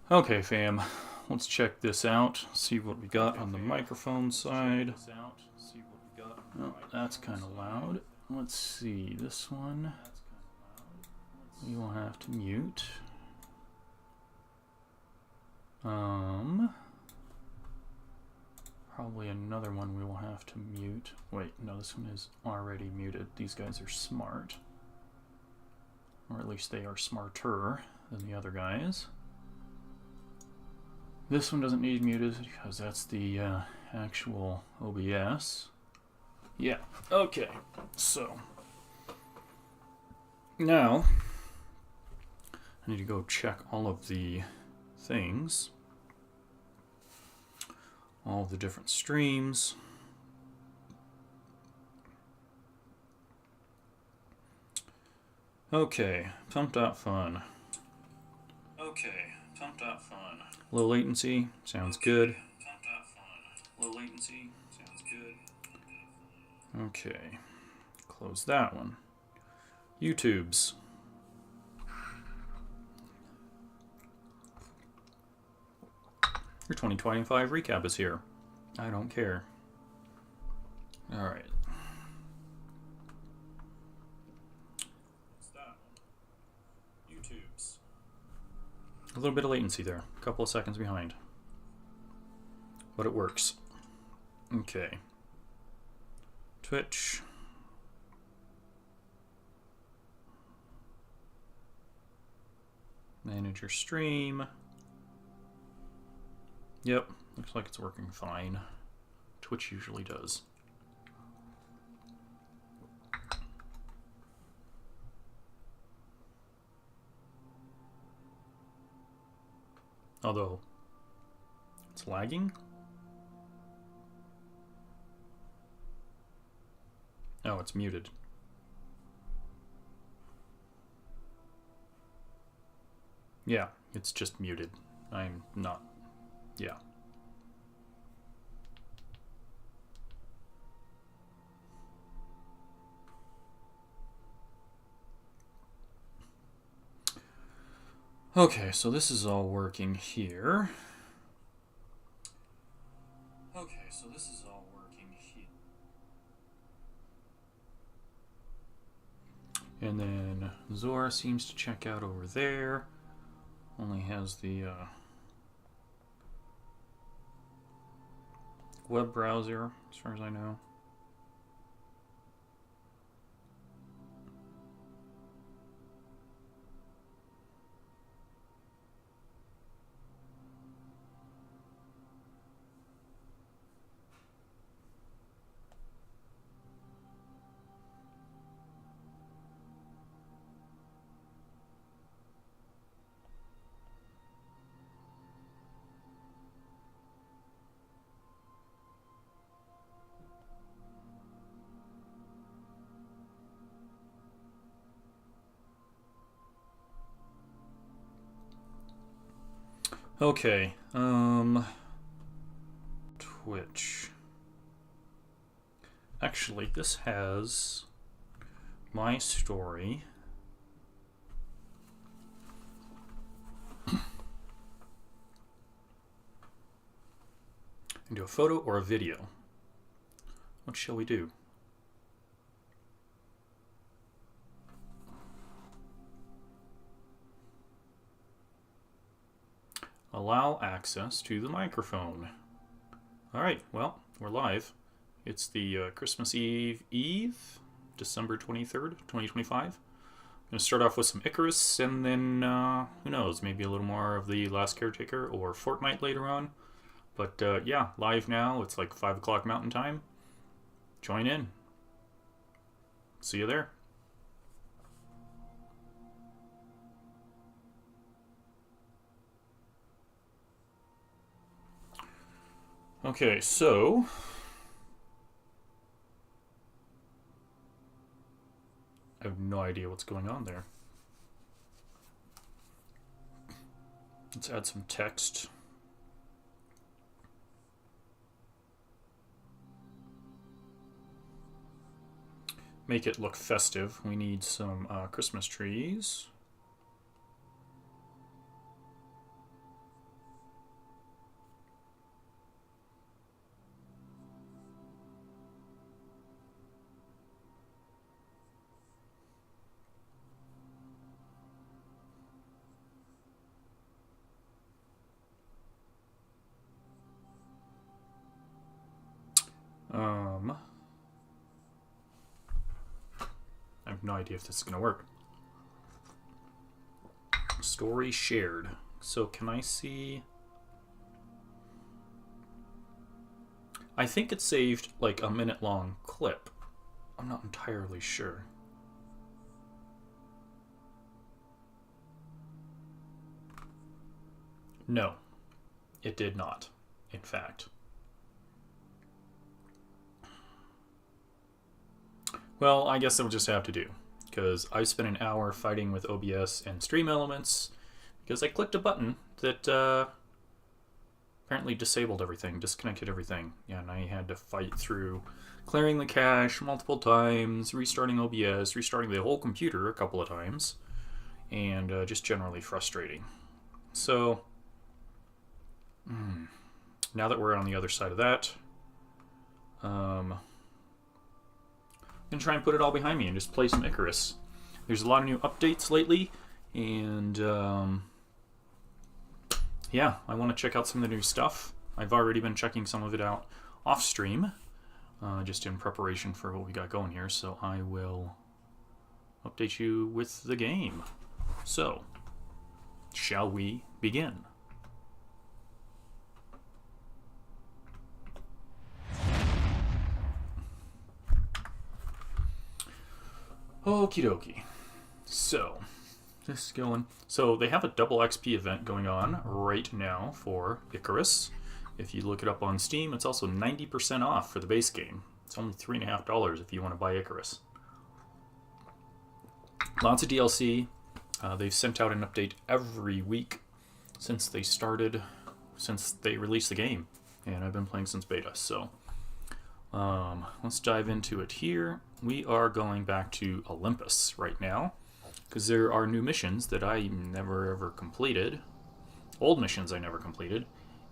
Okay, fam, let's check this out, see what we got on the microphone side. Oh, that's kind of loud. Let's see, this one we will have to mute. Probably another one we will have to mute. Wait, no, this one is already muted. These guys are smart. Or at least they are smarter than the other guys. This one doesn't need muted because that's the actual OBS. Yeah, okay, so now I need to go check all of the things, all of the different streams. Okay, pump.fun. Okay, pump.fun. Low latency, sounds good. Low latency, sounds good. Okay, close that one. YouTube's. Your 2025 recap is here. I don't care. Alright. What's that one? YouTube's. A little bit of latency there. A couple of seconds behind. But it works. Okay. Twitch. Manage your stream. Yep, looks like it's working fine. Twitch usually does. Although, it's lagging? Oh, it's muted. Yeah, it's just muted. I'm not... Yeah. Okay, so this is all working here. Okay, so this is all working here. And then Zora seems to check out over there. Only has the web browser, as far as I know. Okay, Twitch. Actually, this has my story. Do a photo or a video? What shall we do? Allow access to the microphone. Alright, well, we're live. It's the Christmas Eve, December 23rd, 2025. I'm going to start off with some ICARUS, and then, who knows, maybe a little more of the Last Caretaker or Fortnite later on. But, yeah, live now. It's like 5 o'clock Mountain Time. Join in. See you there. Okay, so I have no idea what's going on there. Let's add some text. Make it look festive. We need some Christmas trees. no idea if this is going to work. Story shared. So can I see... I think it saved like a minute-long clip. I'm not entirely sure. No, it did not, in fact. Well, I guess I'll just have to do, because I spent an hour fighting with OBS and Stream Elements because I clicked a button that apparently disabled everything, disconnected everything. Yeah, and I had to fight through clearing the cache multiple times, restarting OBS, restarting the whole computer a couple of times, and just generally frustrating. So, now that we're on the other side of that, I'm going to try and put it all behind me and just play some ICARUS. There's a lot of new updates lately, and yeah, I want to check out some of the new stuff. I've already been checking some of it out off stream, just in preparation for what we got going here, so I will update you with the game. So, shall we begin? Okie dokie. So, this is going. So, they have a double XP event going on right now for ICARUS. If you look it up on Steam, it's also 90% off for the base game. It's only $3.50 if you want to buy ICARUS. Lots of DLC. They've sent out an update every week since they started, since they released the game. And I've been playing since beta, so let's dive into it here. We are going back to Olympus right now, because there are new missions that I never ever completed. Old missions I never completed.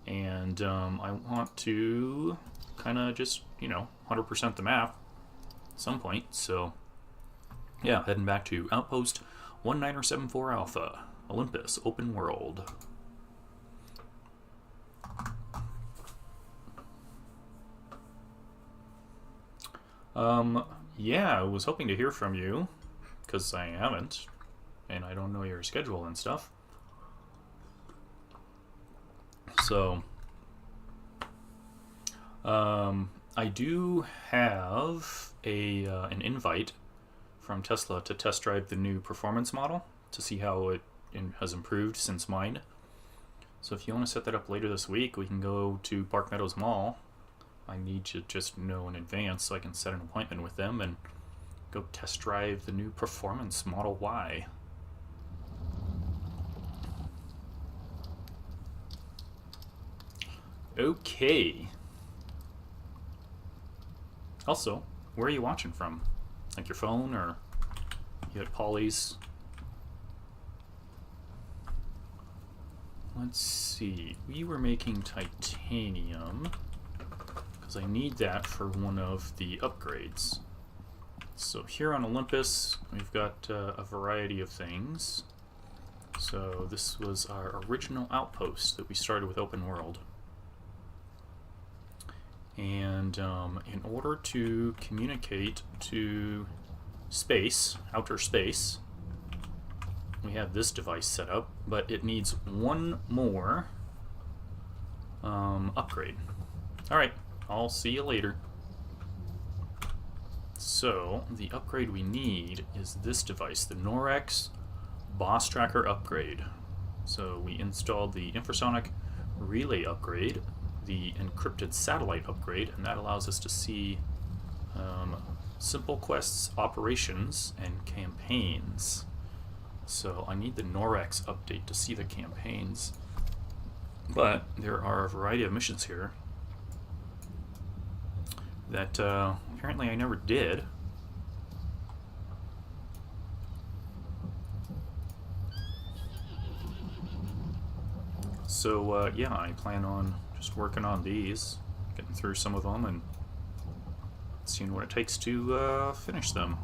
And I want to kind of just, 100% the map at some point. So, yeah, heading back to Outpost 1974 Alpha, Olympus, open world. Yeah, I was hoping to hear from you, because I haven't, and I don't know your schedule and stuff. So, I do have an invite from Tesla to test drive the new performance model to see how it has improved since mine. So if you want to set that up later this week, we can go to Park Meadows Mall. I need to just know in advance so I can set an appointment with them and go test drive the new performance Model Y. Okay. Also, where are you watching from? Like your phone, or you at Polly's? Let's see. We were making titanium, because I need that for one of the upgrades. So here on Olympus, we've got a variety of things. So this was our original outpost that we started with open world. And in order to communicate to space, outer space, we have this device set up, but it needs one more upgrade. Alright, I'll see you later. So, the upgrade we need is this device, the Norex Boss Tracker upgrade. So we installed the infrasonic relay upgrade, the encrypted satellite upgrade, and that allows us to see simple quests, operations, and campaigns. So I need the Norex update to see the campaigns. But there are a variety of missions here that apparently I never did. So yeah, I plan on just working on these, getting through some of them, and seeing what it takes to finish them.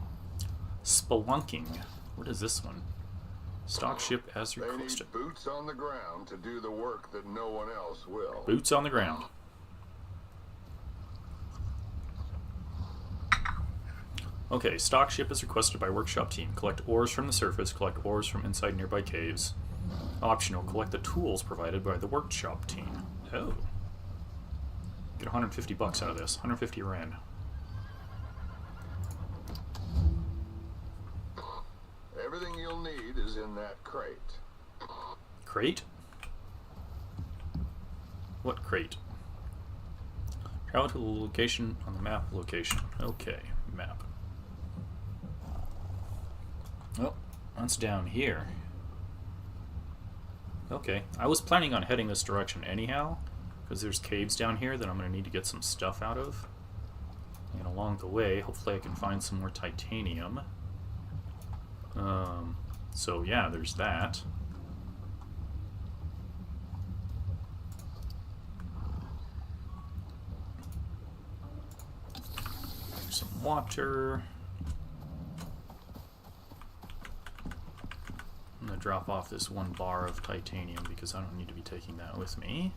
Spelunking. What is this one? Stock ship as requested. They need boots on the ground to do the work that no one else will. Boots on the ground. Okay, stock ship is requested by workshop team. Collect ores from the surface, collect ores from inside nearby caves. Optional, collect the tools provided by the workshop team. Oh. Get 150 bucks out of this. 150 Rand. Everything you'll need is in that crate. Crate? What crate? Travel to the location on the map location. Okay, map. Oh, that's down here. Okay, I was planning on heading this direction anyhow, because there's caves down here that I'm going to need to get some stuff out of. And along the way, hopefully I can find some more titanium. So yeah, there's that. Some water. I'm going to drop off this 1 bar of titanium because I don't need to be taking that with me.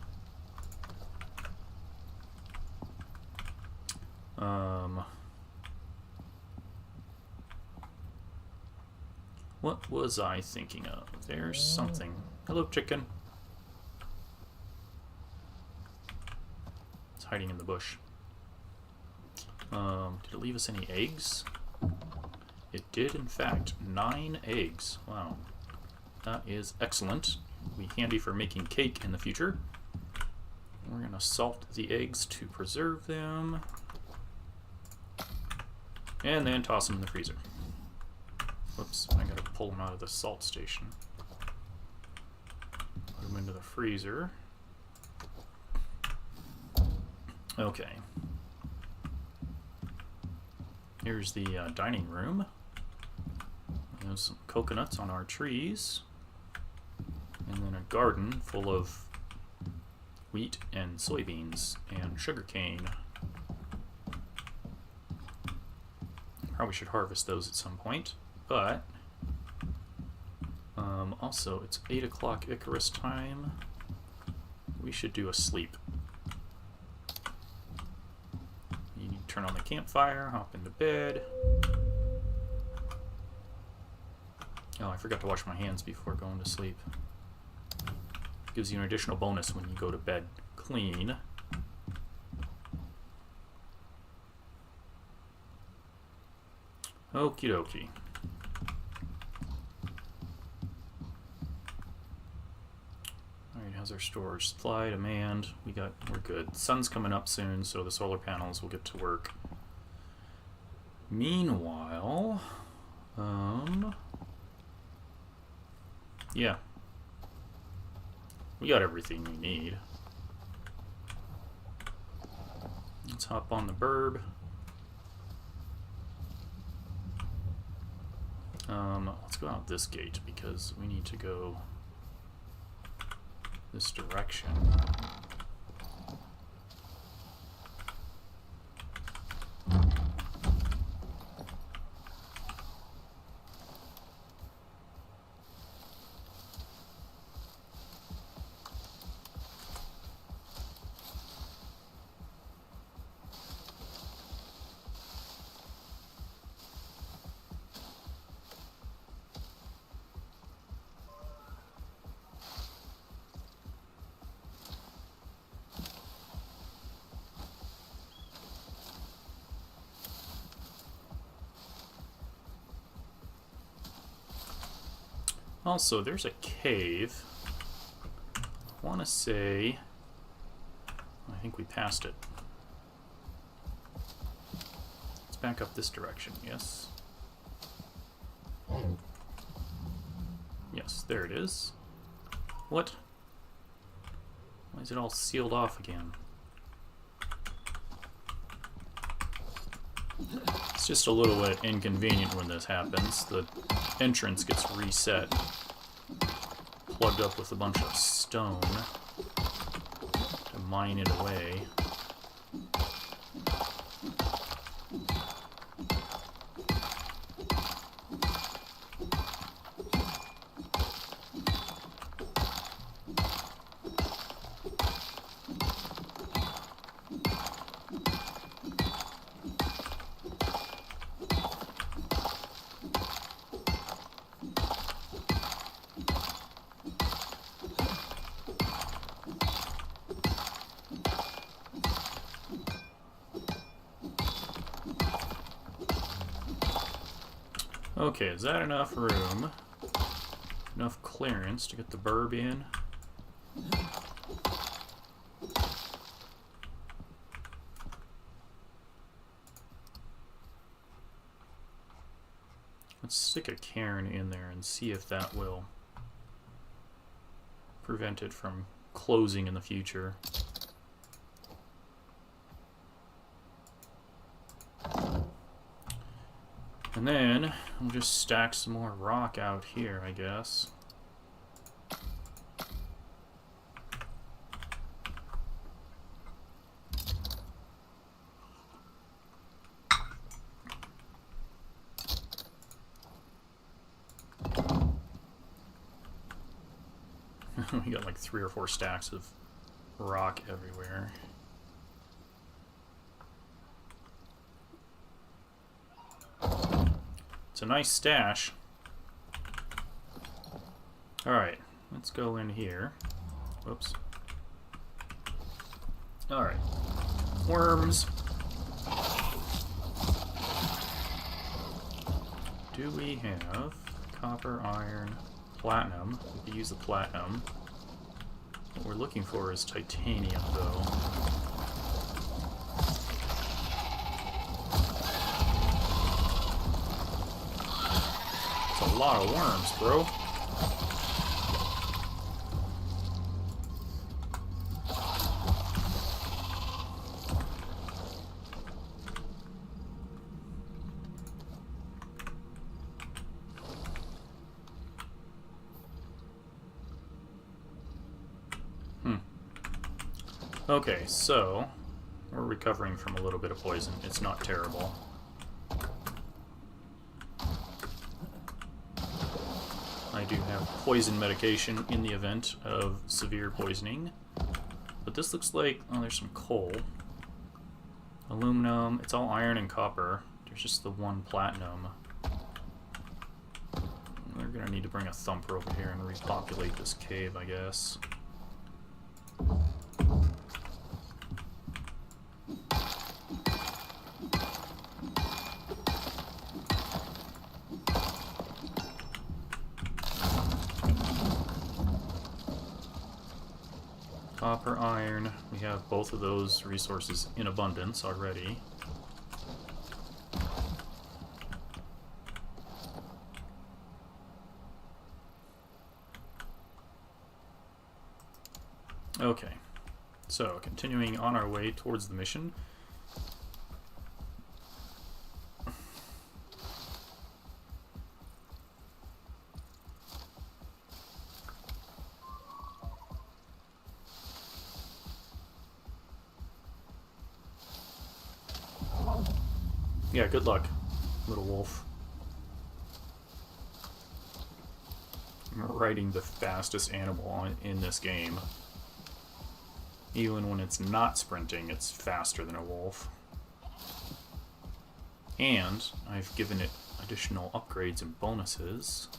What was I thinking of? There's something. Hello, chicken. It's hiding in the bush. Did it leave us any eggs? It did, in fact. 9 eggs. Wow. That is excellent. It'll be handy for making cake in the future. We're going to salt the eggs to preserve them. And then toss them in the freezer. Whoops, I gotta pull them out of the salt station. Put them into the freezer. Okay. Here's the dining room. There's some coconuts on our trees. And then a garden full of wheat and soybeans and sugarcane. Probably should harvest those at some point. But, also, it's 8 o'clock ICARUS time. We should do a sleep. You need to turn on the campfire, hop into bed. Oh, I forgot to wash my hands before going to sleep. Gives you an additional bonus when you go to bed clean. Okie dokie. How's our storage? Supply, demand. We're good. Sun's coming up soon, so the solar panels will get to work. Meanwhile, yeah. We got everything we need. Let's hop on the burb. Let's go out this gate because we need to go this direction. Also, there's a cave. I want to say... I think we passed it. Let's back up this direction, yes? Yes, there it is. What? Why is it all sealed off again? It's just a little bit inconvenient when this happens. The entrance gets reset, plugged up with a bunch of stone to mine it away. Okay, is that enough room? Enough clearance to get the burb in? Let's stick a cairn in there and see if that will prevent it from closing in the future. And then we'll just stack some more rock out here, I guess. We got like 3 or 4 stacks of rock everywhere. It's a nice stash. Alright, let's go in here. Whoops. Alright. Worms. Do we have copper, iron, platinum? We could use the platinum. What we're looking for is titanium, though. It's a lot of worms, bro. Okay, so we're recovering from a little bit of poison. It's not terrible. I do have poison medication in the event of severe poisoning. But this looks like... oh, there's some coal. Aluminum. It's all iron and copper. There's just the one platinum. We're gonna need to bring a thumper over here and repopulate this cave, I guess. Copper, iron, we have both of those resources in abundance already. Okay, so continuing on our way towards the mission. Yeah, good luck, little wolf. I'm riding the fastest animal in this game. Even when it's not sprinting, it's faster than a wolf. And I've given it additional upgrades and bonuses.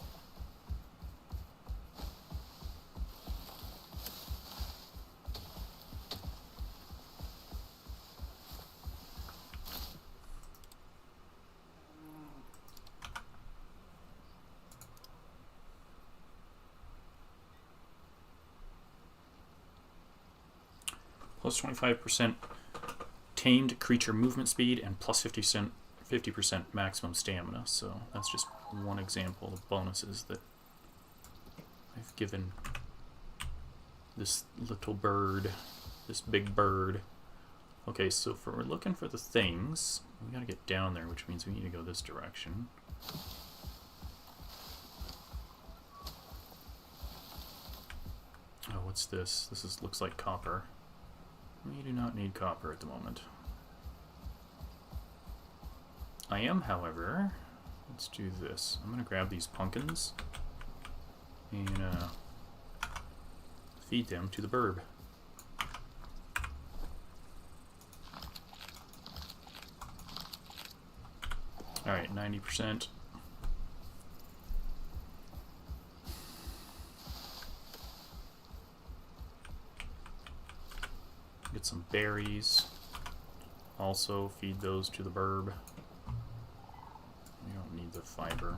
Plus 25% tamed creature movement speed and plus 50% maximum stamina. So that's just one example of bonuses that I've given this little bird, this big bird. Okay, so we're looking for the things. We gotta get down there, which means we need to go this direction. Oh, what's this? This looks like copper. We do not need copper at the moment. I am, however, let's do this. I'm going to grab these pumpkins and feed them to the burb. Alright, 90%. Get some berries. Also feed those to the burb. We don't need need the fiber.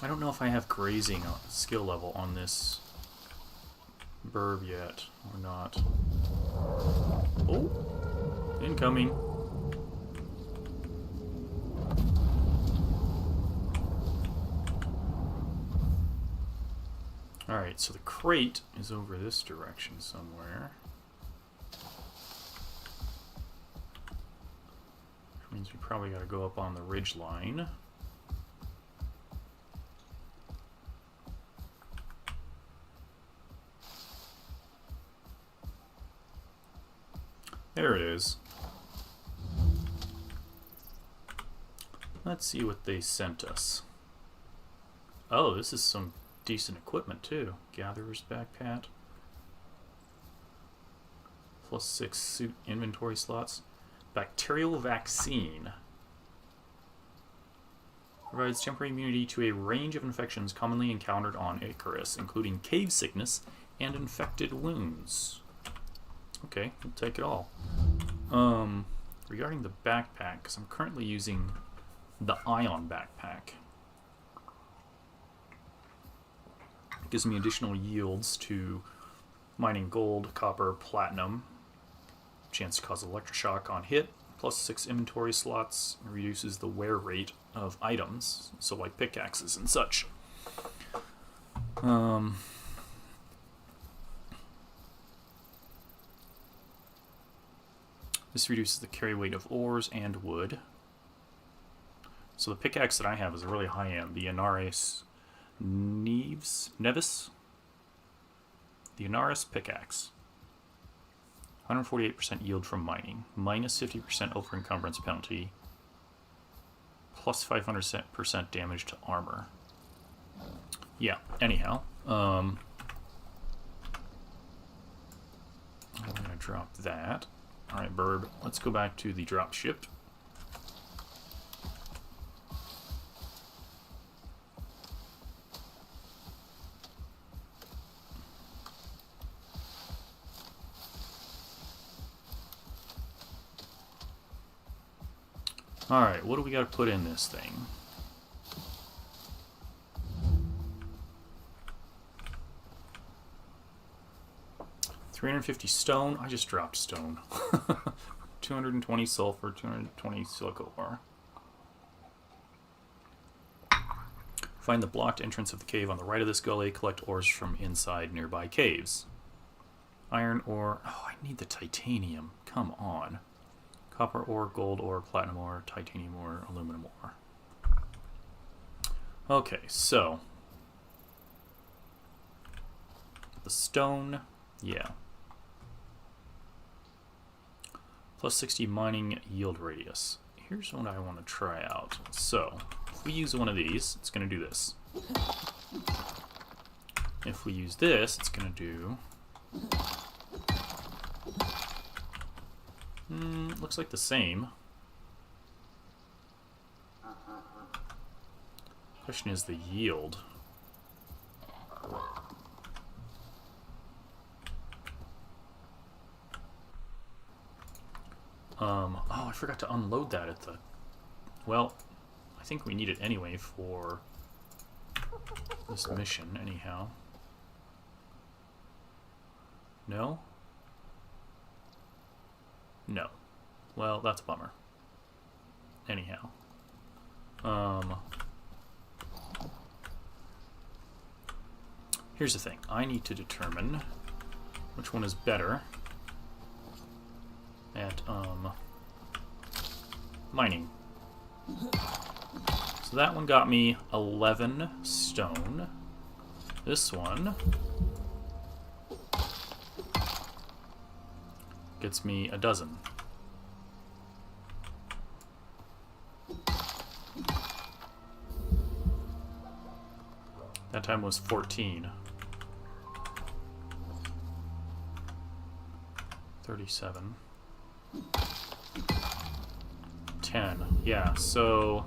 I don't know if I have grazing skill level on this burb yet or not. Oh, incoming. Alright, so the crate is over this direction somewhere. Which means we probably got to go up on the ridge line. There it is. Let's see what they sent us. Oh, this is some decent equipment too. Gatherer's backpack. +6 suit inventory slots. Bacterial vaccine. Provides temporary immunity to a range of infections commonly encountered on ICARUS, including cave sickness and infected wounds. Okay, we'll take it all. Regarding the backpack, because I'm currently using the ion backpack. It gives me additional yields to mining gold, copper, platinum. Chance to cause electroshock on hit. +6 inventory slots. Reduces the wear rate of items, so like pickaxes and such. This reduces the carry weight of ores and wood. So the pickaxe that I have is a really high end. The ICARUS Nevis? The ICARUS pickaxe. 148% yield from mining. Minus 50% over encumbrance penalty. Plus 500% damage to armor. Yeah, anyhow. I'm going to drop that. Alright, Burb, let's go back to the drop ship. Alright, what do we got to put in this thing? $350 stone. I just dropped stone. 220 sulfur, 220 silica ore. Find the blocked entrance of the cave on the right of this gully. Collect ores from inside nearby caves. Iron ore. Oh, I need the titanium. Come on. Copper ore, gold ore, platinum ore, titanium ore, aluminum ore. Okay, so. The stone. Yeah. +60 mining yield radius. Here's what I want to try out. So, if we use one of these, it's going to do this. If we use this, it's going to do... looks like the same. Question is the yield. Oh, I forgot to unload that at the... Well, I think we need it anyway for this mission, anyhow. No? No. Well, that's a bummer. Anyhow. Here's the thing. I need to determine which one is better at, mining. So that one got me 11 stone. This one gets me a dozen. That time was 14. 37. 10. Yeah, so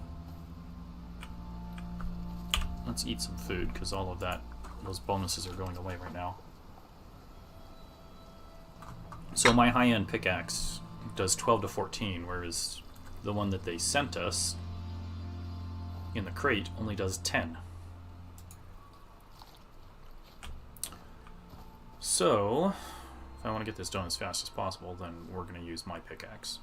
let's eat some food, because all of those bonuses are going away right now. So my high-end pickaxe does 12 to 14, whereas the one that they sent us in the crate only does 10. So, if I want to get this done as fast as possible, then we're going to use my pickaxe.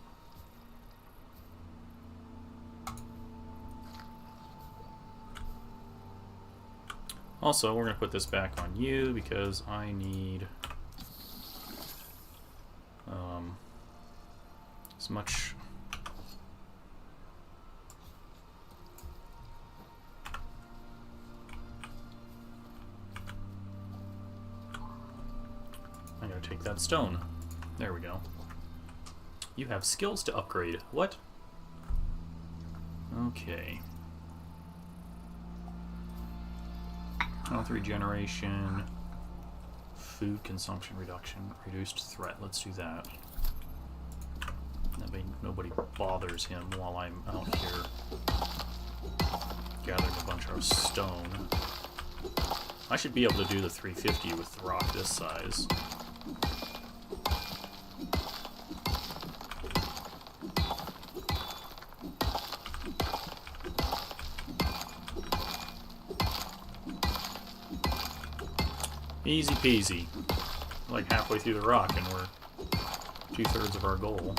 Also, we're going to put this back on you because I need as much. I'm going to take that stone. There we go. You have skills to upgrade. What? Okay. Health regeneration, food consumption reduction, reduced threat. Let's do that. That way nobody bothers him while I'm out here gathering a bunch of stone. I should be able to do the 350 with the rock this size. Easy peasy. Like halfway through the rock and we're 2/3 of our goal.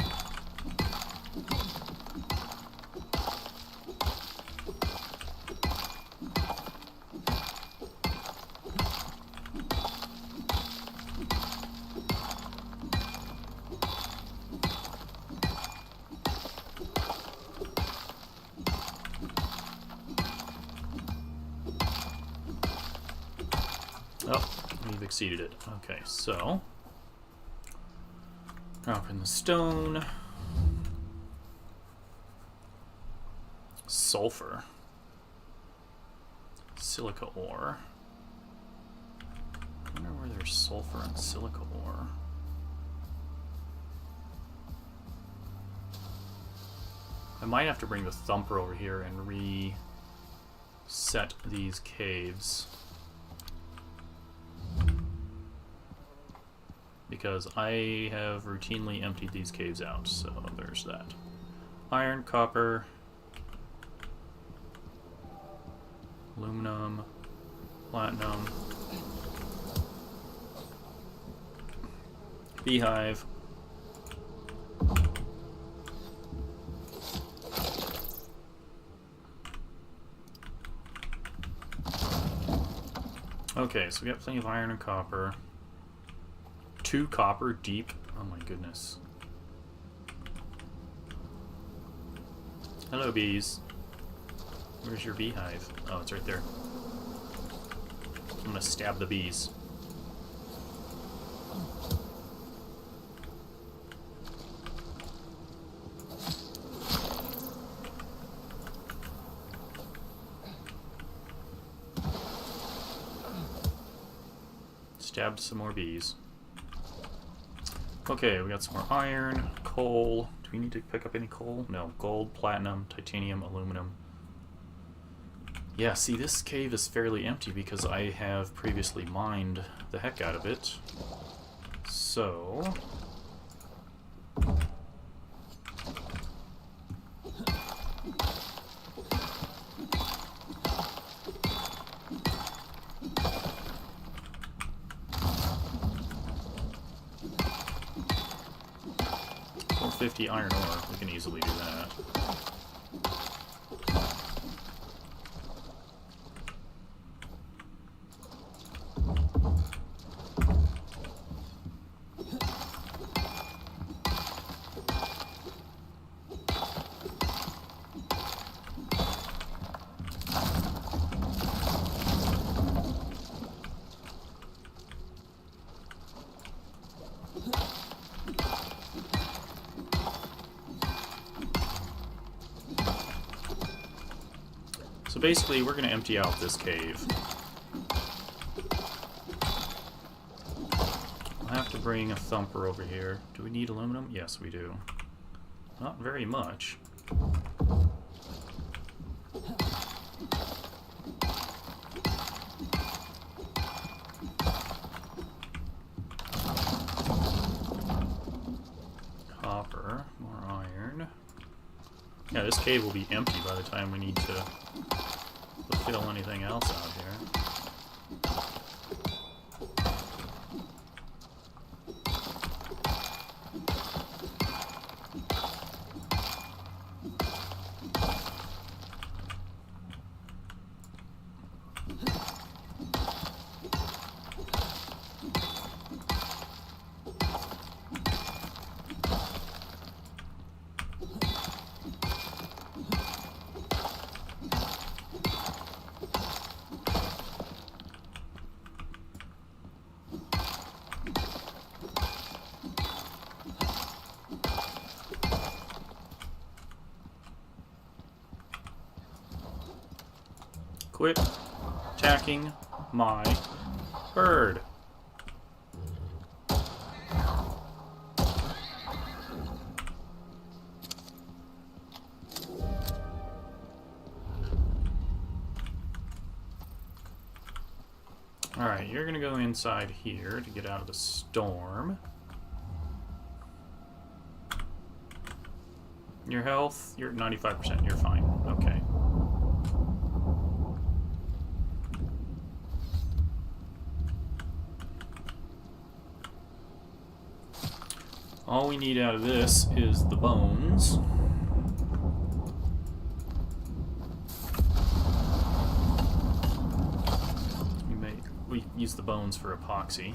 Oh. We've exceeded it. Okay, so drop in the stone. Sulfur. Silica ore. I wonder where there's sulfur and silica ore. I might have to bring the thumper over here and reset these caves. Because I have routinely emptied these caves out, so there's that. Iron, copper, aluminum, platinum, beehive, okay, so we got plenty of iron and copper. 2 copper deep. Oh my goodness. Hello, bees. Where's your beehive? Oh, it's right there. I'm gonna stab the bees. Stabbed some more bees. Okay, we got some more iron, coal. Do we need to pick up any coal? No. Gold, platinum, titanium, aluminum. Yeah, see, this cave is fairly empty because I have previously mined the heck out of it. So... $450 iron ore, we can easily do that. So basically, we're going to empty out this cave. I'll have to bring a thumper over here. Do we need aluminum? Yes, we do. Not very much. Yeah, this cave will be empty by the time we need to fill anything else out here. Quit attacking my bird. Alright, you're gonna go inside here to get out of the storm. Your health, you're 95%, you're fine. Okay. All we need out of this is the bones. We use the bones for epoxy.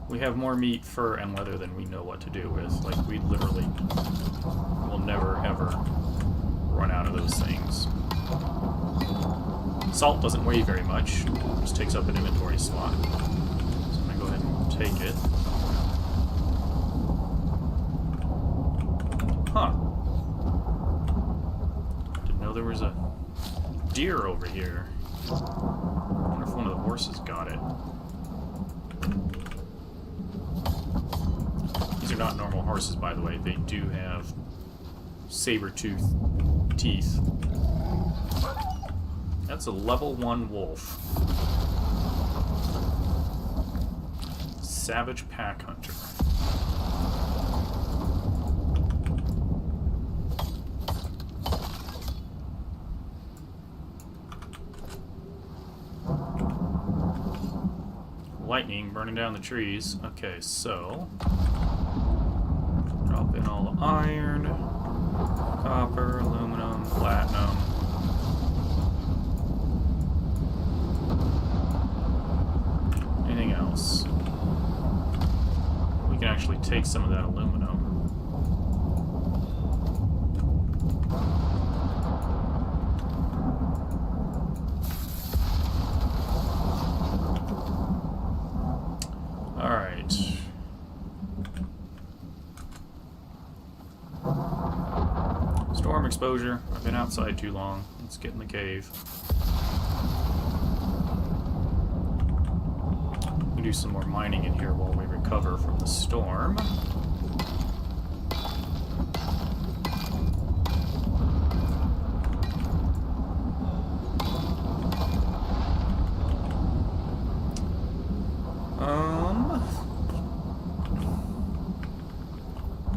We have more meat, fur, and leather than we know what to do with. Like, we literally will never, ever run out of those things. Salt doesn't weigh very much. It just takes up an inventory slot. So I'm going to go ahead and take it. Huh. Didn't know there was a deer over here. I wonder if one of the horses got it. These are not normal horses, by the way. They do have saber-tooth teeth. That's a level 1 wolf. Savage pack hunter. Lightning burning down the trees. Okay, so drop in all the iron, copper, aluminum, platinum. Anything else? We can actually take some of that aluminum. Alright. Storm exposure. I've been outside too long. Let's get in the cave. Do some more mining in here while we recover from the storm.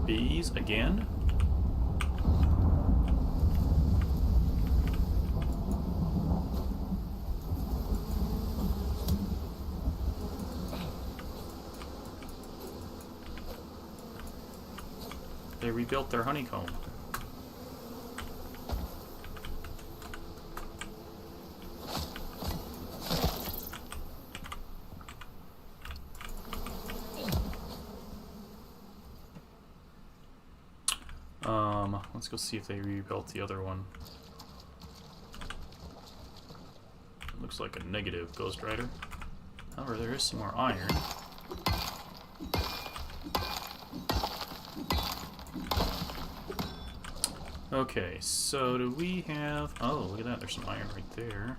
Bees again. They rebuilt their honeycomb. Let's go see if they rebuilt the other one. Looks like a negative Ghost Rider. However, there is some more iron. Okay, so do we have... Oh, look at that, there's some iron right there.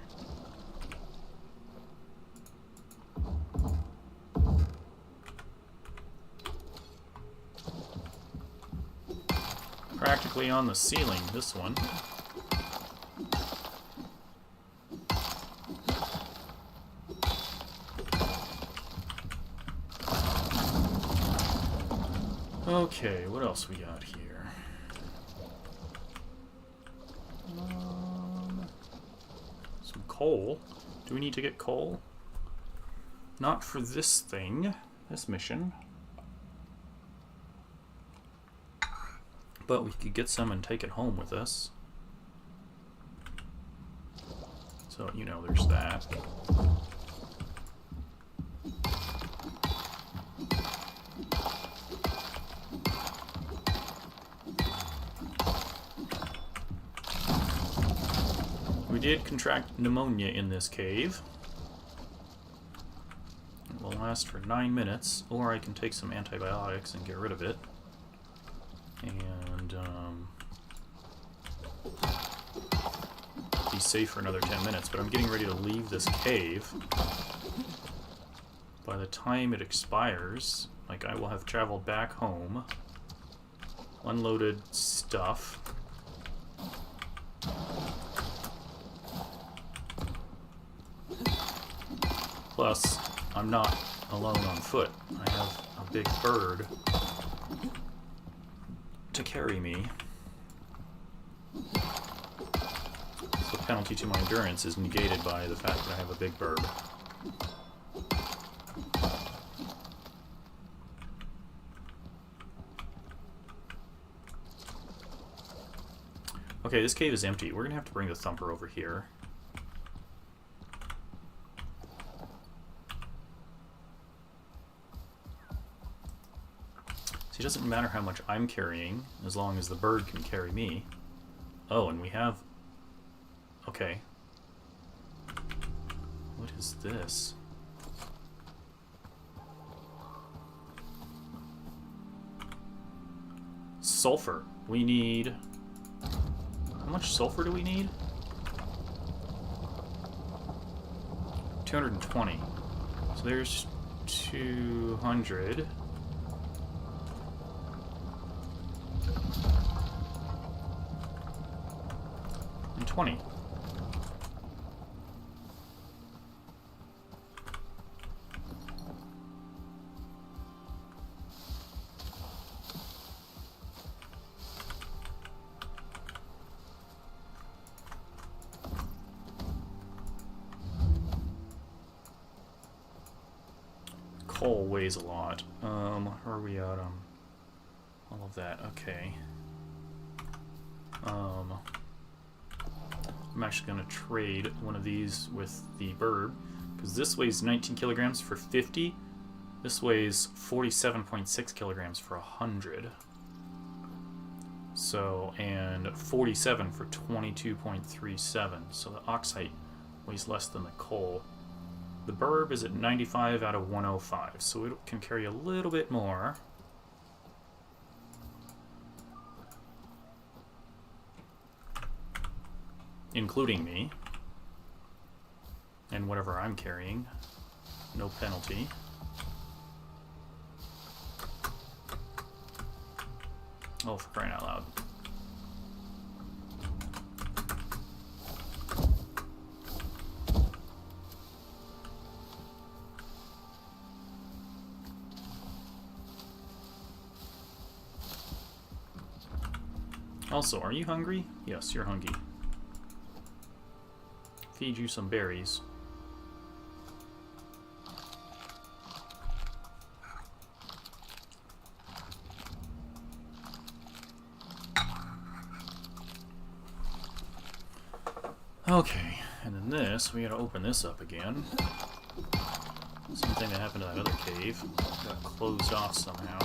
Practically on the ceiling, this one. Okay, what else we got here? Some coal. Do we need to get coal? Not for this thing, this mission. But we could get some and take it home with us. So, you know, there's that. We did contract pneumonia in this cave. It will last for 9 minutes, or I can take some antibiotics and get rid of it. And, be safe for another 10 minutes, but I'm getting ready to leave this cave. By the time it expires, like, I will have traveled back home, unloaded stuff, plus, I'm not alone on foot. I have a big bird to carry me. So the penalty to my endurance is negated by the fact that I have a big bird. Okay, this cave is empty. We're gonna have to bring the thumper over here. See, it doesn't matter how much I'm carrying, as long as the bird can carry me. Oh, and we have... Okay. What is this? Sulfur. We need... How much sulfur do we need? 220. So there's 200. And 20. Coal weighs a lot. Where are we at? All of that. Okay. I'm actually going to trade one of these with the bird, because this weighs 19 kilograms for 50. This weighs 47.6 kilograms for 100. So, and 47 for 22.37. So the oxide weighs less than the coal. The burb is at 95 out of 105, so it can carry a little bit more. Including me. And whatever I'm carrying. No penalty. Oh, for crying out loud. Also, are you hungry? Yes, you're hungry. Feed you some berries. Okay, and then this, we gotta open this up again. Same thing that happened to that other cave. Got closed off somehow.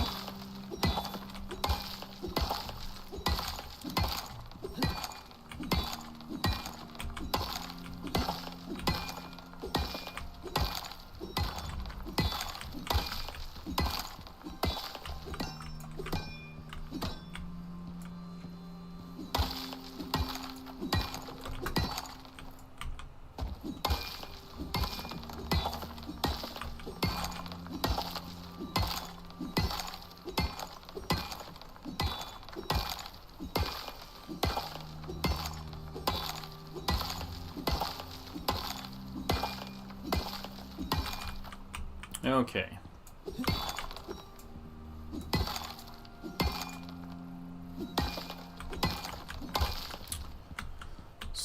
Okay.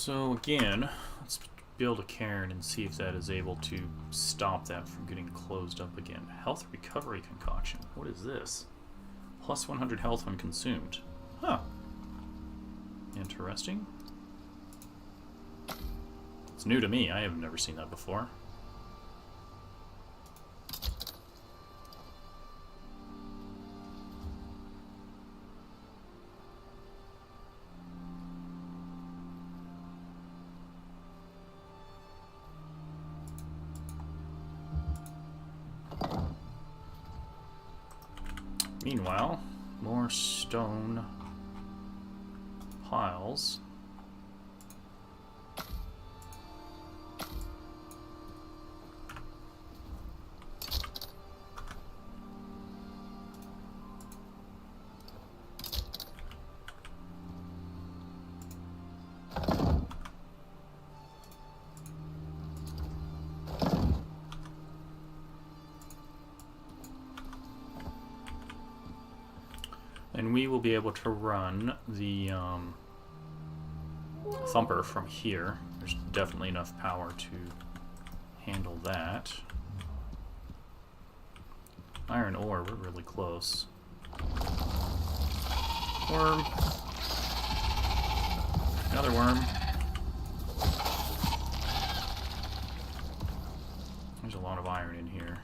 So again, let's build a cairn and see if that is able to stop that from getting closed up again. Health recovery concoction. What is this? Plus 100 health when consumed. Huh. Interesting. It's new to me. I have never seen that before. Meanwhile, more stone piles. And we will be able to run the thumper from here. There's definitely enough power to handle that. Iron ore, we're really close. Worm. Another worm. There's a lot of iron in here.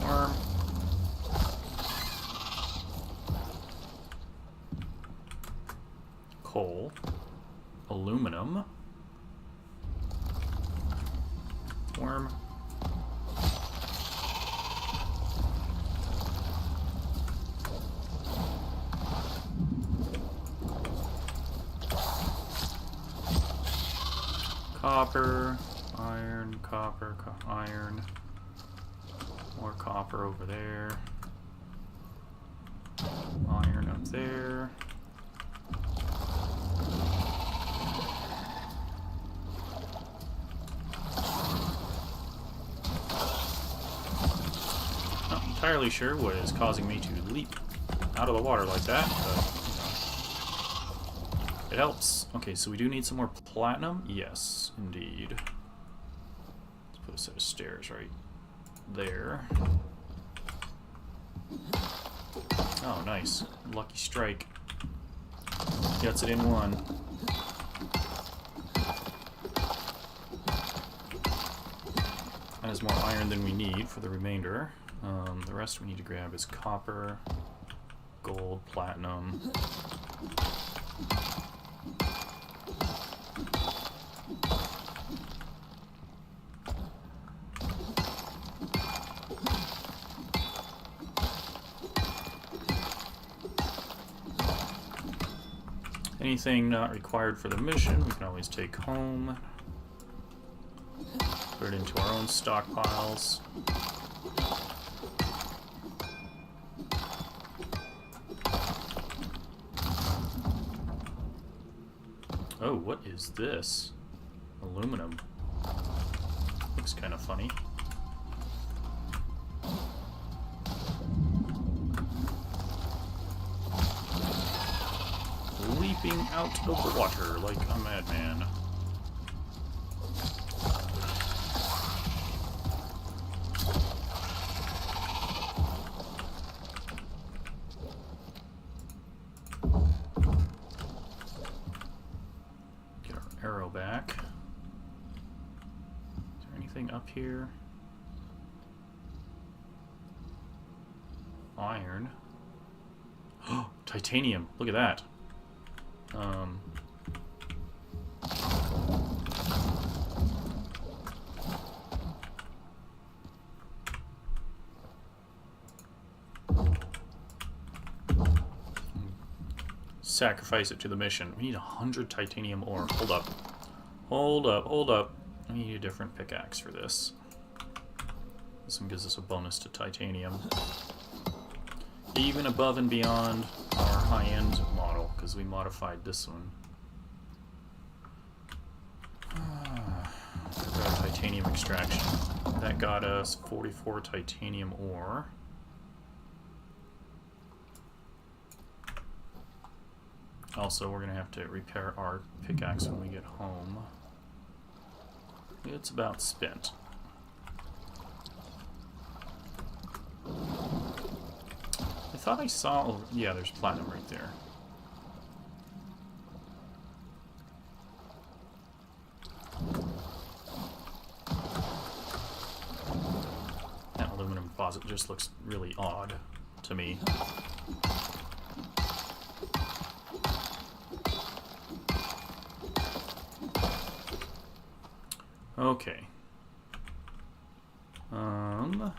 Worm. Coal. Aluminum. Worm. Copper, iron, copper, iron. More copper over there. Iron up there. Not entirely sure what is causing me to leap out of the water like that, but it helps. Okay, so we do need some more platinum. Yes, indeed. Let's put a set of stairs right there. Oh, nice. Lucky strike. Gets it in one. That is more iron than we need for the remainder. The rest we need to grab is copper, gold, platinum. Anything not required for the mission, we can always take home. Put it into our own stockpiles. Oh, what is this? Aluminum. Looks kind of funny. Leaping out of the water like a madman. Get our arrow back. Is there anything up here? Iron. Oh, titanium. Look at that. Sacrifice it to the mission. We need 100 titanium ore. Hold up. Hold up, hold up. I need a different pickaxe for this. This one gives us a bonus to titanium. Even above and beyond our high-end model, because we modified this one. Titanium extraction. That got us 44 titanium ore. Also, we're going to have to repair our pickaxe when we get home. It's about spent. I thought I saw... Oh, yeah, there's platinum right there. That aluminum deposit just looks really odd to me. Okay. I'll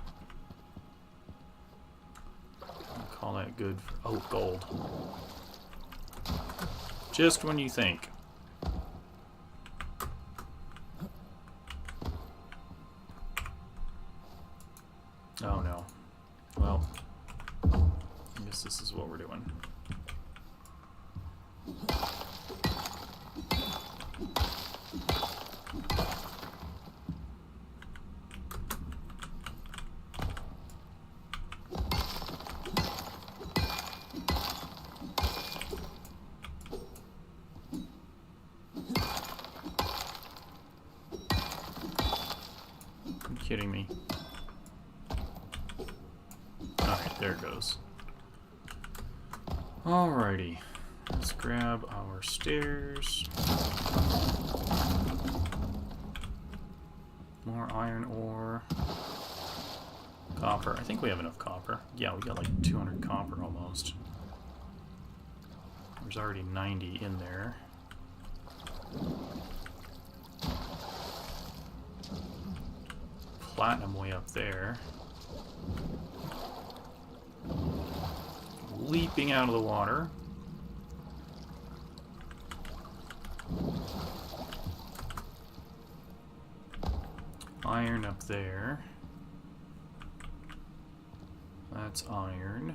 call that good. Oh, gold. Just when you think. Oh no. Well, I guess this is what we're doing. Are you kidding me? Alright, there it goes. Alrighty. Let's grab our stairs. More iron ore. Copper. I think we have enough copper. Yeah, we got like 200 copper almost. There's already 90 in there. Platinum way up there. Leaping out of the water. Iron up there. That's iron.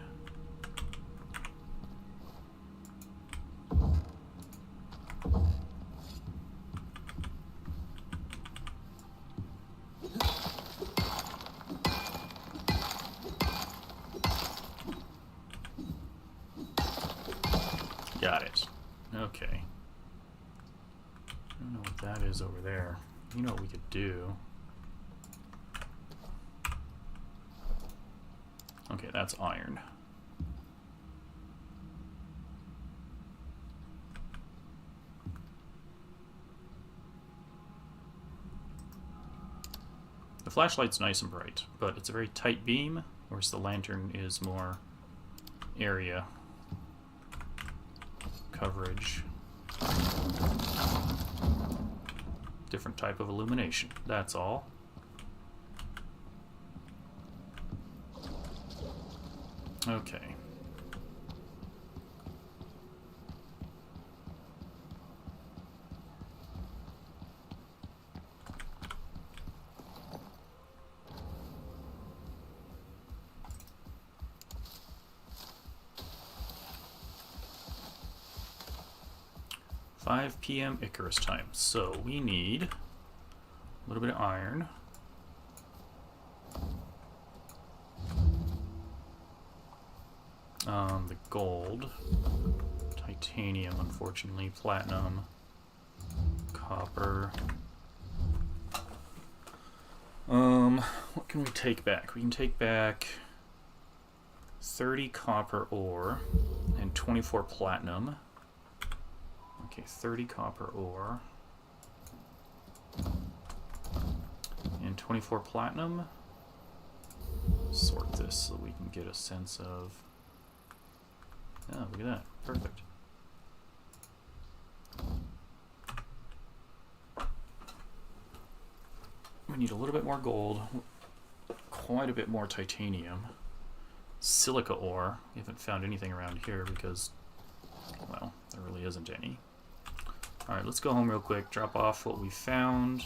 Got it. Okay. I don't know what that is over there. You know what we could do? Okay, that's iron. The flashlight's nice and bright, but it's a very tight beam, whereas the lantern is more area coverage. Different type of illumination, that's all. Okay. "5 p.m. ICARUS time." So we need a little bit of iron. The gold, titanium, unfortunately, platinum, copper. What can we take back? We can take back 30 copper ore and 24 platinum. Okay, 30 copper ore and 24 platinum. Sort this so we can get a sense of... Oh, look at that. Perfect. We need a little bit more gold, quite a bit more titanium, silica ore. We haven't found anything around here because, well, there really isn't any. Alright, let's go home real quick, drop off what we found.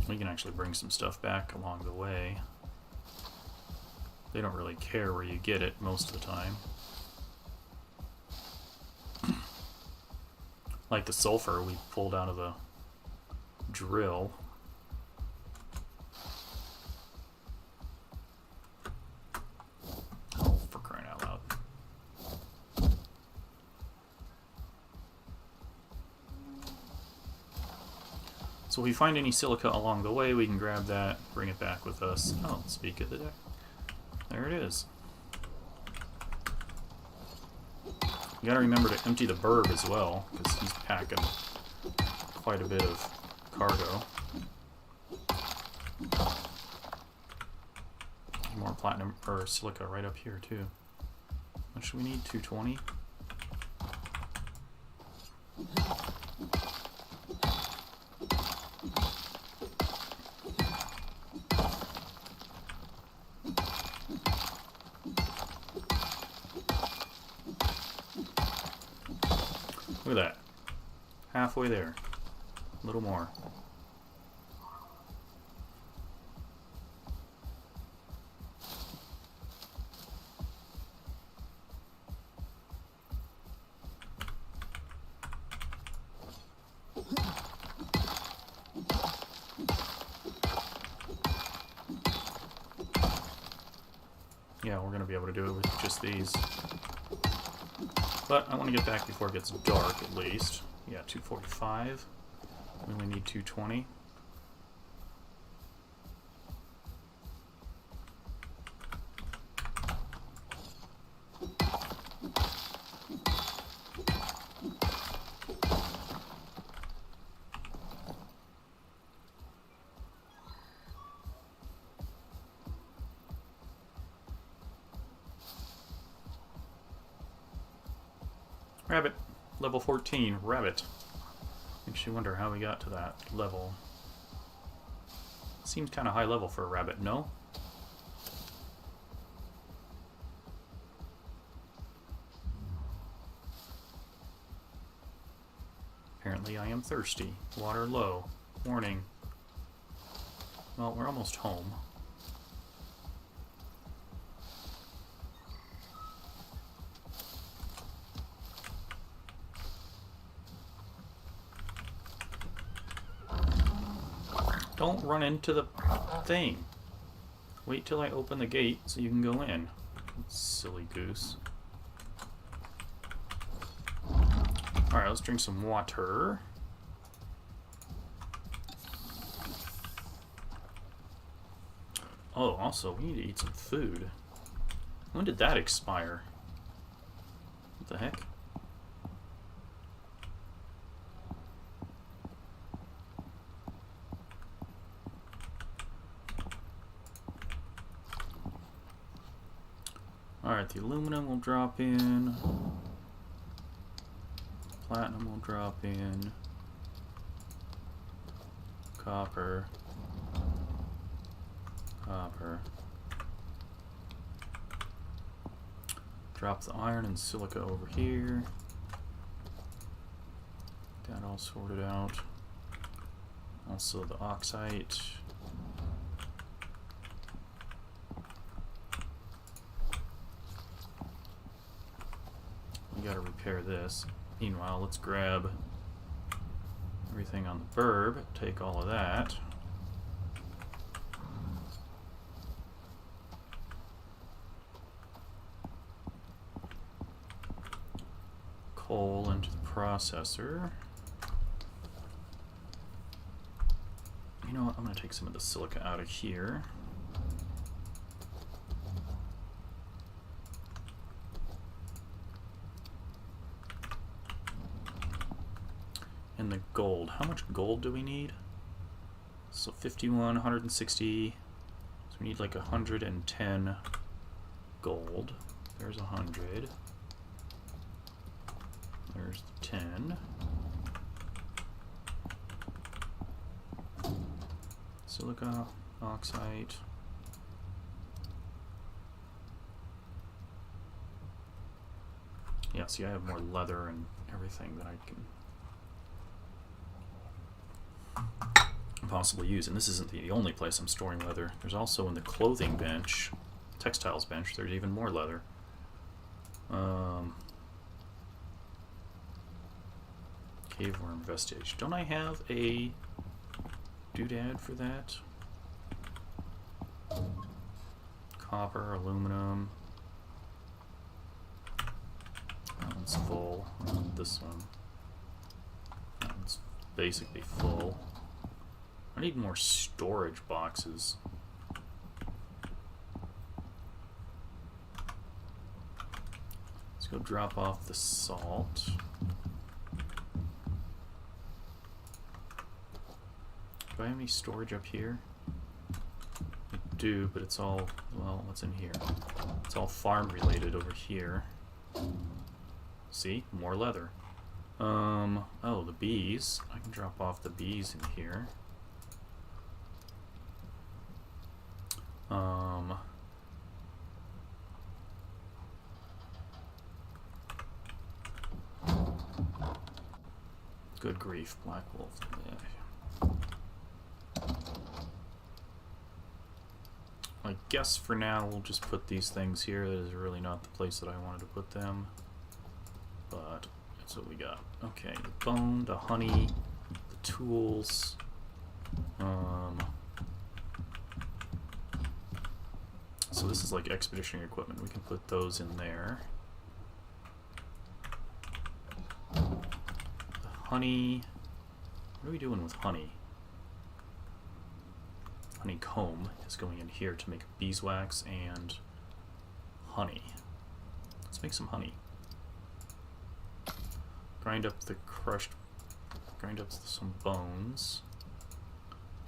We can actually bring some stuff back along the way. They don't really care where you get it most of the time. Like the sulfur we pulled out of the drill. So if we find any silica along the way, we can grab that, bring it back with us. Oh, speak of the deck. There it is. You gotta remember to empty the burb as well, because he's packing quite a bit of cargo. More platinum, or silica right up here too. What should we need? 220? Look at that. Halfway there. A little more. Yeah, we're going to be able to do it with just these. But I want to get back before it gets dark, at least. Yeah, 245. We only need 220. Rabbit. Level 14. Rabbit. Makes you wonder how we got to that level. Seems kind of high level for a rabbit, no? Apparently I am thirsty. Water low. Warning. Well, we're almost home. Don't run into the thing. Wait till I open the gate so you can go in. Silly goose. Alright, let's drink some water. Oh, also, we need to eat some food. When did that expire? What the heck? Alright, the aluminum will drop in. Platinum will drop in. Copper. Copper. Drop the iron and silica over here. That all sorted out. Also the oxide. We gotta repair this. Meanwhile, let's grab everything on the burb, take all of that. Coal into the processor. You know what, I'm gonna take some of the silica out of here. And the gold. How much gold do we need? So 51, 160. So we need like 110 gold. There's 100. There's 10. Silica, oxide. Yeah, see, I have more leather and everything that I can possibly use. And this isn't the only place I'm storing leather. There's also in the clothing bench, textiles bench, there's even more leather. Cave worm vestige. Don't I have a doodad for that? Copper, aluminum. That one's full. This one. That one's basically full. I need more storage boxes. Let's go drop off the salt. Do I have any storage up here? I do, but it's all, well, what's in here? It's all farm related over here. See? More leather. Oh, the bees. I can drop off the bees in here. Good grief, Black Wolf. I guess for now we'll just put these things here. That is really not the place that I wanted to put them. But that's what we got. Okay, the bone, the honey, the tools. So this is like expeditionary equipment. We can put those in there. The honey. What are we doing with honey? Honeycomb is going in here to make beeswax and honey. Let's make some honey. Grind up some bones.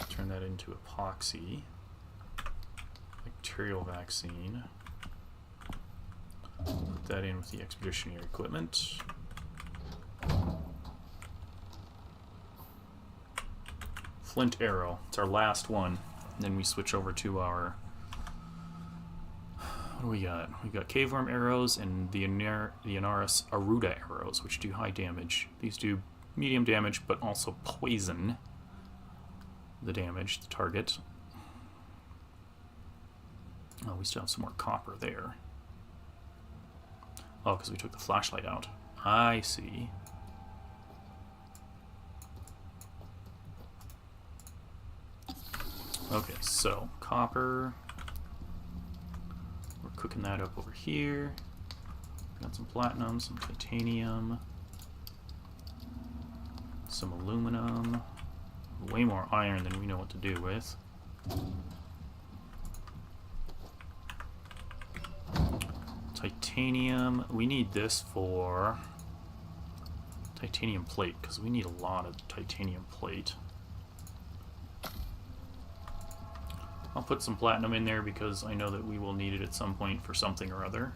Turn that into epoxy. Bacterial vaccine. Put that in with the expeditionary equipment. Flint arrow. It's our last one. And then we switch over to our... What do we got? We've got caveworm arrows and the ICARUS Aruda arrows, which do high damage. These do medium damage, but also poison the damage, the target. Oh, we still have some more copper there. Oh, because we took the flashlight out. I see. Okay, so copper. We're cooking that up over here. Got some platinum, some titanium, some aluminum. Way more iron than we know what to do with. Titanium. We need this for titanium plate because we need a lot of titanium plate. I'll put some platinum in there because I know that we will need it at some point for something or other.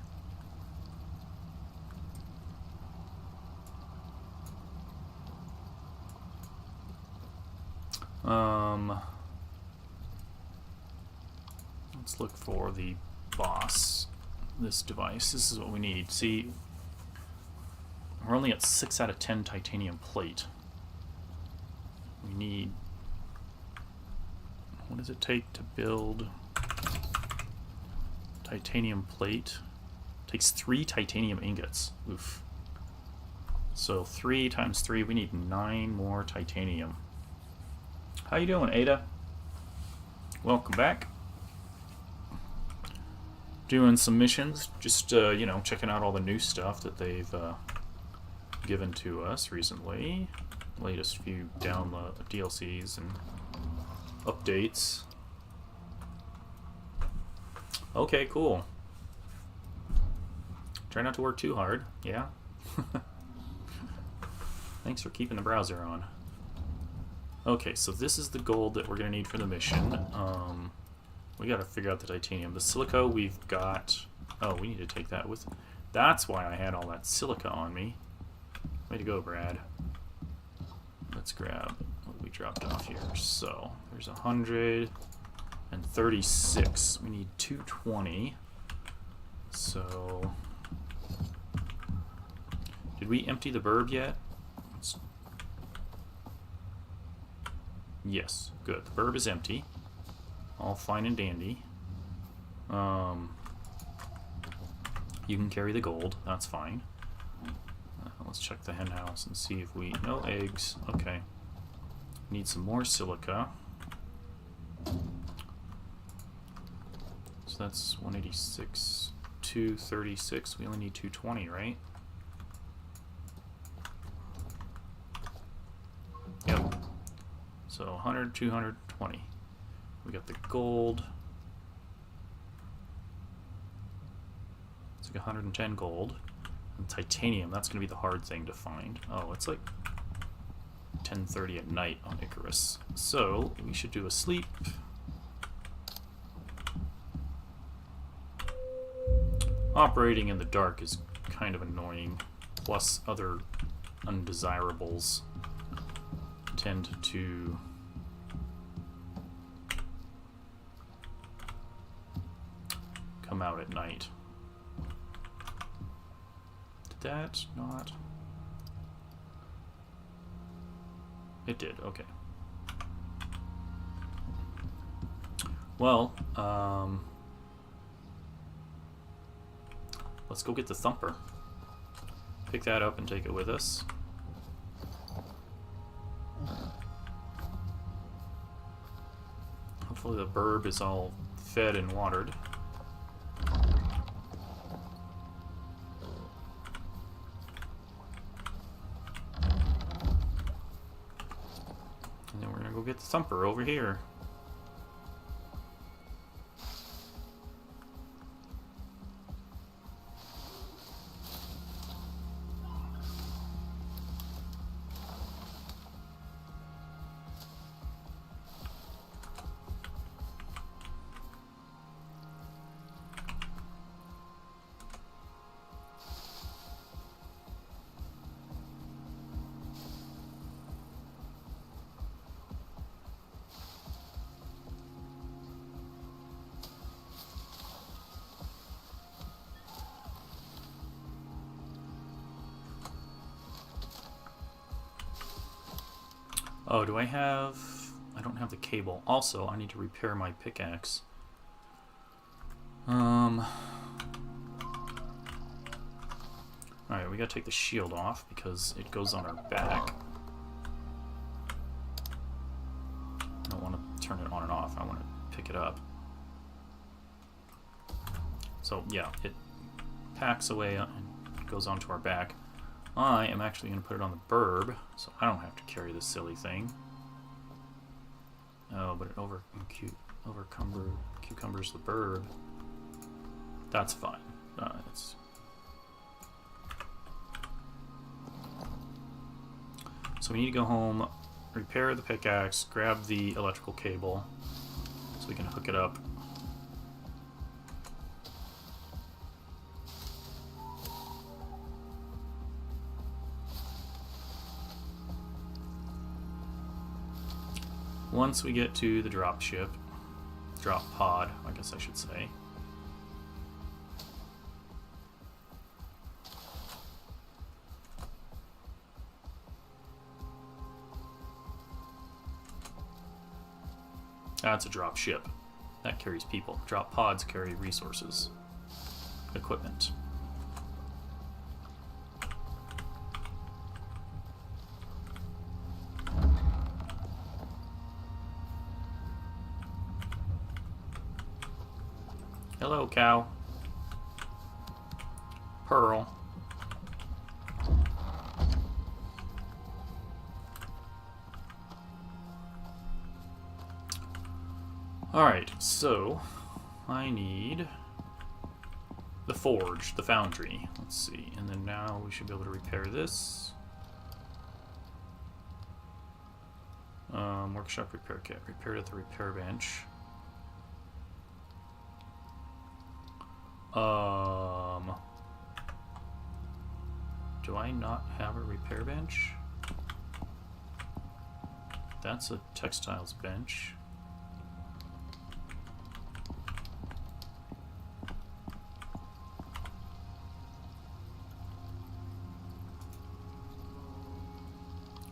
Let's look for the boss. This device. This is what we need. See, we're only at 6 out of 10 titanium plate. We need... What does it take to build titanium plate? It takes 3 titanium ingots. Oof. So 3 times 3, we need 9 more titanium. How you doing, Ada? Welcome back. Doing some missions, just you know, checking out all the new stuff that they've given to us recently. Latest few download DLCs and updates. Okay, cool. Try not to work too hard. Yeah. Thanks for keeping the browser on. Okay, so this is the gold that we're gonna need for the mission. We gotta figure out the titanium. The silica we've got... Oh, we need to take that with... That's why I had all that silica on me. Way to go, Brad. Let's grab what we dropped off here. So, there's 136. We need 220. So... Did we empty the burb yet? Yes, good. The burb is empty. All fine and dandy. You can carry the gold. That's fine. Let's check the hen house and see if we... No eggs. Okay. Need some more silica. So that's 186, 236. We only need 220, right? Yep. So So 100, 220. We got the gold. It's like 110 gold. And titanium, that's going to be the hard thing to find. Oh, it's like 10:30 at night on ICARUS. So we should do a sleep. Operating in the dark is kind of annoying. Plus other undesirables tend to come out at night. Did that not? It did, okay. Well, let's go get the thumper. Pick that up and take it with us. Hopefully the burb is all fed and watered. And then we're gonna go get the thumper over here. Oh, do I have... I don't have the cable. Also, I need to repair my pickaxe. Alright, we gotta take the shield off because it goes on our back. I don't want to turn it on and off. I want to pick it up. So, yeah, it packs away and goes onto our back. I am actually going to put it on the burb, so I don't have to carry this silly thing. Oh, but it cucumbers the burb. That's fine. So we need to go home, repair the pickaxe, grab the electrical cable, so we can hook it up. Once we get to the drop pod, I guess I should say. That's a drop ship. That carries people. Drop pods carry resources, equipment. Hello, cow. Pearl. Alright, so I need the forge, the foundry. Let's see, and then now we should be able to repair this. Workshop repair kit. Repaired at the repair bench. Do I not have a repair bench? That's a textiles bench.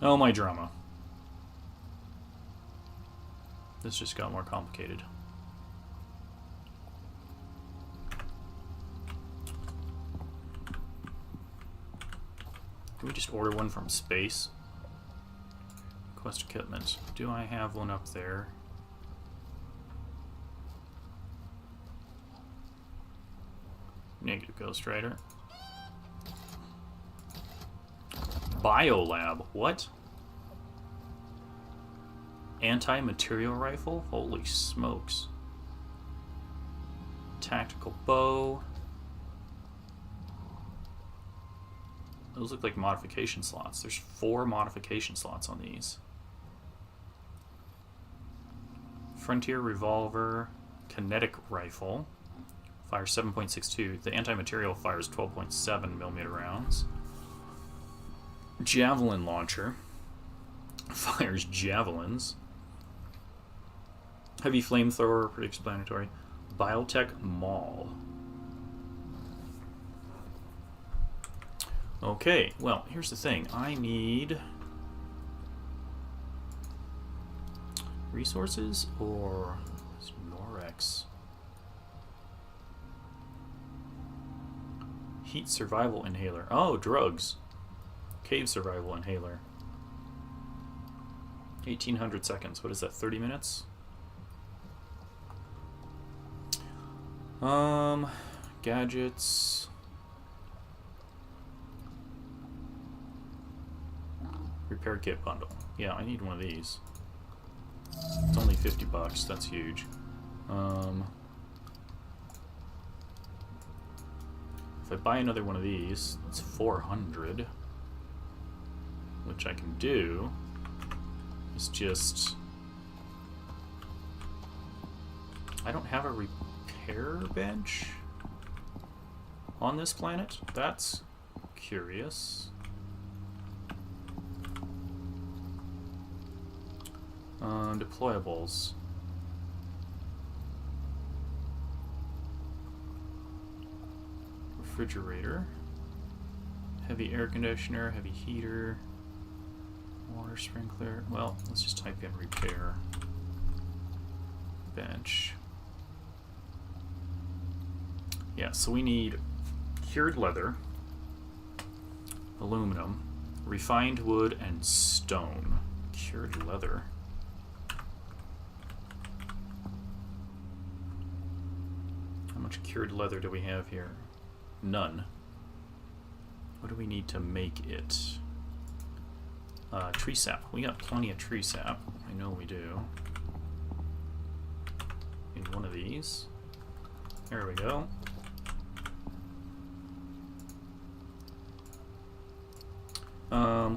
Oh, my drama. This just got more complicated. Can we just order one from space? Quest equipment. Do I have one up there? Negative Ghost Rider. Biolab. What? Anti-material rifle? Holy smokes. Tactical bow. Those look like modification slots. There's 4 modification slots on these. Frontier revolver. Kinetic rifle. Fires 7.62. The anti-material fires 12.7 millimeter rounds. Javelin launcher. Fires javelins. Heavy flamethrower, pretty explanatory. Biotech Maul. Okay, well, here's the thing. I need resources or Norex. Heat survival inhaler. Oh, drugs. Cave survival inhaler. 1800 seconds. What is that, 30 minutes? Gadgets. Repair kit bundle. Yeah, I need one of these. It's only 50 bucks. That's huge. If I buy another one of these, it's 400. Which I can do. It's just... I don't have a repair bench on this planet. That's curious. Deployables. Refrigerator. Heavy air conditioner, heavy heater. Water sprinkler. Well, let's just type in repair bench. Yeah, so we need cured leather, aluminum, refined wood, and stone. Cured leather. How much cured leather do we have here? None. What do we need to make it? Tree sap. We got plenty of tree sap. I know we do. Need one of these. There we go.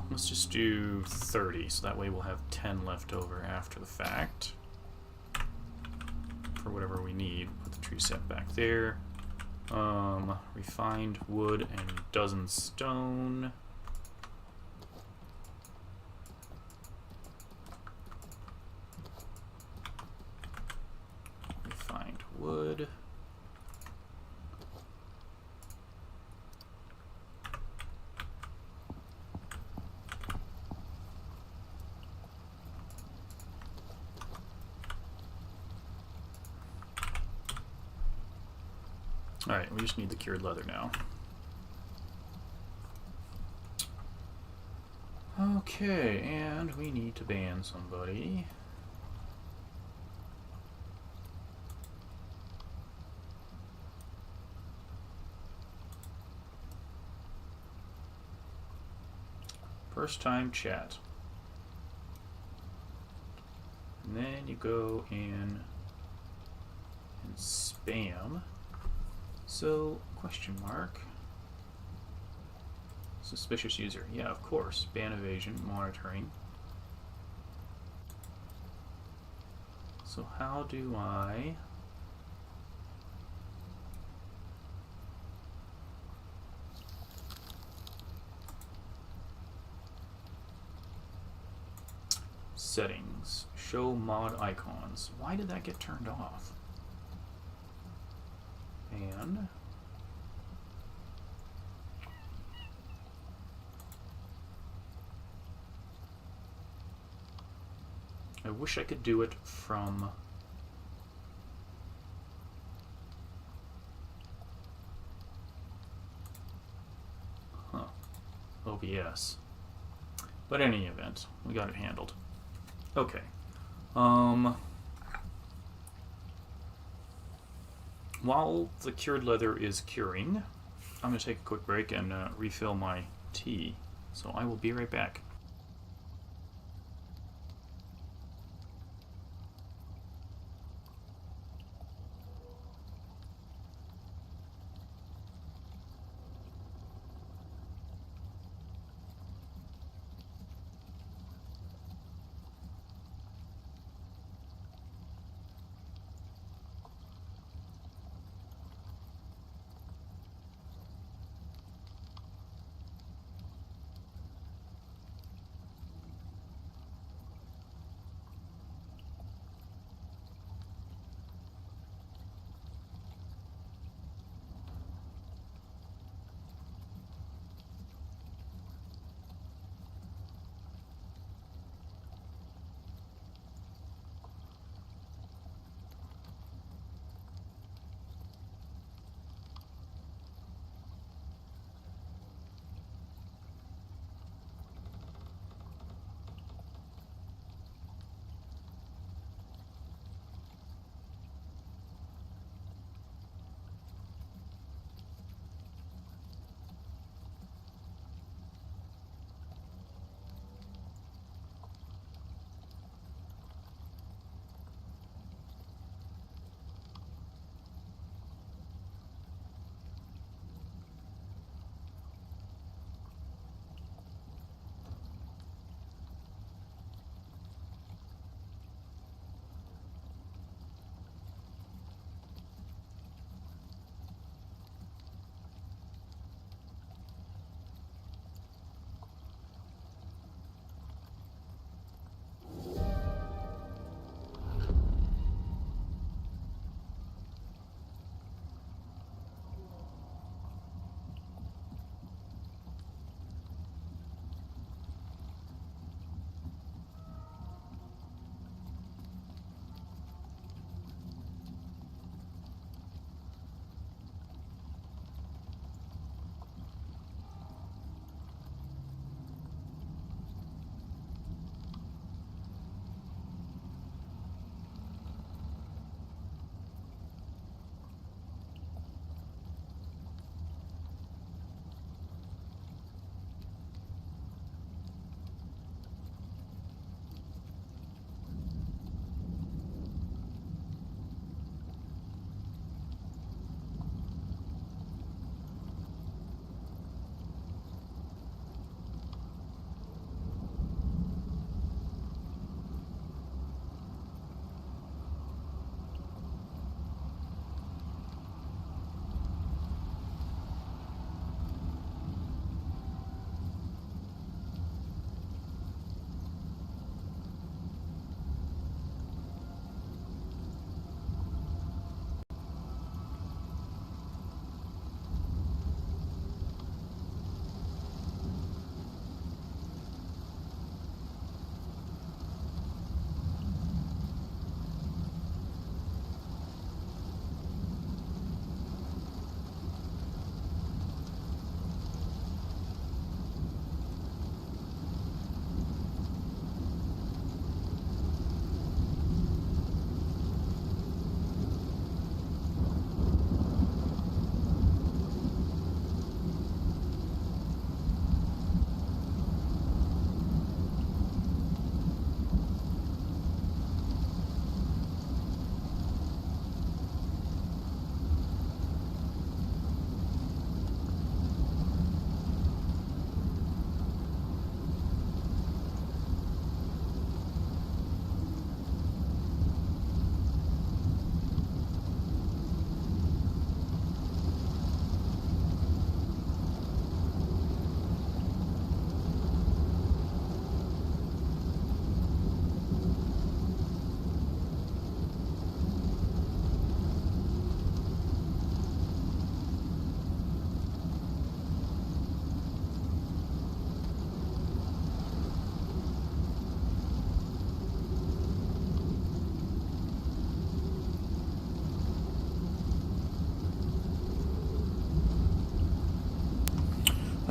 Let's just do 30, so that way we'll have 10 left over after the fact. For whatever we need. Put the tree sap back there. Refined wood and dozen stone. Refined wood. Alright, we just need the cured leather now. Okay, and we need to ban somebody. First time chat. And then you go in and spam. So, question mark. Suspicious user. Yeah, of course. Ban evasion, monitoring. So how do I... Settings. Show mod icons. Why did that get turned off? And I wish I could do it from OBS. But in any event, we got it handled. Okay. While the cured leather is curing, I'm going to take a quick break and refill my tea. So I will be right back.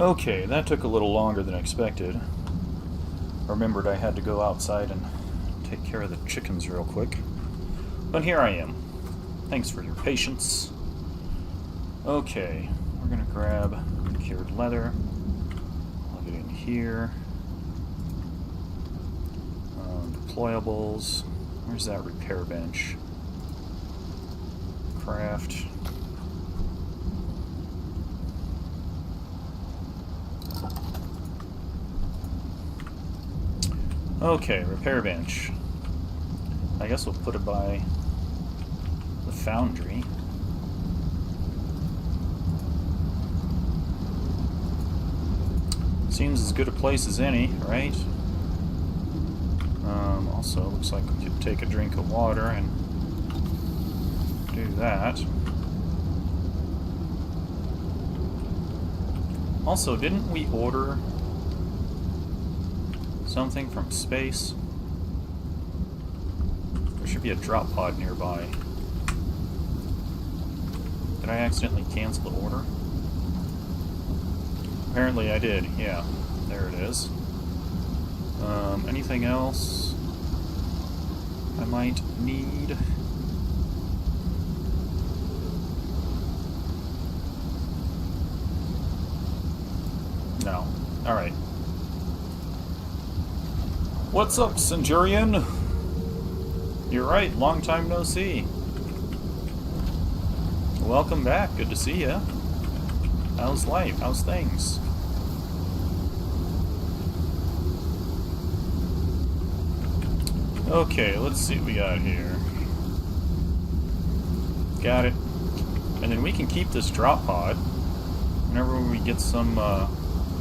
Okay, that took a little longer than expected. Remembered I had to go outside and take care of the chickens real quick. But here I am. Thanks for your patience. Okay, we're gonna grab cured leather. Plug it in here. Deployables. Where's that repair bench? Craft. Okay, repair bench. I guess we'll put it by the foundry. Seems as good a place as any, right? Also, looks like we could take a drink of water and do that. Also, didn't we order something from space? There should be a drop pod nearby. Did I accidentally cancel the order? Apparently I did, yeah. There it is. Anything else I might need? No. Alright. What's up, Centurion? You're right, long time no see. Welcome back, good to see ya. How's life? How's things? Okay, let's see what we got here. Got it. And then we can keep this drop pod. Whenever we get some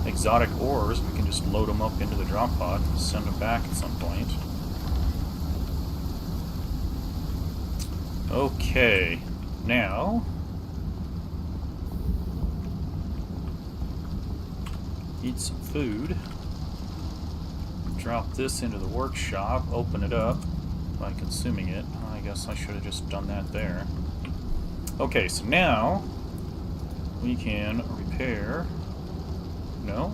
exotic ores, we can just load them up into the drop pod and send them back at some point. Okay, now eat some food. Drop this into the workshop, open it up by consuming it. I guess I should have just done that there. Okay, so now we can repair. No?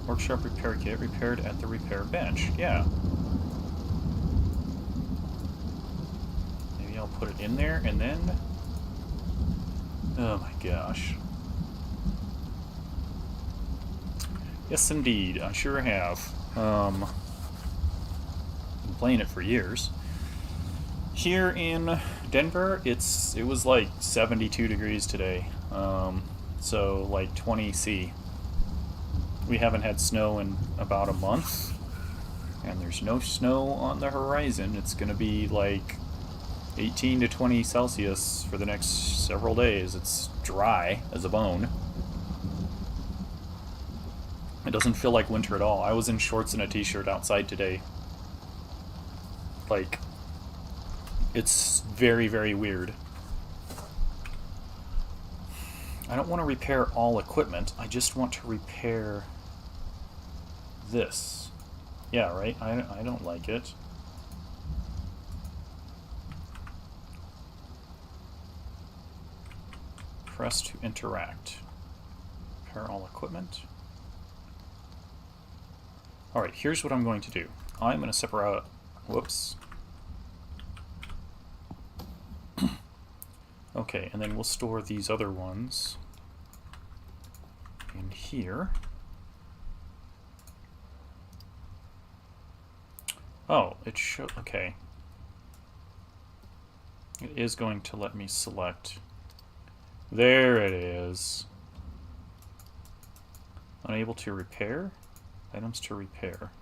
Workshop repair kit repaired at the repair bench. Yeah. Maybe I'll put it in there and then... Oh my gosh. Yes, indeed. I sure have. Been playing it for years. Here in Denver, it was like 72 degrees today. So like 20 C. We haven't had snow in about a month, and there's no snow on the horizon. It's gonna be like 18 to 20 Celsius for the next several days. It's dry as a bone. It doesn't feel like winter at all. I was in shorts and a t-shirt outside today. Like, it's very, very weird. I don't want to repair all equipment. I just want to repair this. Yeah, right? I don't like it. Press to interact. Repair all equipment. Alright, here's what I'm going to do. I'm going to separate... Whoops. Okay, and then we'll store these other ones in here. Oh, it should... Okay. It is going to let me select... There it is. Unable to repair? Items to repair.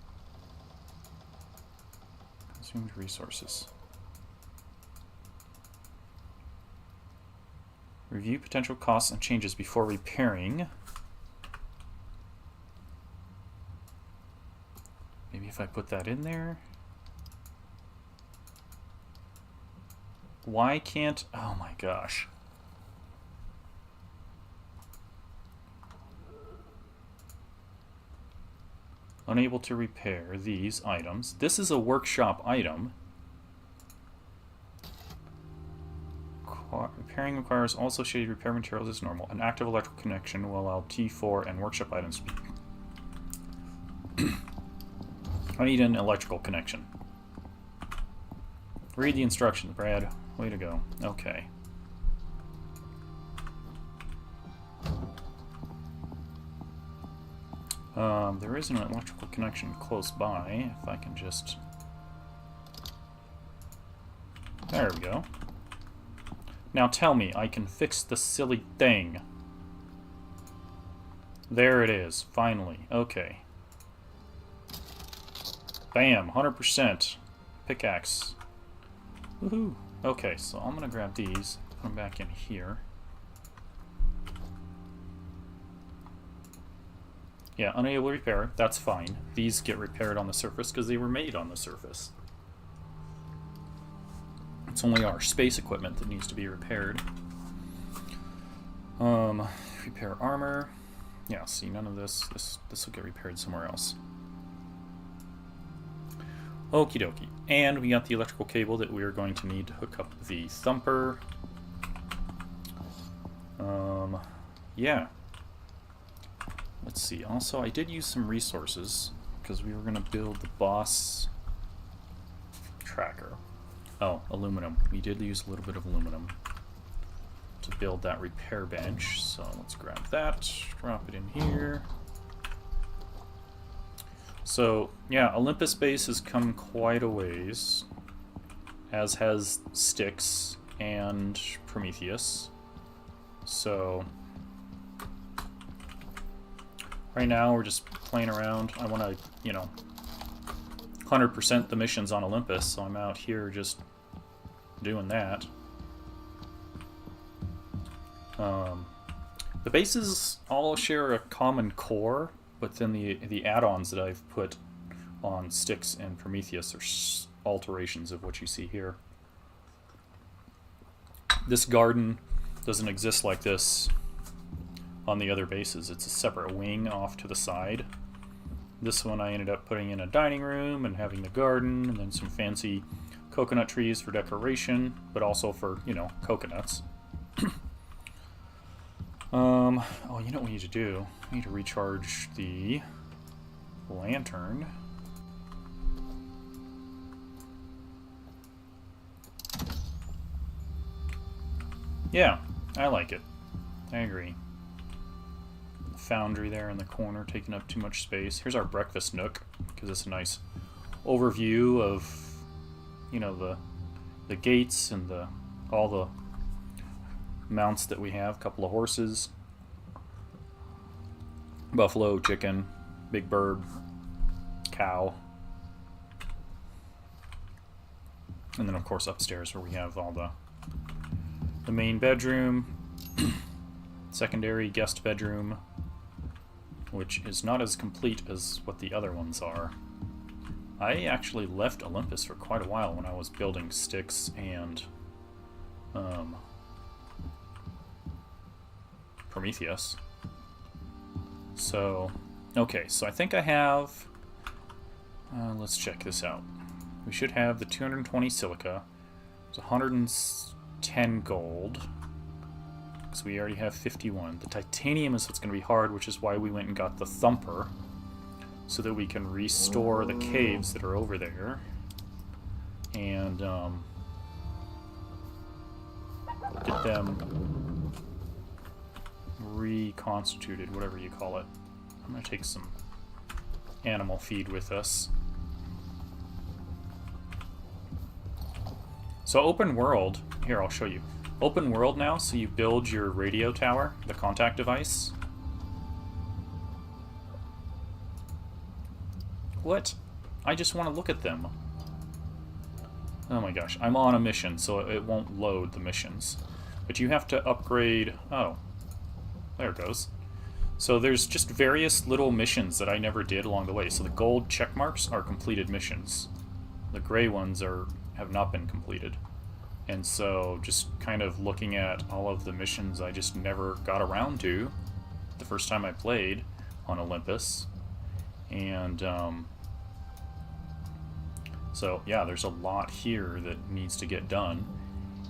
Consumed resources. Review potential costs and changes before repairing. Maybe if I put that in there. Why can't... Oh my gosh. Unable to repair these items. This is a workshop item. Repairing requires all associated repair materials as normal. An active electrical connection will allow T4 and workshop items to be... I need an electrical connection. Read the instructions, Brad. Way to go. Okay. There is an electrical connection close by. If I can just... There we go. Now tell me, I can fix the silly thing. There it is, finally. Okay. Bam, 100%. Pickaxe. Woohoo. Okay, so I'm gonna grab these, put them back in here. Yeah, unable to repair, that's fine. These get repaired on the surface because they were made on the surface. It's only our space equipment that needs to be repaired. Repair armor. Yeah, see, none of this. This will get repaired somewhere else. Okie dokie. And we got the electrical cable that we are going to need to hook up the thumper. Yeah. Let's see. Also, I did use some resources because we were going to build the boss tracker. Oh, aluminum. We did use a little bit of aluminum to build that repair bench. So let's grab that, drop it in here. So, yeah, Olympus Base has come quite a ways, as has Styx and Prometheus. So, right now we're just playing around. I want to, you know, 100% the missions on Olympus, so I'm out here just doing that. The bases all share a common core, but then the add-ons that I've put on Styx and Prometheus are alterations of what you see here. This garden doesn't exist like this on the other bases. It's a separate wing off to the side. This one I ended up putting in a dining room and having the garden, and then some fancy coconut trees for decoration, but also for, you know, coconuts. Oh, you know what we need to do? We need to recharge the lantern. Yeah, I like it. I agree. The foundry there in the corner taking up too much space. Here's our breakfast nook, because it's a nice overview of, you know, the gates and all the mounts that we have. A couple of horses, buffalo, chicken, big bird, cow, and then of course upstairs where we have all the main bedroom, secondary guest bedroom, which is not as complete as what the other ones are. I actually left Olympus for quite a while when I was building Styx and Prometheus. So, okay, so I think I have, let's check this out. We should have the 220 silica, it's 110 gold, because we already have 51. The titanium is what's going to be hard, which is why we went and got the thumper, so that we can restore the caves that are over there, and get them reconstituted, whatever you call it. I'm going to take some animal feed with us. So open world, here I'll show you. Open world now, so you build your radio tower, the contact device. What? I just want to look at them. Oh my gosh, I'm on a mission, so it won't load the missions. But you have to upgrade... Oh, there it goes. So there's just various little missions that I never did along the way. So the gold check marks are completed missions. The gray ones have not been completed. And so just kind of looking at all of the missions I just never got around to the first time I played on Olympus. And so yeah, there's a lot here that needs to get done.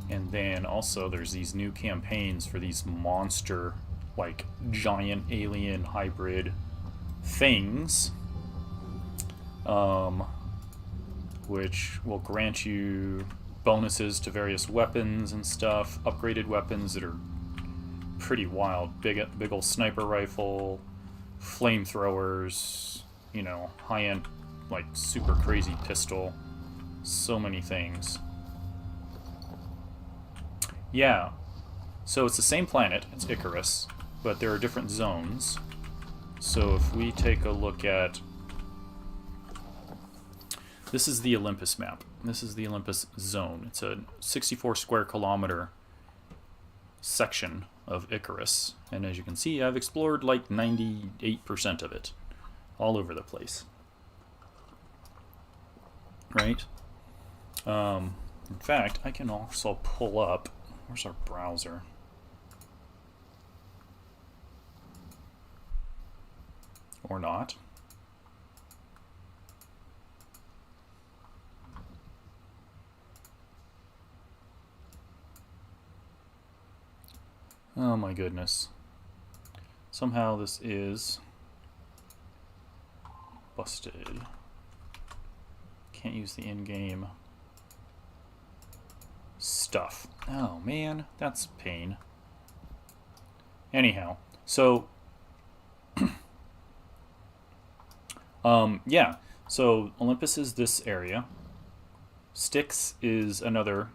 And then also there's these new campaigns for these monster, like giant alien hybrid things, which will grant you bonuses to various weapons and stuff, upgraded weapons that are pretty wild. Big ol' sniper rifle, flamethrowers, you know, high-end, like super crazy pistol, so many things. Yeah, so it's the same planet, it's ICARUS, but there are different zones. So if we take a look at... This is the Olympus map. This is the Olympus zone. It's a 64 square kilometer section of ICARUS. And as you can see, I've explored like 98% of it. All over the place. Right? In fact, I can also pull up... Where's our browser? Or not. Oh my goodness. Somehow this is busted. Can't use the in-game stuff. Oh man, that's pain. Anyhow, so yeah, so Olympus is this area. Styx is another,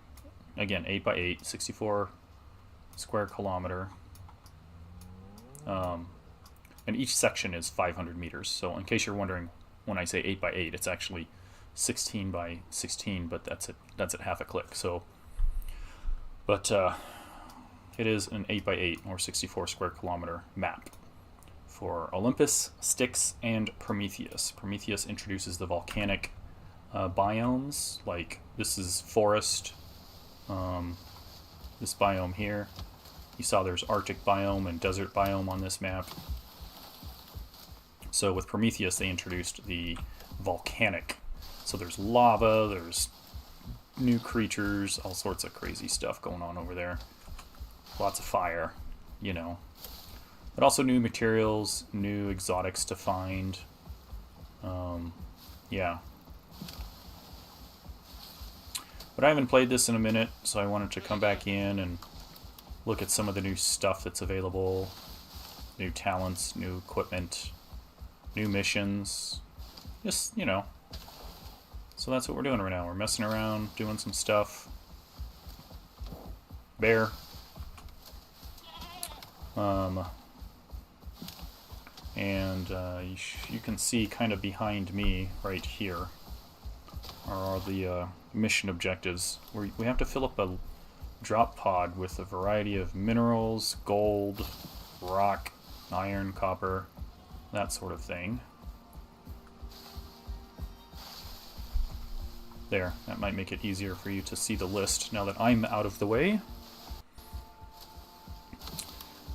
again, 8x8, 64 square kilometer. And each section is 500 meters. So in case you're wondering, when I say 8x8, it's actually 16 by 16, but that's at half a click. So, but it is an 8x8 or 64 square kilometer map for Olympus, Styx, and Prometheus. Prometheus introduces the volcanic biomes, like this is forest, this biome here. You saw there's Arctic biome and desert biome on this map. So with Prometheus, they introduced the volcanic. So there's lava, there's new creatures, all sorts of crazy stuff going on over there. Lots of fire, you know. But also new materials, new exotics to find. Yeah. But I haven't played this in a minute, so I wanted to come back in and look at some of the new stuff that's available. New talents, new equipment, new missions. Just, you know. So that's what we're doing right now. We're messing around, doing some stuff. Bear. And you can see kind of behind me right here are the mission objectives. We have to fill up a drop pod with a variety of minerals, gold, rock, iron, copper, that sort of thing. There, that might make it easier for you to see the list now that I'm out of the way.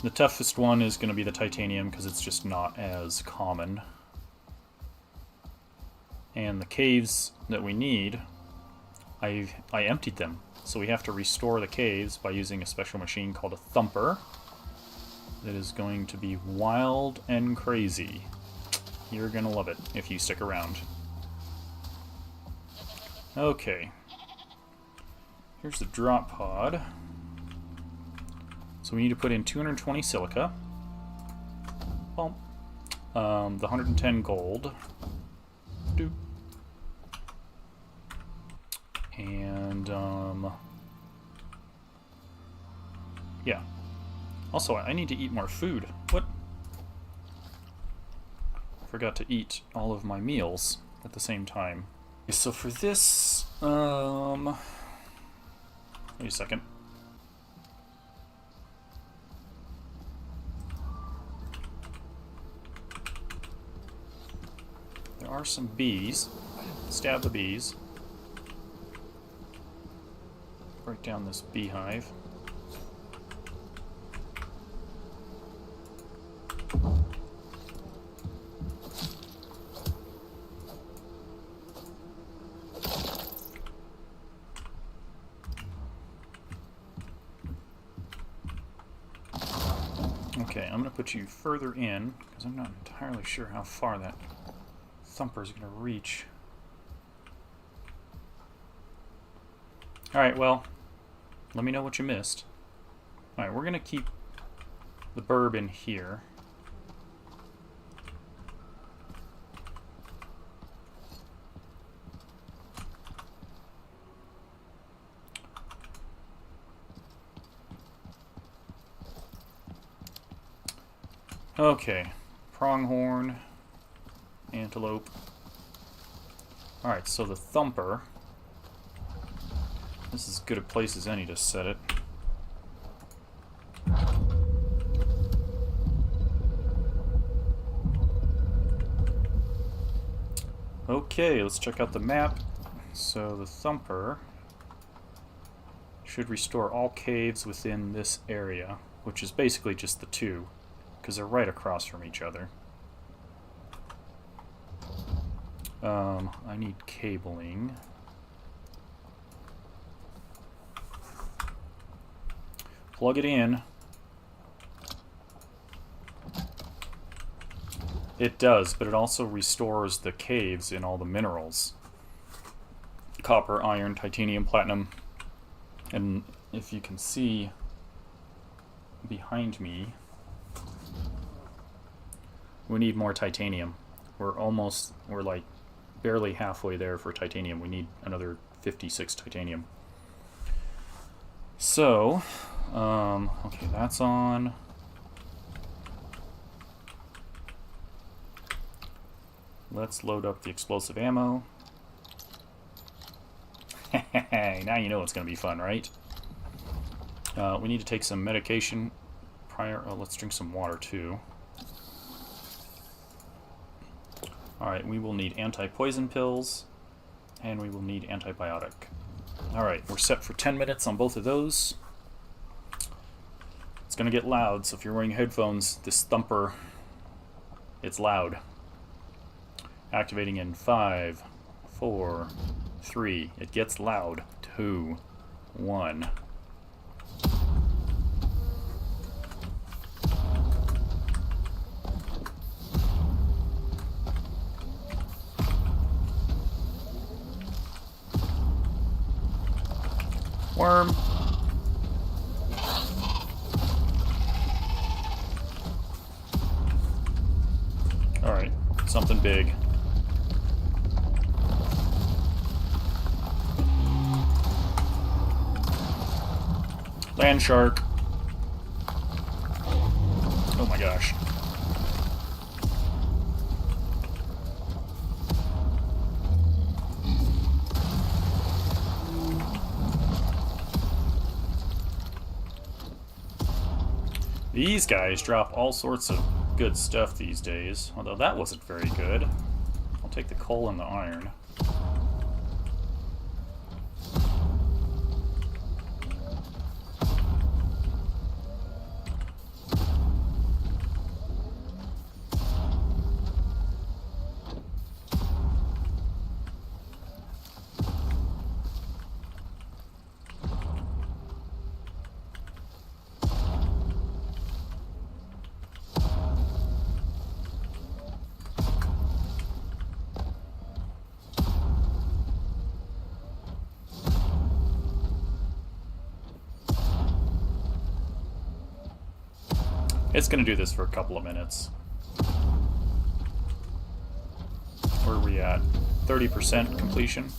The toughest one is going to be the titanium because it's just not as common. And the caves that we need, I emptied them. So we have to restore the caves by using a special machine called a thumper. That is going to be wild and crazy. You're going to love it if you stick around. Okay. Here's the drop pod. So we need to put in 220 silica. Well, the 110 gold. Doop. And, yeah. Also, I need to eat more food. What? Forgot to eat all of my meals at the same time. So for this, wait a second. There are some bees. Stab the bees. Break down this beehive. Okay, I'm going to put you further in, because I'm not entirely sure how far that thumper is going to reach. Alright, well, let me know what you missed. Alright, we're going to keep the burb in here. Okay, pronghorn, antelope. Alright, so the thumper. This is as good a place as any to set it. Okay, let's check out the map. So the thumper should restore all caves within this area, which is basically just the two, because they're right across from each other. I need cabling. Plug it in. It does, but it also restores the caves in all the minerals. Copper, iron, titanium, platinum. And if you can see behind me, we need more titanium. We're like barely halfway there for titanium. We need another 56 titanium. So, okay, that's on. Let's load up the explosive ammo. Now you know it's going to be fun, right? We need to take some medication prior. Oh, let's drink some water too. Alright, we will need anti-poison pills, and we will need antibiotic. Alright, we're set for 10 minutes on both of those. It's going to get loud, so if you're wearing headphones, this thumper, it's loud. Activating in 5, 4, 3. It gets loud. 2, 1. Worm. Alright, something big. Land shark. Oh my gosh. These guys drop all sorts of good stuff these days, although that wasn't very good. I'll take the coal and the iron. It's going to do this for a couple of minutes. Where are we at? 30% completion.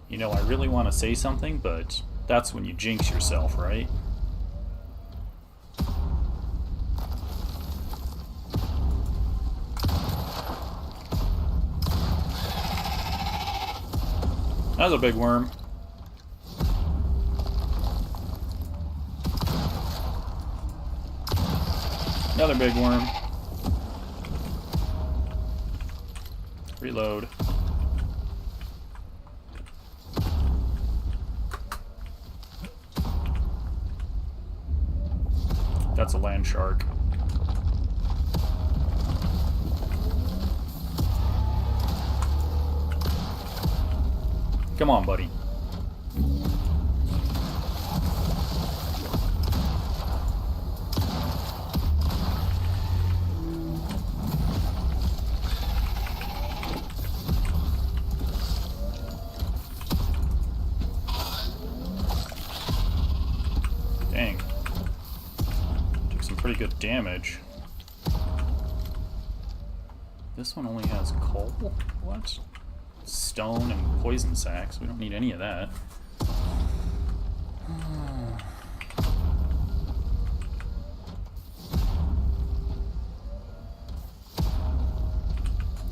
You know, I really want to say something, but that's when you jinx yourself, right? That was a big worm. Another big worm. Reload. That's a land shark. Come on, buddy. Dang. Took some pretty good damage. This one only has coal? What? Stone and poison sacks. We don't need any of that.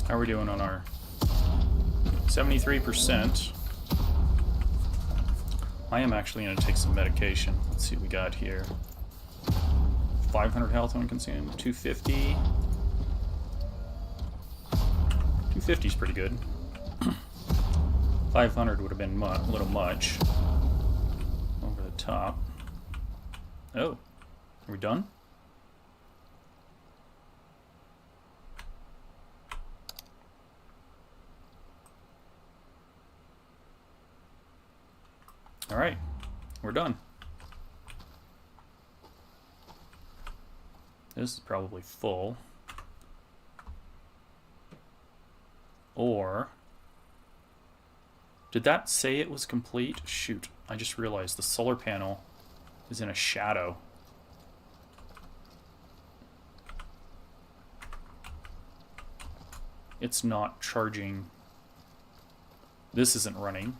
How are we doing on our 73%? I am actually going to take some medication. Let's see what we got here. 500 health when consumed. 250. 250 is pretty good. 500 would have been a little much. Over the top. Oh. Are we done? Alright. We're done. This is probably full. Or... did that say it was complete? Shoot, I just realized the solar panel is in a shadow. It's not charging. This isn't running.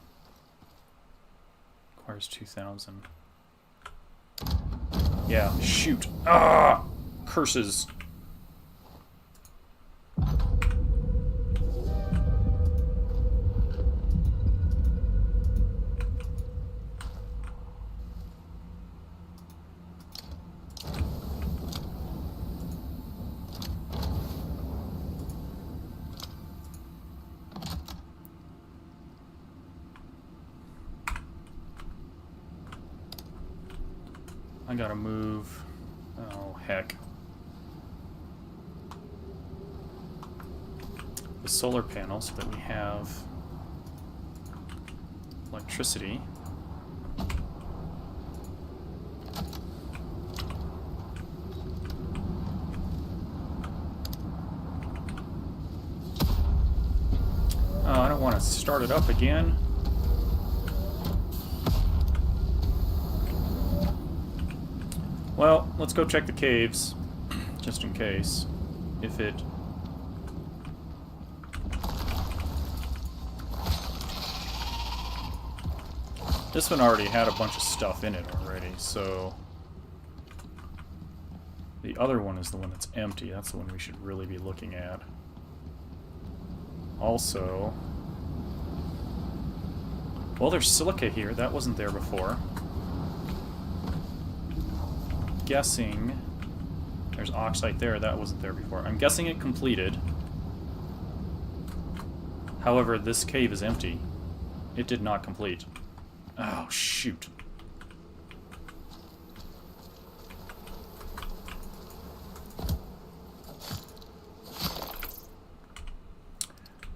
Requires 2,000. Yeah, shoot. Ah! Curses. I gotta move. Oh, heck. The solar panel so that we have electricity. Oh, I don't want to start it up again. Well, let's go check the caves, just in case, if it... This one already had a bunch of stuff in it already, so... The other one is the one that's empty. That's the one we should really be looking at. Also... well, there's silica here. That wasn't there before. Guessing there's oxide there. That wasn't there before. I'm guessing it completed. However, this cave is empty. It did not complete. Oh, shoot.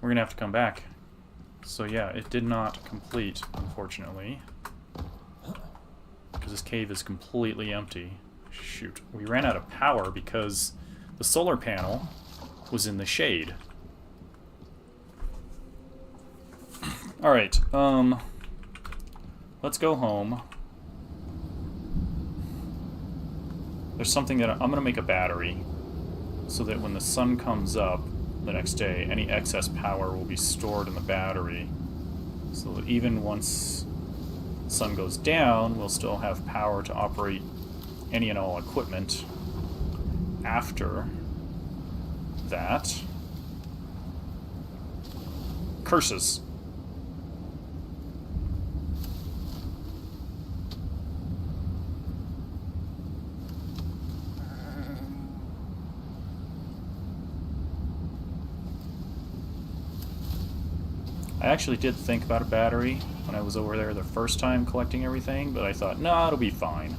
We're gonna have to come back. So yeah, it did not complete, unfortunately. Because this cave is completely empty. Shoot. We ran out of power because the solar panel was in the shade. Alright, let's go home. There's something that I'm going to make a battery so that when the sun comes up the next day, any excess power will be stored in the battery. So that even once the sun goes down, we'll still have power to operate any and all equipment. After that... Curses. I actually did think about a battery when I was over there the first time collecting everything, but I thought, no, it'll be fine.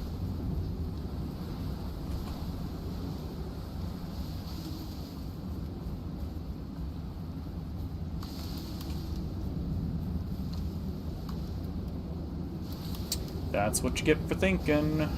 That's what you get for thinking.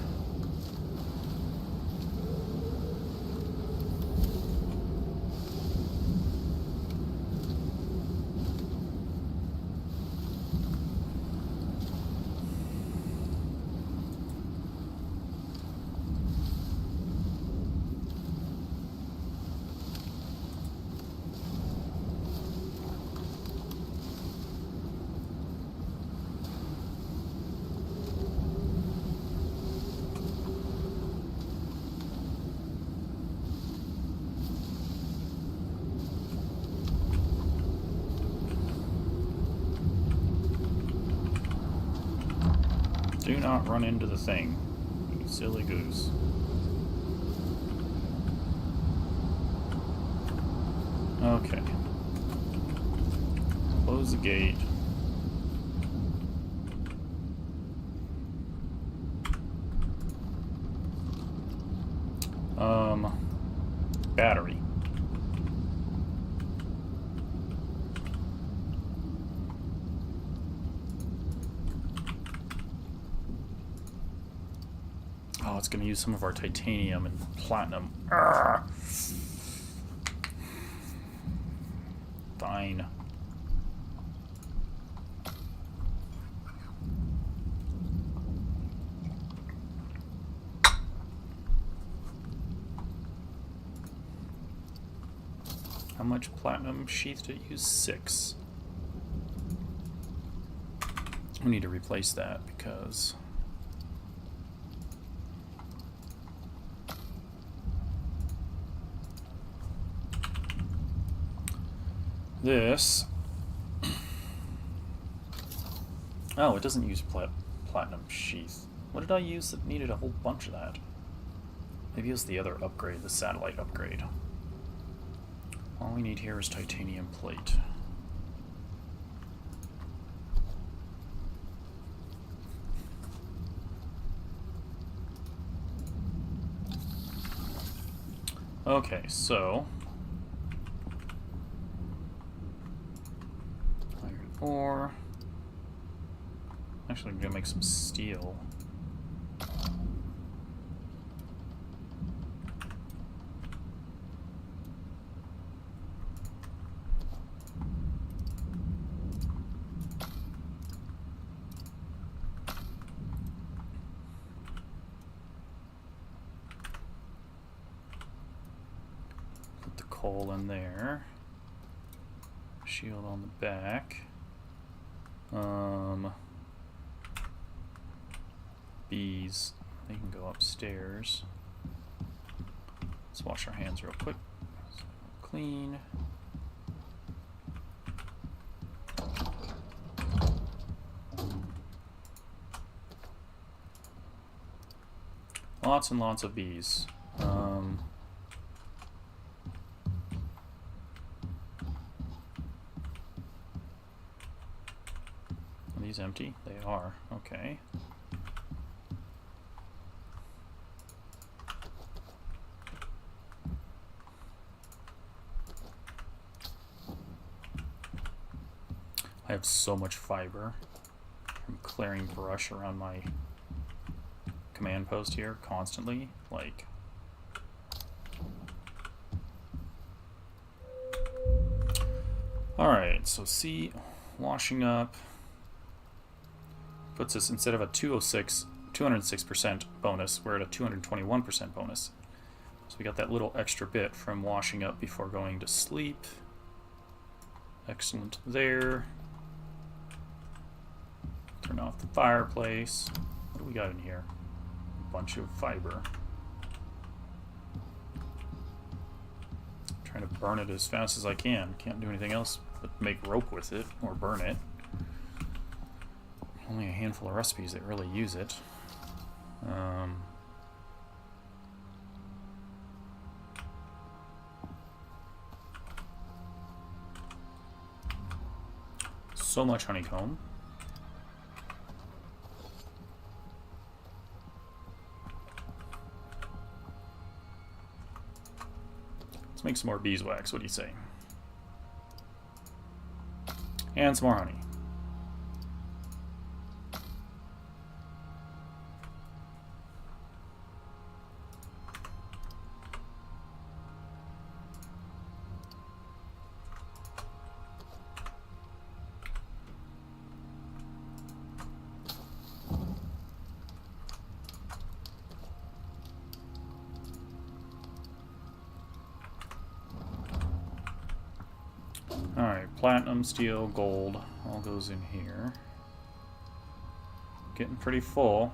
Do not run into the thing, you silly goose. Okay. Close the gate. Battery. Oh, it's going to use some of our titanium and platinum. Arrgh. Fine. How much platinum sheath did it use? 6. We need to replace that because this. Oh, it doesn't use platinum sheath. What did I use that needed a whole bunch of that? Maybe it was the other upgrade, the satellite upgrade. All we need here is titanium plate. Okay, so iron ore. Actually, I'm gonna make some steel. Put the coal in there. Shield on the back. Bees, they can go upstairs. Let's wash our hands real quick. So clean. Lots and lots of bees. Are these empty? They are. Okay. I have so much fiber. I'm clearing brush around my command post here constantly. Like, alright, so see, washing up puts us, instead of a 206% bonus, we're at a 221% bonus. So we got that little extra bit from washing up before going to sleep. Excellent there. Turn off the fireplace. What do we got in here? A bunch of fiber. Trying to burn it as fast as I can. Can't do anything else but make rope with it or burn it. Only a handful of recipes that really use it. So much honeycomb. Let's make some more beeswax. What do you say? And some more honey. Alright, platinum, steel, gold, all goes in here. Getting pretty full.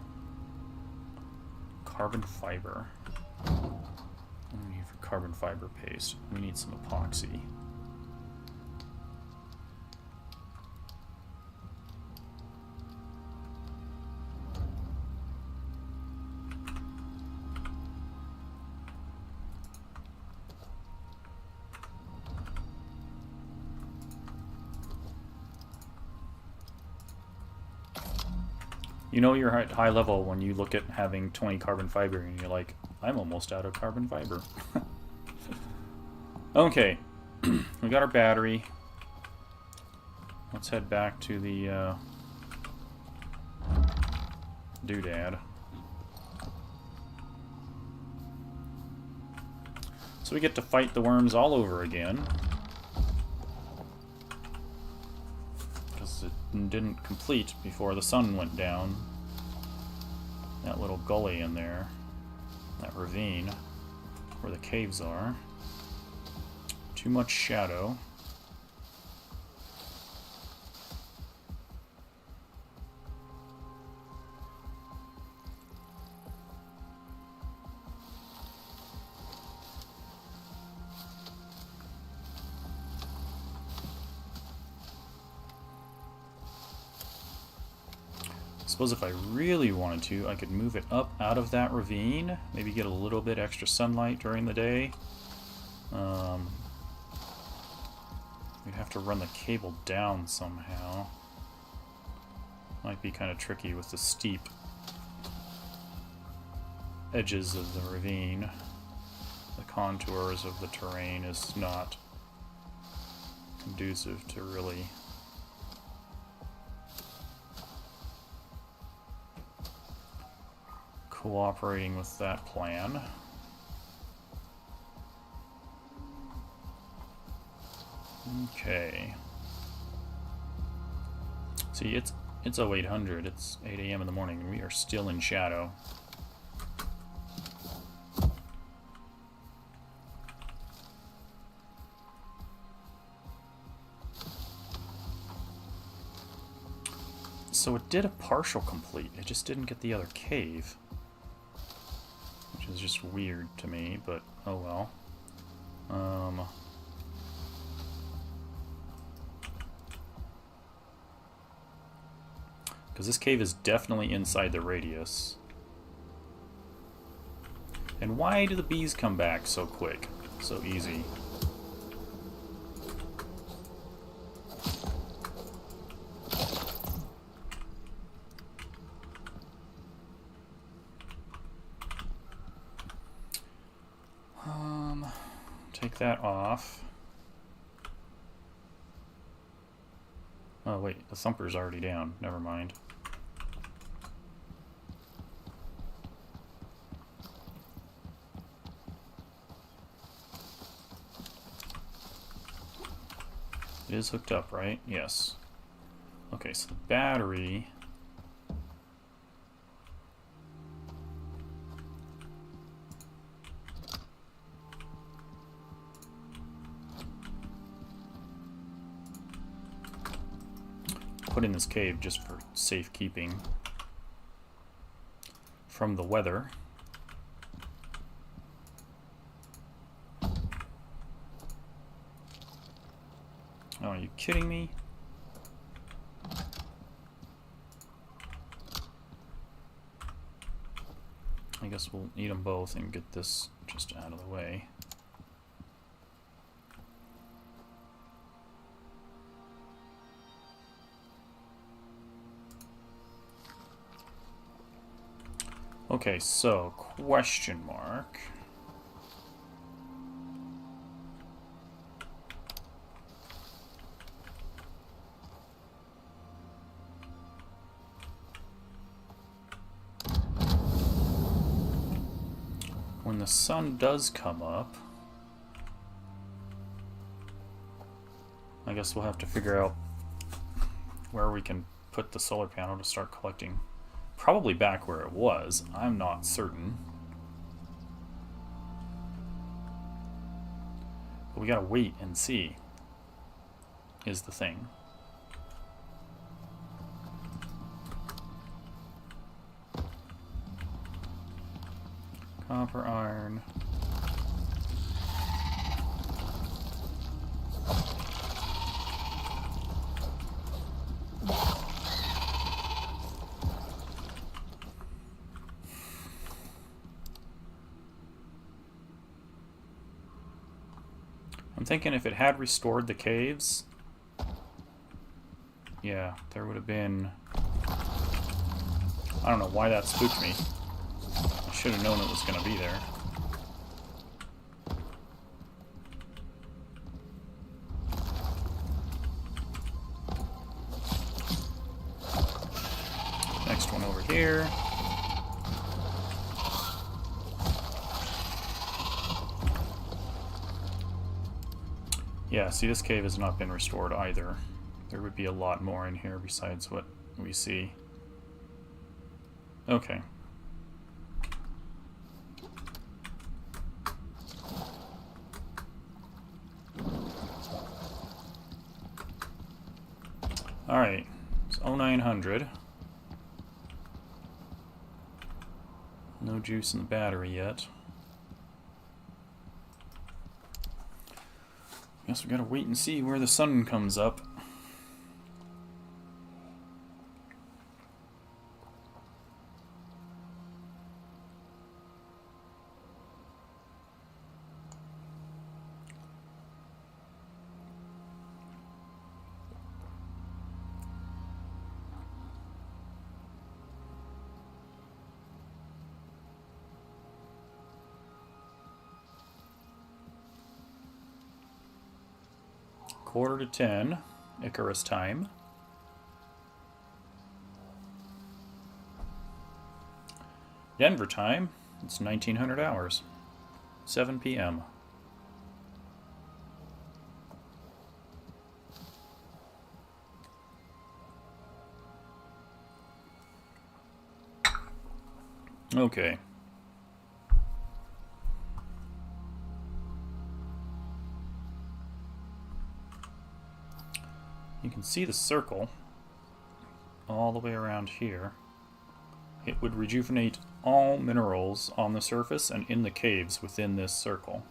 Carbon fiber. What do we need for carbon fiber paste? We need some epoxy. You know you're at high level when you look at having 20 carbon fiber and you're like, I'm almost out of carbon fiber. Okay, we got our battery. Let's head back to the doodad. So we get to fight the worms all over again. Because it didn't complete before the sun went down. That little gully in there. That ravine. Where the caves are. Too much shadow. I suppose if I really wanted to, I could move it up out of that ravine, maybe get a little bit extra sunlight during the day. We'd have to run the cable down somehow. Might be kind of tricky with the steep edges of the ravine. The contours of the terrain is not conducive to really cooperating with that plan. Okay. See, it's 0800. It's 8 a.m. in the morning, and we are still in shadow. So it did a partial complete. It just didn't get the other cave. Which is just weird to me, but oh well. Because this cave is definitely inside the radius. And why do the bees come back so quick? So easy. Take that off. Oh wait, the thumper's already down. Never mind. It is hooked up, right? Yes. Okay, so the battery... put in this cave just for safekeeping from the weather. Oh, are you kidding me? I guess we'll eat them both and get this just out of the way. Okay, so question mark. When the sun does come up, I guess we'll have to figure out where we can put the solar panel to start collecting. Probably back where it was. I'm not certain. But we gotta wait and see, is the thing. Copper, iron. I'm thinking if it had restored the caves, yeah, there would have been... I don't know why that spooked me. I should have known it was going to be there. Next one over here. Yeah, see, this cave has not been restored either. There would be a lot more in here besides what we see. Okay. Alright, it's 0900. No juice in the battery yet. Guess we gotta wait and see where the sun comes up. Quarter to 10, ICARUS time. Denver time, it's 1900 hours, 7 p.m. Okay. You can see the circle all the way around here. It would rejuvenate all minerals on the surface and in the caves within this circle.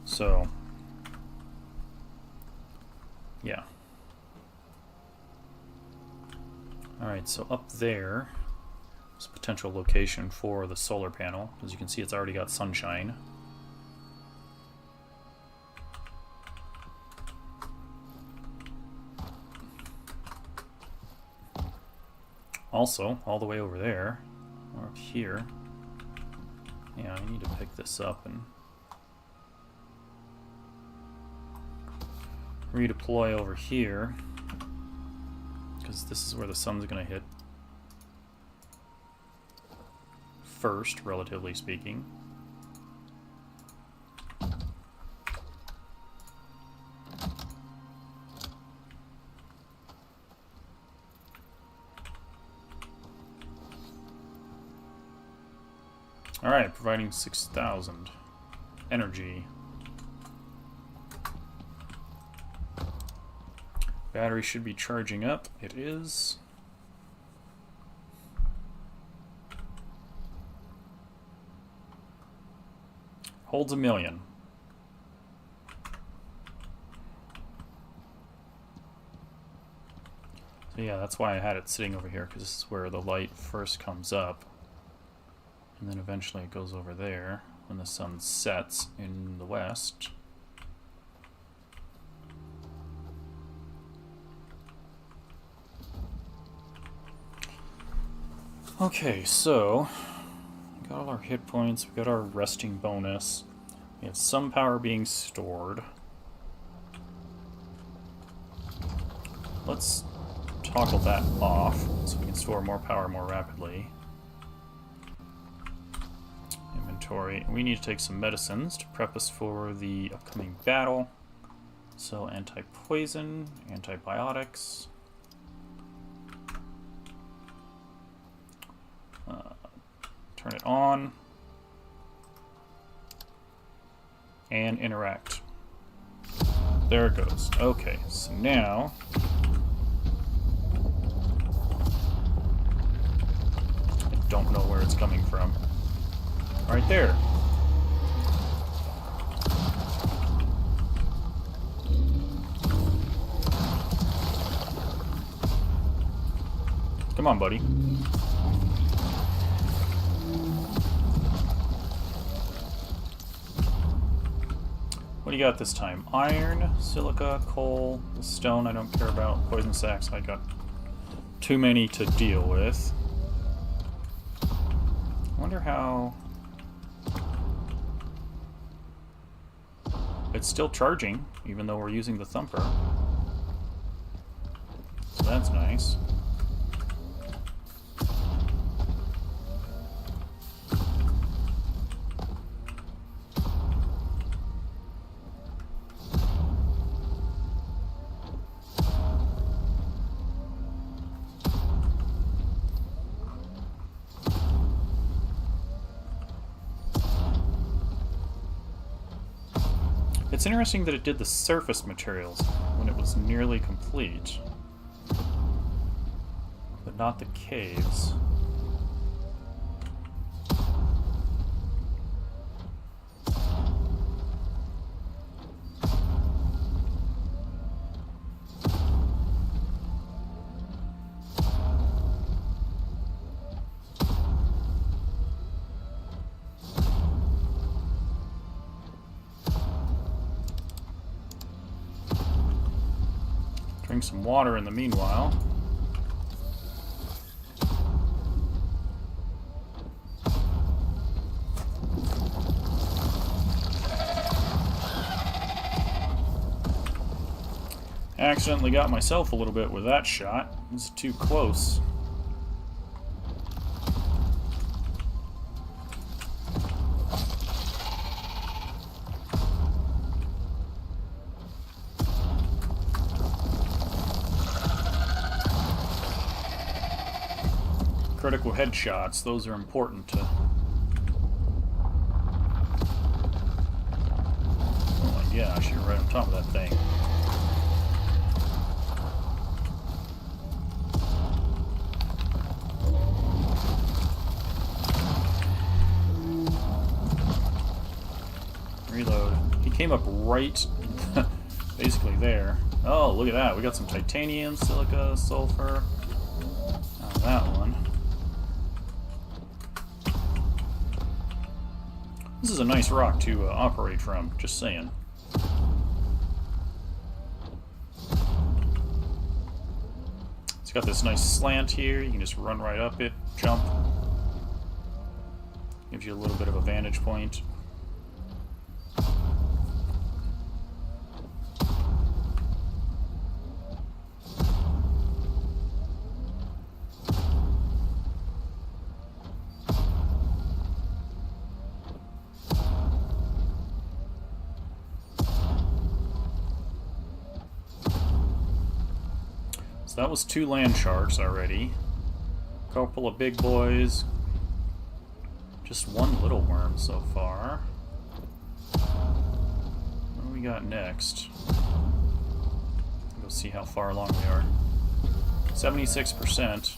So, yeah. Alright, so up there is a potential location for the solar panel. As you can see, it's already got sunshine. Also, all the way over there, or up here, yeah, I need to pick this up and redeploy over here, because this is where the sun's going to hit first, relatively speaking. Alright, providing 6,000 energy. Battery should be charging up. It is. Holds 1 million. So yeah, that's why I had it sitting over here, because this is where the light first comes up. And then eventually it goes over there when the sun sets in the west. Okay, so we got all our hit points, we got our resting bonus. We have some power being stored. Let's toggle that off so we can store more power more rapidly. Inventory. We need to take some medicines to prep us for the upcoming battle. So anti-poison, antibiotics. Turn it on. And interact. There it goes. Okay, so now I don't know where it's coming from. Right there. Come on, buddy. What do you got this time? Iron, silica, coal, stone I don't care about, poison sacks I got too many to deal with. I wonder how... It's still charging, even though we're using the thumper. So that's nice. It's interesting that it did the surface materials when it was nearly complete, but not the caves. Drink some water in the meanwhile. Accidentally got myself a little bit with that shot. It's too close. Critical headshots, those are important to... Oh my gosh, you're right on top of that thing. Reload. He came up right basically there. Oh, look at that. We got some titanium, silica, sulfur. Now that one. This is a nice rock to operate from, just saying. It's got this nice slant here. You can just run right up it, jump. Gives you a little bit of a vantage point. So that was 2 land sharks already. A couple of big boys. Just 1 little worm so far. What do we got next? Go see how far along we are. 76%.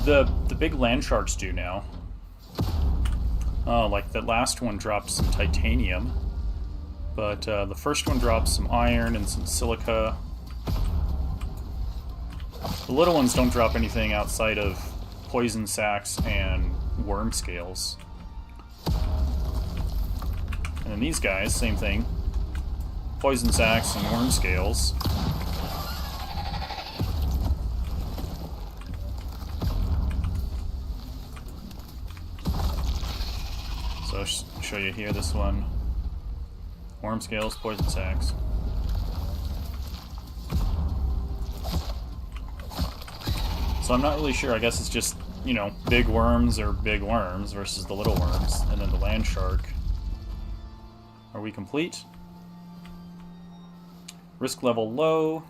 The big land sharks do now. Oh, like the last one dropped some titanium, but the first one dropped some iron and some silica. The little ones don't drop anything outside of poison sacs and worm scales. And then these guys, same thing. Poison sacs and worm scales. So I'll show you here this one. Worm scales, poison sacs. So I'm not really sure. I guess it's just, you know, big worms are big worms versus the little worms. And then the land shark. Are we complete? Risk level low.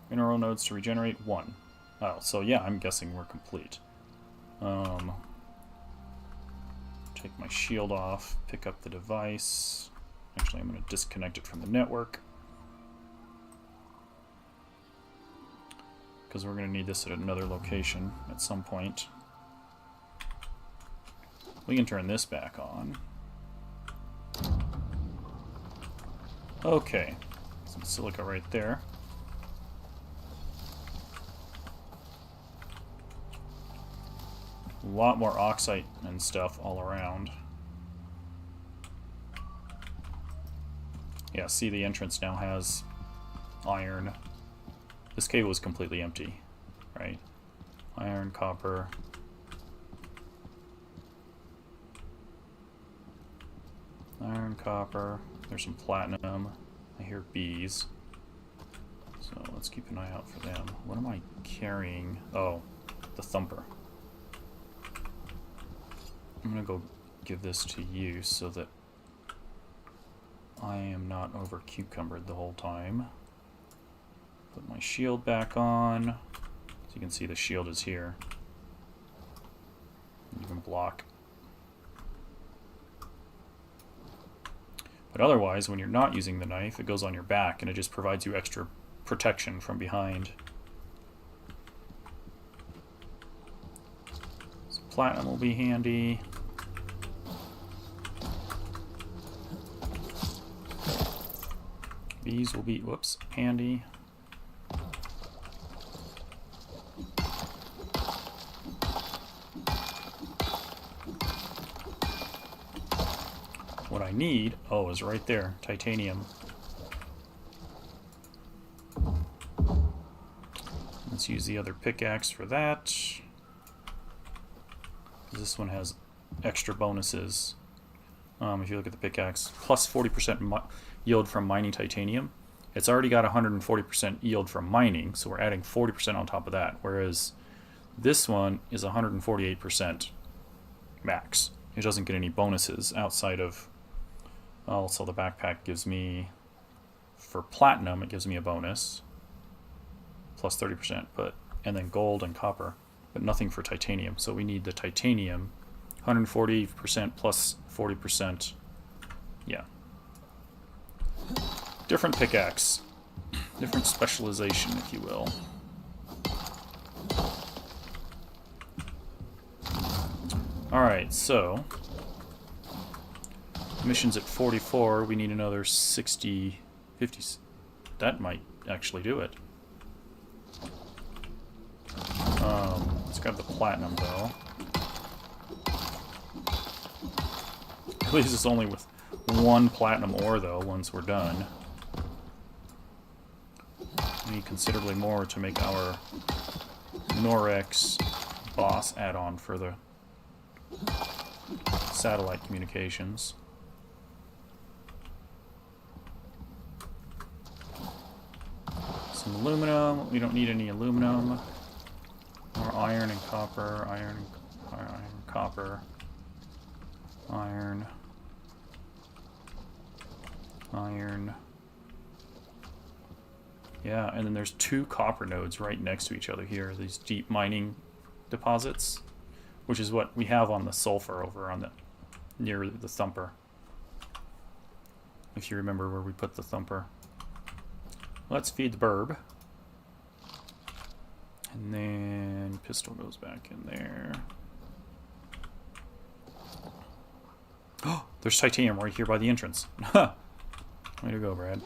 Mineral nodes to regenerate 1. Oh, so yeah, I'm guessing we're complete. Take my shield off, pick up the device. Actually, I'm going to disconnect it from the network, because we're going to need this at another location at some point. We can turn this back on. Okay, some silica right there. A lot more oxide and stuff all around. Yeah, see, the entrance now has iron. This cave was completely empty, right? Iron, copper. Iron, copper. There's some platinum. I hear bees. So let's keep an eye out for them. What am I carrying? Oh, the thumper. I'm gonna go give this to you so that I am not over cucumbered the whole time. Put my shield back on. So you can see the shield is here. You can block. But otherwise, when you're not using the knife, it goes on your back and it just provides you extra protection from behind. So platinum will be handy. These will be, whoops, handy. What I need, oh, is right there, titanium. Let's use the other pickaxe for that. This one has extra bonuses. If you look at the pickaxe, plus 40% yield from mining titanium. It's already got 140% yield from mining, so we're adding 40% on top of that, whereas this one is 148% max. It doesn't get any bonuses outside of... Also, the backpack gives me... For platinum, it gives me a bonus. Plus 30%, and then gold and copper, but nothing for titanium. So we need the titanium, 140% plus 40%. Yeah. Different pickaxe. Different specialization, if you will. Alright, so... mission's at 44. We need another 60... 50... That might actually do it. Let's grab the platinum, though. At least it's only with one platinum ore, though, once we're done. We need considerably more to make our Norex boss add-on for the satellite communications. Some aluminum. We don't need any aluminum. More iron and copper. Iron, copper. Iron. Iron. Yeah, and then there's 2 copper nodes right next to each other here. These deep mining deposits, which is what we have on the sulfur over on the near the thumper. If you remember where we put the thumper. Let's feed the burb. And then pistol goes back in there. Oh, there's titanium right here by the entrance. Way to go, Brad.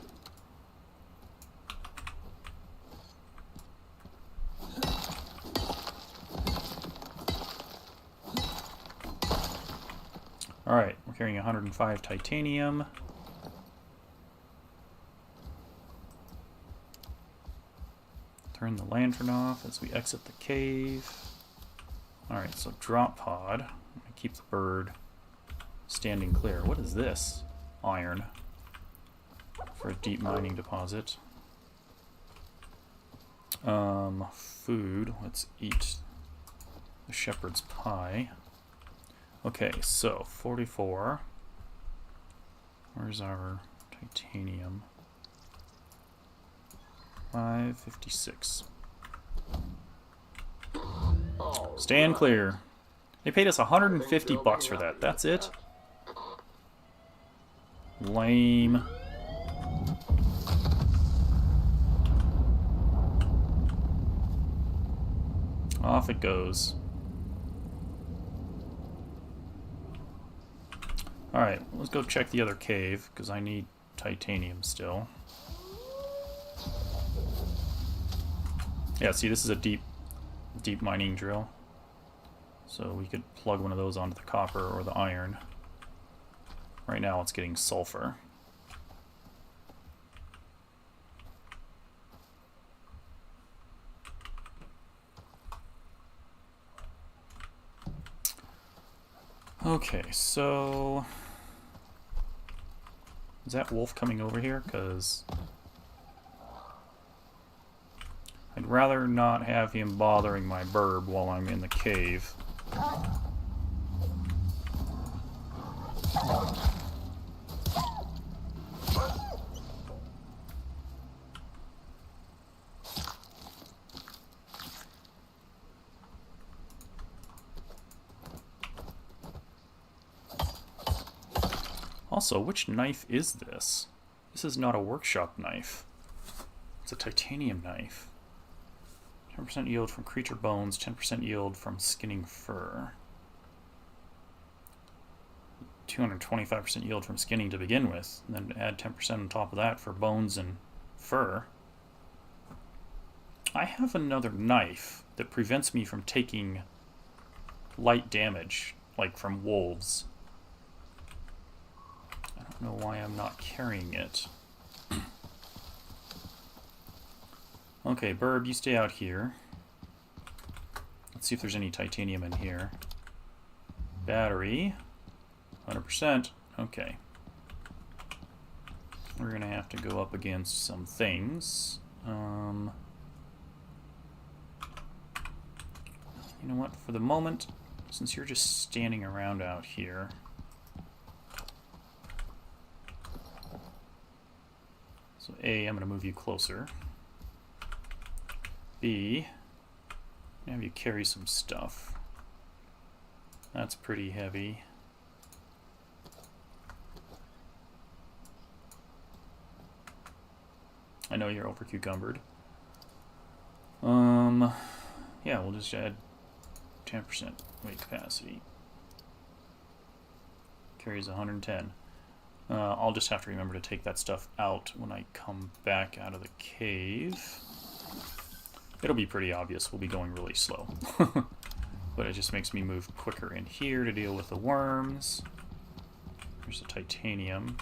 Alright, we're carrying 105 titanium. Turn the lantern off as we exit the cave. Alright, so drop pod. Keep the bird standing clear. What is this? Iron. For a deep mining deposit. Food. Let's eat the shepherd's pie. Okay, so 44. Where's our titanium? 556. Stand clear. They paid us 150 bucks for that. That's it? Lame. Off it goes. Alright, let's go check the other cave, because I need titanium still. Yeah, see, this is a deep mining drill. So we could plug one of those onto the copper or the iron. Right now it's getting sulfur. Okay, so... is that wolf coming over here? Because I'd rather not have him bothering my burb while I'm in the cave. Also, which knife is this? This is not a workshop knife. It's a titanium knife. 10% yield from creature bones, 10% yield from skinning fur. 225% yield from skinning to begin with, and then add 10% on top of that for bones and fur. I have another knife that prevents me from taking light damage, like from wolves. I don't know why I'm not carrying it. Okay, Burb, you stay out here. Let's see if there's any titanium in here. Battery. 100%. Okay. We're going to have to go up against some things. You know what? For the moment, since you're just standing around out here... so A, I'm going to move you closer. B, I'm going to have you carry some stuff. That's pretty heavy. I know you're over cucumbered. Yeah, we'll just add 10% weight capacity. Carries 110. I'll just have to remember to take that stuff out when I come back out of the cave. It'll be pretty obvious. We'll be going really slow. But it just makes me move quicker in here to deal with the worms. There's the titanium.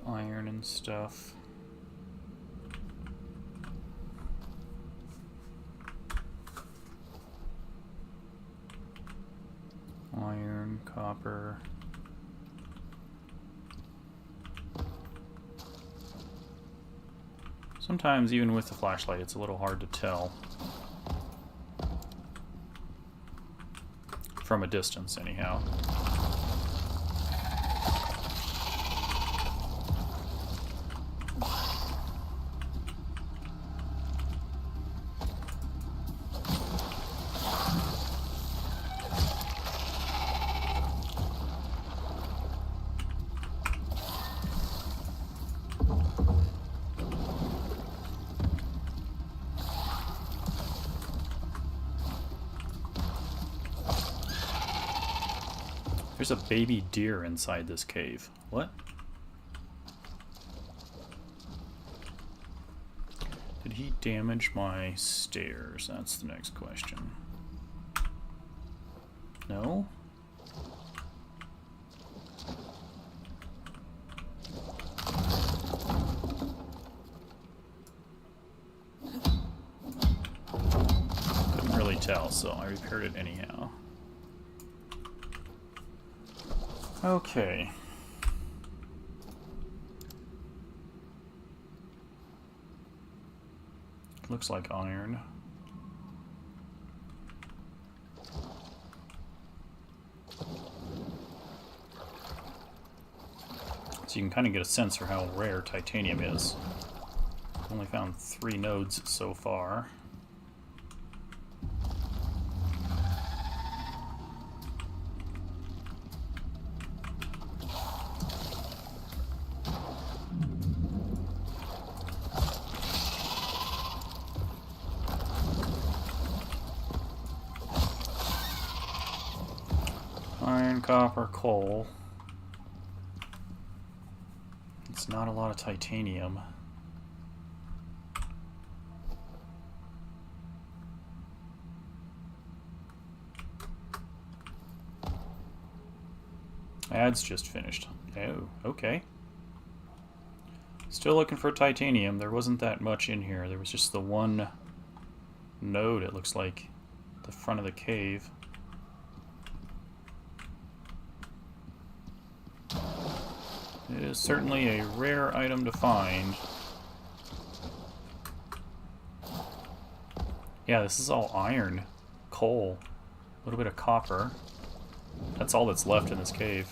Iron and stuff. Iron, copper. Sometimes, even with the flashlight, it's a little hard to tell. From a distance, anyhow. There's a baby deer inside this cave. What? Did he damage my stairs? That's the next question. No? Couldn't really tell, so I repaired it anyhow. Okay. Looks like iron. So you can kind of get a sense for how rare titanium is. I've only found 3 nodes so far. Iron, copper, coal. It's not a lot of titanium. Ad's just finished. Oh, okay. Still looking for titanium. There wasn't that much in here. There was just the one node, it looks like, at the front of the cave. It is certainly a rare item to find. Yeah, this is all iron, coal, a little bit of copper. That's all that's left in this cave.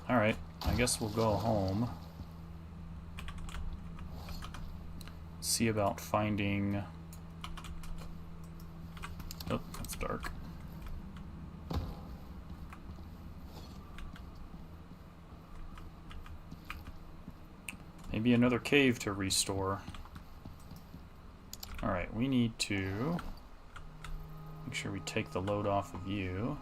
Alright, I guess we'll go home. See about finding... Oh, that's dark. Maybe another cave to restore. Alright, we need to make sure we take the load off of you.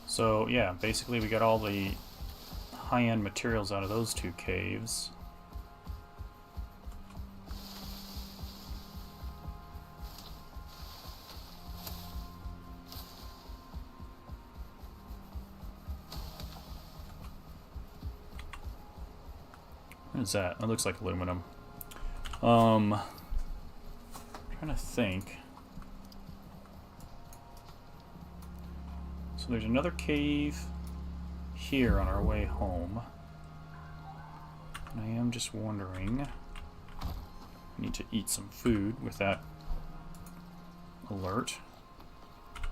So yeah, basically we got all the high-end materials out of those 2 caves. What is that? That looks like aluminum. Trying to think. So there's another cave here on our way home. And I am just wondering, I need to eat some food with that alert.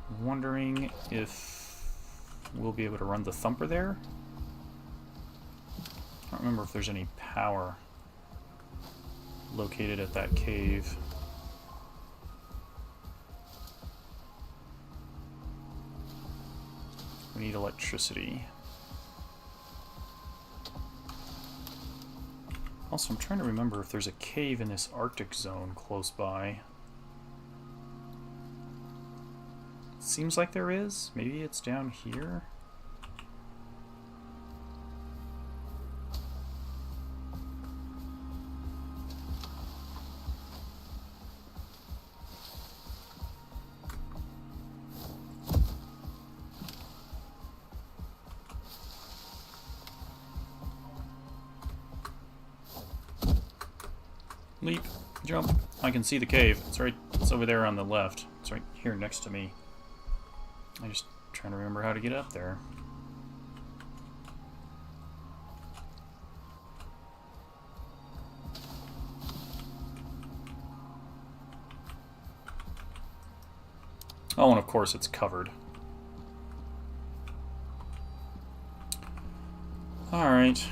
I'm wondering if we'll be able to run the thumper there. I don't remember if there's any power located at that cave. We need electricity. Also, I'm trying to remember if there's a cave in this Arctic zone close by. Seems like there is. Maybe it's down here? Leap, jump. I can see the cave. It's over there on the left. It's right here next to me. I'm just trying to remember how to get up there. Oh, and of course it's covered. Alright.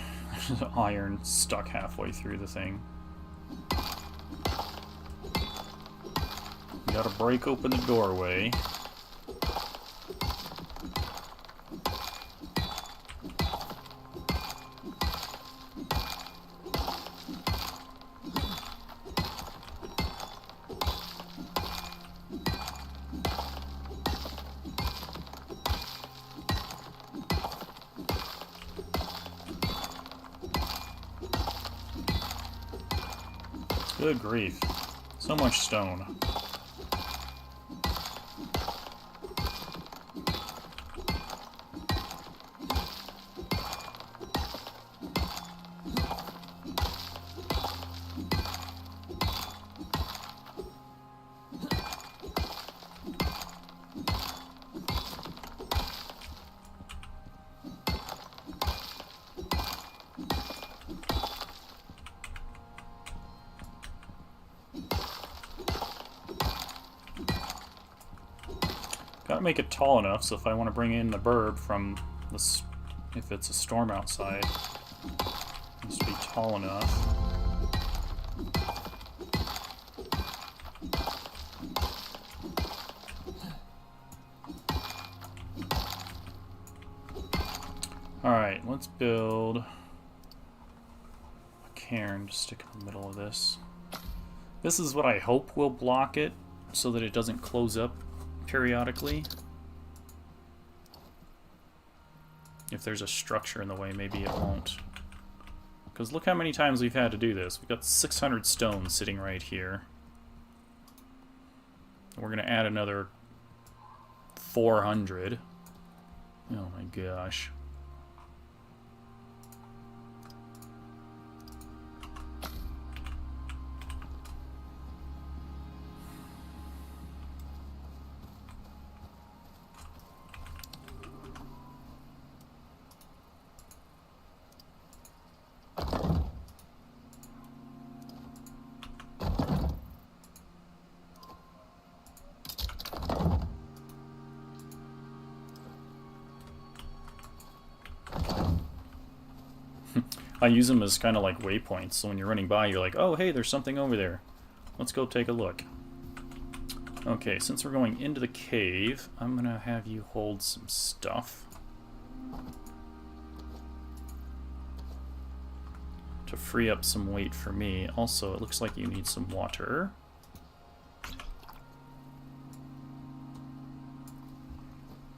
Iron stuck halfway through the thing. Gotta break open the doorway. Good grief. So much stone. Gotta make it tall enough so if I want to bring in the burb from the, if it's a storm outside, it needs to be tall enough. Alright, let's build a cairn to stick in the middle of this. This is what I hope will block it so that it doesn't close up periodically. If there's a structure in the way, maybe it won't. Because look how many times we've had to do this. We've got 600 stone sitting right here. We're going to add another 400. Oh my gosh. I use them as kind of like waypoints, so when you're running by, you're like, oh, hey, there's something over there. Let's go take a look. Okay, since we're going into the cave, I'm going to have you hold some stuff. To free up some weight for me. Also, it looks like you need some water.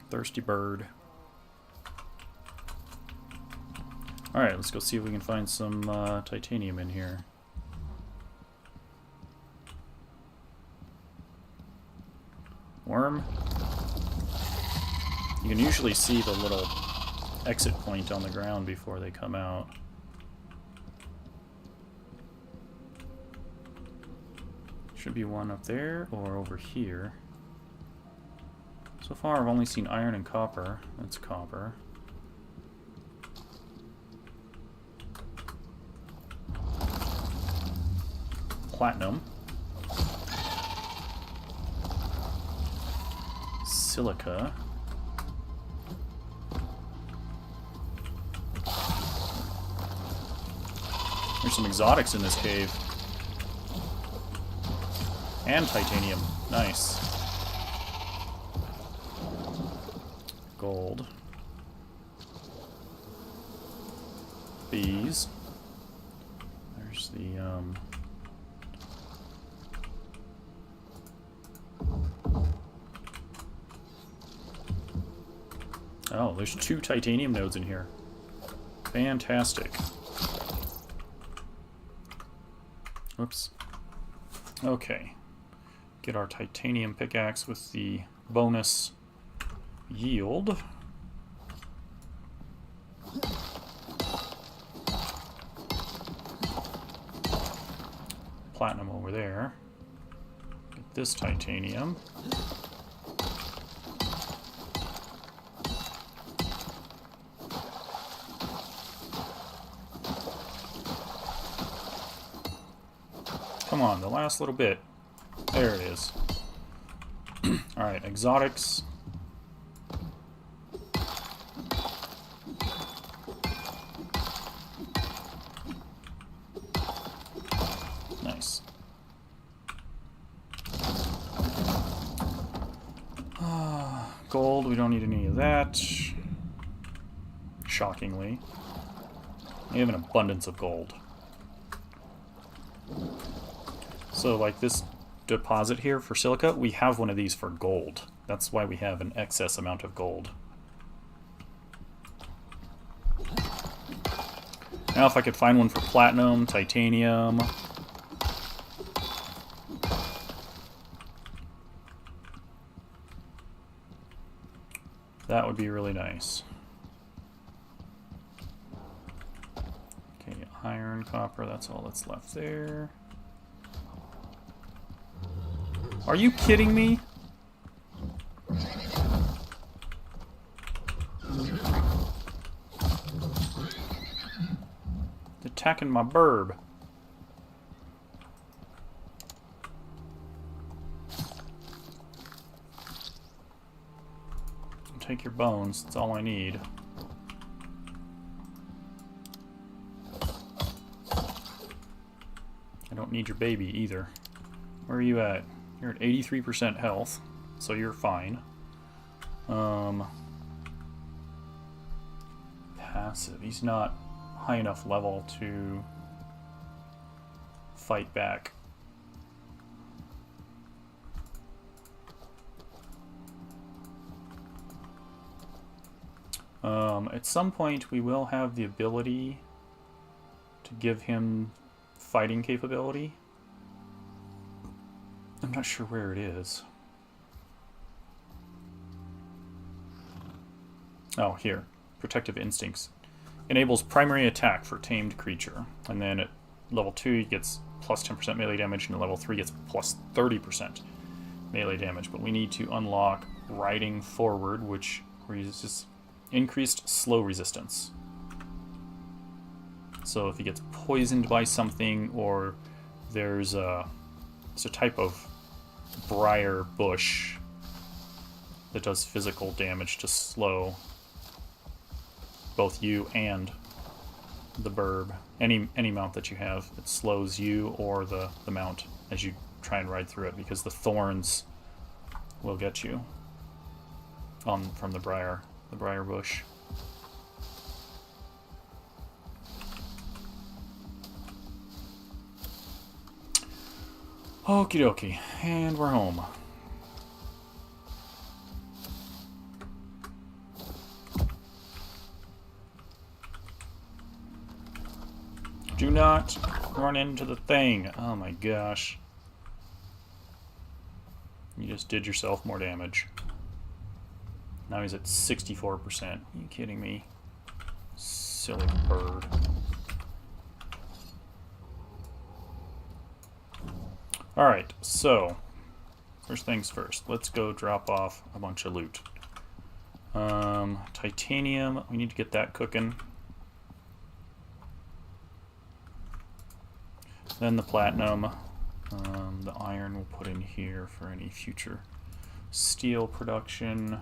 Thirsty bird. Alright, let's go see if we can find some titanium in here. Worm. You can usually see the little exit point on the ground before they come out. Should be one up there or over here. So far I've only seen iron and copper. That's copper. Platinum. Silica. There's some exotics in this cave. And titanium. Nice. Gold. Bees. There's the, oh, there's 2 titanium nodes in here. Fantastic. Whoops. Okay. Get our titanium pickaxe with the bonus yield. Platinum over there. Get this titanium. Come on, the last little bit. There it is. Alright, exotics. Gold, we don't need any of that. Shockingly. We have an abundance of gold. So like this deposit here for silica, we have one of these for gold. That's why we have an excess amount of gold. Now if I could find one for platinum, titanium. That would be really nice. Okay, iron, copper, that's all that's left there. Are you kidding me? Attacking my burb. Take your bones, that's all I need. I don't need your baby either. Where are you at? You're at 83% health, so you're fine. Passive. He's not high enough level to fight back. At some point, we will have the ability to give him fighting capability. I'm not sure where it is. Oh, here. Protective Instincts. Enables primary attack for tamed creature. And then at level 2, he gets plus 10% melee damage, and at level 3 gets plus 30% melee damage. But we need to unlock Riding Forward, which resists increased slow resistance. So if he gets poisoned by something, or there's a type of briar bush that does physical damage to slow both you and the burb. Any mount that you have, it slows you or the mount as you try and ride through it, because the thorns will get you from the briar bush. Okie dokie, and we're home. Do not run into the thing. Oh my gosh. You just did yourself more damage. Now he's at 64%. Are you kidding me? Silly bird. Alright, so first things first. Let's go drop off a bunch of loot. Titanium, we need to get that cooking. Then the platinum. The iron we'll put in here for any future steel production.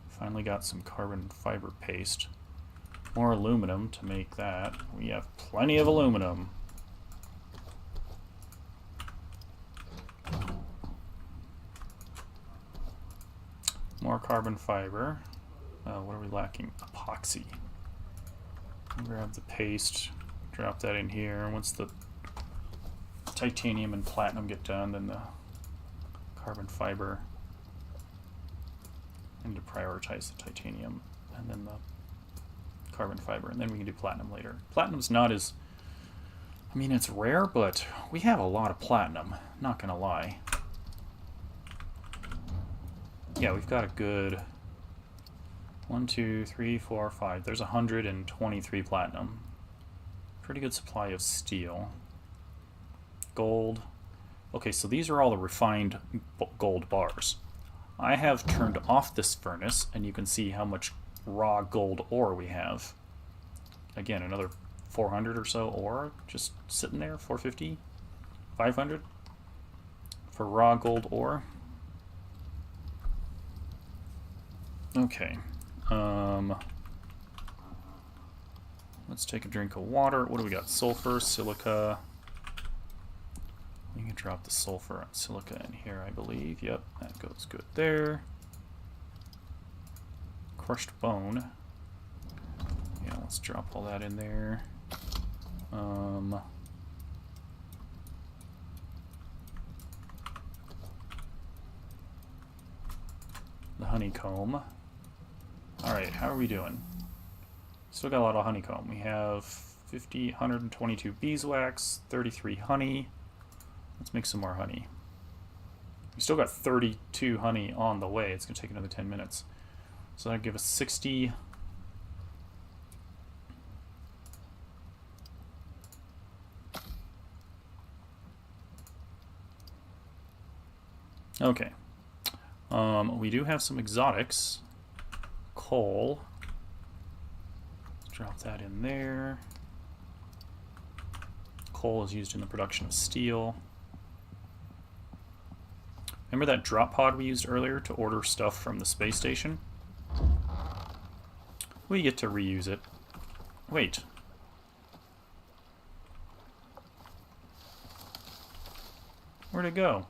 Finally got some carbon fiber paste. More aluminum to make that. We have plenty of aluminum. More carbon fiber. What are we lacking? Epoxy. I'll grab the paste, drop that in here. Once the titanium and platinum get done, then the carbon fiber. I need to prioritize the titanium and then the carbon fiber, and then we can do platinum later. Platinum's not as... I mean, it's rare, but we have a lot of platinum. Not gonna lie. Yeah, we've got a good 1, 2, 3, 4, 5. There's 123 platinum. Pretty good supply of steel. Gold. Okay, so these are all the refined gold bars. I have turned off this furnace, and you can see how much raw gold ore we have. Again, another 400 or so ore just sitting there. 450, 500 for raw gold ore. Okay. Let's take a drink of water. What do we got? Sulfur, silica. We can drop the sulfur and silica in here, I believe. Yep, that goes good there. crushed bone. Yeah, let's drop all that in there. The honeycomb. Alright, how are we doing? Still got a lot of honeycomb. We have 122 beeswax, 33 honey. Let's make some more honey. We still got 32 honey on the way. It's going to take another 10 minutes. So that'll give us 60. Okay. We do have some exotics. Coal. Let's drop that in there. Coal is used in the production of steel. Remember that drop pod we used earlier to order stuff from the space station? We get to reuse it. Wait. Where'd it go?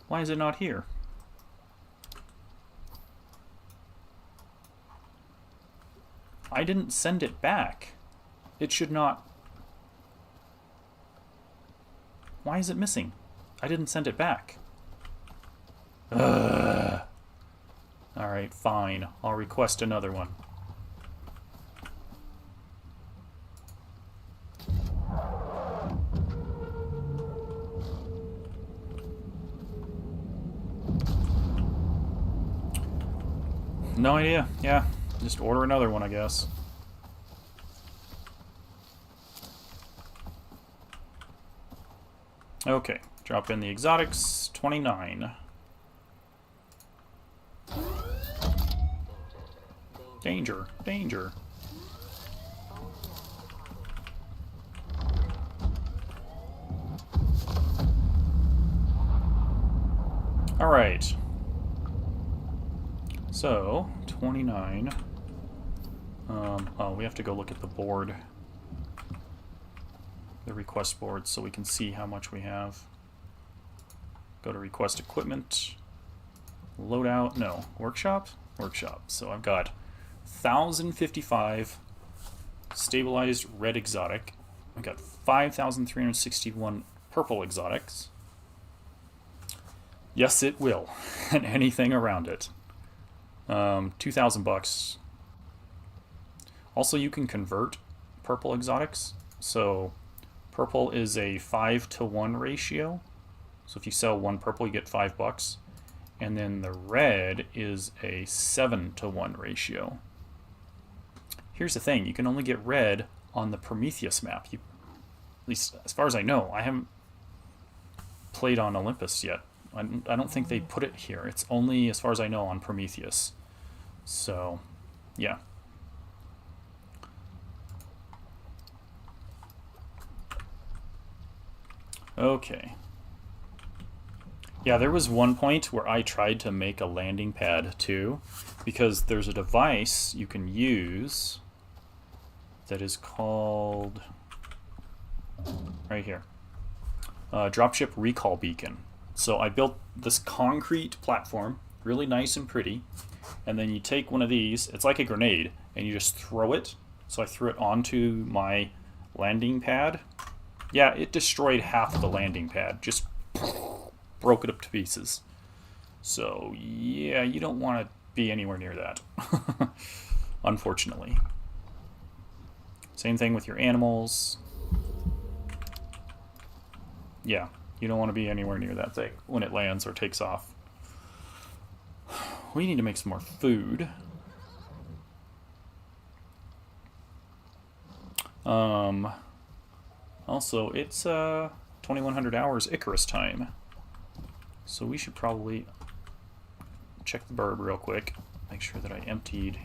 Why is it not here? I didn't send it back. It should not... Why is it missing? I didn't send it back. Ugh. Alright, fine. I'll request another one. No idea. Yeah, just order another one, I guess. Okay, drop in the exotics, 29. Danger, danger. All right. So, 29. Oh, we have to go look at the board. The request board so we can see how much we have. Go to request equipment. Loadout, no. Workshop? Workshop. So I've got 1,055 stabilized red exotic. I've got 5,361 purple exotics. Yes, it will. And anything around it. 2,000 bucks. Also, you can convert purple exotics. So purple is a 5-to-1 ratio. So if you sell one purple, you get $5. And then the red is a 7-to-1 ratio. Here's the thing, you can only get red on the Prometheus map. At least as far as I know, I haven't played on Olympus yet. I don't think they put it here. It's only, as far as I know, on Prometheus. So, yeah. Okay. Yeah, there was one point where I tried to make a landing pad too, because there's a device you can use that is called, right here, Dropship Recall Beacon. So I built this concrete platform, really nice and pretty, and then you take one of these, it's like a grenade, and you just throw it. So I threw it onto my landing pad. Yeah, it destroyed half of the landing pad, just broke it up to pieces. So yeah, you don't want to be anywhere near that, unfortunately. Same thing with your animals. Yeah, you don't want to be anywhere near that thing when it lands or takes off. We need to make some more food. Also, it's 2100 hours ICARUS time. So we should probably check the burb real quick. Make sure that I emptied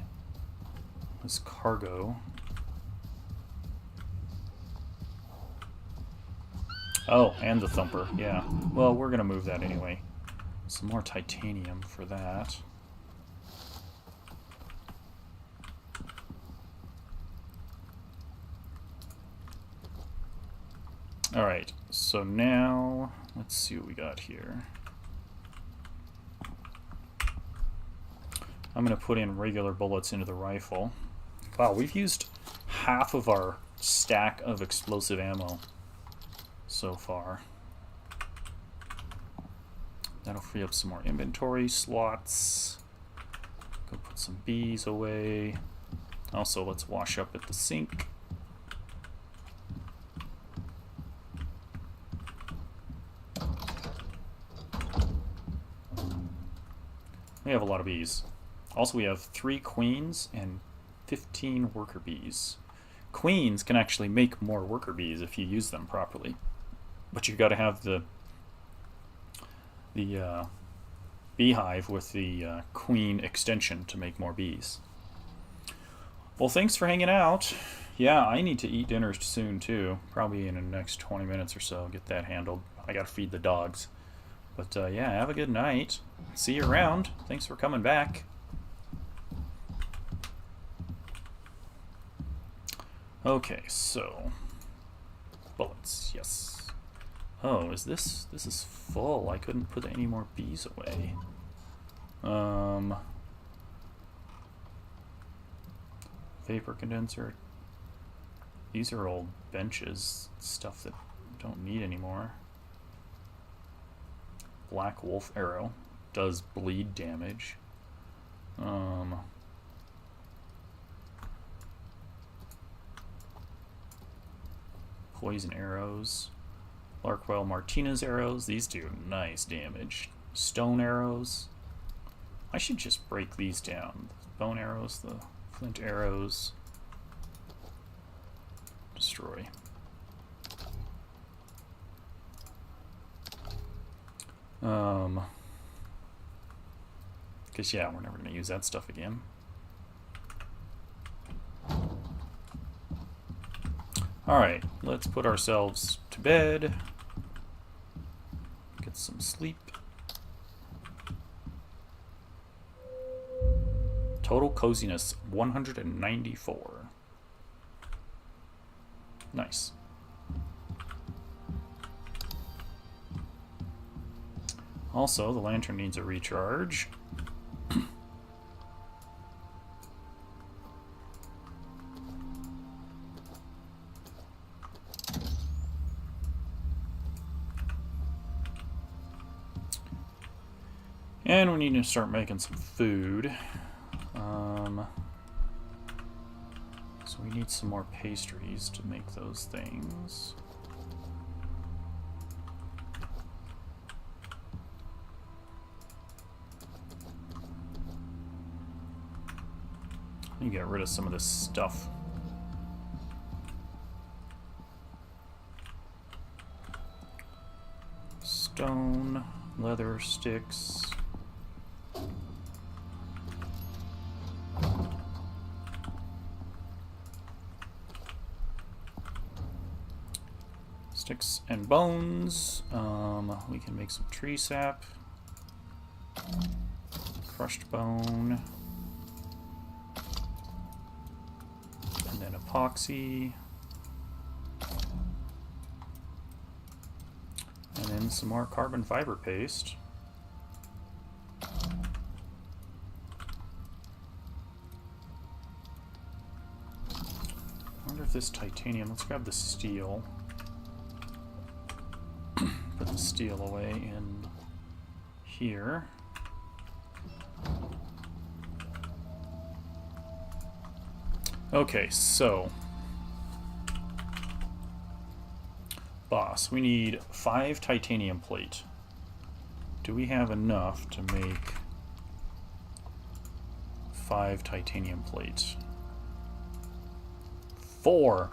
this cargo. Oh, and the thumper, yeah. Well, we're gonna move that anyway. Some more titanium for that. Alright, so now, let's see what we got here. I'm going to put in regular bullets into the rifle. Wow, we've used half of our stack of explosive ammo so far. That'll free up some more inventory slots. Go put some bees away. Also, let's wash up at the sink. We have a lot of bees. Also, we have 3 queens and 15 worker bees. Queens can actually make more worker bees if you use them properly. But you've got to have the beehive with the queen extension to make more bees. Well, thanks for hanging out. Yeah, I need to eat dinner soon too. Probably in the next 20 minutes or so. Get that handled. I gotta feed the dogs. But yeah, have a good night. See you around. Thanks for coming back. Okay, so bullets, yes. Oh, is this is full. I couldn't put any more bees away. Vapor condenser. These are old benches, stuff that don't need anymore. Black wolf arrow does bleed damage. Poison arrows. Larkwell Martinez arrows. These do nice damage. Stone arrows. I should just break these down. Bone arrows, the flint arrows. Destroy. Because yeah, we're never going to use that stuff again. Alright, let's put ourselves to bed. Get some sleep. Total coziness 194. Nice. Also, the lantern needs a recharge. And we need to start making some food. So we need some more pastries to make those things. Let me get rid of some of this stuff. Stone, leather sticks. Sticks and bones. We can make some tree sap. Crushed bone. And then epoxy. And then some more carbon fiber paste. I wonder if this titanium, let's grab the steel. Put the steel away in here. Okay, so boss, we need 5 titanium plate. Do we have enough to make 5 titanium plates? 4.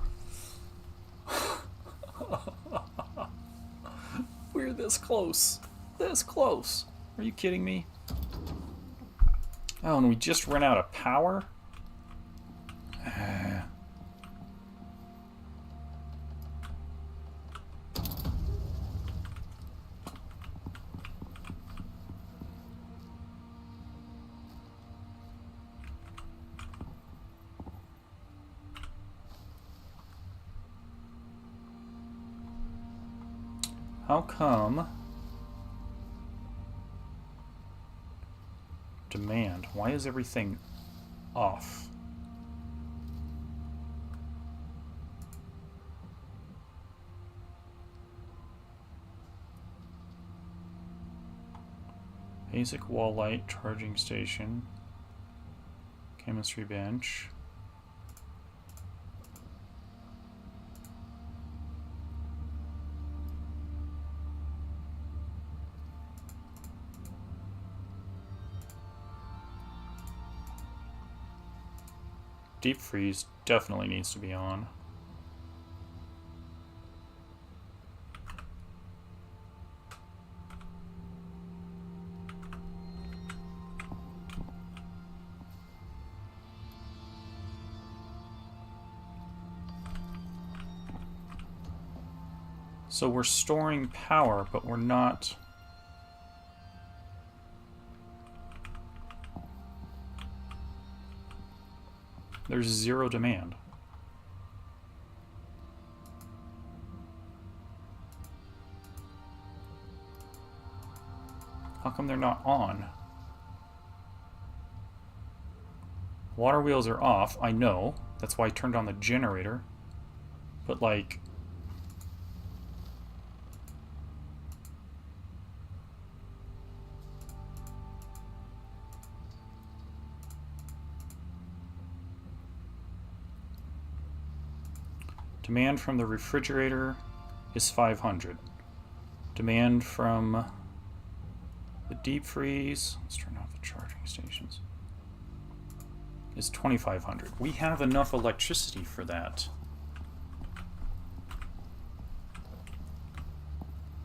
We're this close. This close. Are you kidding me? Oh, and we just ran out of power? How come to demand. Why is everything off? Basic wall light, charging station, chemistry bench. Deep freeze definitely needs to be on. So we're storing power, but we're not... There's zero demand. How come they're not on? Water wheels are off, I know. That's why I turned on the generator. But like... Demand from the refrigerator is 500. Demand from the deep freeze, let's turn off the charging stations, is 2,500. We have enough electricity for that.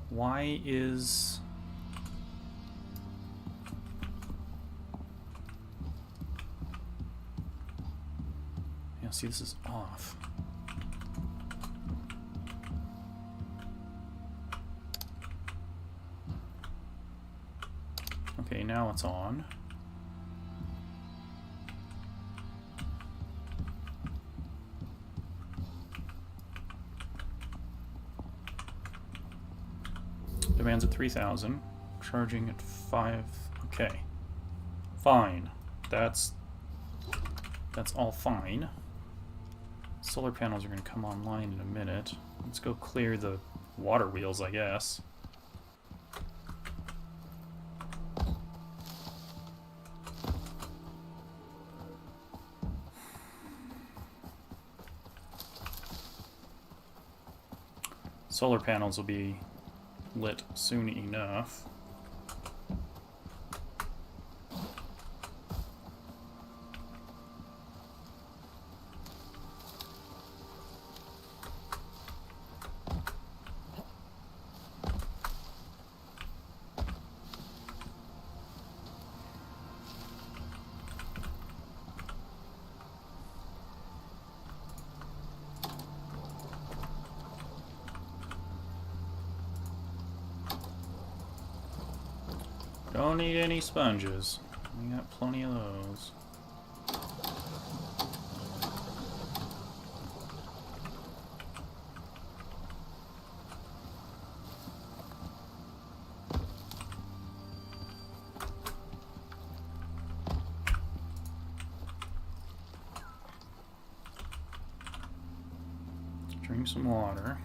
Why is... Yeah, see, this is off. Okay, now it's on. Demands at 3,000. Charging at 5. Okay. Fine. That's all fine. Solar panels are going to come online in a minute. Let's go clear the water wheels, I guess. Solar panels will be lit soon enough. Don't need any sponges. We got plenty of those. Drink some water.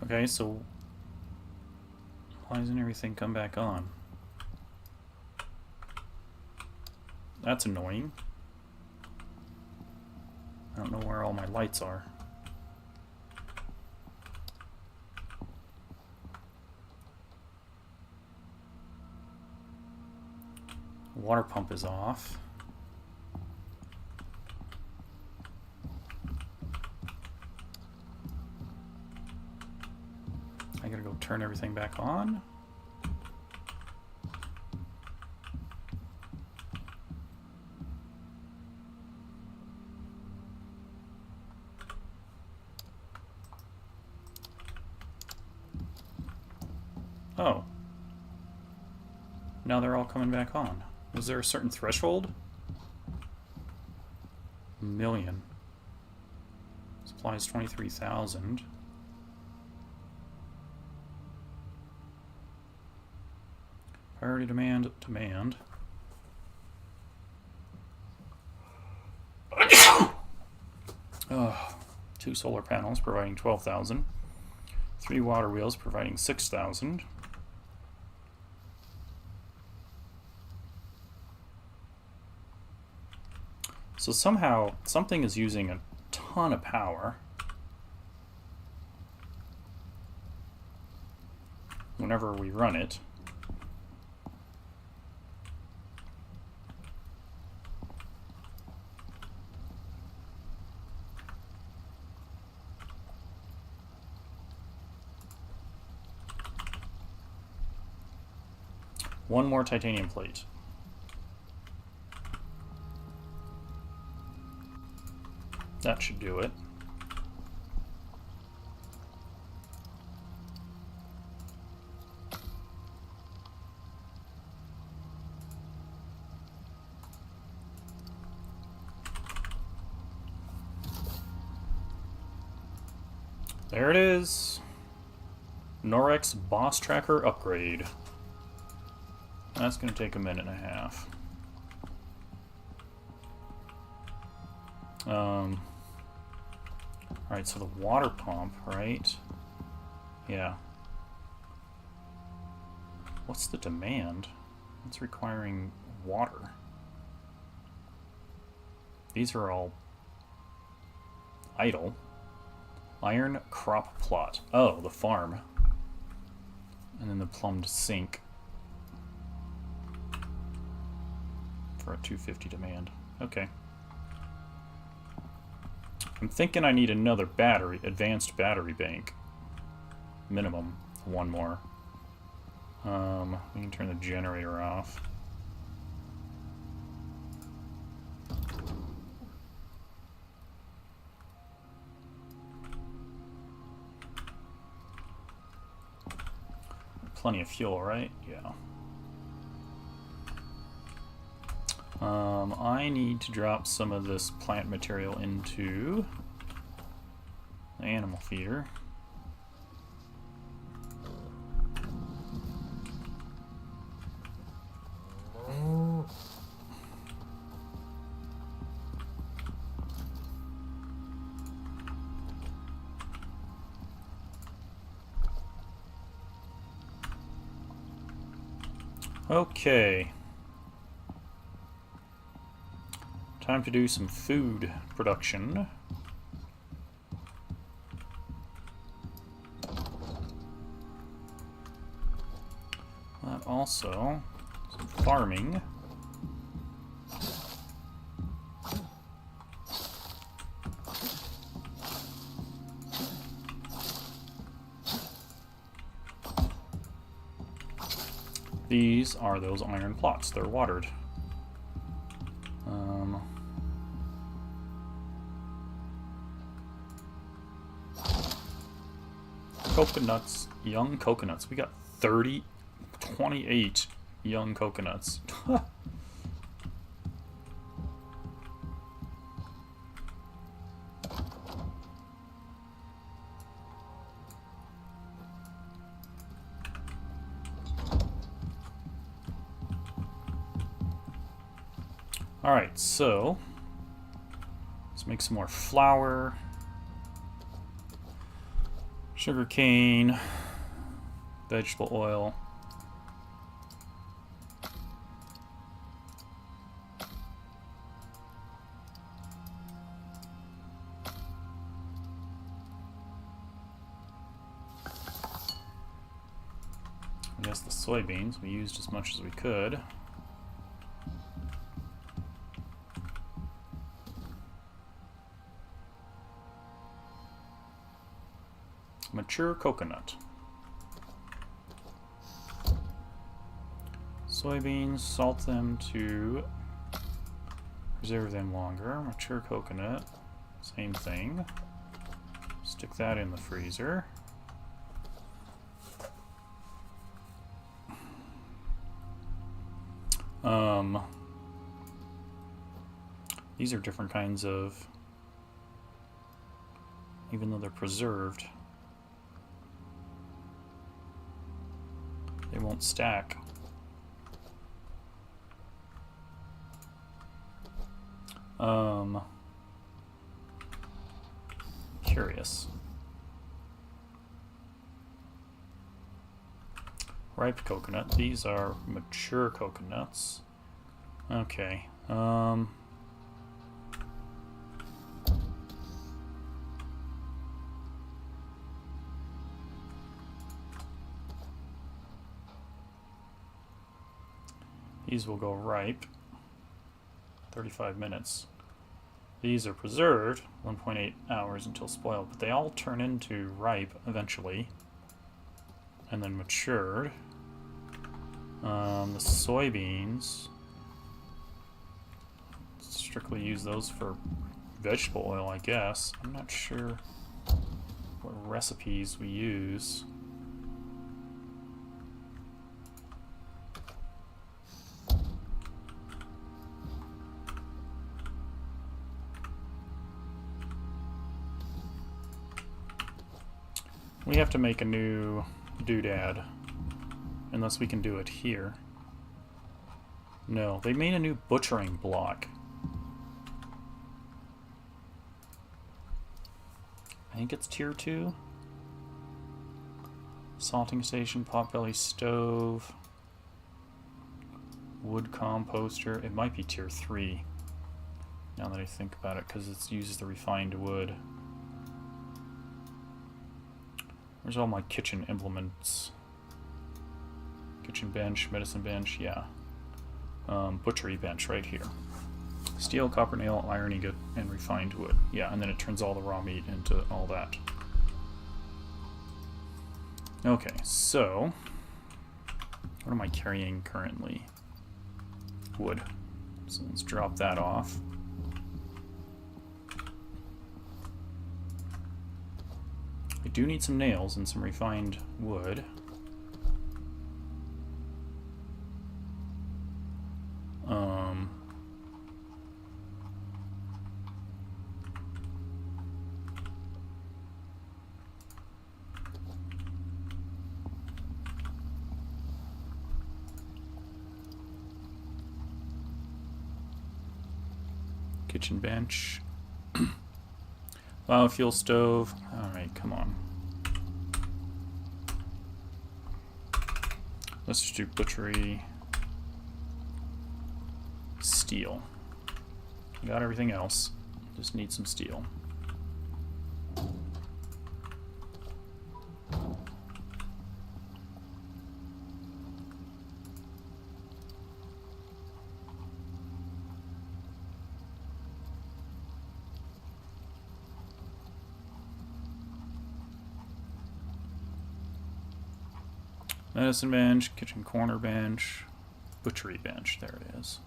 Okay, so why doesn't everything come back on? That's annoying. I don't know where all my lights are. Water pump is off. I gotta go turn everything back on. Now they're all coming back on. Was there a certain threshold? 1 million. Supply is 23,000. Priority demand. Oh, 2 solar panels providing 12,000. 3 water wheels providing 6,000. So somehow something is using a ton of power whenever we run it. One more titanium plate. That should do it. There it is. Norex Boss Tracker upgrade. That's going to take a minute and a half. Alright, so the water pump, right? Yeah. What's the demand? It's requiring water. These are all idle. Iron crop plot. Oh, the farm. And then the plumbed sink. For a 250 demand. Okay. I'm thinking I need another battery, advanced battery bank. Minimum. One more. We can turn the generator off. Plenty of fuel, right? Yeah. I need to drop some of this plant material into the animal feeder. Okay. Time to do some food production. But also some farming. These are those iron plots. They're watered. Coconuts, young coconuts. We got 28 young coconuts. Alright, so let's make some more flour. Sugar cane, vegetable oil. I guess the soybeans, we used as much as we could. Mature coconut. Soybeans, salt them to preserve them longer. Mature coconut, same thing. Stick that in the freezer. These are different kinds of, even though they're preserved, they won't stack. Curious. Ripe coconut. These are mature coconuts. Okay. These will go ripe. 35 minutes. These are preserved, 1.8 hours until spoiled, but they all turn into ripe eventually, and then matured. The soybeans, strictly use those for vegetable oil, I guess. I'm not sure what recipes we use. We have to make a new doodad, unless we can do it here. No, they made a new butchering block. I think it's tier 2. Salting station, potbelly stove, wood composter. It might be tier 3, now that I think about it, because it uses the refined wood. Where's all my kitchen implements? Kitchen bench, medicine bench, yeah. Butchery bench right here. Steel, copper nail, iron ingot, and refined wood. Yeah, and then it turns all the raw meat into all that. Okay, so what am I carrying currently? Wood. So let's drop that off. I do need some nails and some refined wood. Kitchen bench. Biofuel stove. Alright, come on. Let's just do butchery. Steel. Got everything else. Just need some steel. Medicine bench, kitchen corner bench, butchery bench, there it is.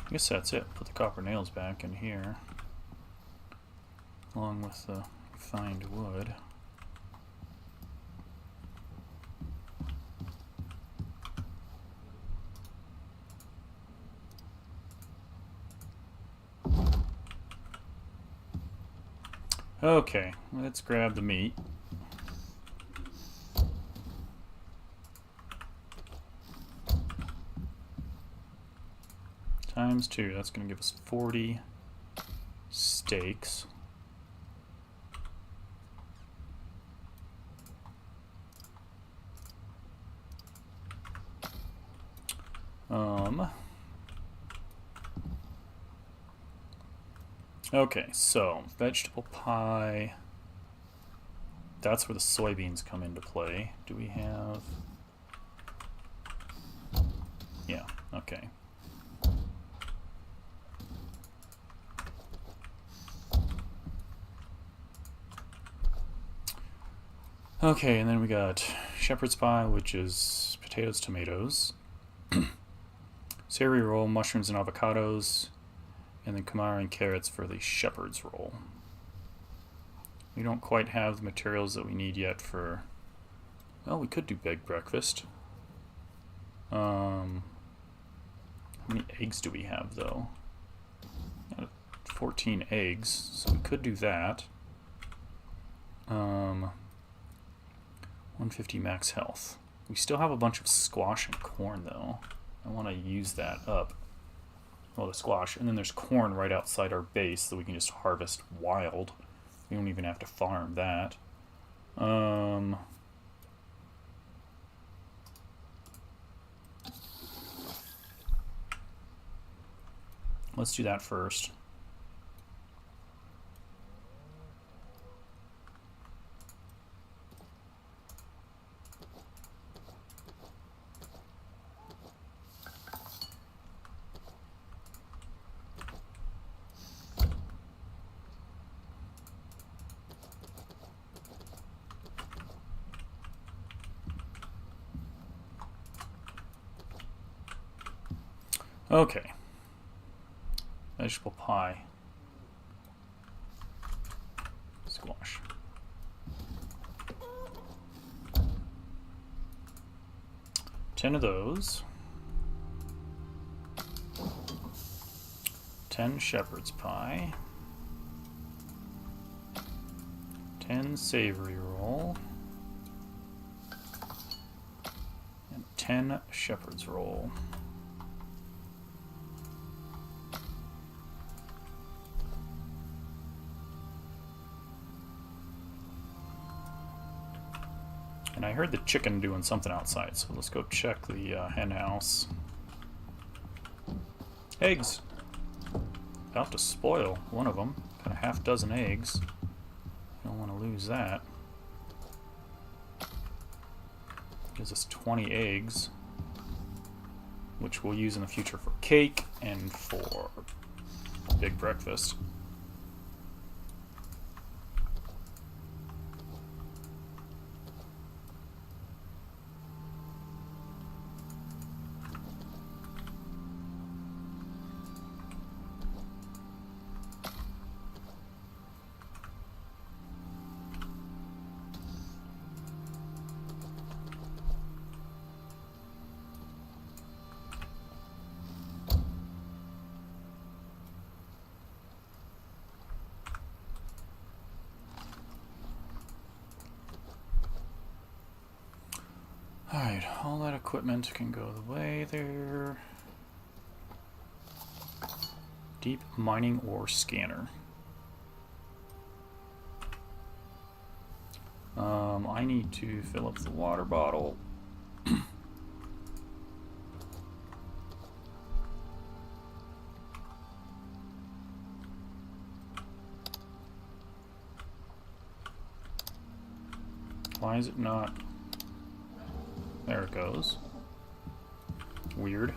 I guess that's it. Put the copper nails back in here, along with the refined wood. Okay, let's grab the meat. Times 2, that's going to give us 40 steaks. Okay, so vegetable pie. That's where the soybeans come into play. Do we have? Yeah, okay. Okay, and then we got shepherd's pie, which is potatoes, tomatoes, savory roll, mushrooms and avocados, and then kamara and carrots for the shepherd's roll. We don't quite have the materials that we need yet for... Well, we could do baked breakfast. How many eggs do we have, though? 14 eggs, so we could do that. 150 max health. We still have a bunch of squash and corn, though. I want to use that up. Well, the squash. And then there's corn right outside our base that we can just harvest wild. We don't even have to farm that. Let's do that first. Okay. Vegetable pie. Squash. Ten of those. 10 shepherd's pie. 10 savory roll. And 10 shepherd's roll. And I heard the chicken doing something outside, so let's go check the hen house. Eggs! About to spoil one of them. Got a half dozen eggs. Don't want to lose that. Gives us 20 eggs, which we'll use in the future for cake and for big breakfast. Alright, all that equipment can go the way there. Deep mining ore scanner. I need to fill up the water bottle. Why is it not? There it goes. Weird.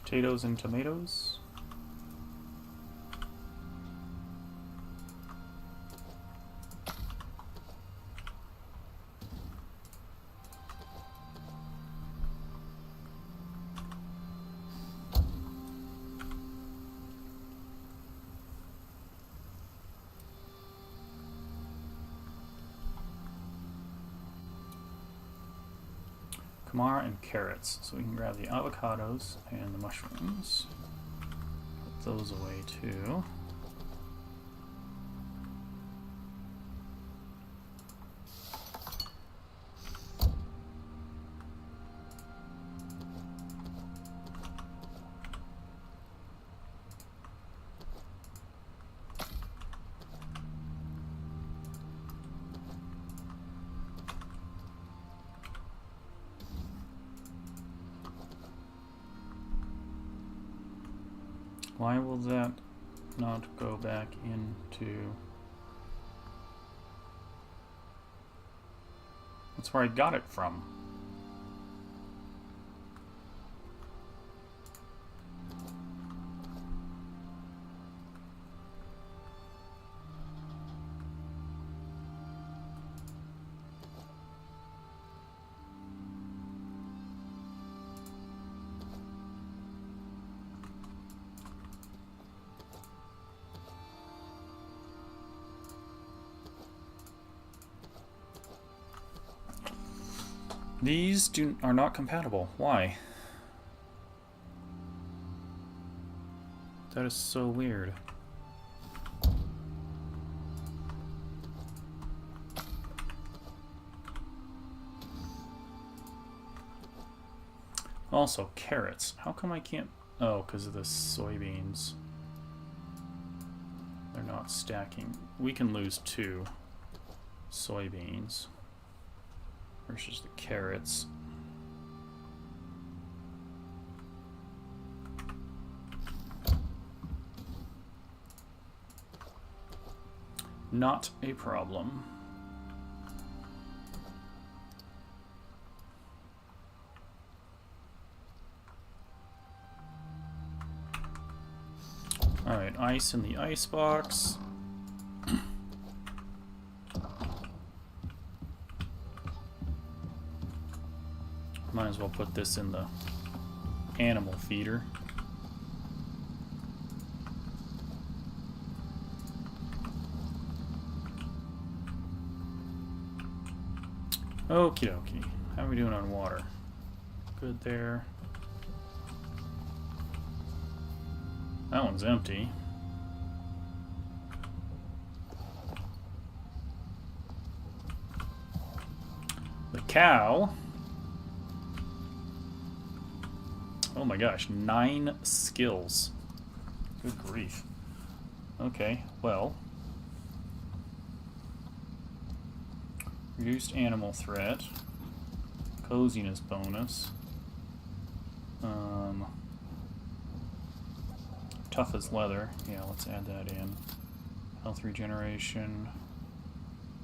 Potatoes and tomatoes. Kamara and carrots. So we can grab the avocados and the mushrooms. Put those away too. Why will that not go back into... That's where I got it from. These are not compatible. Why? That is so weird. Also, carrots. How come I can't... Oh, because of the soybeans. They're not stacking. We can lose 2 soybeans versus the carrots. Not a problem. Alright, ice in the ice box. Might as well put this in the animal feeder. Okie dokie. How are we doing on water? Good there. That one's empty. The cow. Oh my gosh, 9 skills. Good grief. Okay, well. Reduced animal threat. Coziness bonus. Tough as leather. Yeah, let's add that in. Health regeneration.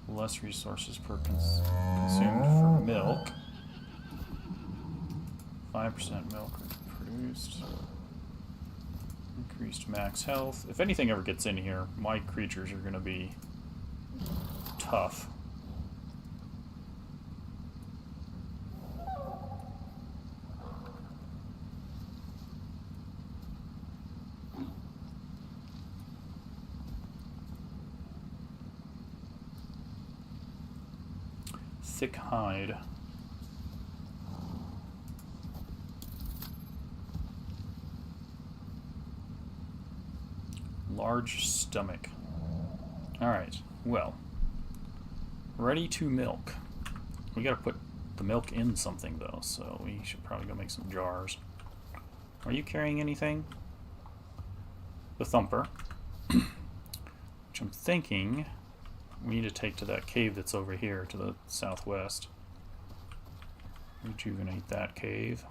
Less resources per consumed for milk. 5% milk produced. Increased max health. If anything ever gets in here, my creatures are going to be tough. Thick hide. Large stomach. Alright, well. Ready to milk. We gotta put the milk in something though, so we should probably go make some jars. Are you carrying anything? The thumper. Which I'm thinking we need to take to that cave that's over here to the southwest. Rejuvenate that cave.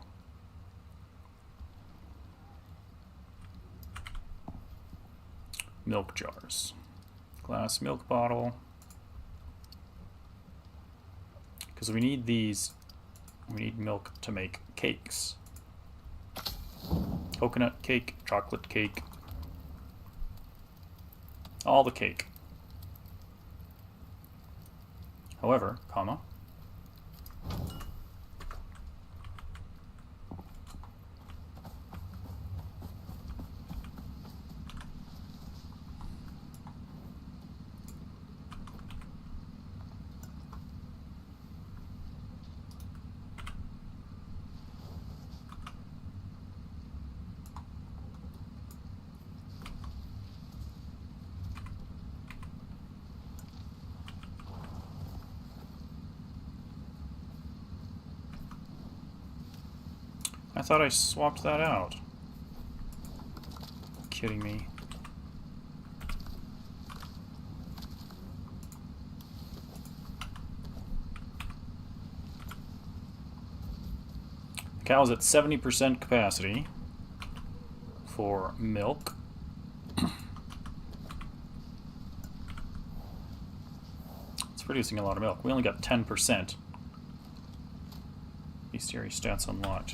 Milk jars. Glass milk bottle. Because we need these. We need milk to make cakes. Coconut cake, chocolate cake. All the cake. However, comma. I thought I swapped that out. Kidding me. The cow's at 70% capacity. for milk. It's producing a lot of milk. We only got 10%. Bestiary stats unlocked.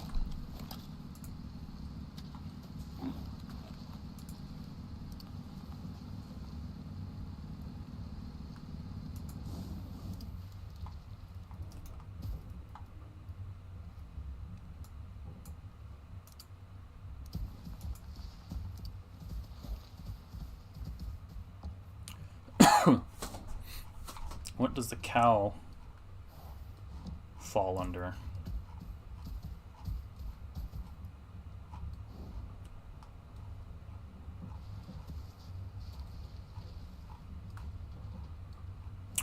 What does the cow fall under?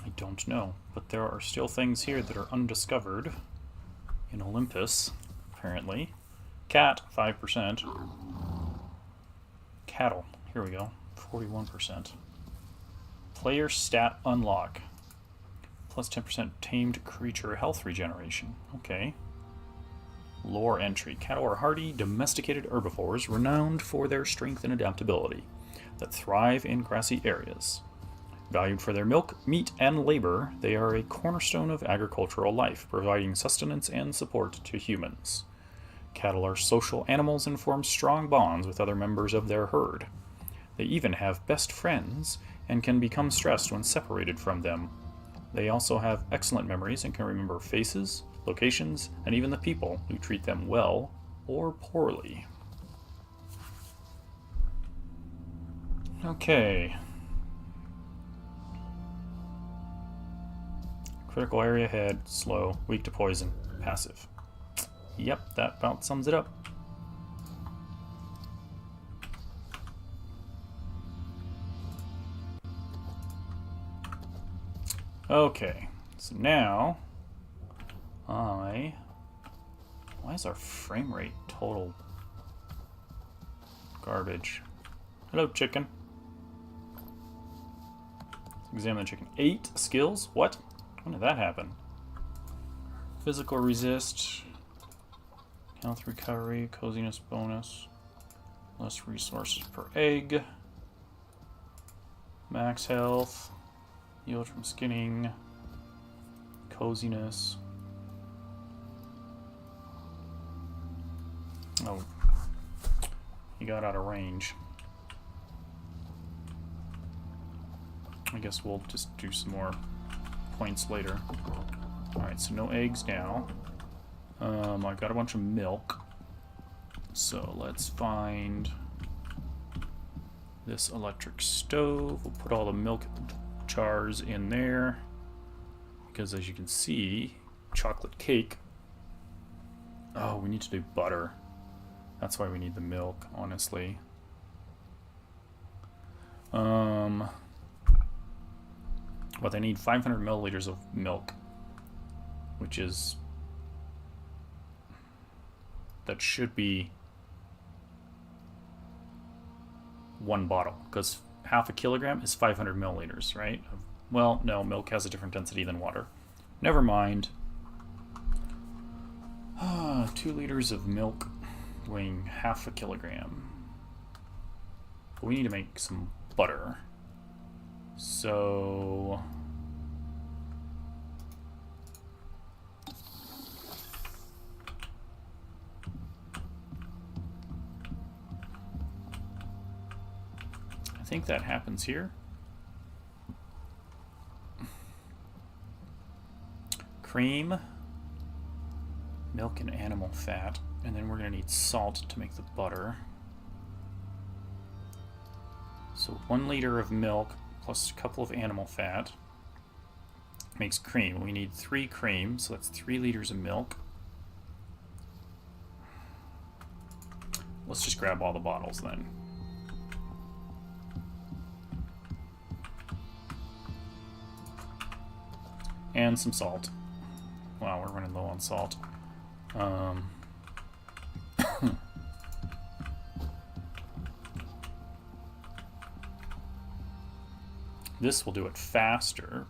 I don't know, but there are still things here that are undiscovered in Olympus, apparently. Cat, 5%. Cattle, here we go, 41%. Player stat unlock. Plus 10% tamed creature health regeneration. Okay. Lore entry. Cattle are hardy, domesticated herbivores renowned for their strength and adaptability that thrive in grassy areas. Valued for their milk, meat, and labor, they are a cornerstone of agricultural life, providing sustenance and support to humans. Cattle are social animals and form strong bonds with other members of their herd. They even have best friends and can become stressed when separated from them. They also have excellent memories and can remember faces, locations, and even the people who treat them well or poorly. Okay. Critical area ahead, slow, weak to poison, passive. Yep, that about sums it up. Okay, so now why is our frame rate total garbage? Hello, chicken. Let's examine the chicken. 8 skills? What? When did that happen? Physical resist, health recovery, coziness bonus, less resources per egg, max health, yield from skinning, coziness. Oh, he got out of range. I guess we'll just do some more points later. Alright, so no eggs now. I've got a bunch of milk. So let's find this electric stove. We'll put all the milk jars in there. Because as you can see, chocolate cake. Oh, we need to do butter. That's why we need the milk, honestly. But they need 500 milliliters of milk, which is, that should be 1 bottle, because half a kilogram is 500 milliliters, right? Well, no, milk has a different density than water. Never mind. 2 liters of milk weighing half a kilogram. But we need to make some butter. So I think that happens here. Cream, milk, and animal fat, and then we're going to need salt to make the butter. So 1 liter of milk plus a couple of animal fat makes cream. We need 3 cream, so that's 3 liters of milk. Let's just grab all the bottles then. And some salt. Wow, we're running low on salt. This will do it faster.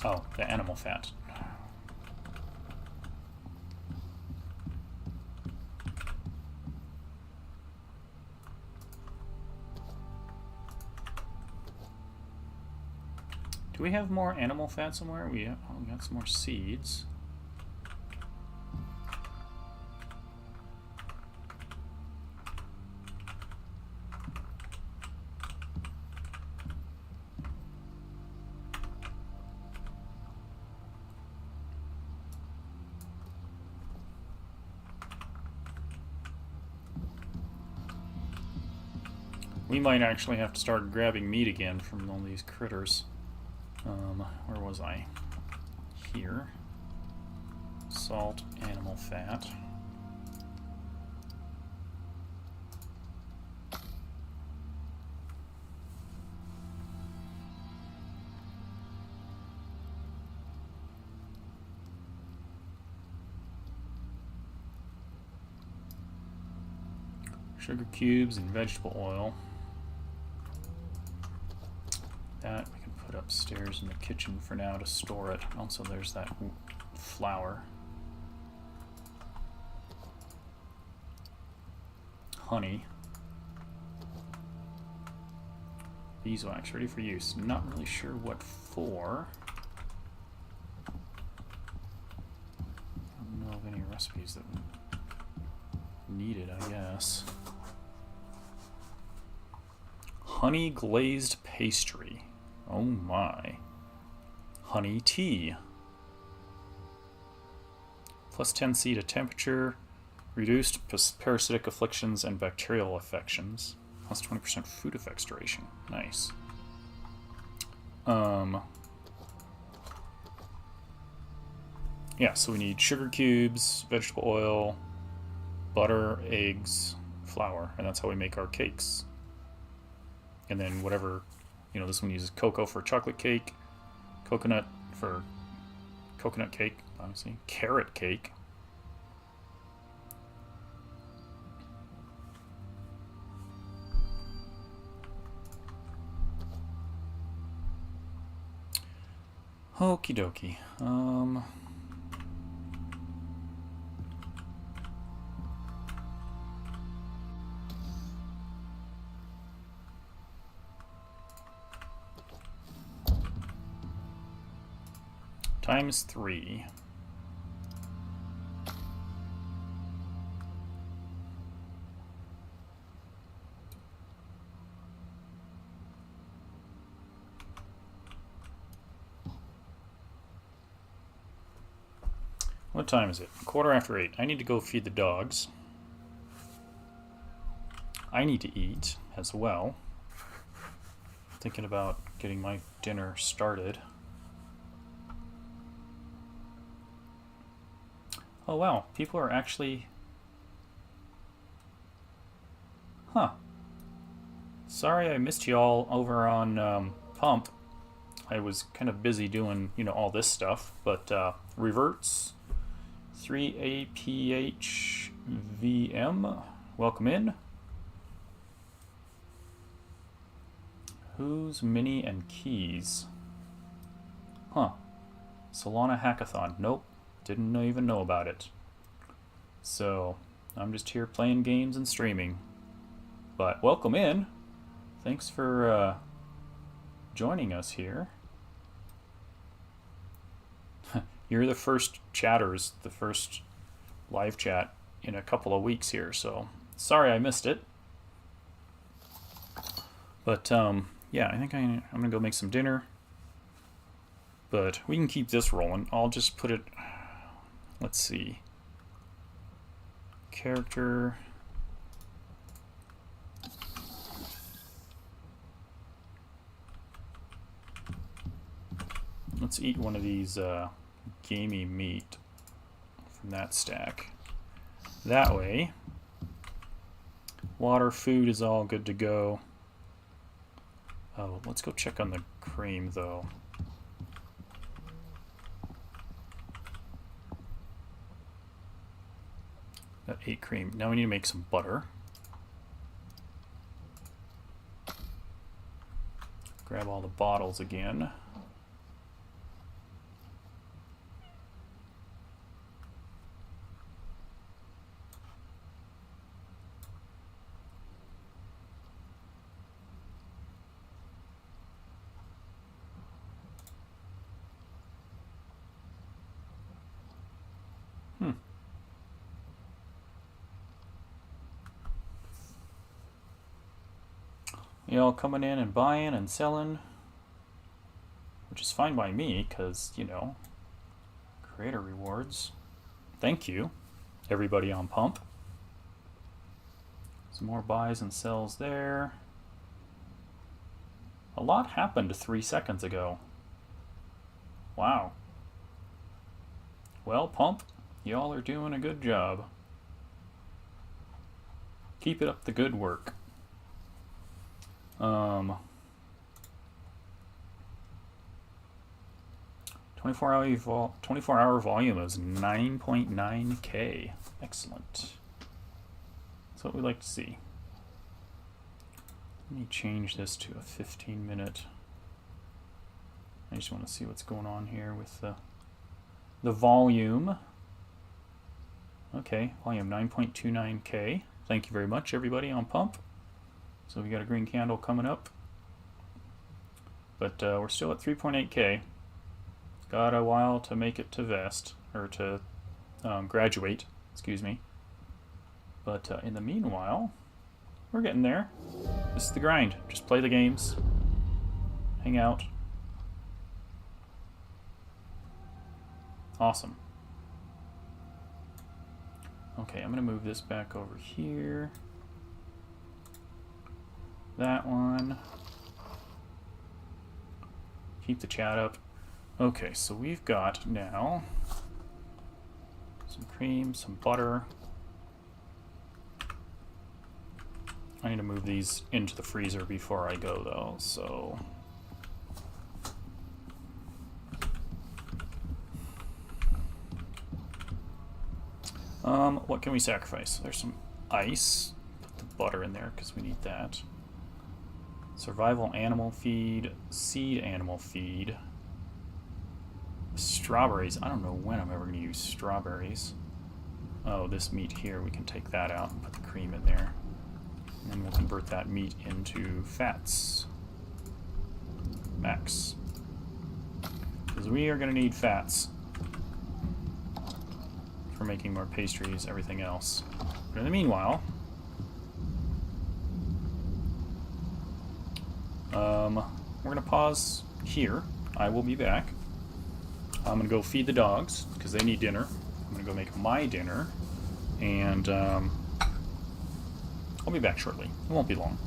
Oh, the animal fat. Do we have more animal fat somewhere? We got some more seeds. We might actually have to start grabbing meat again from all these critters. Where was I? Here. Salt, animal fat. Sugar cubes and vegetable oil. That we can put upstairs in the kitchen for now to store it. Also, there's that flour. Honey. Beeswax, ready for use. Not really sure what for. I don't know of any recipes that need it, I guess. Honey glazed pastry. Oh my. Honey tea. Plus 10C to temperature. Reduced parasitic afflictions and bacterial affections. Plus 20% food effects duration. Nice. Yeah, so we need sugar cubes, vegetable oil, butter, eggs, flour, and that's how we make our cakes. And then whatever, this one uses cocoa for chocolate cake, coconut for coconut cake, obviously, carrot cake. Okie dokie. Times 3. What time is it? 8:15. I need to go feed the dogs. I need to eat as well. Thinking about getting my dinner started. Oh wow, people are actually... Huh. Sorry I missed you all over on Pump. I was kind of busy doing, all this stuff, but reverts 3APHVM, welcome in. Who's Minnie and Keys? Huh. Solana Hackathon. Nope. Didn't even know about it. So, I'm just here playing games and streaming. But welcome in. Thanks for joining us here. You're the first chatters, the first live chat in a couple of weeks here, so sorry I missed it. But, yeah, I think I'm going to go make some dinner. But we can keep this rolling. I'll just put it... Let's see. Character. Let's eat one of these gamey meat from that stack. That way, water, food is all good to go. Oh, let's go check on the cream though. That 8 cream. Now we need to make some butter. Grab all the bottles again. You all coming in and buying and selling, which is fine by me because, you know, creator rewards. Thank you, everybody on pump. Some more buys and sells there. A lot happened 3 seconds ago. Wow. Well, pump, y'all are doing a good job. Keep it up the good work. 24-hour volume is 9.9K. Excellent. That's what we like to see. Let me change this to a 15-minute. I just want to see what's going on here with the volume. Okay, volume 9.29K. Thank you very much, everybody on pump. So we got a green candle coming up. But we're still at 3.8K. Got a while to make it to vest, or to graduate, excuse me. But in the meanwhile, we're getting there. This is the grind. Just play the games, hang out. Awesome. Okay, I'm gonna move this back over here. That one. Keep the chat up. Okay, so we've got now some cream, some butter. I need to move these into the freezer before I go though, so. What can we sacrifice? There's some ice. Put the butter in there because we need that. Survival animal feed, seed animal feed. Strawberries. I don't know when I'm ever going to use strawberries. Oh, this meat here, we can take that out and put the cream in there. And then we'll convert that meat into fats. Max. Because we are going to need fats for making more pastries, everything else. But in the meanwhile, we're going to pause here. I will be back. I'm going to go feed the dogs because they need dinner. I'm going to go make my dinner. And I'll be back shortly. It won't be long.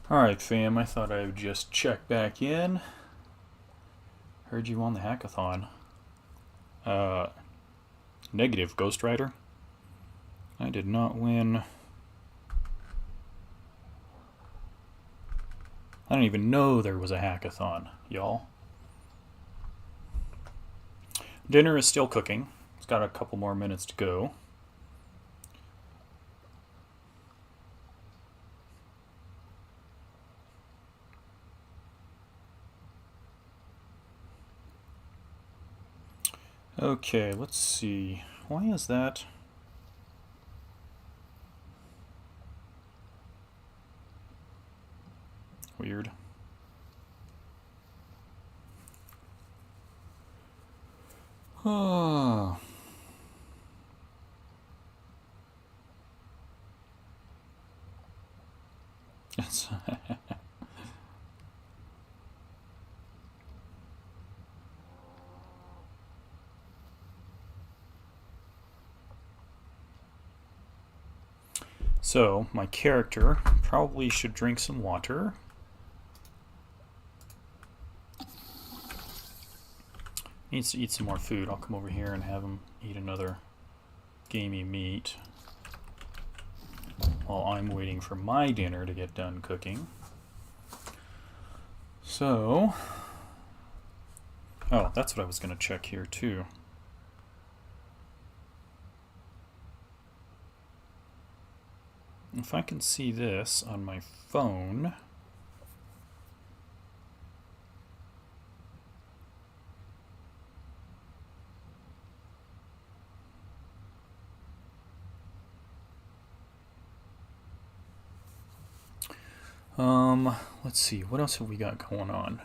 Alright, fam, I thought I would just check back in. Heard you won the hackathon. Negative, Ghost Rider. I did not win. I don't even know there was a hackathon, y'all. Dinner is still cooking. It's got a couple more minutes to go. Okay, let's see. Why is that? Weird. Oh. It's So, my character probably should drink some water. Needs to eat some more food. I'll come over here and have him eat another gamey meat while I'm waiting for my dinner to get done cooking. So, oh, that's what I was going to check here too. If I can see this on my phone, let's see, what else have we got going on?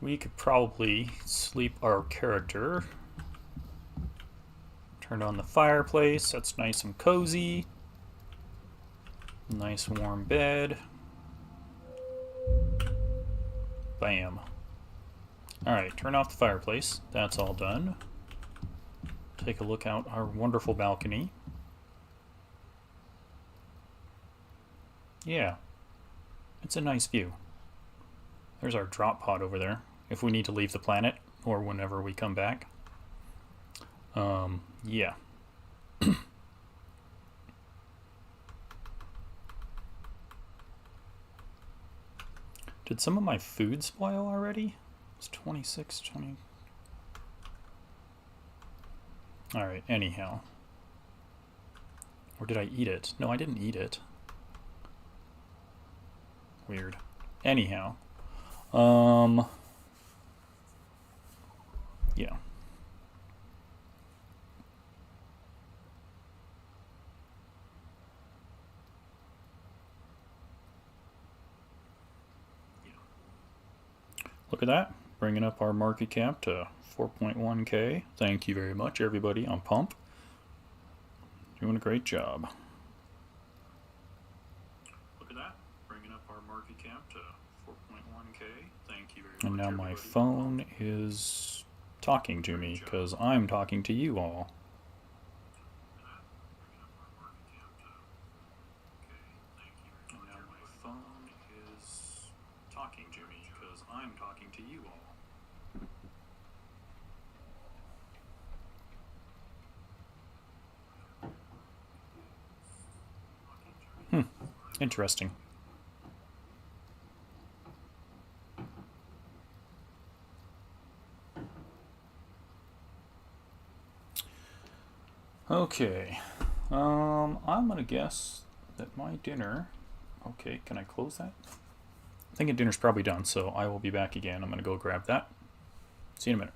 We could probably sleep our character. Turned on the fireplace, that's nice and cozy. Nice warm bed. Bam. Alright, turn off the fireplace. That's all done. Take a look out our wonderful balcony. Yeah, it's a nice view. There's our drop pod over there, if we need to leave the planet, or whenever we come back. Yeah. Did some of my food spoil already? It's 26, 20... Alright, anyhow. Or did I eat it? No, I didn't eat it. Weird. Anyhow. Yeah. Look at that. Bringing up our market cap to 4.1K. Thank you very much, everybody on Pump. Doing a great job. Look at that. Bringing up our market cap to 4.1K. Thank you very much. And now my phone is talking to me because I'm talking to you all. Interesting. Okay. I'm gonna guess that my dinner... Okay, can I close that? I think dinner's probably done, so I will be back again. I'm gonna go grab that. See you in a minute.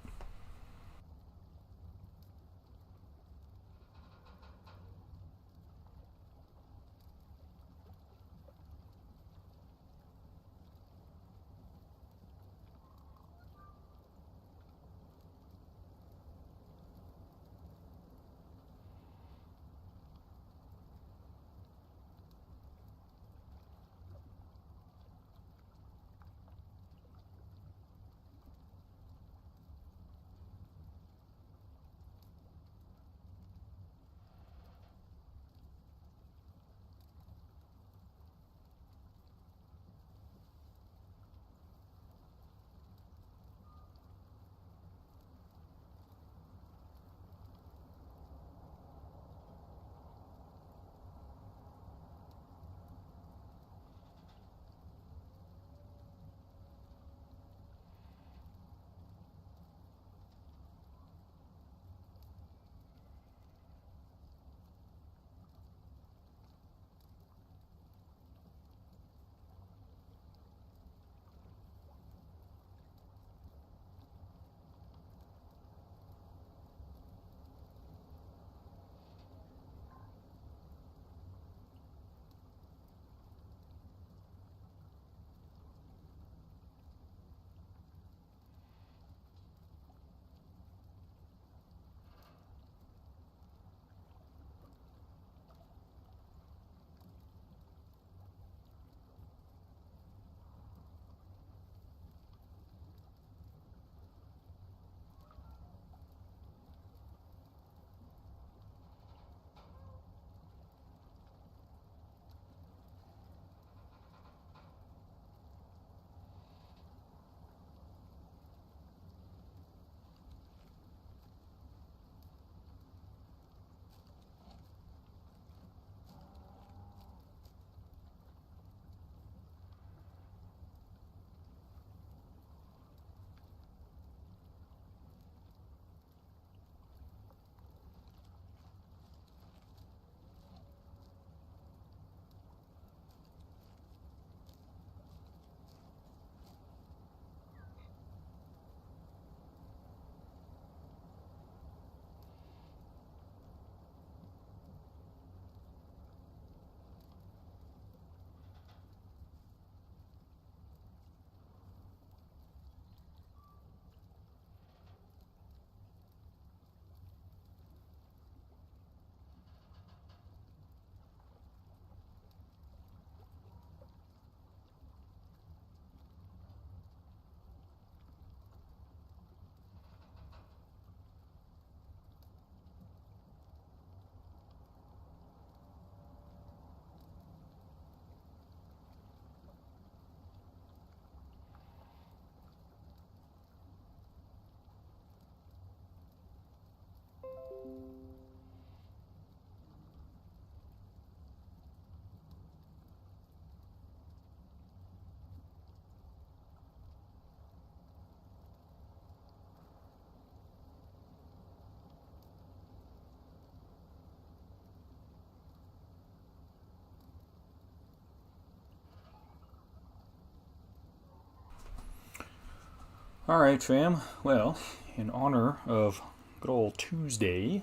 Alright, fam. Well, in honor of good old Tuesday,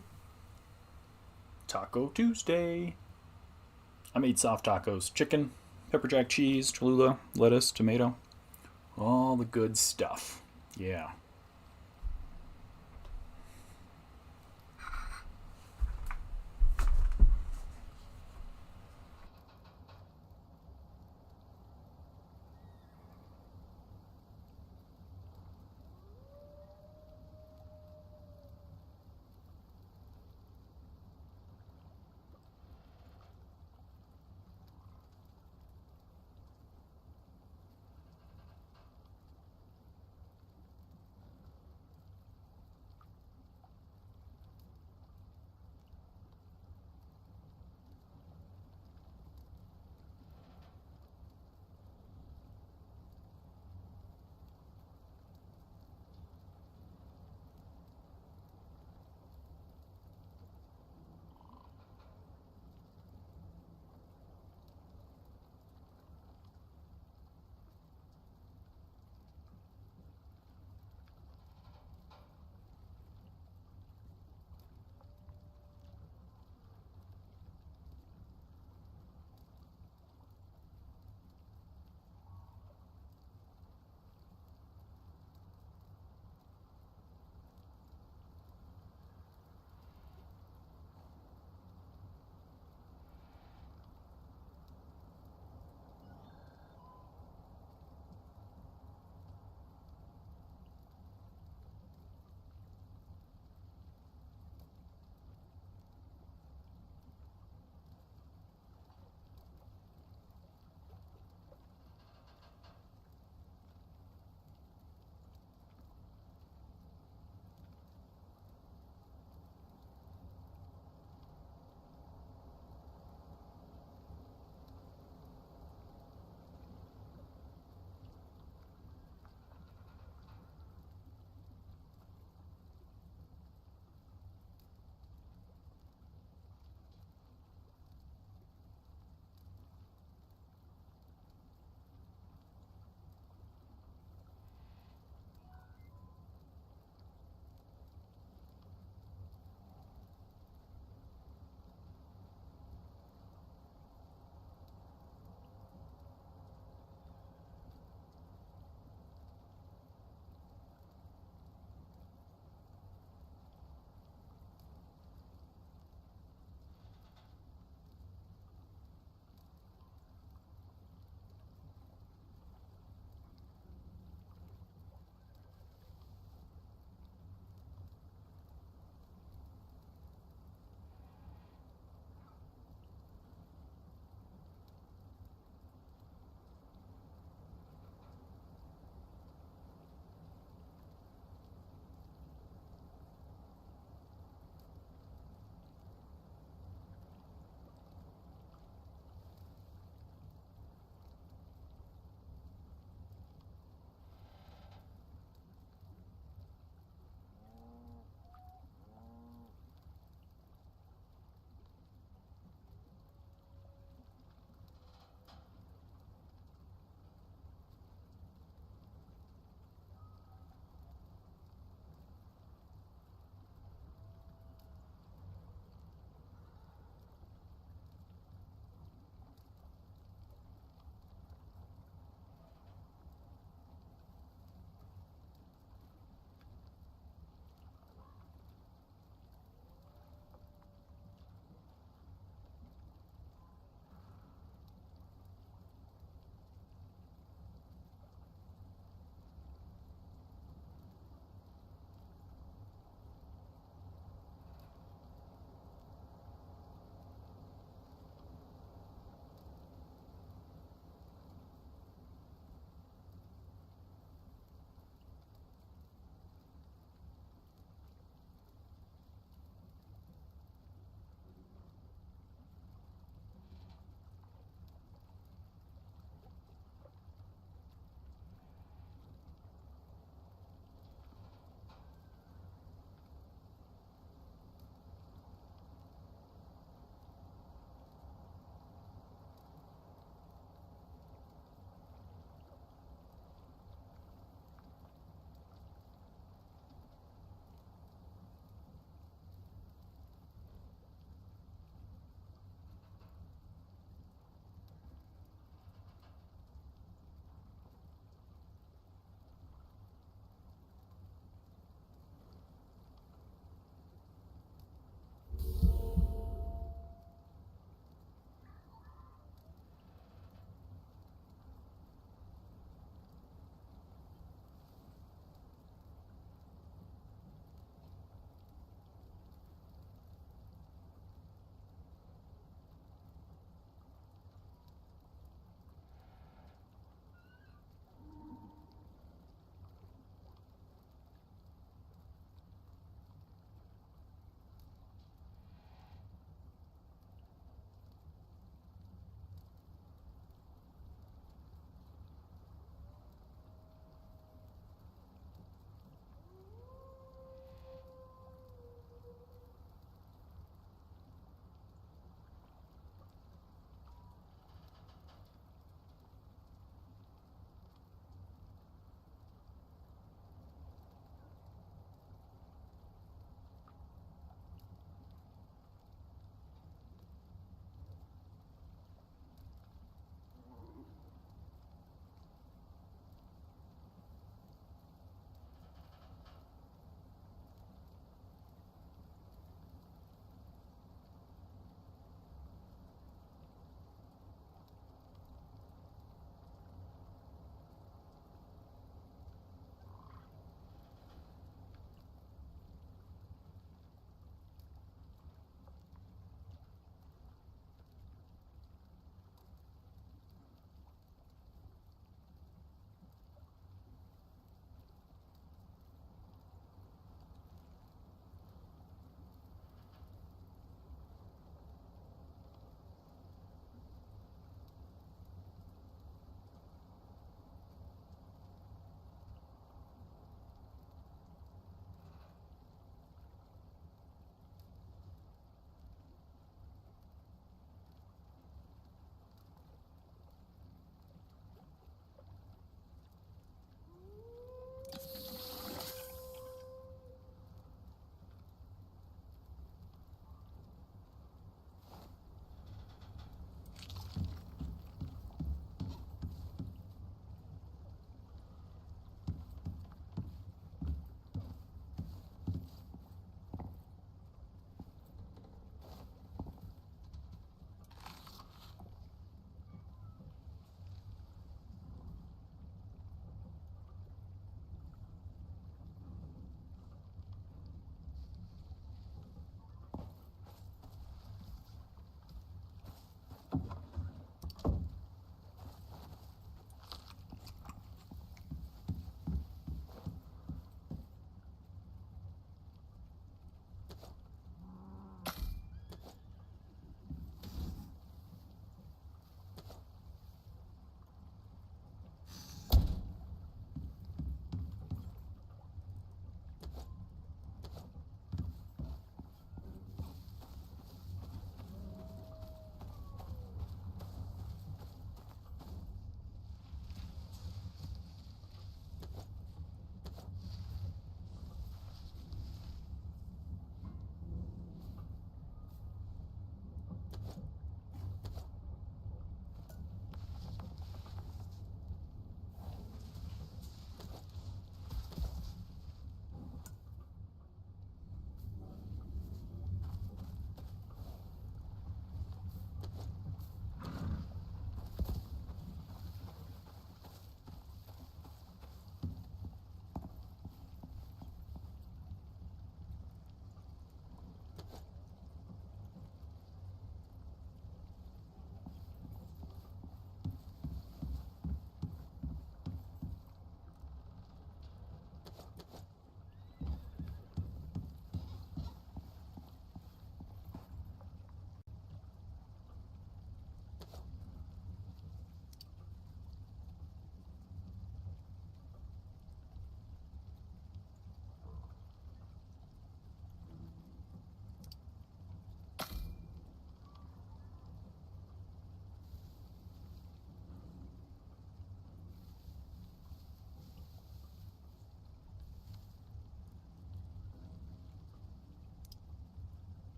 Taco Tuesday, I made soft tacos. Chicken, pepper jack cheese, Cholula, lettuce, tomato. All the good stuff. Yeah.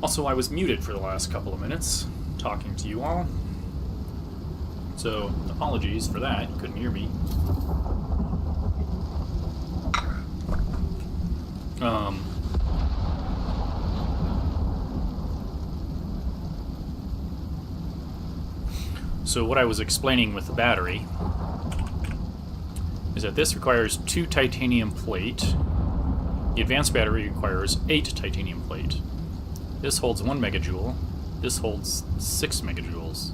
Also, I was muted for the last couple of minutes, talking to you all. So, apologies for that. You couldn't hear me. So what I was explaining with the battery is that this requires 2 titanium plate. The advanced battery requires 8 titanium plate. This holds 1 megajoule. This holds 6 megajoules.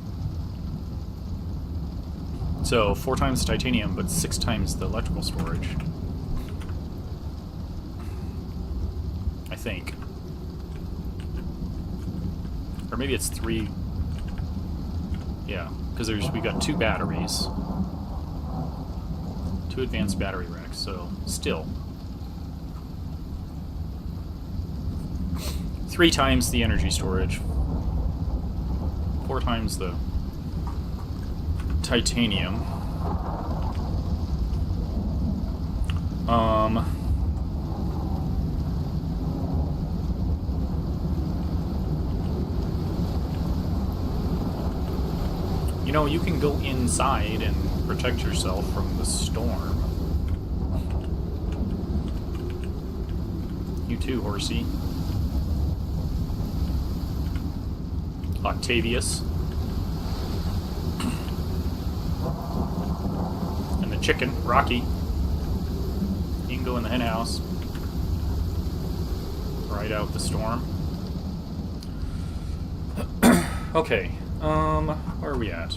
So 4 times the titanium, but 6 times the electrical storage. I think. Or maybe it's 3. Yeah, because we got 2 batteries. 2 advanced battery racks, so still. 3 times the energy storage. 4 times the titanium. You know, you can go inside and protect yourself from the storm. You too, horsey. Octavius. And the chicken, Rocky. You can go in the hen house. Ride out the storm. Okay, where are we at?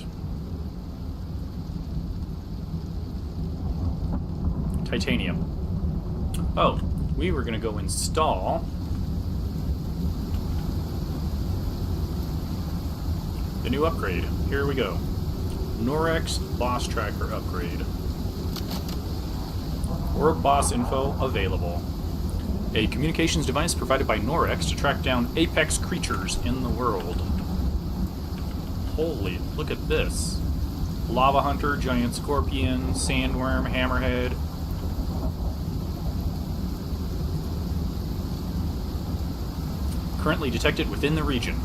Titanium. Oh, we were gonna go install the new upgrade. Here we go. Norex Boss Tracker upgrade. Orb Boss info available. A communications device provided by Norex to track down apex creatures in the world. Holy, look at this. Lava Hunter, Giant Scorpion, Sandworm, Hammerhead. Currently detected within the region.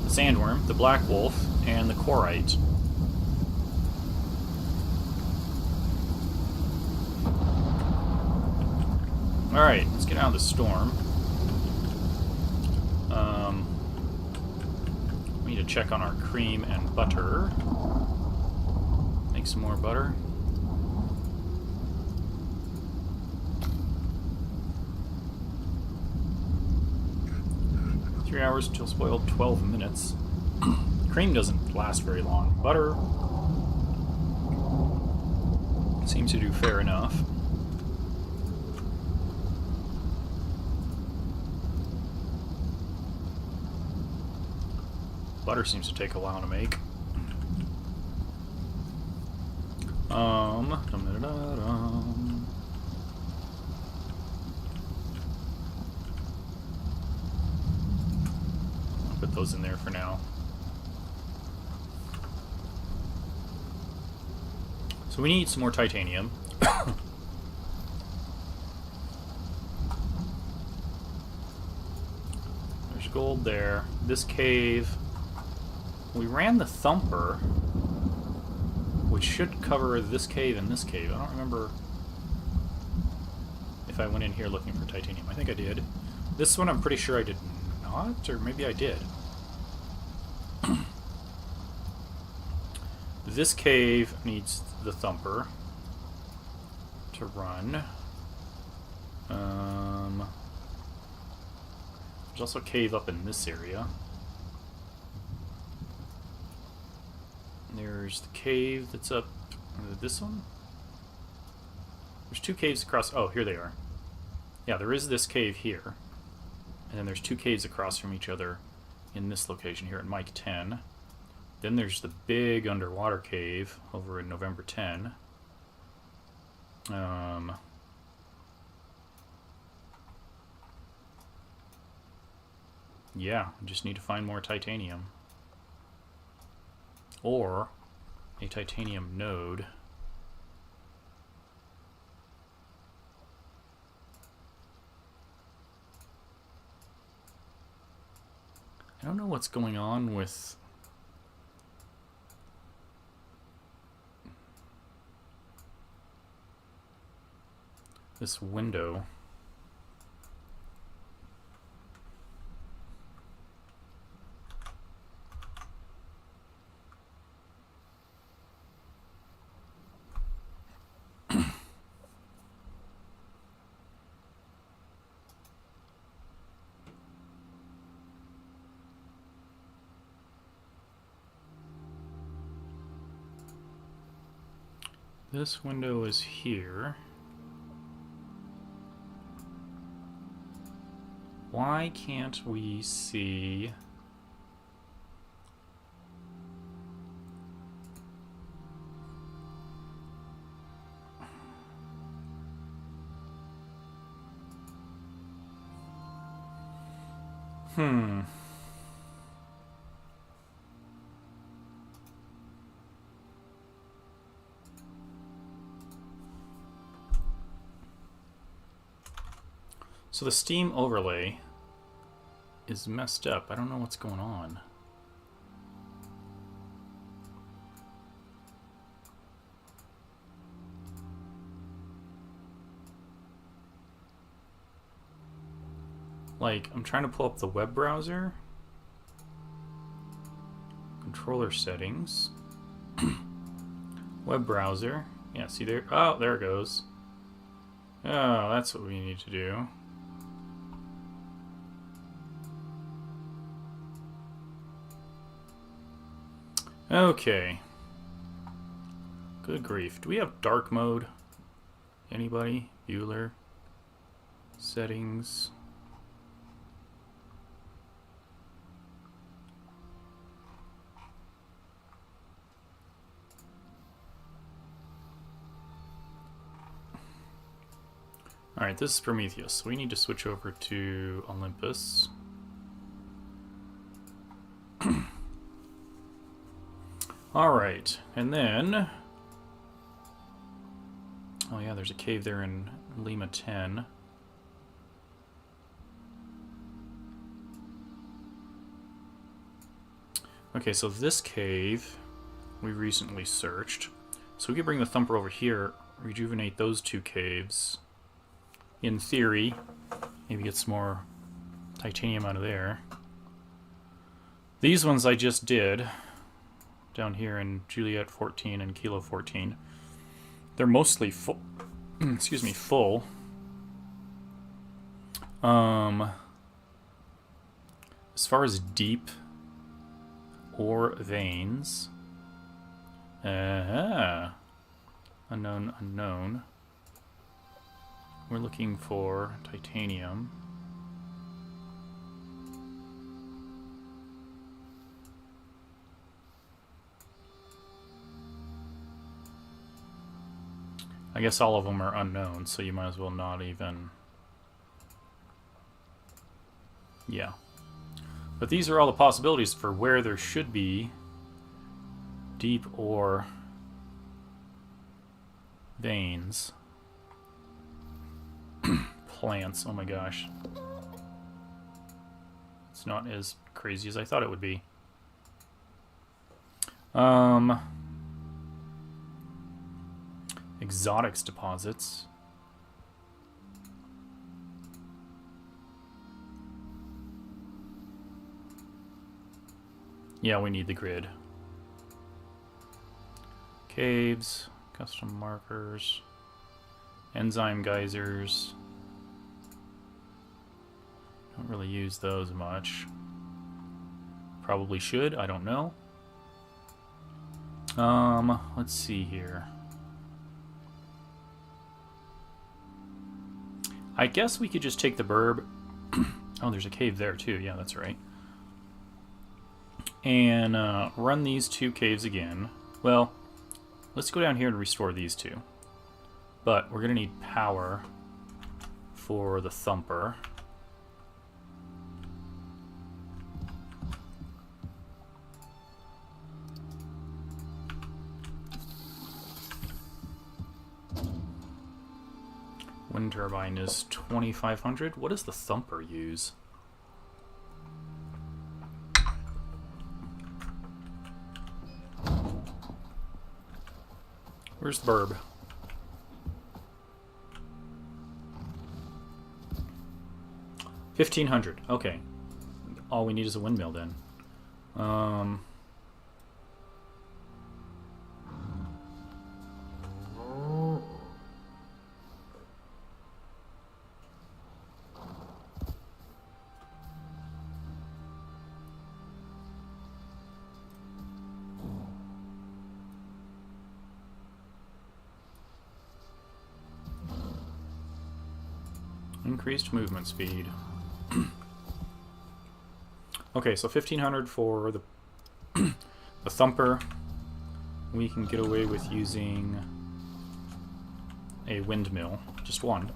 The Sandworm, the Black Wolf, and the Corite. Alright, let's get out of the storm. We need to check on our cream and butter. Make some more butter. Three hours until spoiled, 12 minutes. Cream doesn't last very long. Butter seems to do fair enough. Butter seems to take a while to make. I'll put those in there for now. So we need some more titanium. There's gold there. This cave. We ran the thumper, which should cover this cave and this cave. I don't remember if I went in here looking for titanium. I think I did. This one I'm pretty sure I did not, or maybe I did. This cave needs the thumper to run. There's also a cave up in this area. There's the cave that's up... this one? There's 2 caves across... oh, here they are. Yeah, there is this cave here. And then there's 2 caves across from each other in this location here at Mike 10. Then there's the big underwater cave over in November 10. Yeah, I just need to find more titanium. Or a titanium node. I don't know what's going on with this window. This window is here. Why can't we see... So the Steam overlay is messed up. I don't know what's going on. Like, I'm trying to pull up the web browser. Controller settings. Web browser. Yeah, see there? Oh, there it goes. Oh, that's what we need to do. Okay. Good grief. Do we have dark mode? Anybody? Bueller? Settings? Alright, this is Prometheus. So we need to switch over to Olympus. Alright, and then... Oh yeah, there's a cave there in Lima 10. Okay, so this cave we recently searched. So we could bring the Thumper over here, rejuvenate those two caves. In theory, maybe get some more titanium out of there. These ones I just did, down here in Juliet 14 and Kilo 14. They're mostly full. Excuse me, full. As far as deep ore veins, unknown. We're looking for titanium. I guess all of them are unknown, so you might as well not even... Yeah. But these are all the possibilities for where there should be deep ore veins. Plants, oh my gosh. It's not as crazy as I thought it would be. Exotics deposits. Yeah, we need the grid. Caves, custom markers, enzyme geysers. Don't really use those much. Probably should, I don't know. Let's see here. I guess we could just take the burb. Oh, there's a cave there too. Yeah, that's right. And run these two caves again. Well, let's go down here and restore these two. But we're going to need power for the Thumper. Wind turbine is 2,500. What does the Thumper use? Where's the burb? $1,500. Okay. All we need is a windmill then. Increased movement speed. Okay, so 1,500 for the the thumper. We can get away with using a windmill, just one.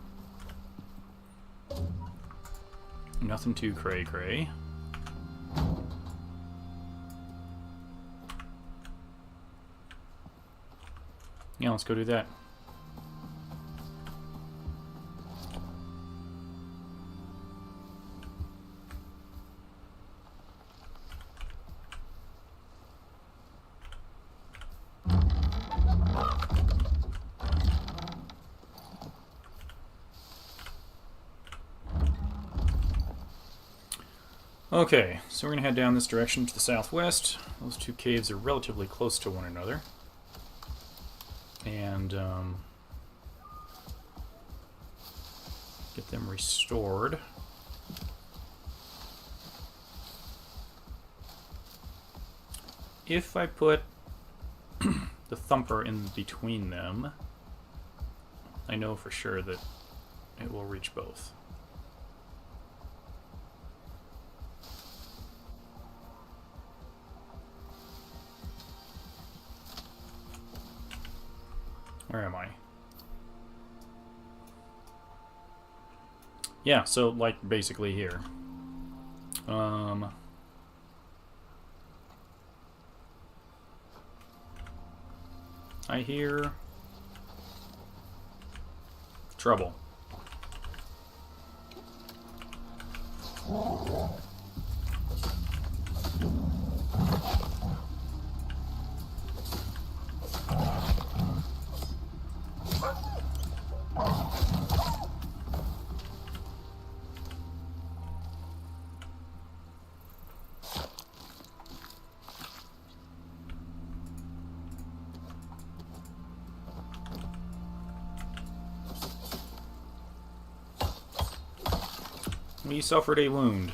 Nothing too cray-cray. Yeah, let's go do that. Okay, so we're going to head down this direction to the southwest. Those two caves are relatively close to one another. And get them restored. If I put the thumper in between them, I know for sure that it will reach both. Where am I? Yeah, so like basically here. I hear trouble. We suffered a wound.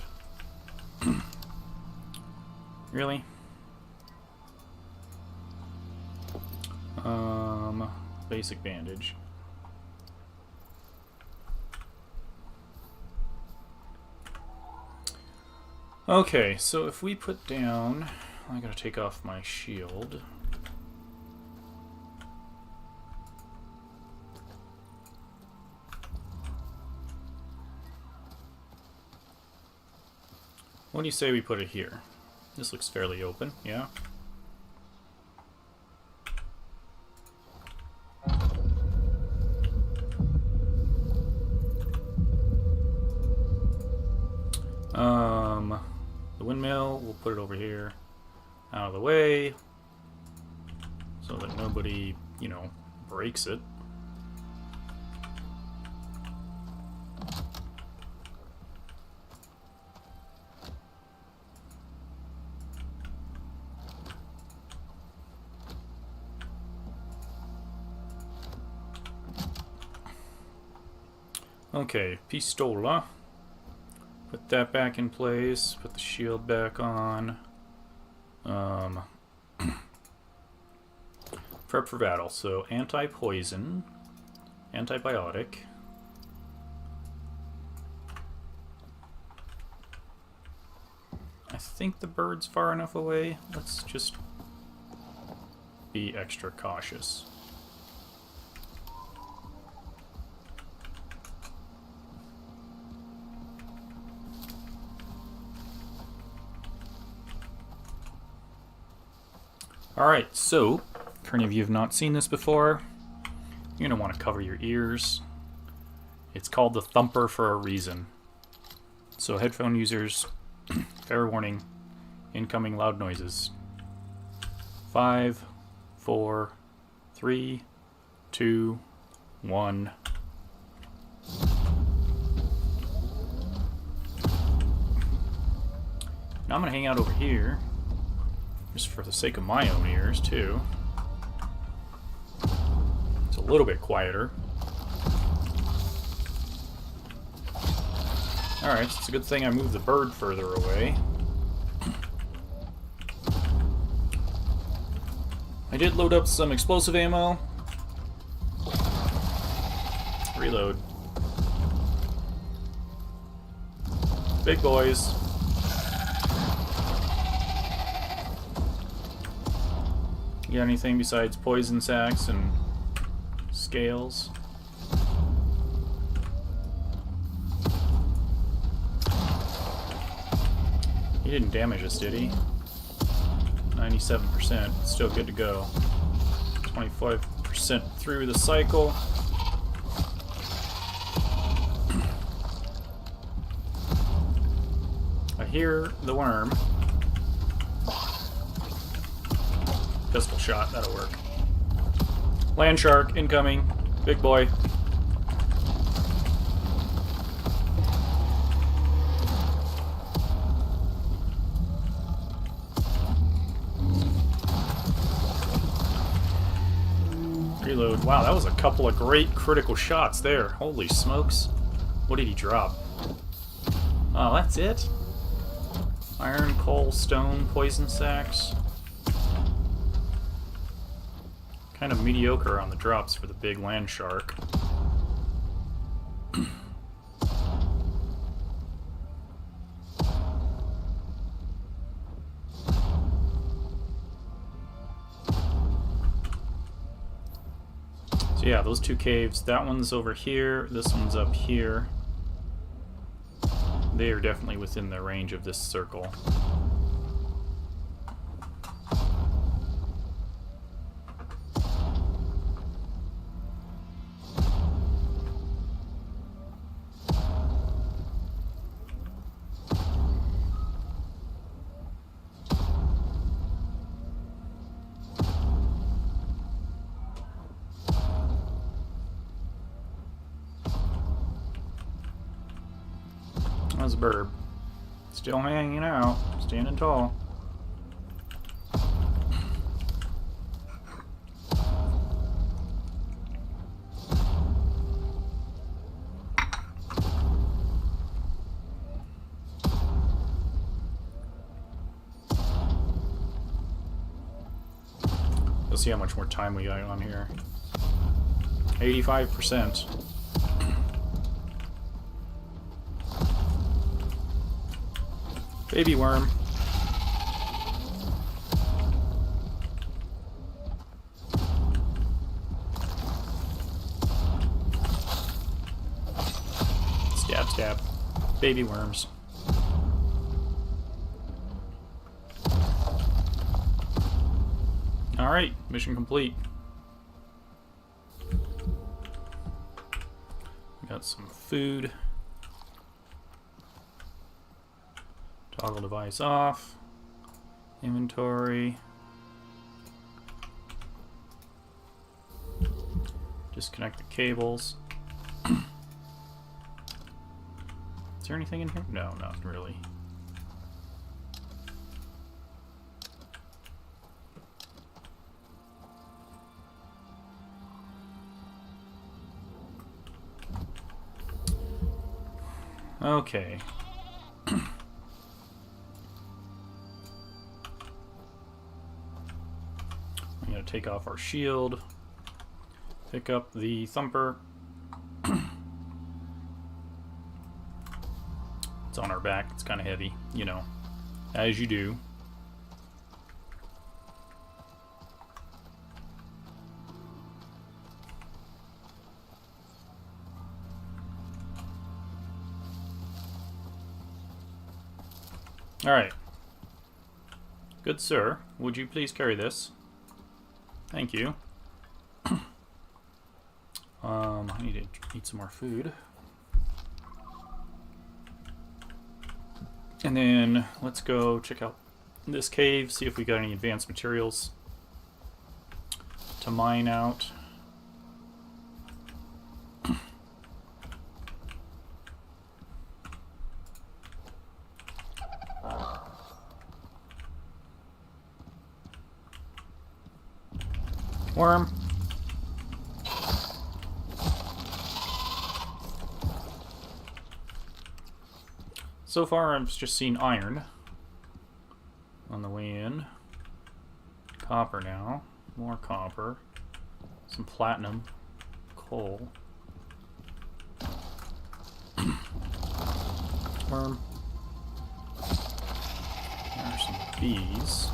Really? Basic bandage. Okay, so if we put down... I gotta take off my shield. What do you say we put it here? This looks fairly open, yeah? The windmill, we'll put it over here, out of the way, so that nobody, you know, breaks it. Okay, pistola. Put that back in place. Put the shield back on. Prep for battle. So anti-poison, antibiotic. I think the bird's far enough away. Let's just be extra cautious. Alright, so, for any of you who have not seen this before, you're going to want to cover your ears. It's called the thumper for a reason. So headphone users, fair warning, incoming loud noises. 5, 4, 3, 2, 1. Now I'm going to hang out over here, just for the sake of my own ears, too. It's a little bit quieter. Alright, it's a good thing I moved the bird further away. I did load up some explosive ammo. Reload. Big boys. You got anything besides poison sacks and scales? He didn't damage us, did he? 97%. Still good to go. 25% through the cycle. I hear the worm. Pistol shot, that'll work. Land shark incoming. Big boy. Reload. Wow, that was a couple of great critical shots there. Holy smokes. What did he drop? Oh, that's it? Iron, coal, stone, poison sacks. Kind of mediocre on the drops for the big land shark. So yeah, those two caves, that one's over here, this one's up here. They are definitely within the range of this circle. That's a bird. Still hanging out, standing tall. Let's see how much more time we got on here. 85%. Baby worm. Stab, stab. Baby worms. Alright, mission complete. Got some food. Toggle device off. Inventory. Disconnect the cables. Is there anything in here? No, not really. Okay. I'm going to take off our shield, pick up the thumper. It's on our back, it's kind of heavy, you know, as you do. Alright. Good sir, would you please carry this? Thank you. I need to eat some more food. And then let's go check out this cave, see if we got any advanced materials to mine out. Worm. So far, I've just seen iron on the way in. Copper now. More copper. Some platinum. Coal. Worm. There's some bees.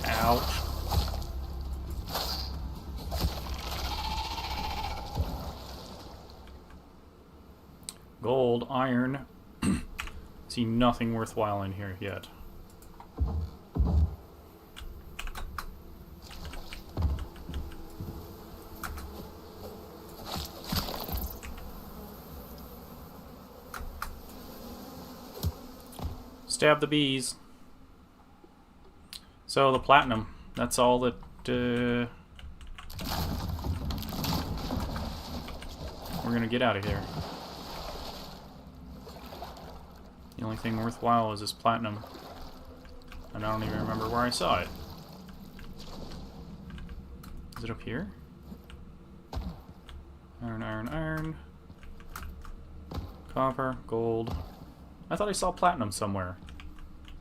Ouch. Gold, iron. See nothing worthwhile in here yet. Stab the bees. So the platinum, that's all that we're gonna get out of here. The only thing worthwhile is this platinum. And I don't even remember where I saw it. Is it up here? Iron, iron, iron. Copper, gold. I thought I saw platinum somewhere.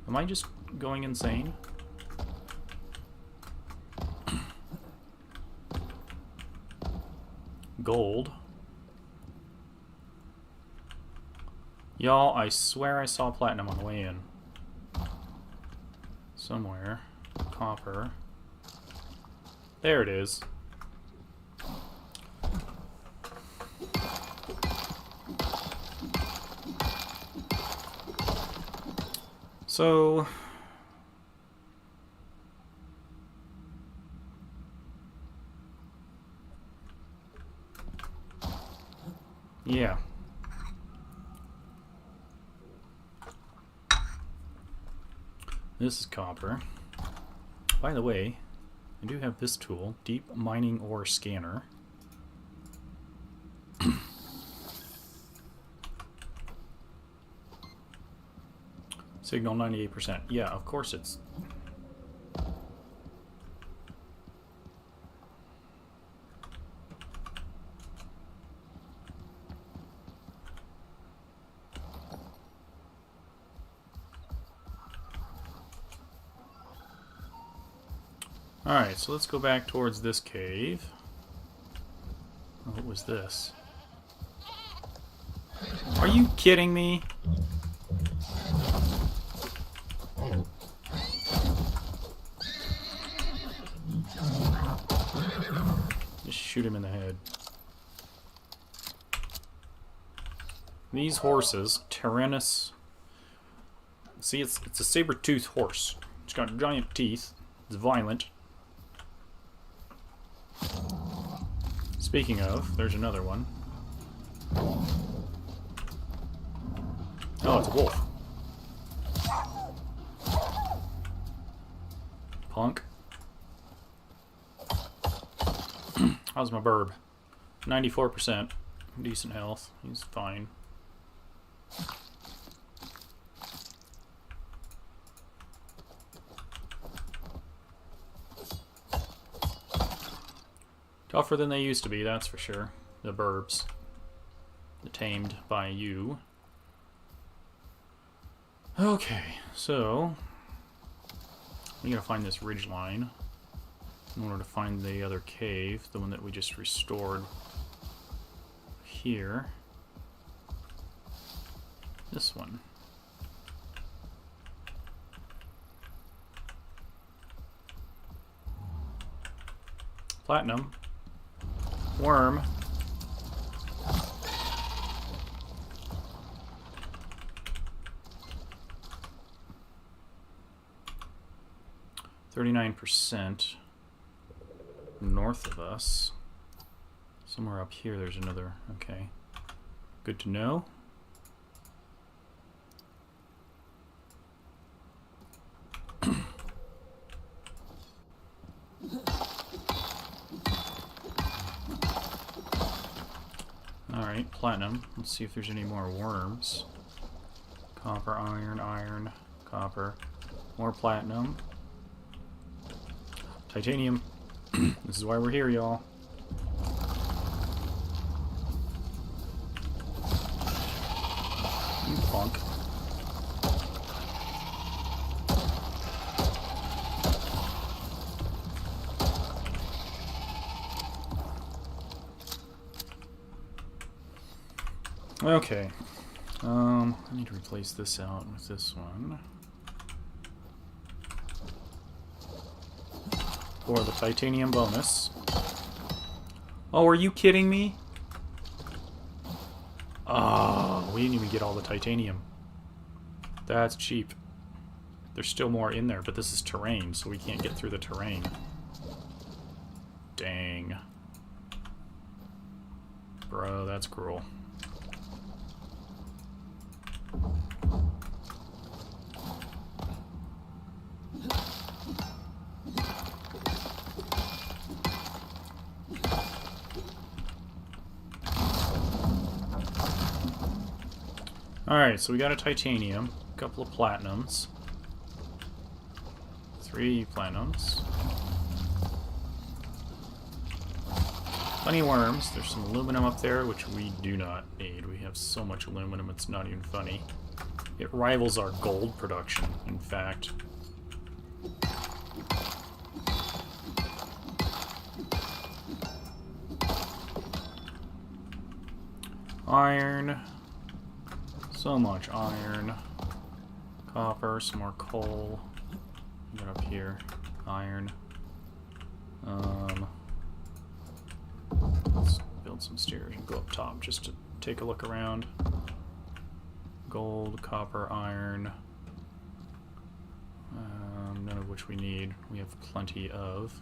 Am I just going insane? Gold. Y'all, I swear I saw platinum on the way in. Somewhere. Copper. There it is. So... yeah. This is copper. By the way, I do have this tool, Deep Mining Ore Scanner. Signal 98%. Yeah, of course it's... Alright, so let's go back towards this cave. Oh, what was this? Are you kidding me? Just shoot him in the head. These horses, Tyrannus... See, it's a saber-toothed horse. It's got giant teeth. It's violent. Speaking of, there's another one. Oh, it's a wolf. Punk. How's my burb? 94%. Decent health. He's fine. Tougher than they used to be, that's for sure. The burbs. The tamed by you. Okay, so... we gotta find this ridge line in order to find the other cave, the one that we just restored here. This one. Platinum. Worm. %. North of us. Somewhere up here there's another. Okay. Good to know. platinum. Let's see if there's any more worms. Copper, iron, iron, copper. More platinum. Titanium. This is why we're here, y'all. You punk. Okay. I need to replace this out with this one. For the titanium bonus. Oh, are you kidding me? Oh, we didn't even get all the titanium. That's cheap. There's still more in there, but this is terrain, so we can't get through the terrain. Dang. Bro, that's cruel. Alright, so we got a titanium, a couple of platinums, 3 platinums, plenty of worms. There's some aluminum up there, which we do not need. We have so much aluminum, it's not even funny. It rivals our gold production, in fact. Iron. So much iron. Copper, some more coal. Get up here. Iron. Let's build some stairs and go up top just to take a look around. Gold, copper, iron. None of which we need. We have plenty of.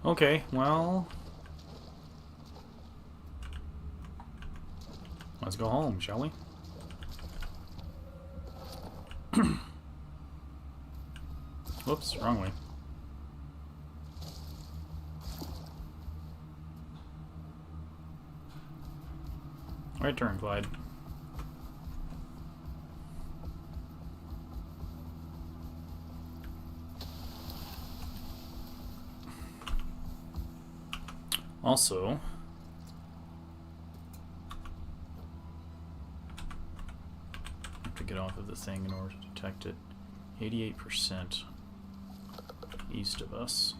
Okay, well, let's go home, shall we? Whoops, wrong way. Right turn, Clyde. Also, I have to get off of the thing in order to detect it. 88% east of us.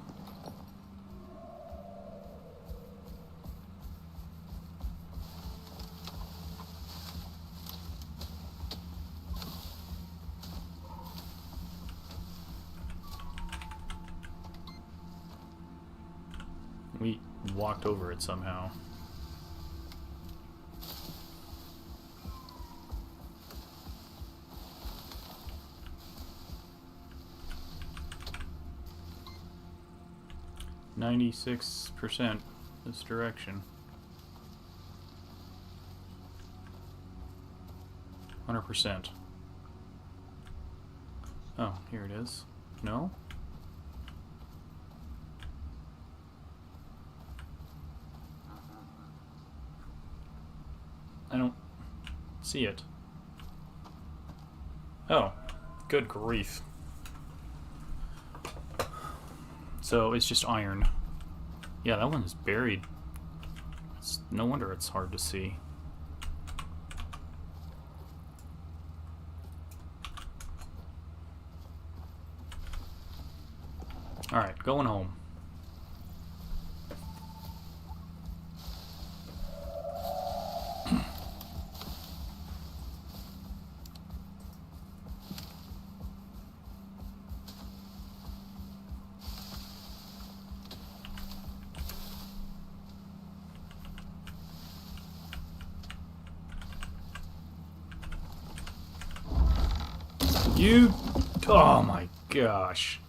We walked over it somehow. %, this direction. 100%. Oh, here it is. No? I don't see it. Oh, good grief. So it's just iron. Yeah, that one is buried. No wonder it's hard to see. Alright, going home. You... Oh my gosh.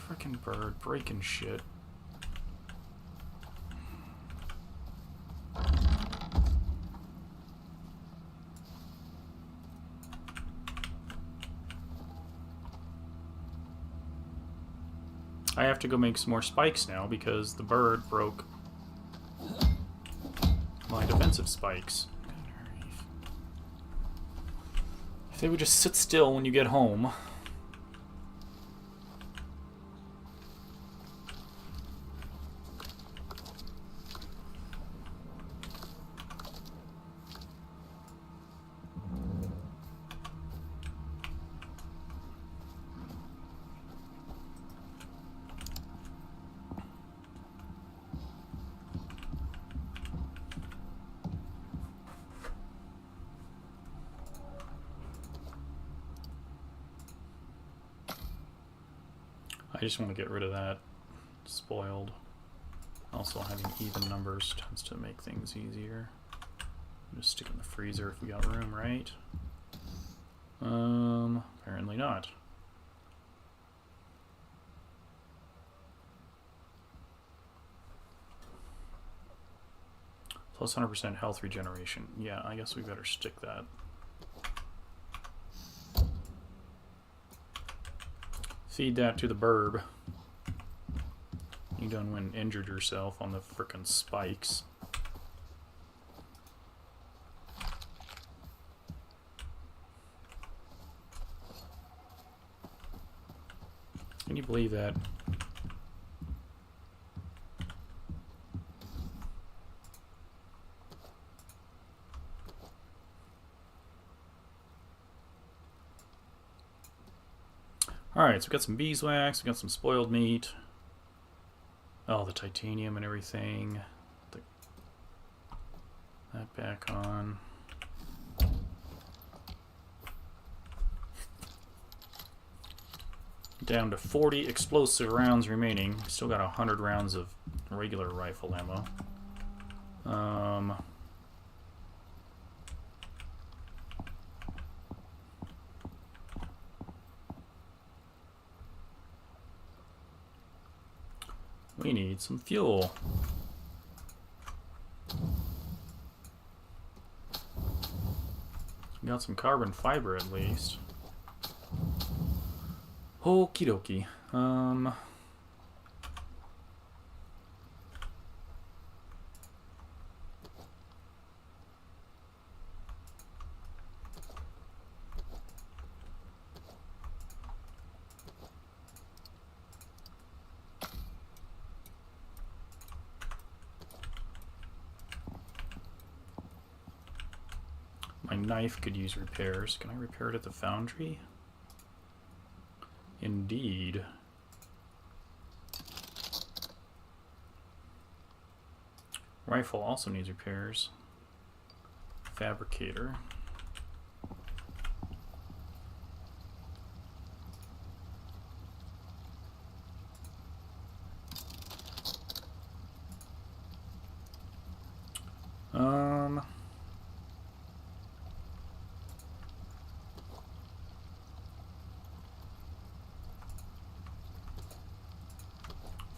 Frickin' bird breaking shit. I have to go make some more spikes now because the bird broke my defensive spikes. If they would just sit still when you get home. I just want to get rid of that spoiled. Also, having even numbers tends to make things easier. Just stick it in the freezer if we got room, right? Apparently not. Plus 100% health regeneration. Yeah, I guess we better stick that. Feed that to the burb. You done went and injured yourself on the frickin' spikes. Can you believe that? Alright, so we got some beeswax, we got some spoiled meat. Oh, the titanium and everything. That back on. Down to 40 explosive rounds remaining. Still got 100 rounds of regular rifle ammo. We need some fuel. We got some carbon fiber at least. Okie dokie. My knife could use repairs. Can I repair it at the foundry? Indeed. Rifle also needs repairs. Fabricator.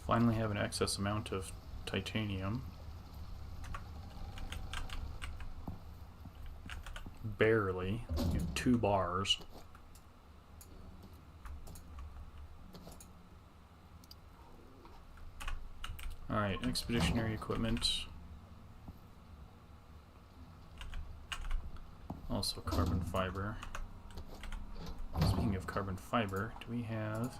Finally have an excess amount of titanium. Barely. You have 2 bars. Alright, expeditionary equipment. Also carbon fiber. Speaking of carbon fiber, do we have...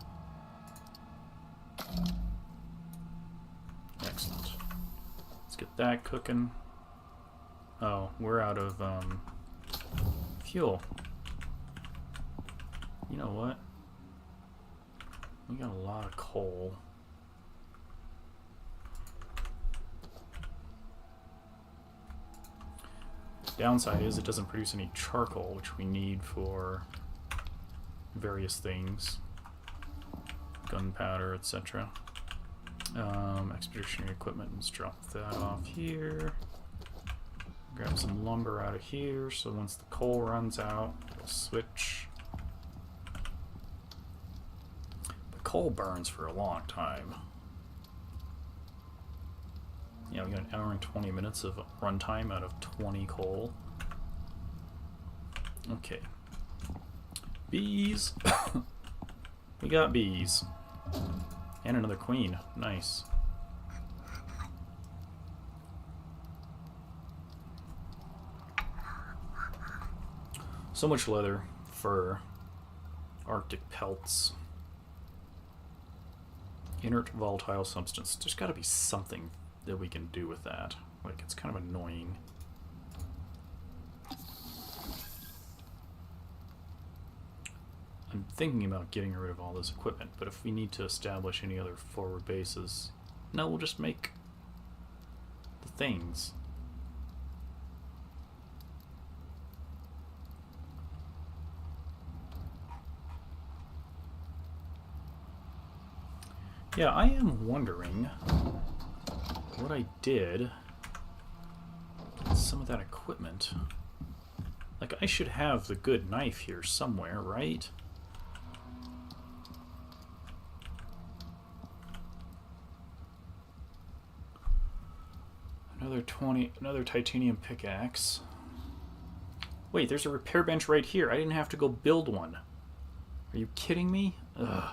Excellent. Let's get that cooking. Oh, we're out of fuel. You know what? We got a lot of coal. Downside is it doesn't produce any charcoal, which we need for various things. Gunpowder, etc. Expeditionary equipment, let's drop that off here. Grab some lumber out of here, so once the coal runs out, we'll switch. coal burns for a long time. Yeah, we got an hour and 20 minutes of runtime out of 20 coal. Okay. Bees! We got bees. And another queen. Nice. So much leather, fur, Arctic pelts, inert volatile substance. There's got to be something that we can do with that. Like, it's kind of annoying. I'm thinking about getting rid of all this equipment, but if we need to establish any other forward bases, no, we'll just make the things. Yeah, I am wondering what I did with some of that equipment. Like, I should have the good knife here somewhere, right? Another titanium pickaxe. Wait, there's a repair bench right here. I didn't have to go build one. Are you kidding me? Ugh.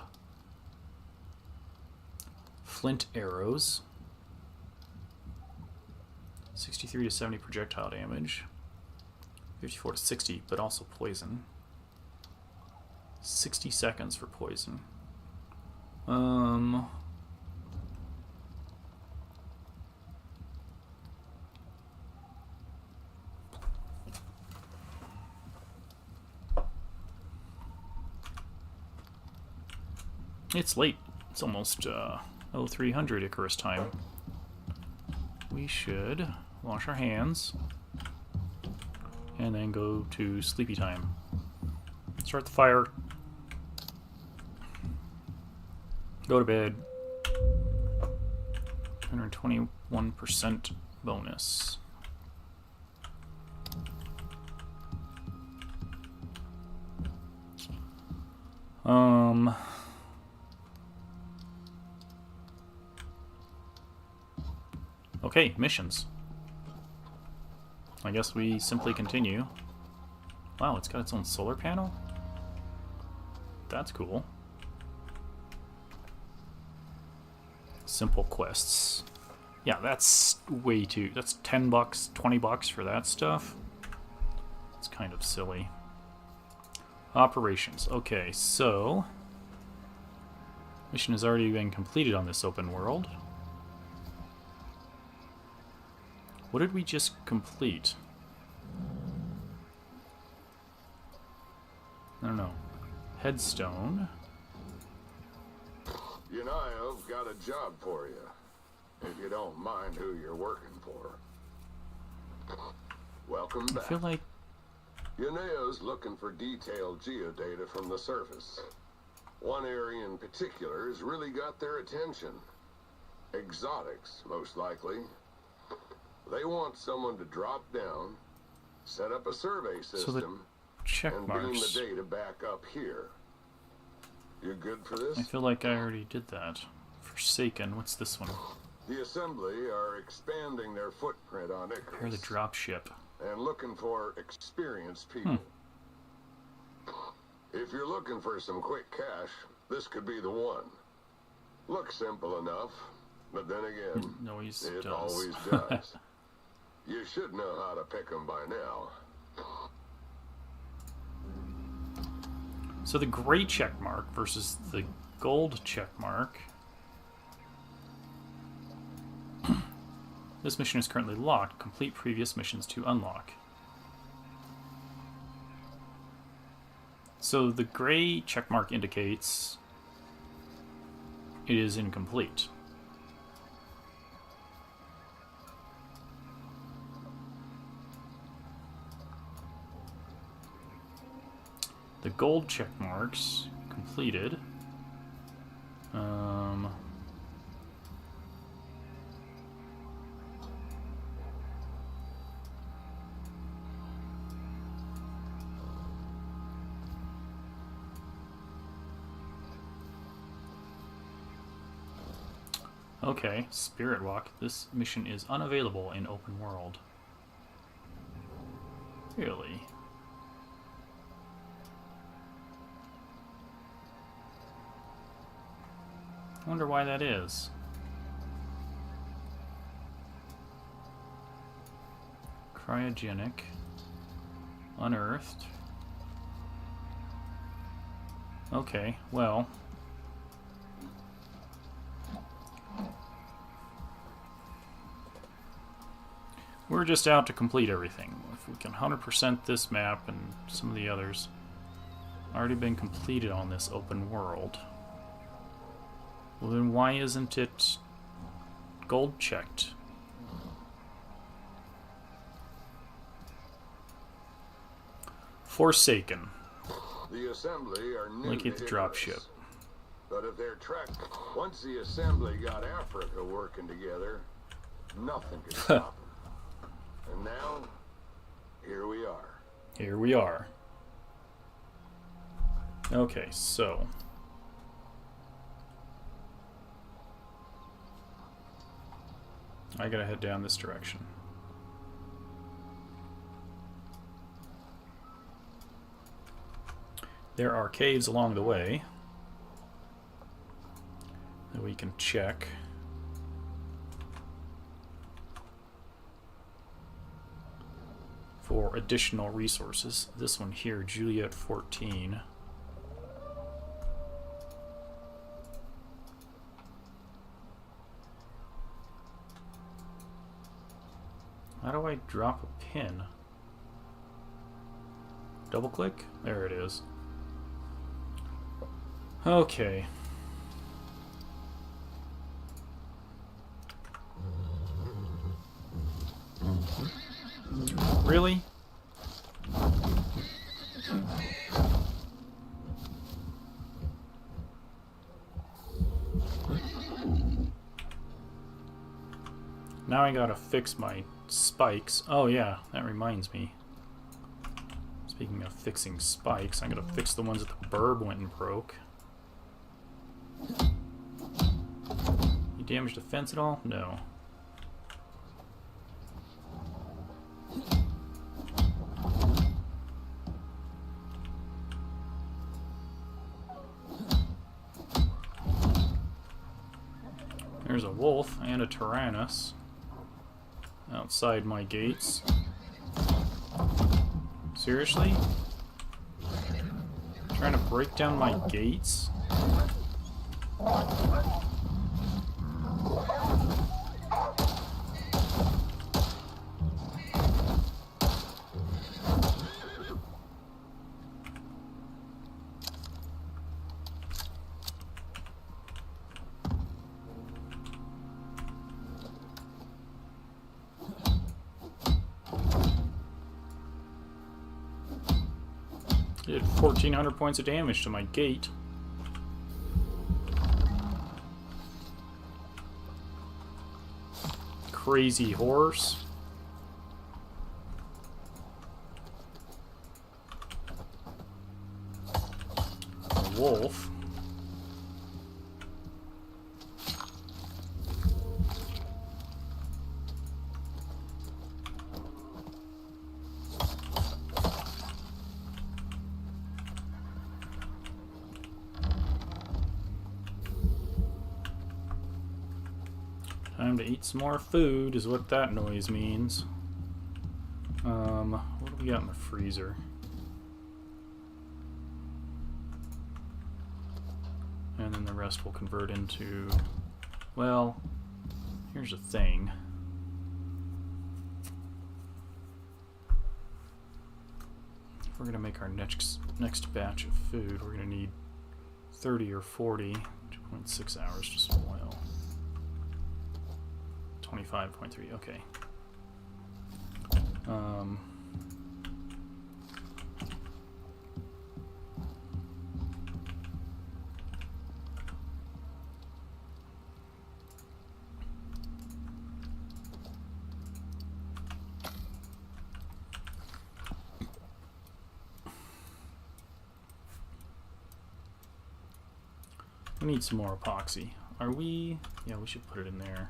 Flint arrows. 63 to 70 projectile damage. 54 to 60, but also poison. 60 seconds for poison. It's late. It's almost 0300 Icarus time. We should wash our hands and then go to sleepy time. Start the fire. Go to bed. 121% bonus. Okay, missions. I guess we simply continue. Wow, it's got its own solar panel? That's cool. Simple quests. Yeah, that's way too... That's 10 bucks, 20 bucks for that stuff. It's kind of silly. Operations. Okay, so... Mission has already been completed on this open world. What did we just complete? I don't know. Headstone. You know, I've got a job for you, if you don't mind who you're working for. Welcome back. I feel like... Yuneo's looking for detailed geodata from the surface. One area in particular has really got their attention. Exotics, most likely. They want someone to drop down, set up a survey system, check and marks. beam the data back up here. You good for this? I feel like I already did that. Forsaken. What's this one? The Assembly are expanding their footprint on Icarus. Prepare the dropship. And looking for experienced people. If you're looking for some quick cash, this could be the one. Looks simple enough, but then again, it always does. You should know how to pick them by now. So the gray check mark versus the gold check mark. This mission is currently locked. Complete previous missions to unlock. So the gray check mark indicates it is incomplete. The gold check marks completed. Okay, Spirit Walk. This mission is unavailable in open world. Really? I wonder why that is. Cryogenic. Unearthed. Okay, well. We're just out to complete everything. If we can 100% this map and some of the others already been completed on this open world, well then why isn't it gold checked? Forsaken. The assembly are new Like to at the dropship. ICARUS. But if they're tracked, once the assembly got Africa working together, nothing could stop them. And now, here we are. Here we are. Okay, so I gotta head down this direction. There are caves along the way that we can check. For additional resources. This one here, Juliet 14. How do I drop a pin? Double click? There it is. Okay. Really? Now I gotta fix my spikes. Oh yeah, that reminds me. Speaking of fixing spikes, I'm gonna fix the ones that the burb went and broke. You damaged the fence at all? No. There's a wolf and a tyrannus outside my gates. Seriously? Trying to break down my gates? Did 1,400 points of damage to my gate. Crazy horse. A wolf. Time to eat some more food is what that noise means. What do we got in the freezer? And then the rest will convert into... Well, here's the thing. If we're going to make our next batch of food, we're going to need 30 or 40, 2.6 hours to spoil. 25.3, okay. We need some more epoxy. are we... Yeah, we should put it in there.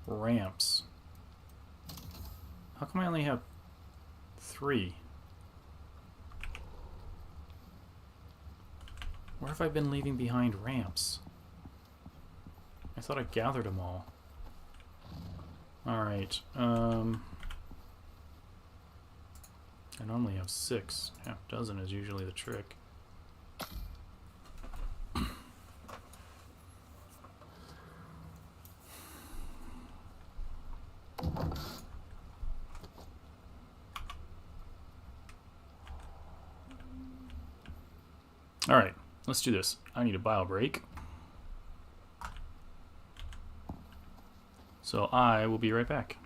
Ramps. How come I only have 3? Where have I been leaving behind ramps? I thought I gathered them all. Alright, I normally have 6. Half dozen is usually the trick. Alright, let's do this. I need a bio break. So I will be right back.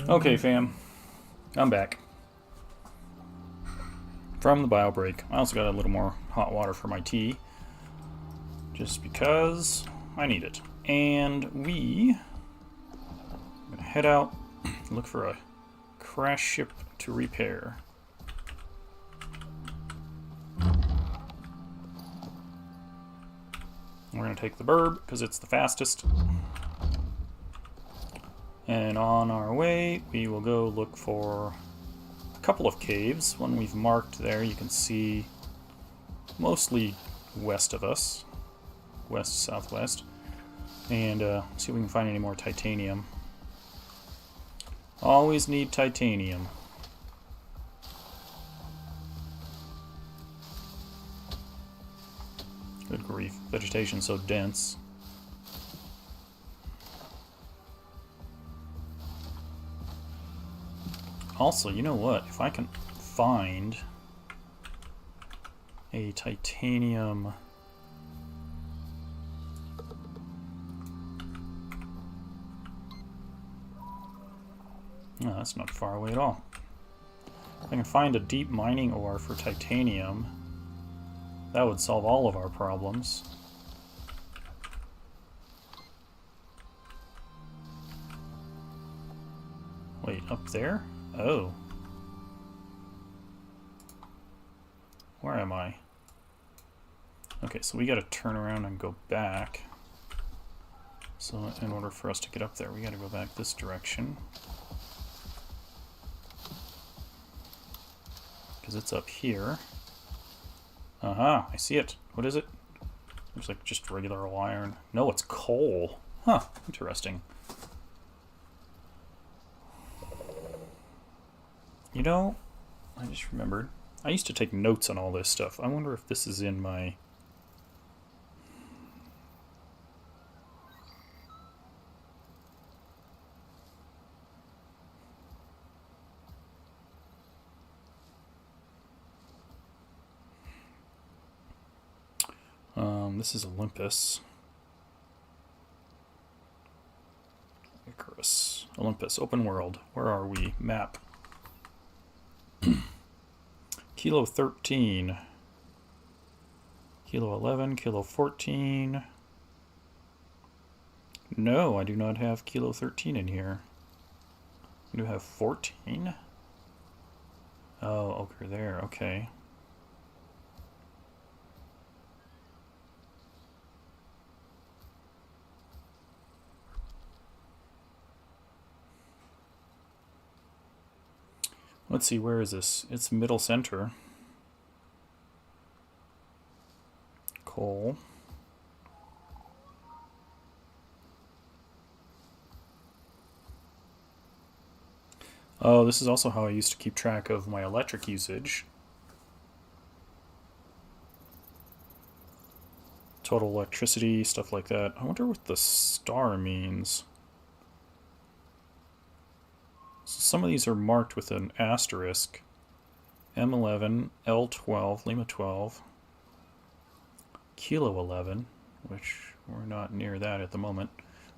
Okay, fam. I'm back. From the bio break. I also got a little more hot water for my tea. Just because I need it. And I'm gonna head out, look for a crash ship to repair. We're gonna take the Burb because it's the fastest. And on our way, we will go look for a couple of caves. One we've marked there, you can see mostly west of us. West, southwest. And see if we can find any more titanium. Always need titanium. Good grief, vegetation's so dense. Also, you know what? If I can find a titanium... No, that's not far away at all. If I can find a deep mining ore for titanium, that would solve all of our problems. Wait, up there? Oh. Where am I? Okay, so we gotta turn around and go back. So in order for us to get up there, we gotta go back this direction. Because it's up here. Aha, I see it. What is it? Looks like just regular iron. No, it's coal. Huh, interesting. You know, I just remembered. I used to take notes on all this stuff. I wonder if this is in my... this is Olympus. ICARUS. Olympus. Open world. Where are we? Map. Kilo 13. Kilo 11. Kilo 14. No, I do not have Kilo 13 in here. I do have 14? Oh, over there. Okay. Let's see, where is this? It's middle center. Coal. Oh, this is also how I used to keep track of my electric usage. Total electricity, stuff like that. I wonder what the star means. So some of these are marked with an asterisk. M11, L12, Lima 12, Kilo 11, which we're not near that at the moment.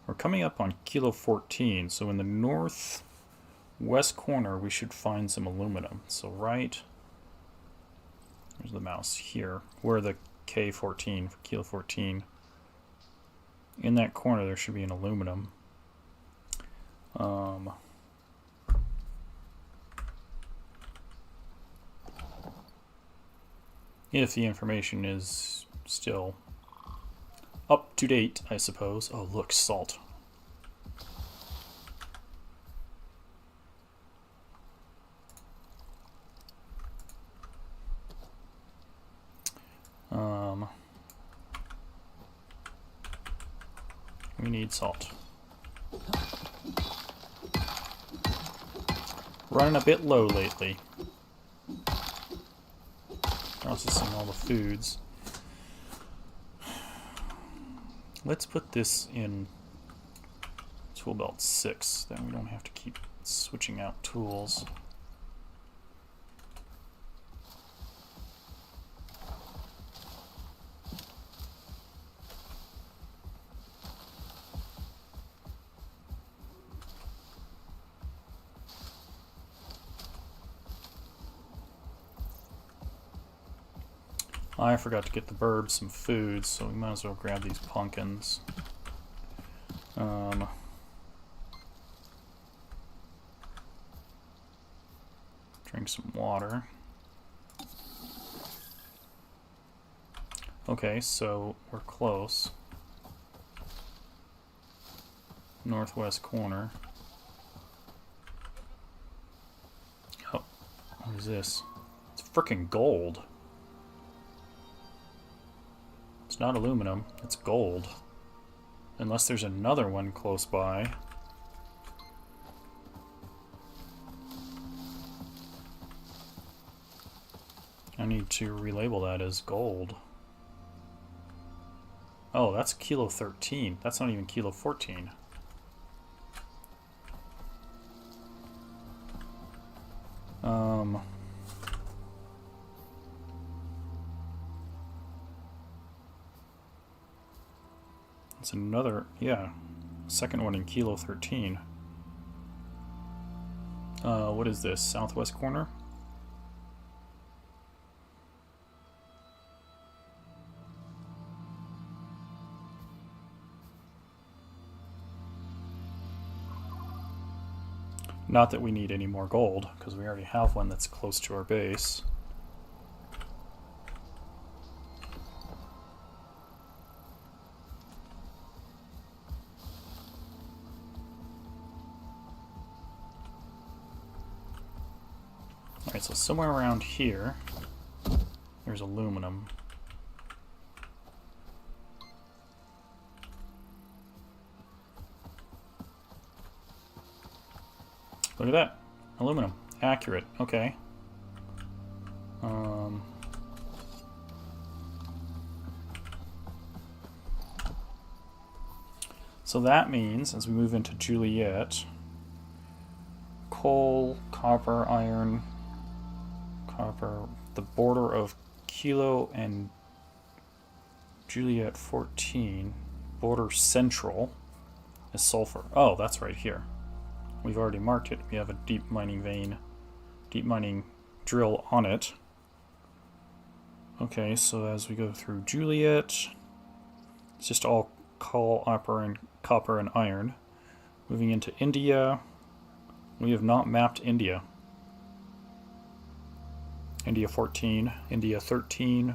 We're coming up on Kilo 14, so in the northwest corner we should find some aluminum. So right, there's the mouse here, where the K14 for Kilo 14. In that corner there should be an aluminum. If the information is still up to date, I suppose. Oh, look, salt. We need salt. Running a bit low lately. Processing all the foods. Let's put this in tool belt 6, then we don't have to keep switching out tools. I forgot to get the bird some food, so we might as well grab these pumpkins. Drink some water. Okay, so we're close. Northwest corner. Oh, what is this? It's frickin' gold. It's not aluminum, it's gold. Unless there's another one close by. I need to relabel that as gold. Oh, that's kilo 13. That's not even kilo 14. It's another, yeah, second one in kilo 13. What is this? Southwest corner? Not that we need any more gold, because we already have one that's close to our base. Alright, so somewhere around here, there's aluminum. Look at that. Aluminum. Accurate. Okay. So that means, as we move into Juliet, coal, copper, iron, copper, the border of Kilo and Juliet 14, border central, is sulfur. Oh, that's right here. We've already marked it. We have a deep mining vein, deep mining drill on it. Okay, so as we go through Juliet, it's just all coal, copper, and iron. Moving into India, we have not mapped India. India 14, India 13.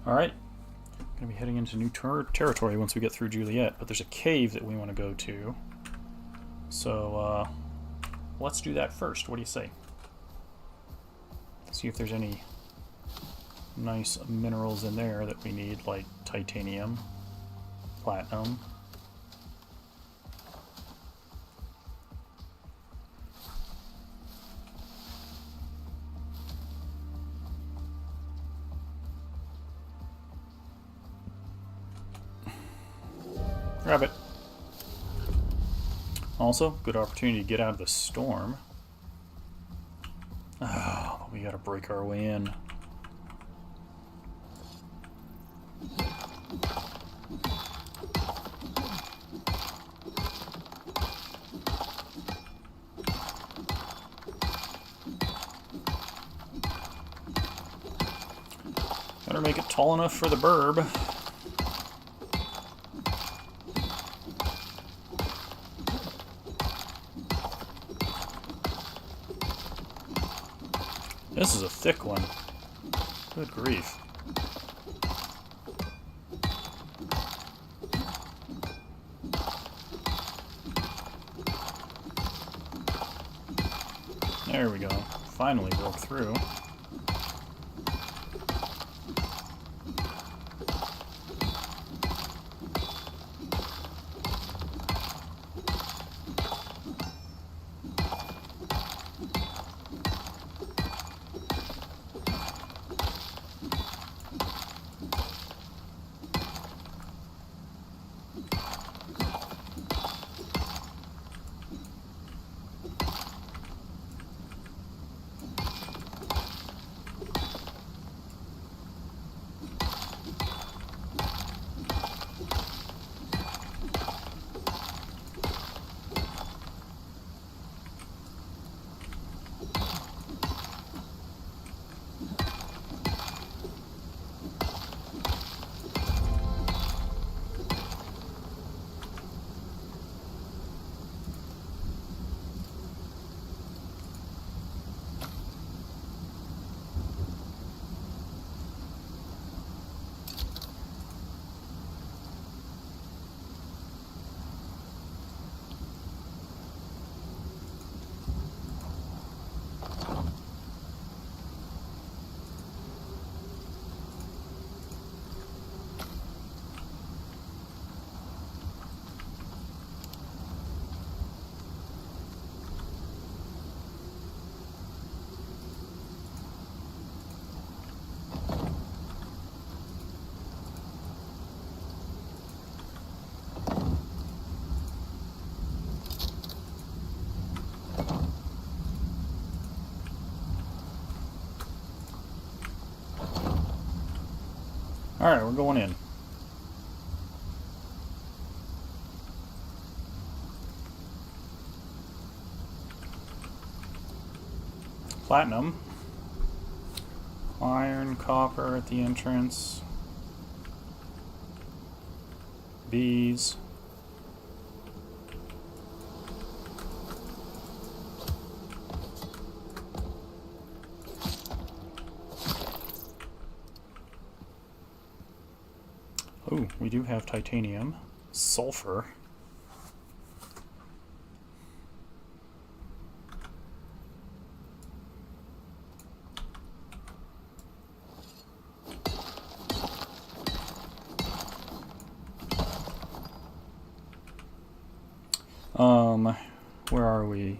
All right, going to be heading into new territory once we get through Juliet, but there's a cave that we want to go to. So let's do that first. What do you say? See if there's any nice minerals in there that we need, like titanium, platinum. Grab it. Also, good opportunity to get out of the storm. Oh, but we gotta break our way in. Better make it tall enough for the burb. This is a thick one. Good grief. There we go. Finally broke through. Alright, we're going in. Platinum. Iron, copper at the entrance. Bees. Oh, we do have titanium. Sulfur. Where are we?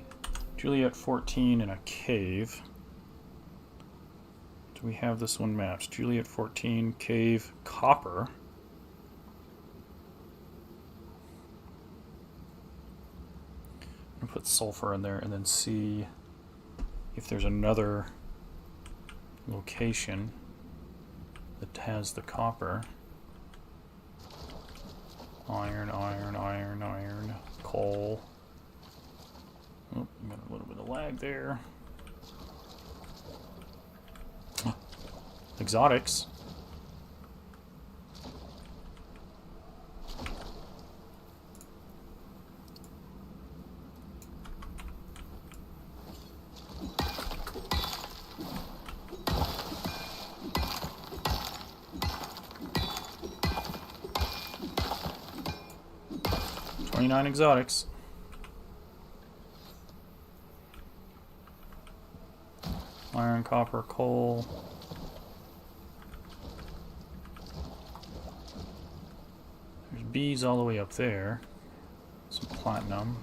Juliet 14 in a cave. Do we have this one mapped? Juliet 14, cave, copper. I'm gonna put sulfur in there and then see if there's another location that has the copper. Iron, iron, iron, iron, coal. Oh, got a little bit of lag there. Exotics. $29 exotics. Iron, copper, coal. There's bees all the way up there. Some platinum.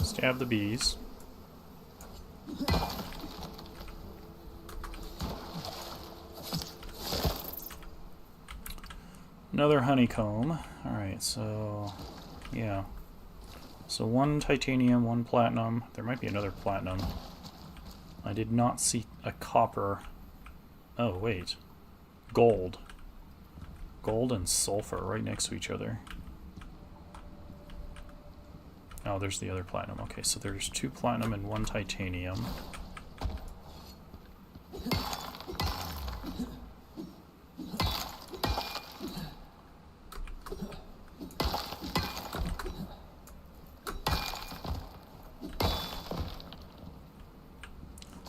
Stab the bees. Another honeycomb. Alright, so yeah. So one titanium, one platinum. There might be another platinum. I did not see a copper. Oh, wait. Gold. Gold and sulfur right next to each other. Oh, there's the other platinum. Okay, so there's 2 platinum and 1 titanium.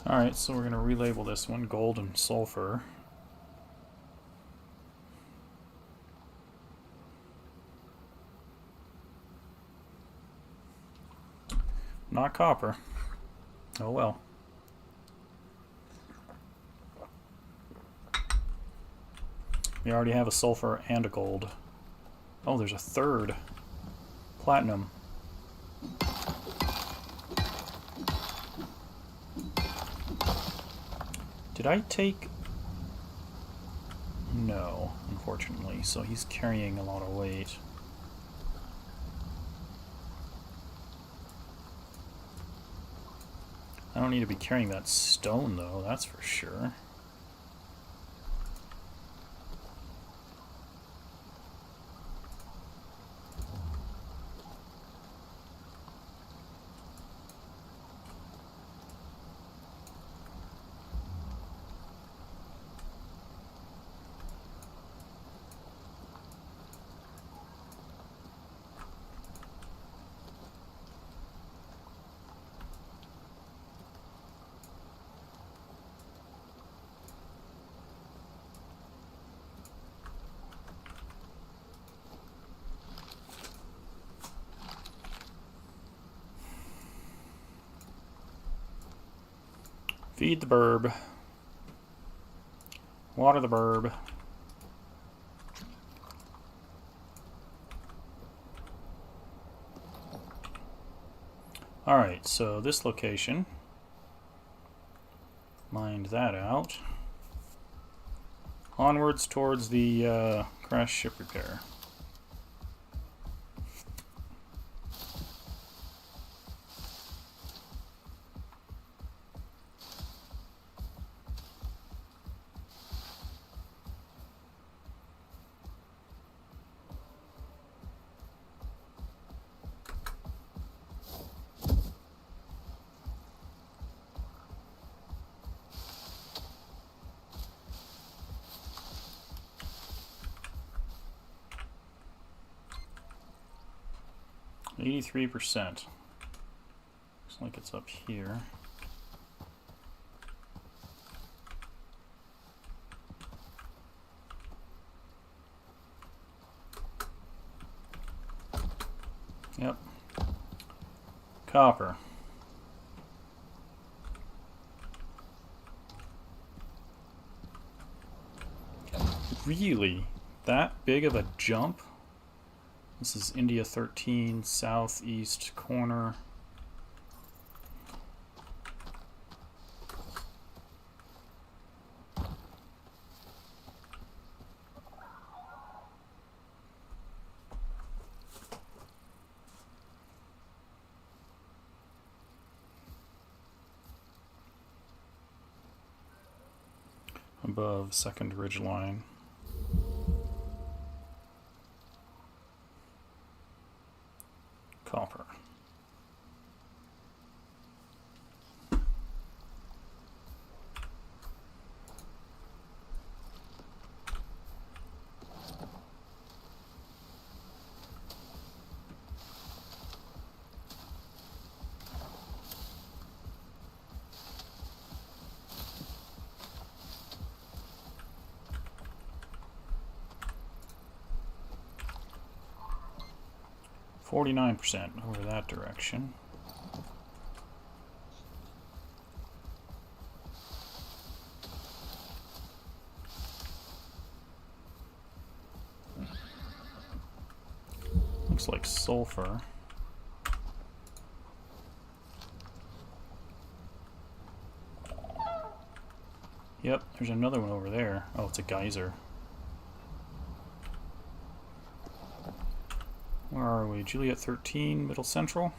Alright, so we're going to relabel this one gold and sulfur. Not copper. Oh well. We already have a sulfur and a gold. Oh, there's a third. Platinum. Did I take... No, unfortunately. So he's carrying a lot of weight. I don't need to be carrying that stone, though, that's for sure. Feed the burb. Water the burb. Alright, so this location. Mined that out. Onwards towards the crash ship repair. 83%. Looks like it's up here. Yep. Copper. Really? That big of a jump? This is India 13, southeast corner. Above second ridge line. Copper. %, over that direction. Looks like sulfur. Yep, there's another one over there. Oh, it's a geyser. Where are we? Juliet 13, Middle Central.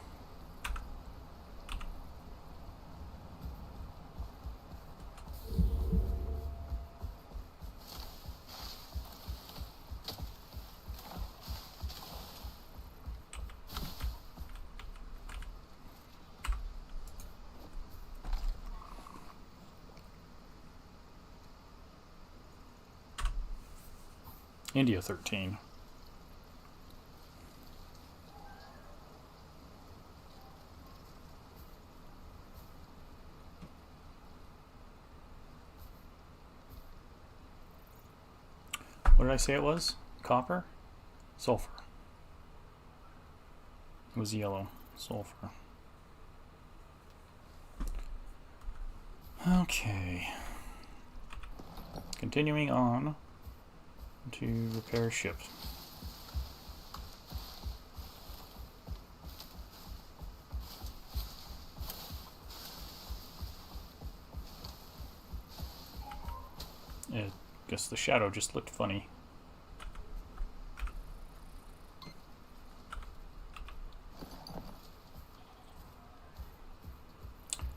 India 13. What did I say it was? Copper? Sulfur. It was yellow. Sulfur. Okay. Continuing on to repair ship. I guess the shadow just looked funny.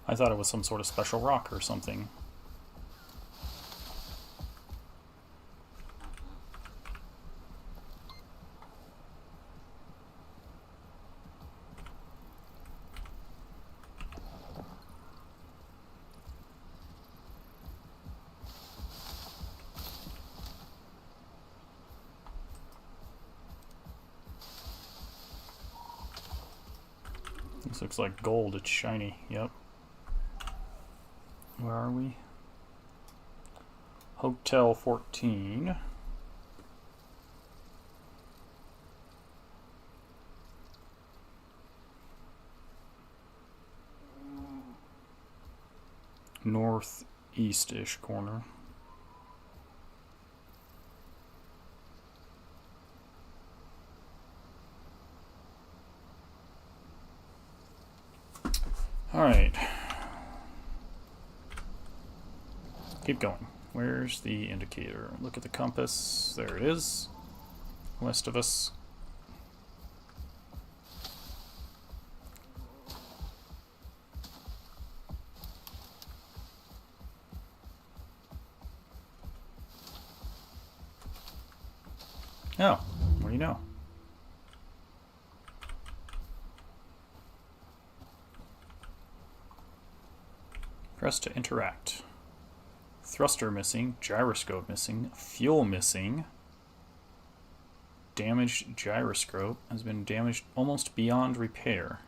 I thought it was some sort of special rock or something. This looks like gold, it's shiny, yep. Where are we? Hotel 14. Northeast-ish corner. All right. Keep going. Where's the indicator? Look at the compass. There it is. West of us. Oh, what do you know? Press to interact. Thruster missing, gyroscope missing, fuel missing, damaged gyroscope has been damaged almost beyond repair.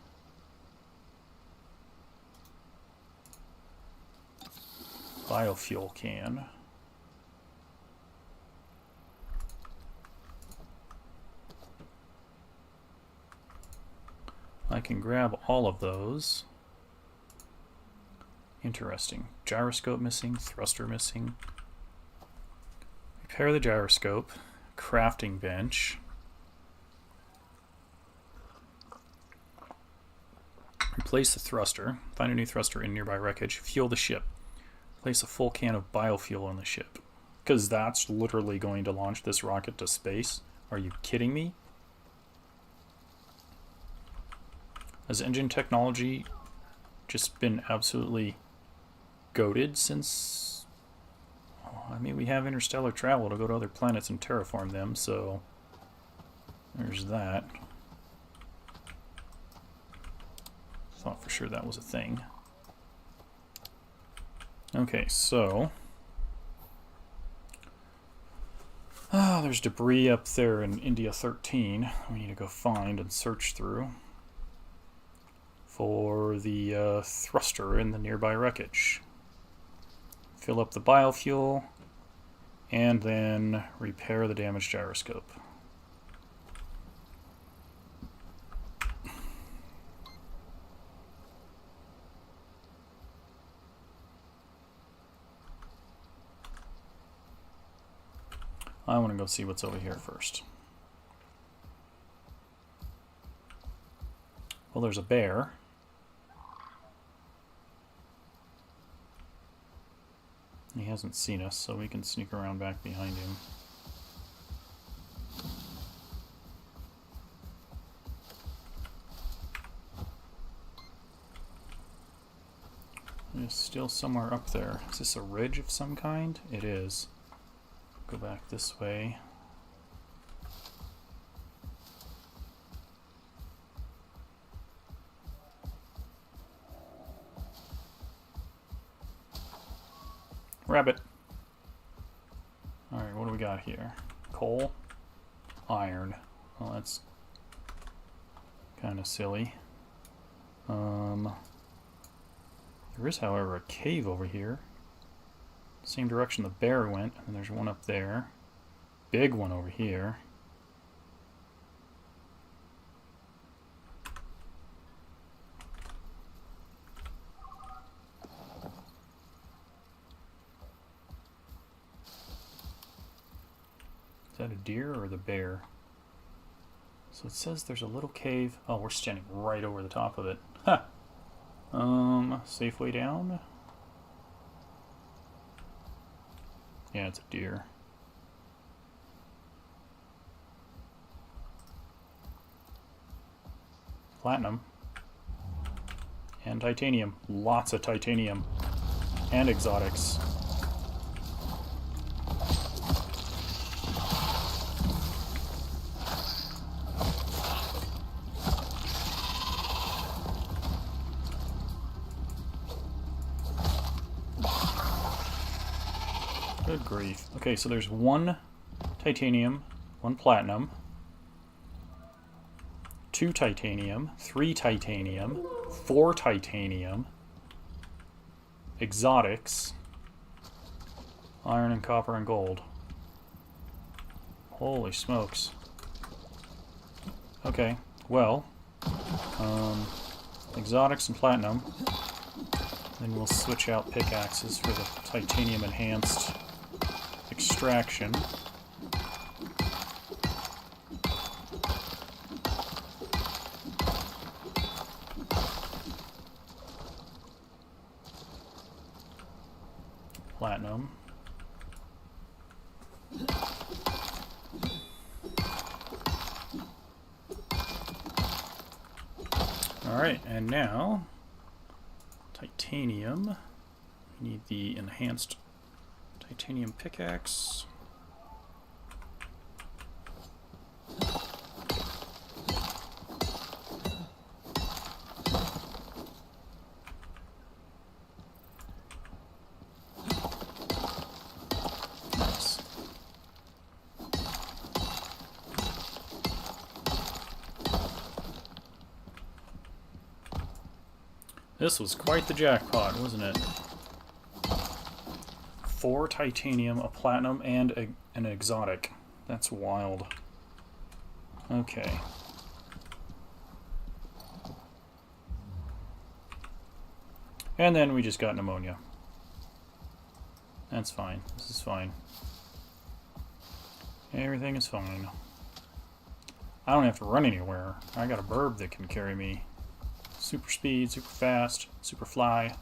Biofuel can. I can grab all of those. Interesting. Gyroscope missing, thruster missing. Repair the gyroscope. Crafting bench. Replace the thruster. Find a new thruster in nearby wreckage. Fuel the ship. Place a full can of biofuel on the ship. Because that's literally going to launch this rocket to space. Are you kidding me? Has engine technology just been absolutely goated since... I mean, we have interstellar travel to go to other planets and terraform them, so there's that. Thought for sure that was a thing. Okay, so... there's debris up there in India 13 we need to go find and search through for the thruster in the nearby wreckage. Fill up the biofuel, and then repair the damaged gyroscope. I want to go see what's over here first. Well, there's a bear. He hasn't seen us, so we can sneak around back behind him. He's still somewhere up there. Is this a ridge of some kind? It is. Go back this way. Rabbit. Alright, what do we got here? Coal? Iron. Well, that's kind of silly. There is, however, a cave over here. Same direction the bear went, and there's one up there. Big one over here. Is that a deer or the bear? So it says there's a little cave. Oh, we're standing right over the top of it. Ha! Safe way down? Yeah, it's a deer. Platinum. And titanium. Lots of titanium. And exotics. Good grief. Okay, so there's 1 titanium, 1 platinum, 2 titanium, 3 titanium, 4 titanium, exotics, iron and copper and gold. Holy smokes. Okay, well, exotics and platinum. Then we'll switch out pickaxes for the titanium enhanced extraction. Platinum. Alright, and now titanium. We need the enhanced titanium pickaxe. Nice. This was quite the jackpot, wasn't it? 4 titanium, a platinum, and an exotic. That's wild. Okay. And then we just got pneumonia. That's fine. This is fine. Everything is fine. I don't have to run anywhere. I got a burb that can carry me. Super speed, super fast, super fly.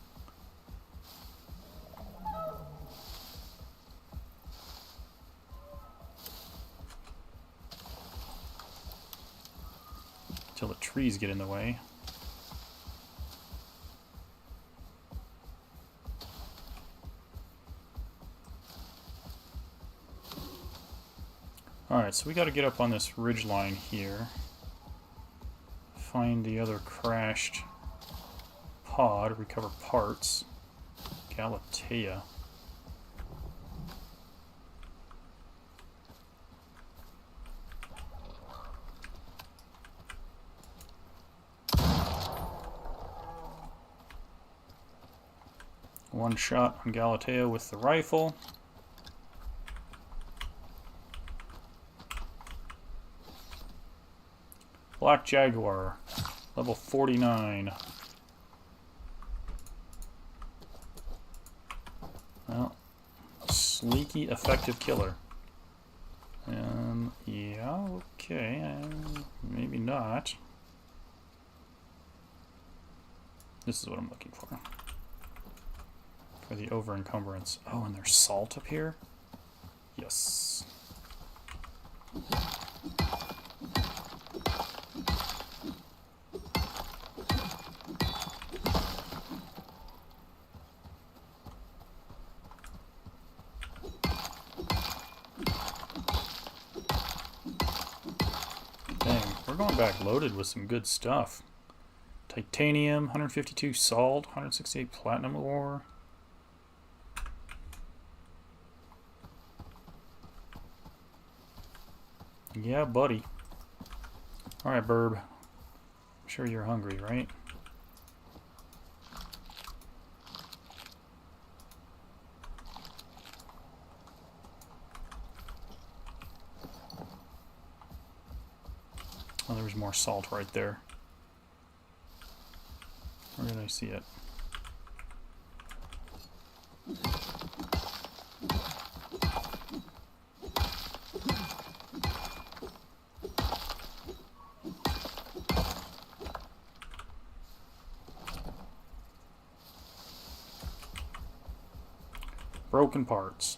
Till the trees get in the way. Alright, so we got to get up on this ridge line here. Find the other crashed pod, recover parts. Galatea. One shot on Galatea with the rifle. Black Jaguar, level 49. Well, sleeky, effective killer. Yeah, okay, maybe not. This is what I'm looking for. For the over-encumbrance. Oh, and there's salt up here? Yes. Dang, we're going back loaded with some good stuff. Titanium, 152 salt, 168 platinum ore. Yeah, buddy. Alright, Burb. I'm sure you're hungry, right? Oh, there's more salt right there. Where did I see it? Broken parts.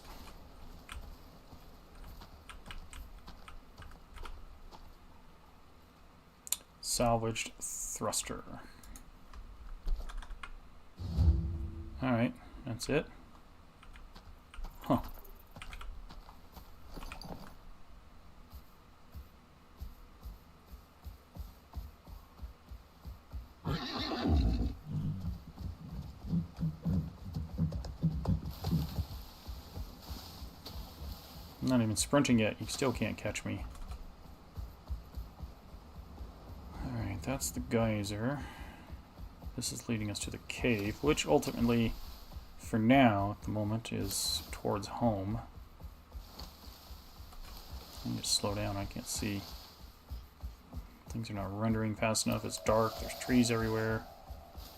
Salvaged thruster. Alright, that's it. Huh. I'm not even sprinting yet. You still can't catch me. Alright, that's the geyser. This is leading us to the cave, which ultimately, for now, at the moment, is towards home. I need to slow down. I can't see. Things are not rendering fast enough. It's dark. There's trees everywhere.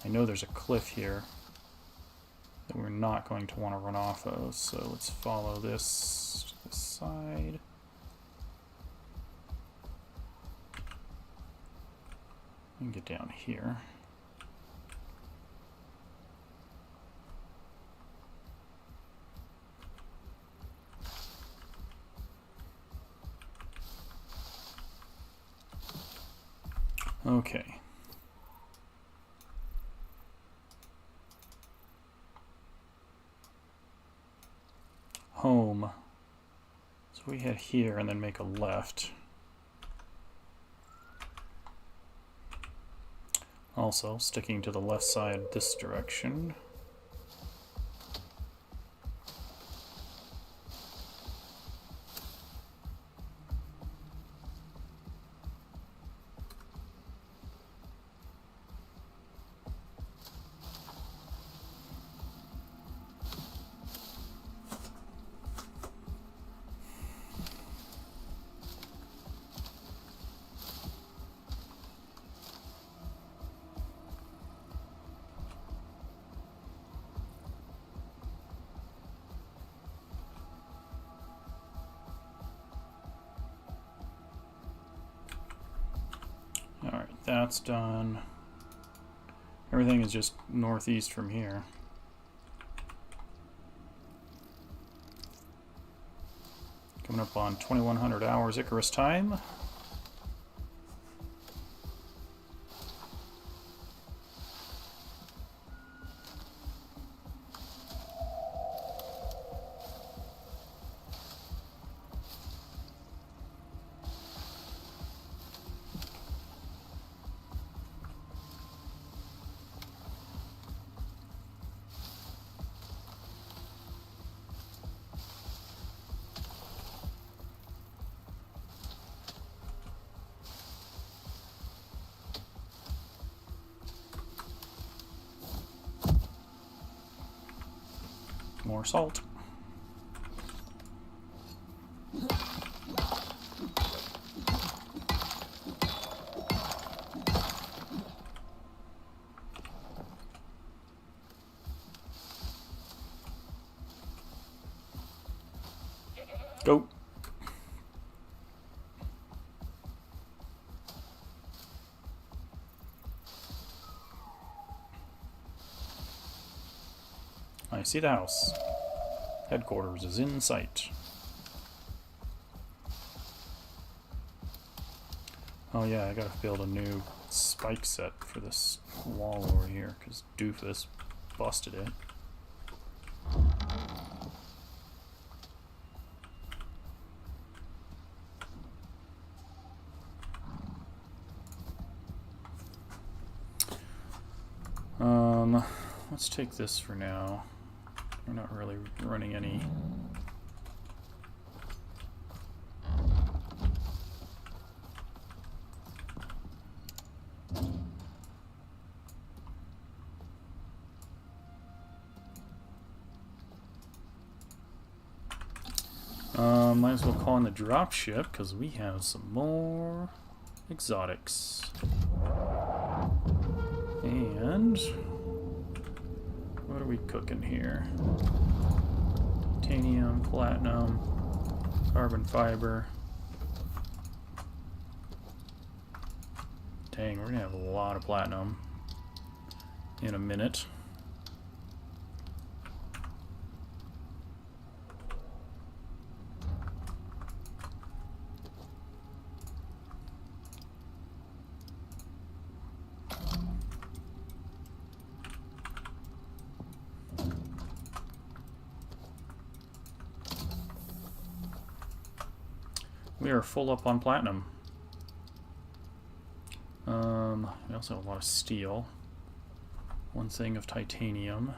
I know there's a cliff here that we're not going to want to run off of, so let's follow this to the side. And get down here. Okay. Home. So we head here and then make a left. Also, sticking to the left side this direction. that's done. Everything is just northeast from here. Coming up on 2100 hours Icarus time. More salt. Go. I see the house. Headquarters is in sight. Oh yeah, I gotta build a new spike set for this wall over here, because Doofus busted it. Let's take this for now. We're not really running any. Might as well call in the dropship because we have some more exotics. And what are we cooking here? Titanium, platinum, carbon fiber. Dang, we're gonna have a lot of platinum in a minute. We are full up on platinum. We also have a lot of steel. One thing of titanium.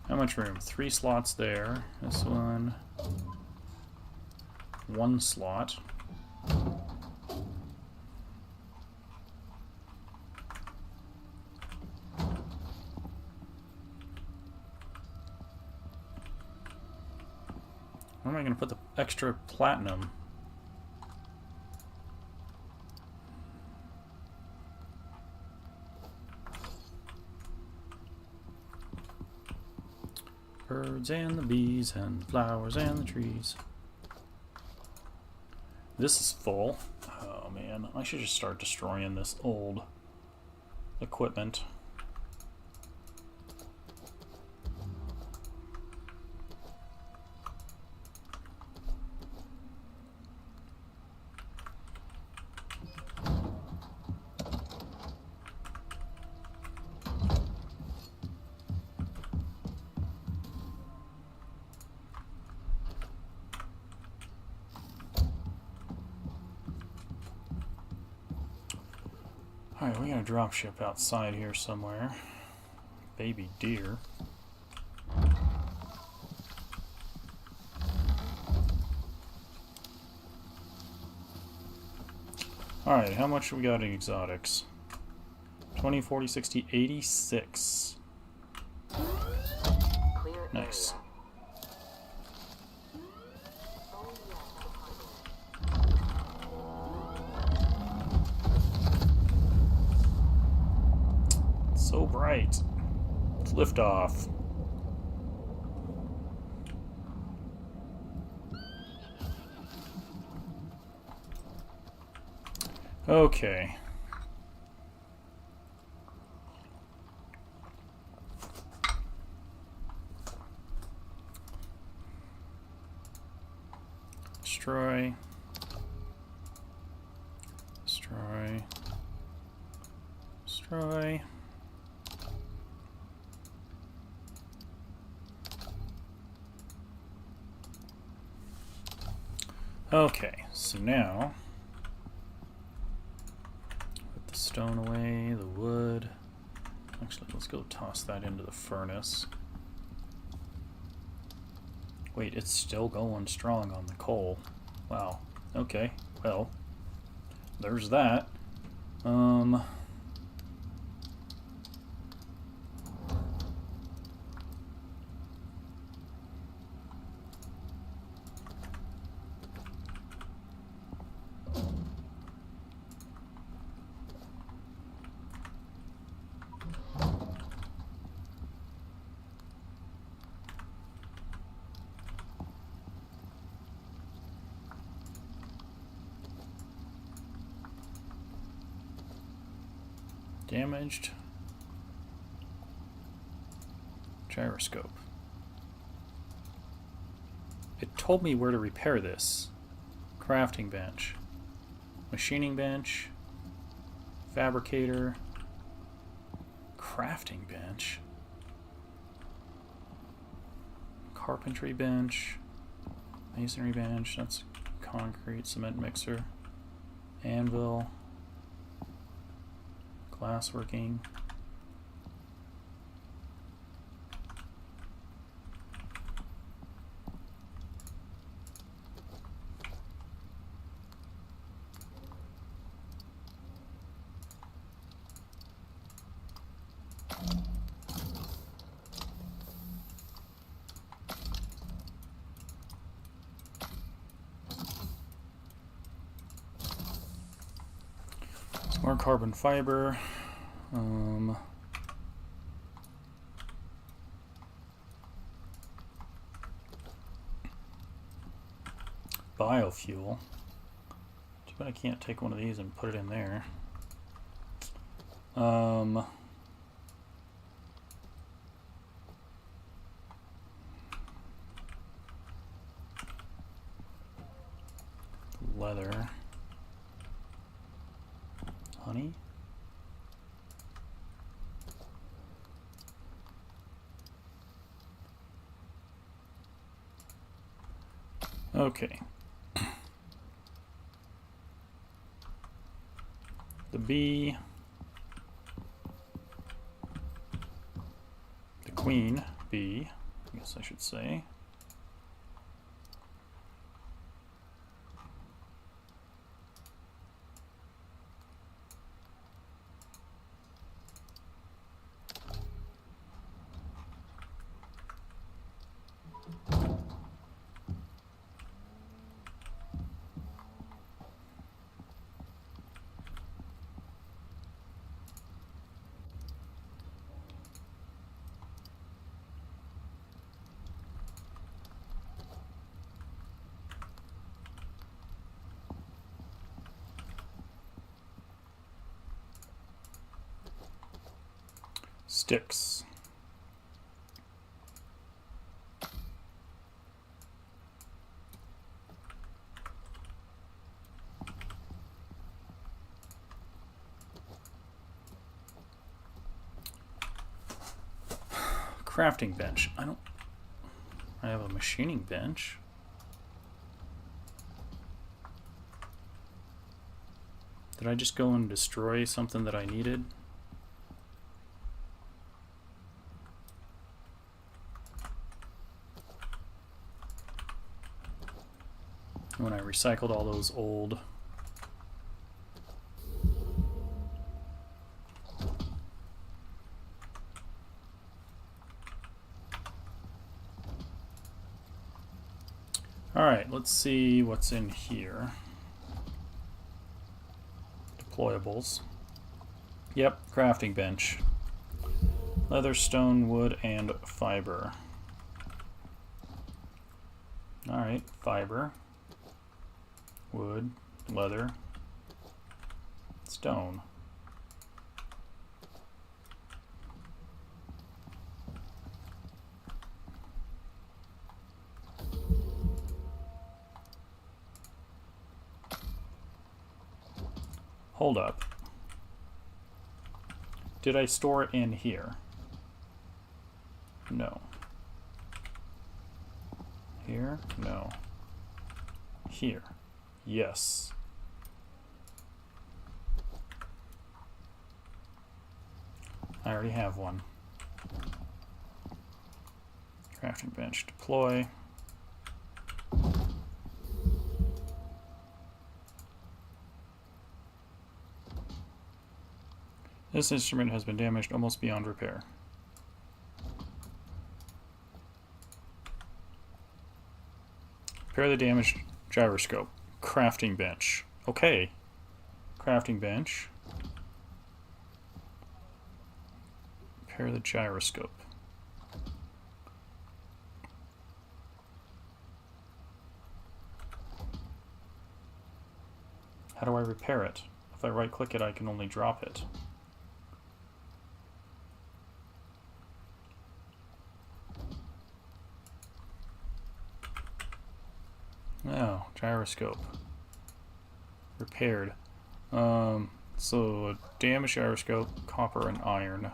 How much room? 3 slots there. This one. 1 slot. Where am I going to put the extra platinum? Birds and the bees and the flowers and the trees. This is full. Oh man, I should just start destroying this old equipment. Alright, we got a dropship outside here somewhere. Baby deer. Alright, how much we got in exotics? 20, 40, 60, 86. Nice. So bright. Lift off. Okay. Destroy. Destroy. Destroy. Okay, so now put the stone away, the wood. Actually, let's go toss that into the furnace. Wait, it's still going strong on the coal. Wow. Okay, well, there's that. Damaged gyroscope. It told me where to repair this. Crafting bench, machining bench, fabricator, crafting bench, carpentry bench, masonry bench, that's concrete, cement mixer, anvil, glassworking. More carbon fiber. Biofuel. Too bad I can't take one of these and put it in there. Leather. Honey. Okay. The bee. The queen bee, I guess I should say. Sticks. Crafting bench. I have a machining bench. Did I just go and destroy something that I needed? When I recycled all those old Alright, let's see what's in here. Deployables. Yep, crafting bench. Leather, stone, wood, and fiber. Alright, fiber, wood, leather, stone. Hold up. Did I store it in here? No. Here? No. Here. Yes. I already have one. Crafting bench, deploy. This instrument has been damaged almost beyond repair. Repair the damaged gyroscope. Crafting bench. Okay. Crafting bench. Repair the gyroscope. How do I repair it? If I right click it, I can only drop it. Oh, gyroscope. Repaired. So damaged gyroscope, copper and iron.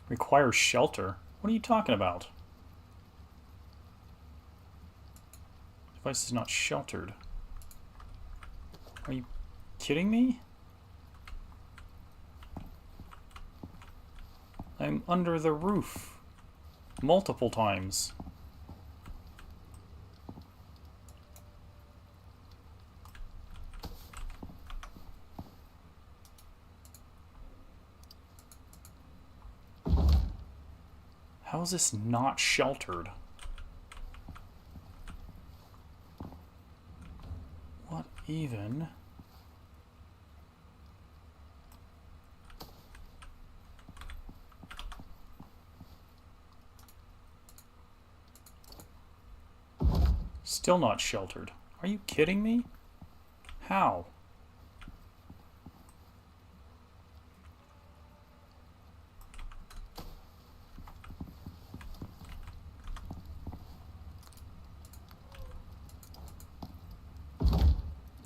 Requires shelter? What are you talking about? Device is not sheltered. Are you kidding me? I'm under the roof multiple times. How is this not sheltered? What even? Still not sheltered. Are you kidding me? How?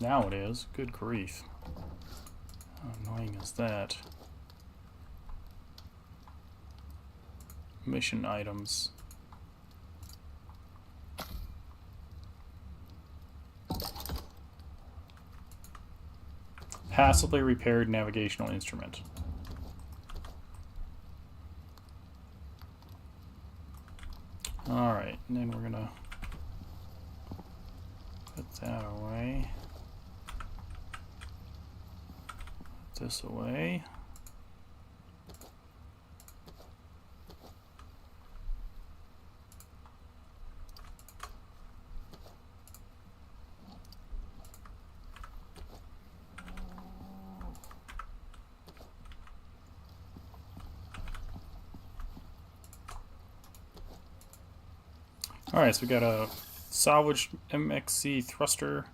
Now it is. Good grief. How annoying is that? Mission items. Passively repaired navigational instrument. Alright, and then we're gonna put that away. Put this away. Alright, so we got a salvaged MXC thruster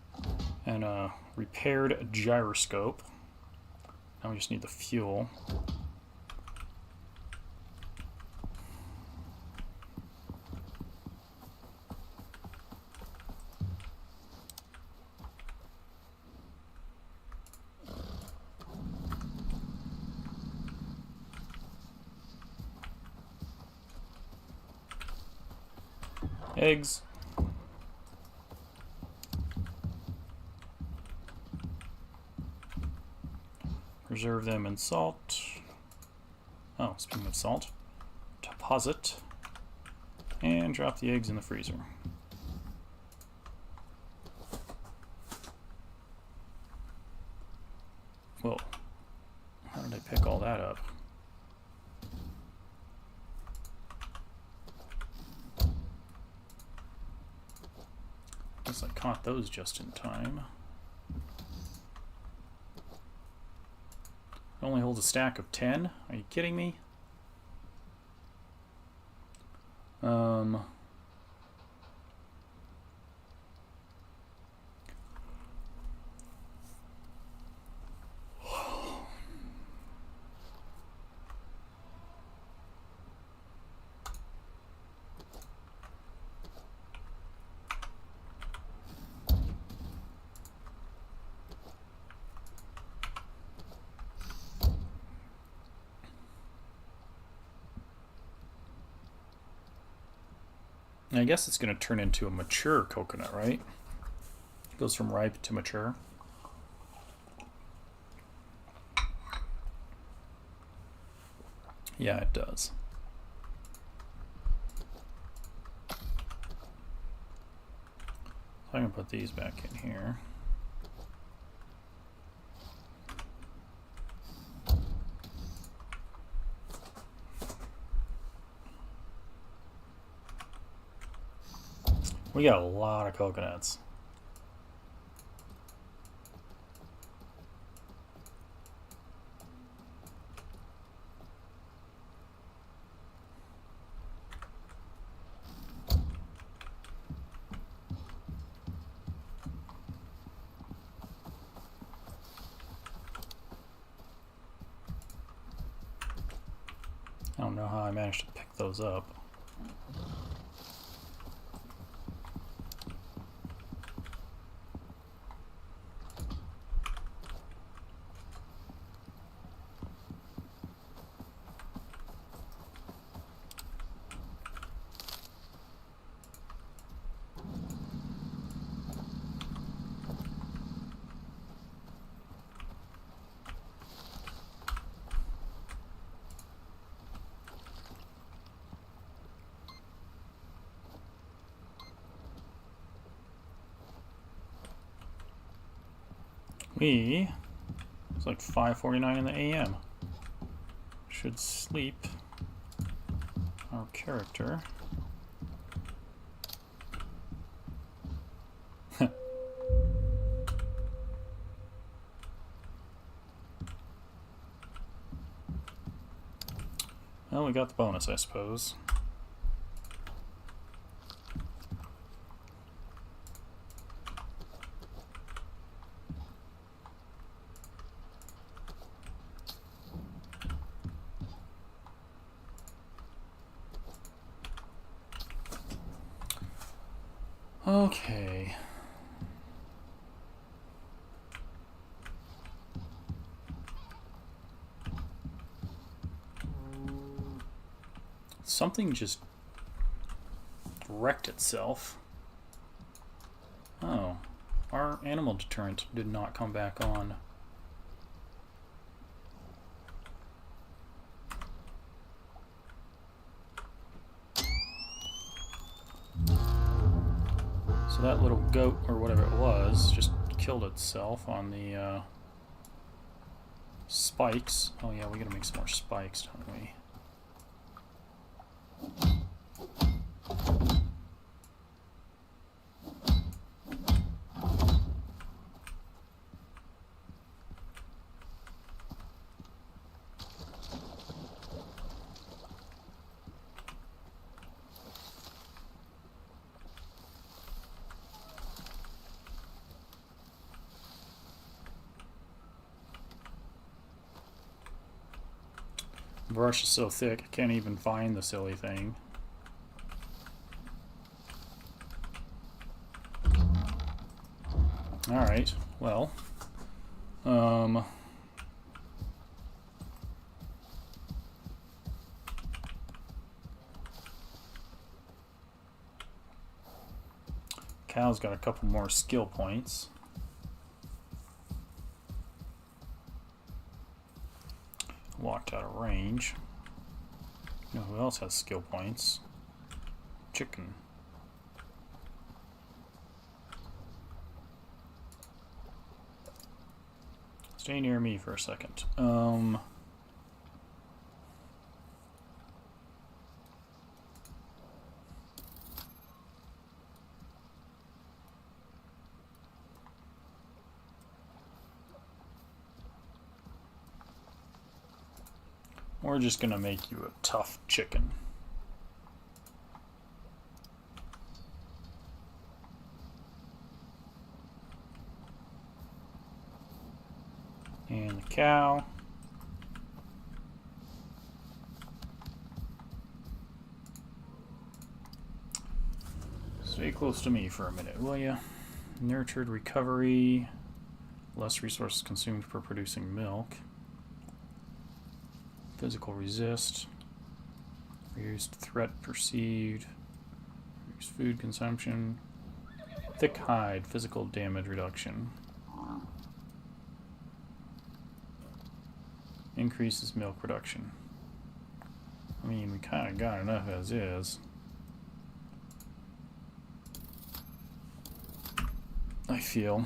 and a repaired gyroscope. Now we just need the fuel. Eggs. Preserve them in salt. Oh, speaking of salt, deposit. And drop the eggs in the freezer. Guess I caught those just in time. It only holds a stack of 10? Are you kidding me? I guess it's going to turn into a mature coconut, right? It goes from ripe to mature. Yeah, it does. So I'm going to put these back in here. We got a lot of coconuts. I don't know how I managed to pick those up. It's like 5:49 in the AM. Should sleep our character. Well, we got the bonus, I suppose. Okay. Something just wrecked itself. Oh, our animal deterrent did not come back on. So that little goat, or whatever it was, just killed itself on the spikes. Oh yeah, we gotta make some more spikes, don't we? The brush is so thick I can't even find the silly thing. Alright, well. Cow's got a couple more skill points. Walked out of range. You know who else has skill points? Chicken. Stay near me for a second. We're just gonna make you a tough chicken. And the cow. Stay close to me for a minute, will ya? Nurtured recovery. Less resources consumed per producing milk. Physical resist. Reduced threat perceived. Reduced food consumption. Thick hide. Physical damage reduction. Increases milk production. I mean, we kind of got enough as is. I feel.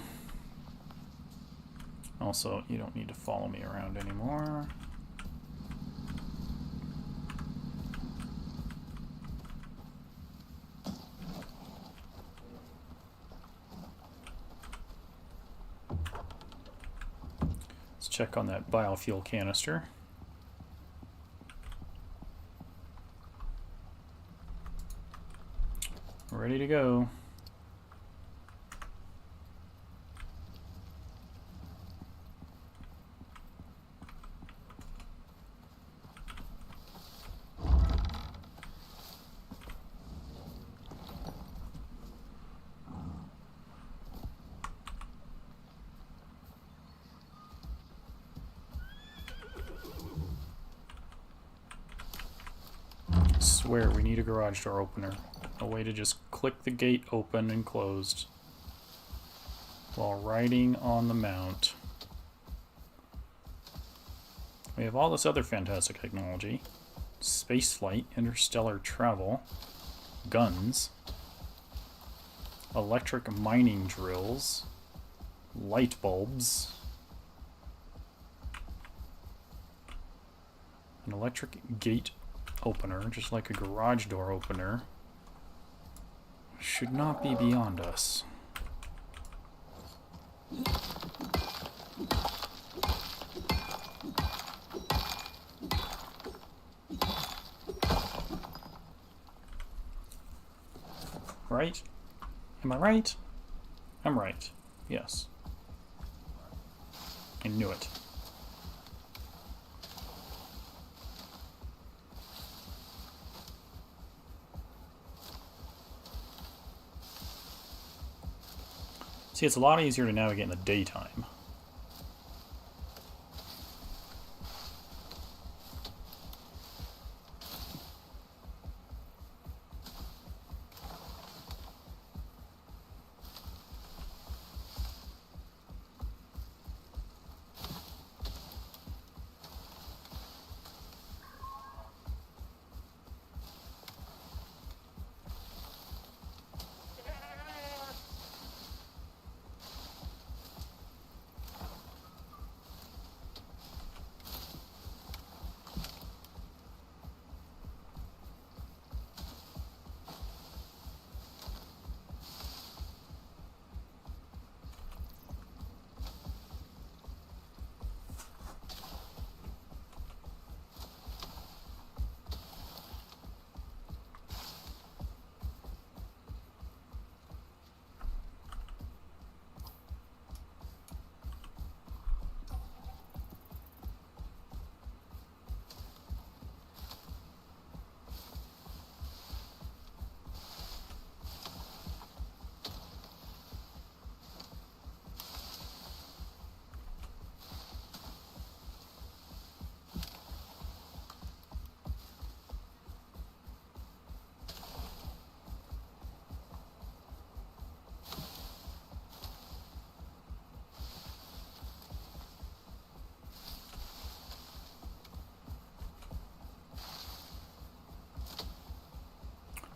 Also, you don't need to follow me around anymore. Let's check on that biofuel canister. Ready to go. I swear we need a garage door opener. A way to just click the gate open and closed while riding on the mount. We have all this other fantastic technology. Spaceflight, interstellar travel, guns, electric mining drills, light bulbs, an electric gate opener, just like a garage door opener, should not be beyond us. Right? Am I right? I'm right. Yes. I knew it. See, it's a lot easier to navigate in the daytime.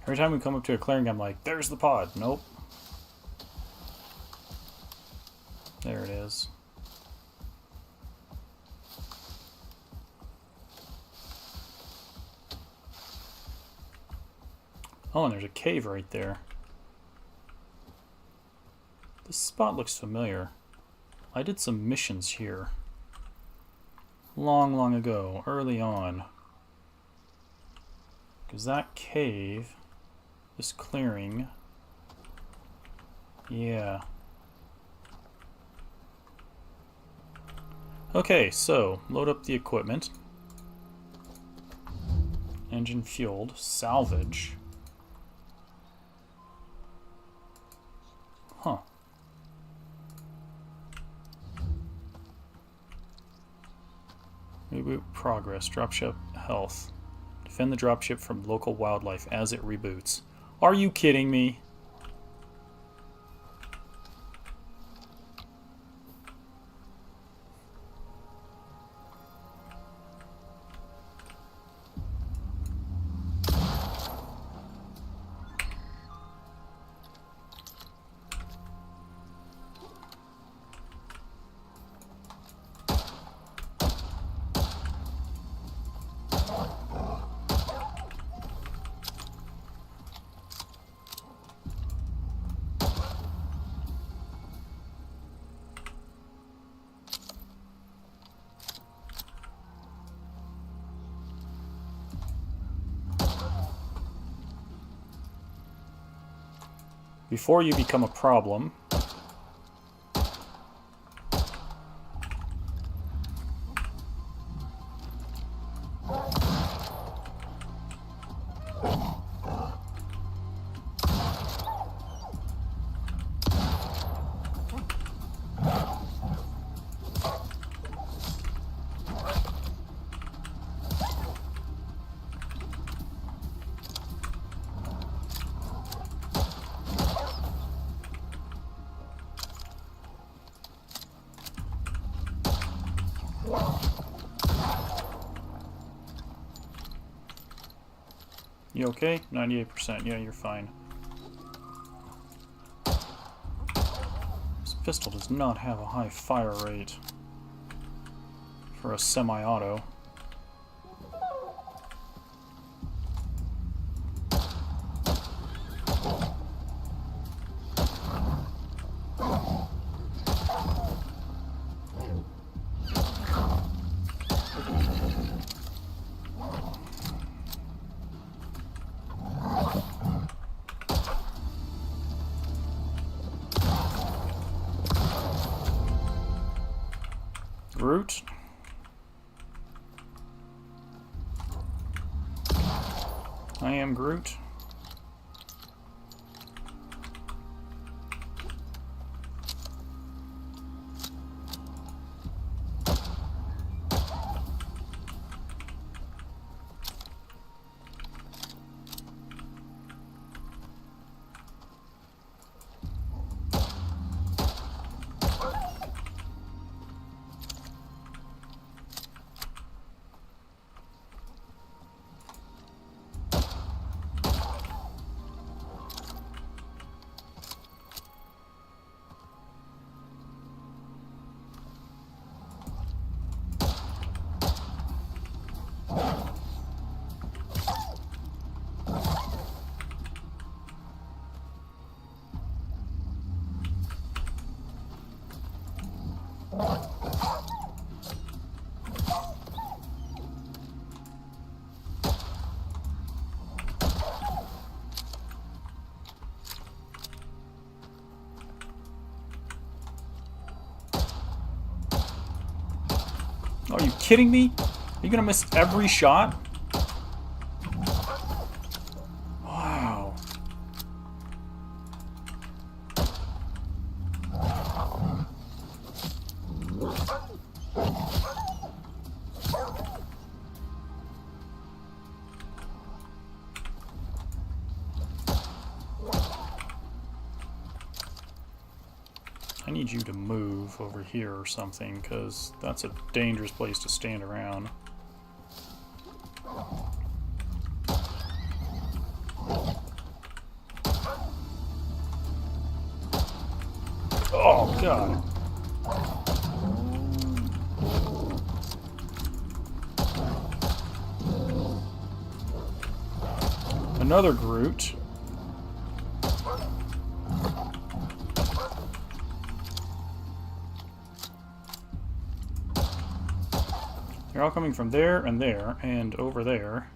Every time we come up to a clearing, I'm like, there's the pod. Nope. There it is. Oh, and there's a cave right there. This spot looks familiar. I did some missions here. Long, long ago, early on. Is that cave, this clearing? Yeah. Okay, so load up the equipment. Engine fueled. Salvage. Huh. Reboot progress. Dropship health. Defend the dropship from local wildlife as it reboots. Are you kidding me? Before you become a problem, you okay? 98%. Yeah, you're fine. This pistol does not have a high fire rate for a semi-auto. Groot. I am Groot. Are you kidding me? Are you gonna miss every shot? Wow. I need you to move over here or something, because that's a dangerous place to stand around. Oh, God. Another Groot. They're all coming from there and over there.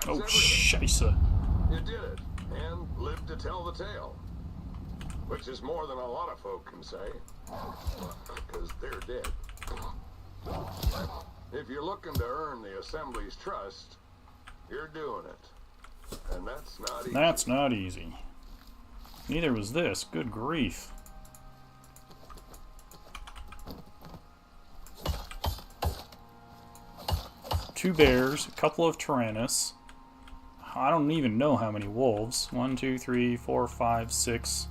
Oh, everything. scheisse. You did it, and lived to tell the tale. Which is more than a lot of folk can say. Because they're dead. If you're looking to earn the Assembly's trust, you're doing it. And that's not easy. That's not easy. Neither was this. Good grief. Two bears, a couple of tyrannus. I don't even know how many wolves. 1, 2, 3, 4, 5, 6,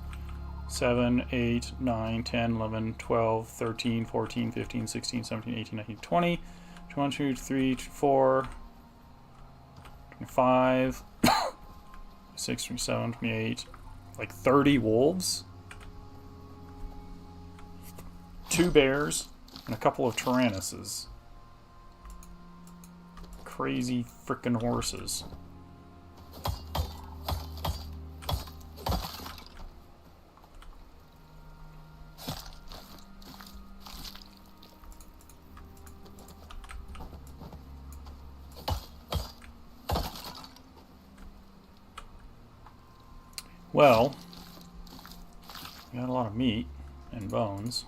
7, 8, 9, 10, 11, 12, 13, 14, 15, 16, 17, 18, 19, 20, 22, 3, 4, 25, 26, 27, 28, like 30 wolves, 2 bears, and a couple of tyrannuses. Crazy frickin' horses. Well, we got a lot of meat and bones.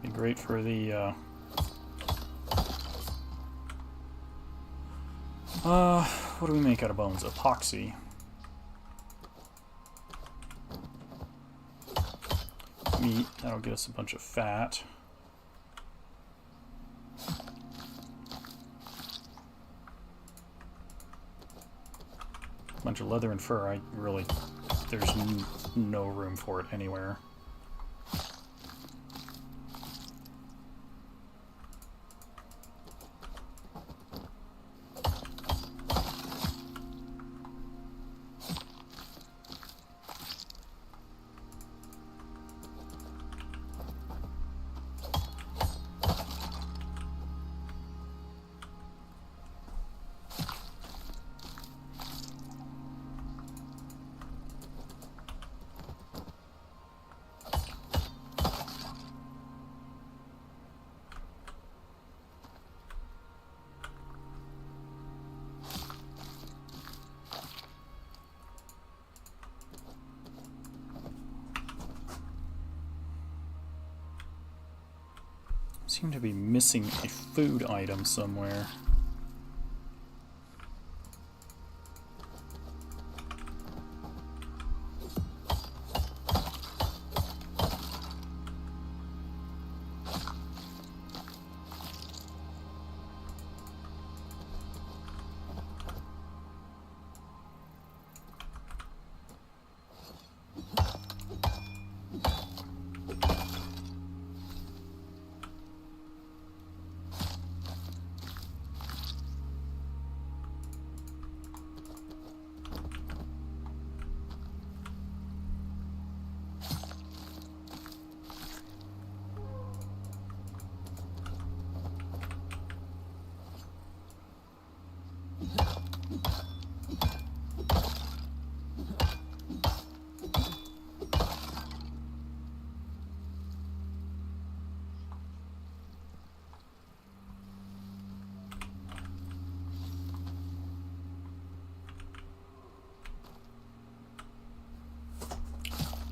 Be great for the what do we make out of bones? Epoxy. Meat, that'll get us a bunch of fat. Bunch of leather and fur. There's no room for it anywhere. Seem to be missing a food item somewhere.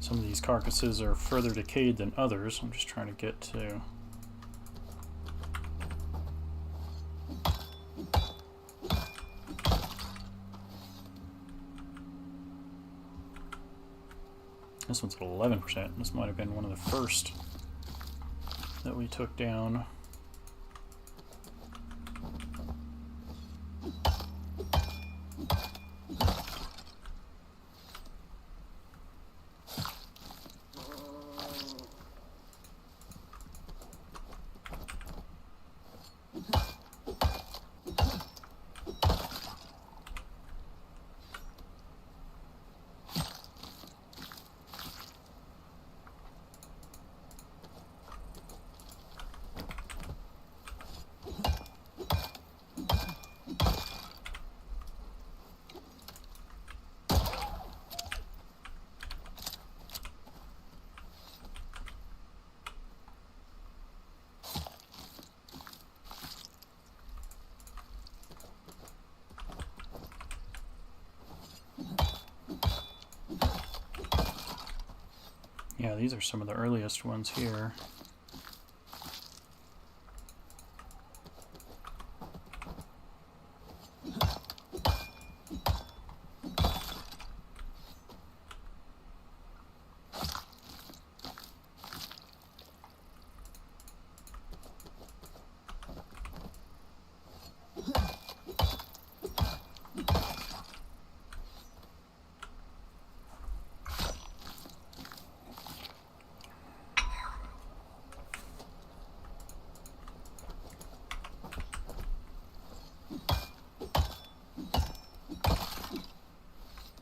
Some of these carcasses are further decayed than others. I'm just trying to get to... This one's at 11%. This might have been one of the first that we took down. Yeah, these are some of the earliest ones here.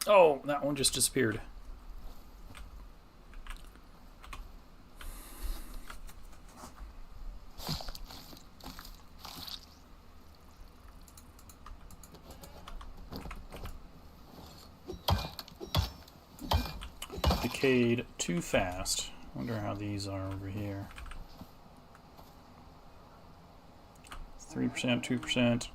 Oh, that one just disappeared. Decayed too fast. Wonder how these are over here. 3%, 2%.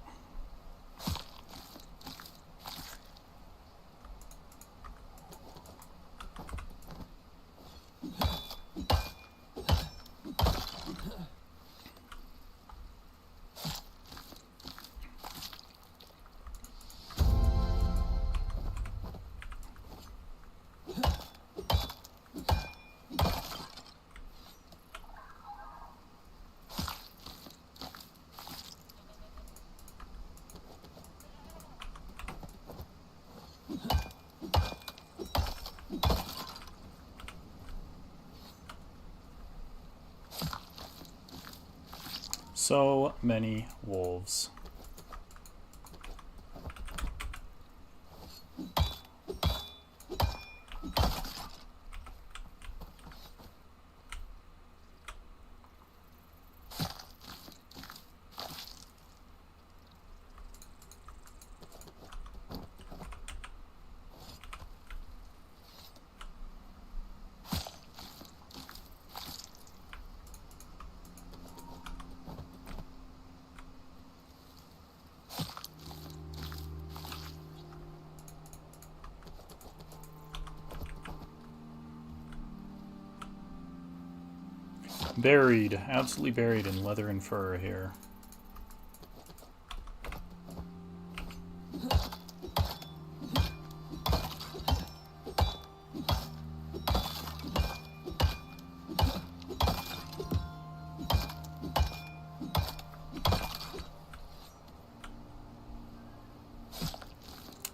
So many wolves. Buried, absolutely buried in leather and fur here.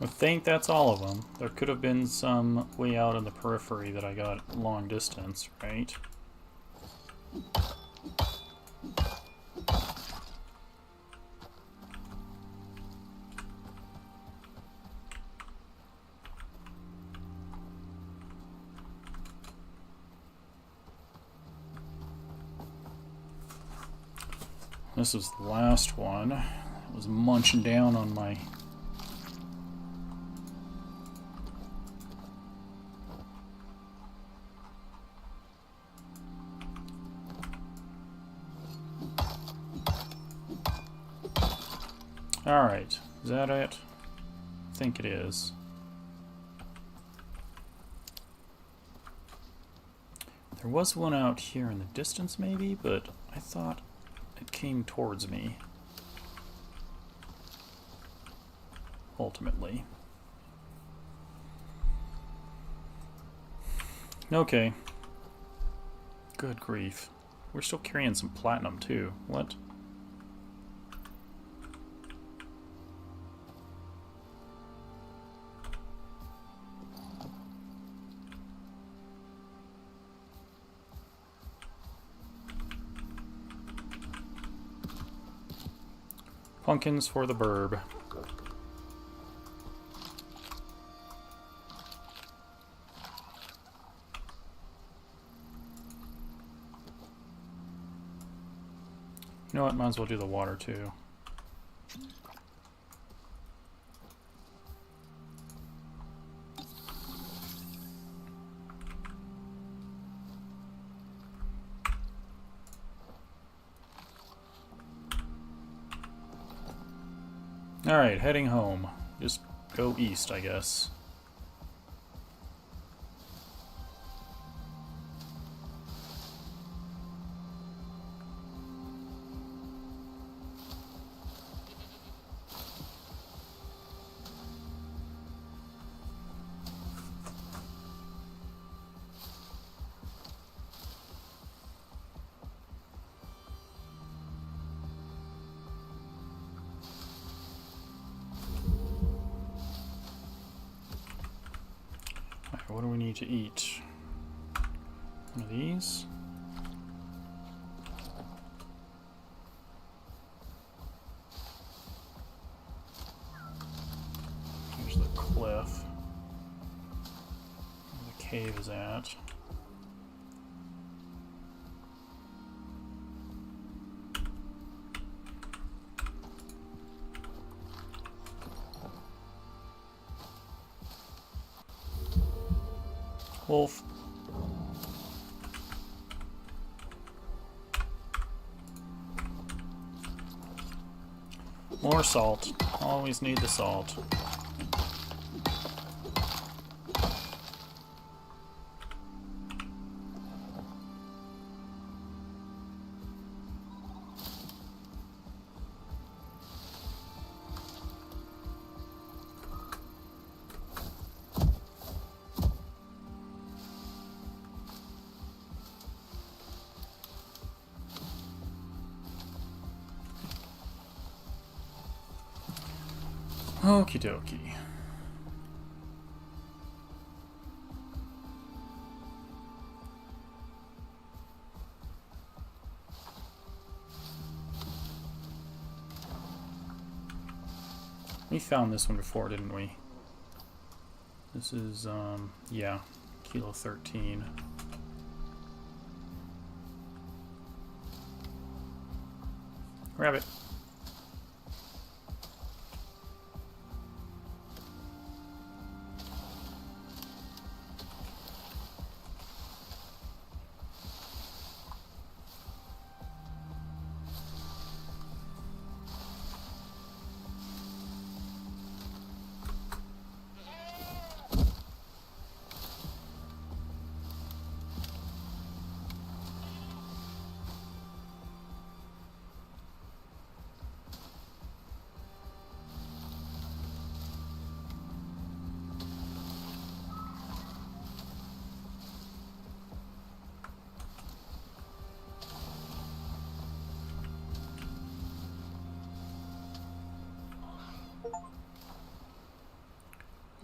I think that's all of them. There could have been some way out in the periphery that I got long distance, right? This is the last one. I was munching down on my... Alright, is that it? I think it is. There was one out here in the distance maybe, but I thought it came towards me. Ultimately. Okay. Good grief. We're still carrying some platinum too. What? Pumpkins for the burb. You know what? Might as well do the water too. Alright, heading home. Just go east, I guess. what do we need to eat? One of these. Here's the cliff where the cave is at. Wolf. More salt. Always need the salt. Okie dokie. We found this one before, didn't we? This is, yeah, Kilo 13. Grab it.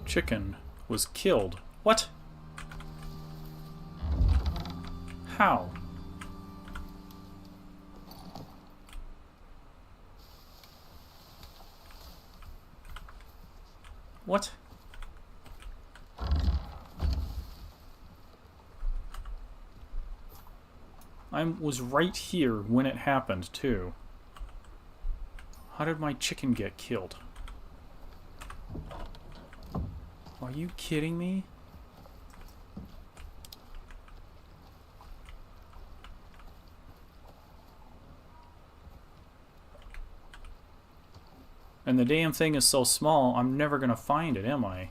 Chicken was killed. What? How? What? I was right here when it happened, too. How did my chicken get killed? Are you kidding me? And the damn thing is so small, I'm never gonna find it, am I?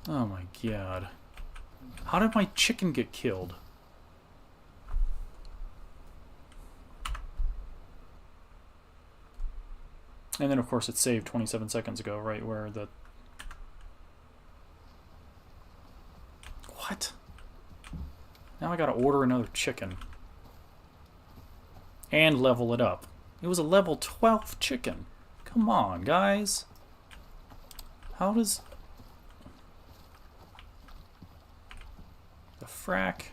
Oh my god. How did my chicken get killed? And then, of course, it saved 27 seconds ago, right where the... What? Now I gotta order another chicken. And level it up. It was a level 12 chicken. Come on, guys. How does... The frack...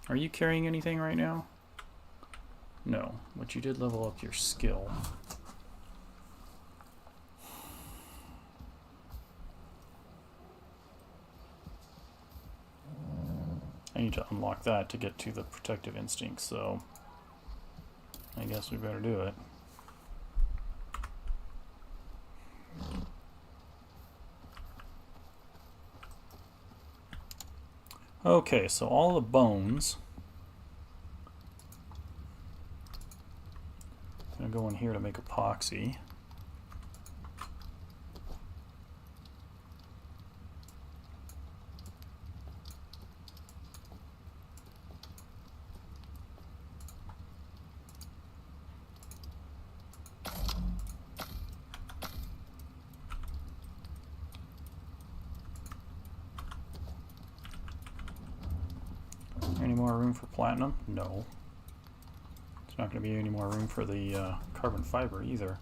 Are you carrying anything right now? No, but you did level up your skill. I need to unlock that to get to the protective instinct, so I guess we better do it. Okay, so all the bones. I'm gonna go in here to make epoxy. Any more room for platinum? No. There's not going to be any more room for the carbon fiber either.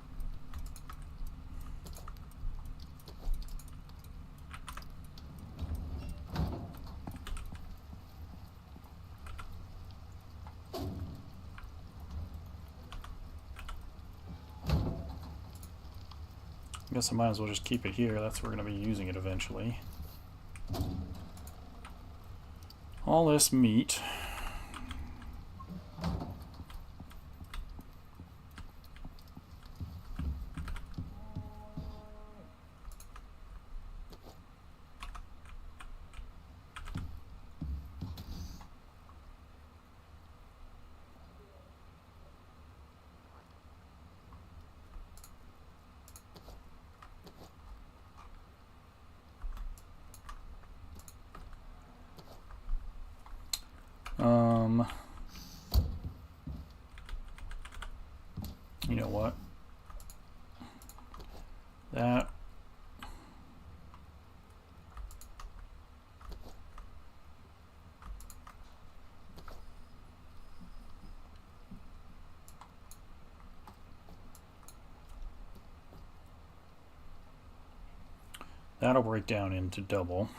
guess I might as well just keep it here. That's where we're going to be using it eventually. All this meat. You know what? That'll break down into double,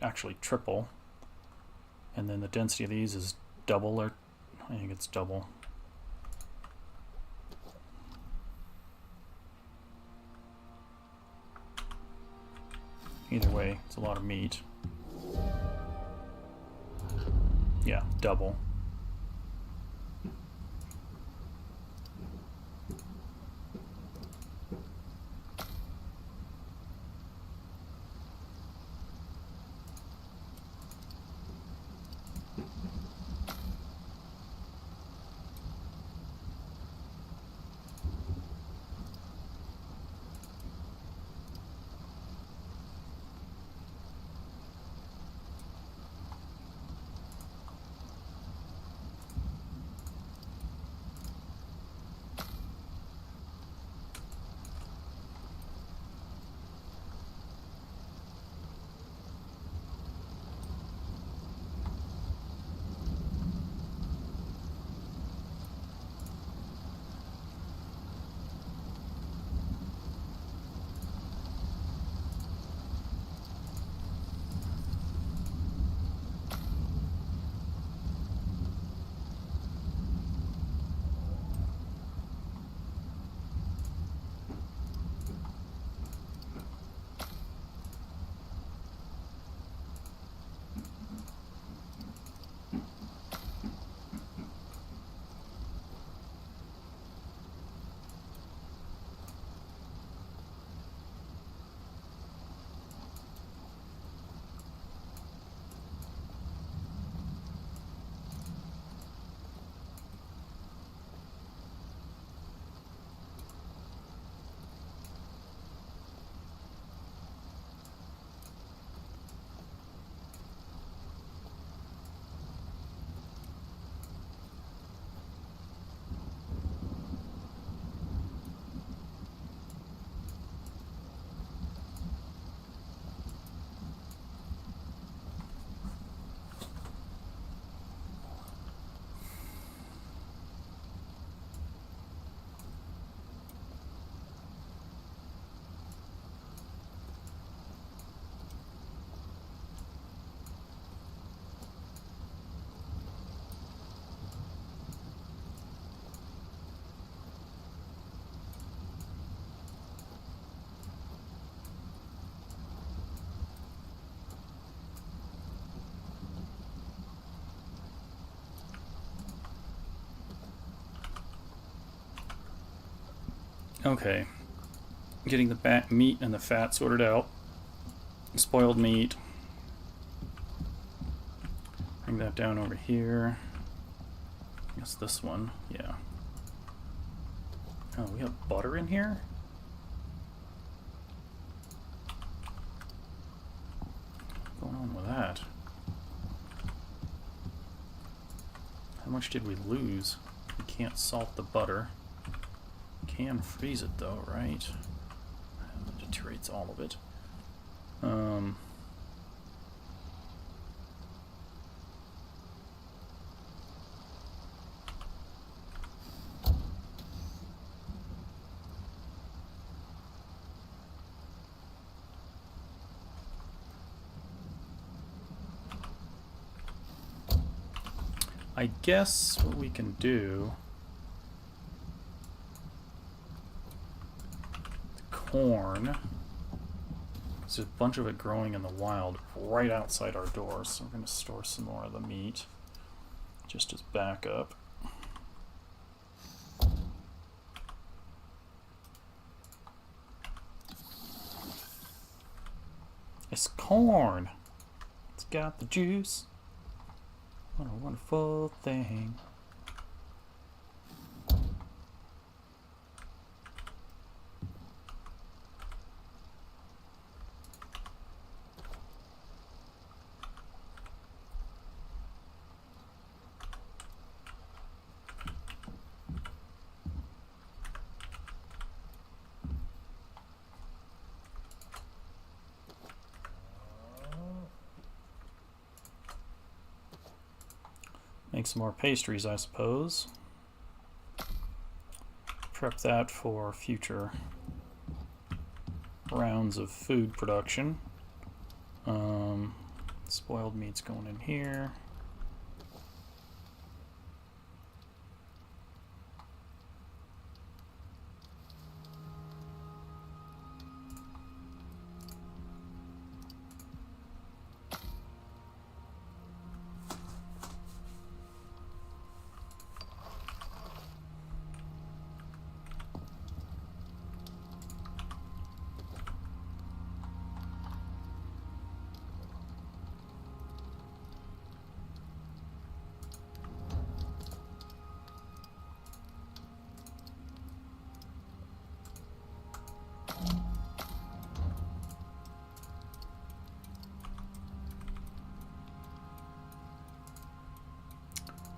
actually triple. And then the density of these is double, or I think it's double. Either way, it's a lot of meat. Yeah, double. Okay, getting the meat and the fat sorted out. Spoiled meat. Bring that down over here. I guess this one, yeah. Oh, we have butter in here? What's going on with that? How much did we lose? We can't salt the butter. Can freeze it though, right? That deteriorates all of it. I guess what we can do... corn. There's a bunch of it growing in the wild right outside our door, so we're going to store some more of the meat just as backup. It's corn. It's got the juice. What a wonderful thing. Make some more pastries, I suppose. Prep that for future rounds of food production. Spoiled meat's going in here.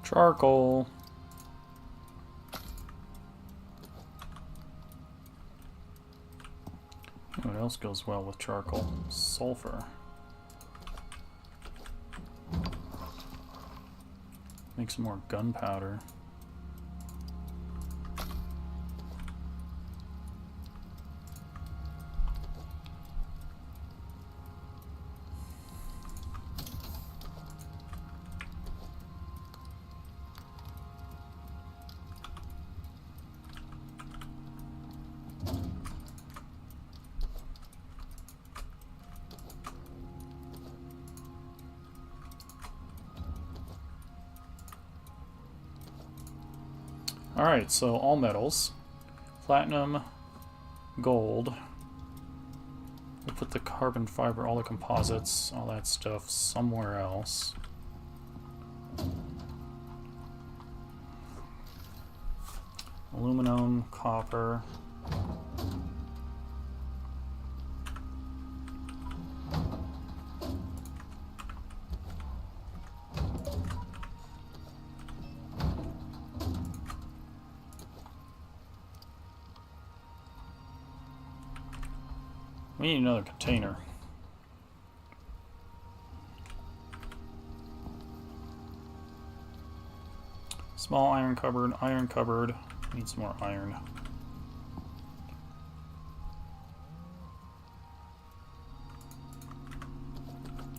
Charcoal. What else goes well with charcoal? Sulfur. Make some more gunpowder. Alright, so all metals. Platinum, gold. We'll put the carbon fiber, all the composites, all that stuff somewhere else. Aluminum, copper. We need another container. Small iron cupboard. Need some more iron.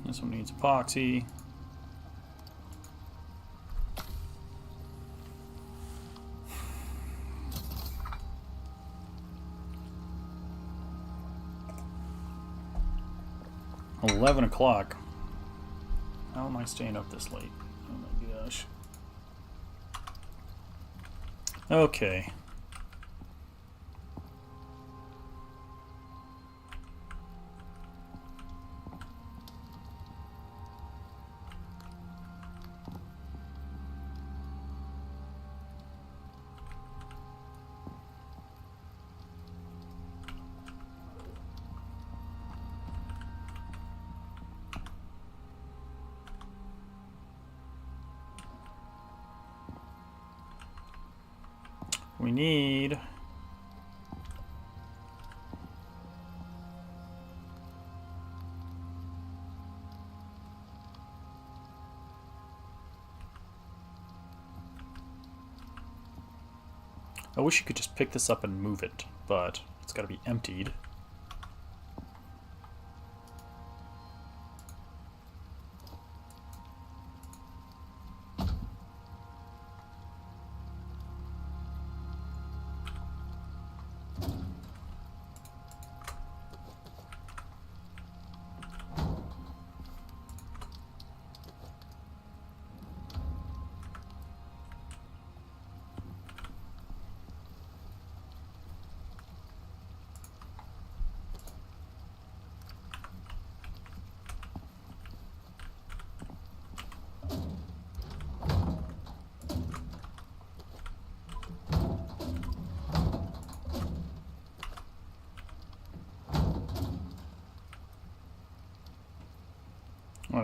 This one needs epoxy. $11 o'clock. How am I staying up this late? Oh my gosh. Okay. We need I wish you could just pick this up and move it, but it's got to be emptied.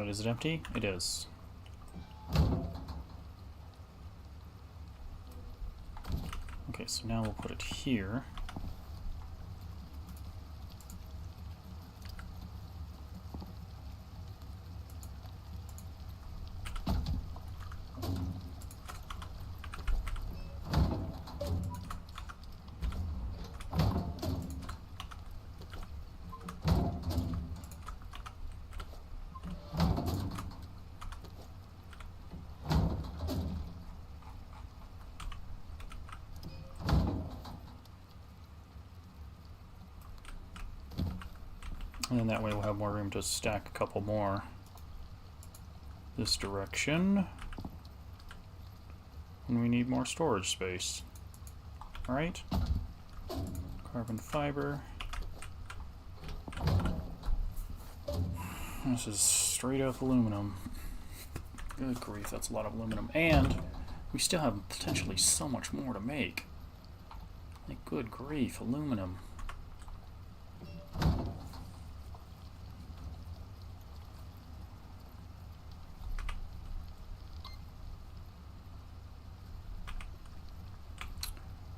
Alright, is it empty? It is. Okay, so now we'll put it here. And then that way we'll have more room to stack a couple more this direction when we need more storage space. Alright. Carbon fiber. This is straight up aluminum. Good grief, that's a lot of aluminum. And we still have potentially so much more to make. Like, good grief, aluminum.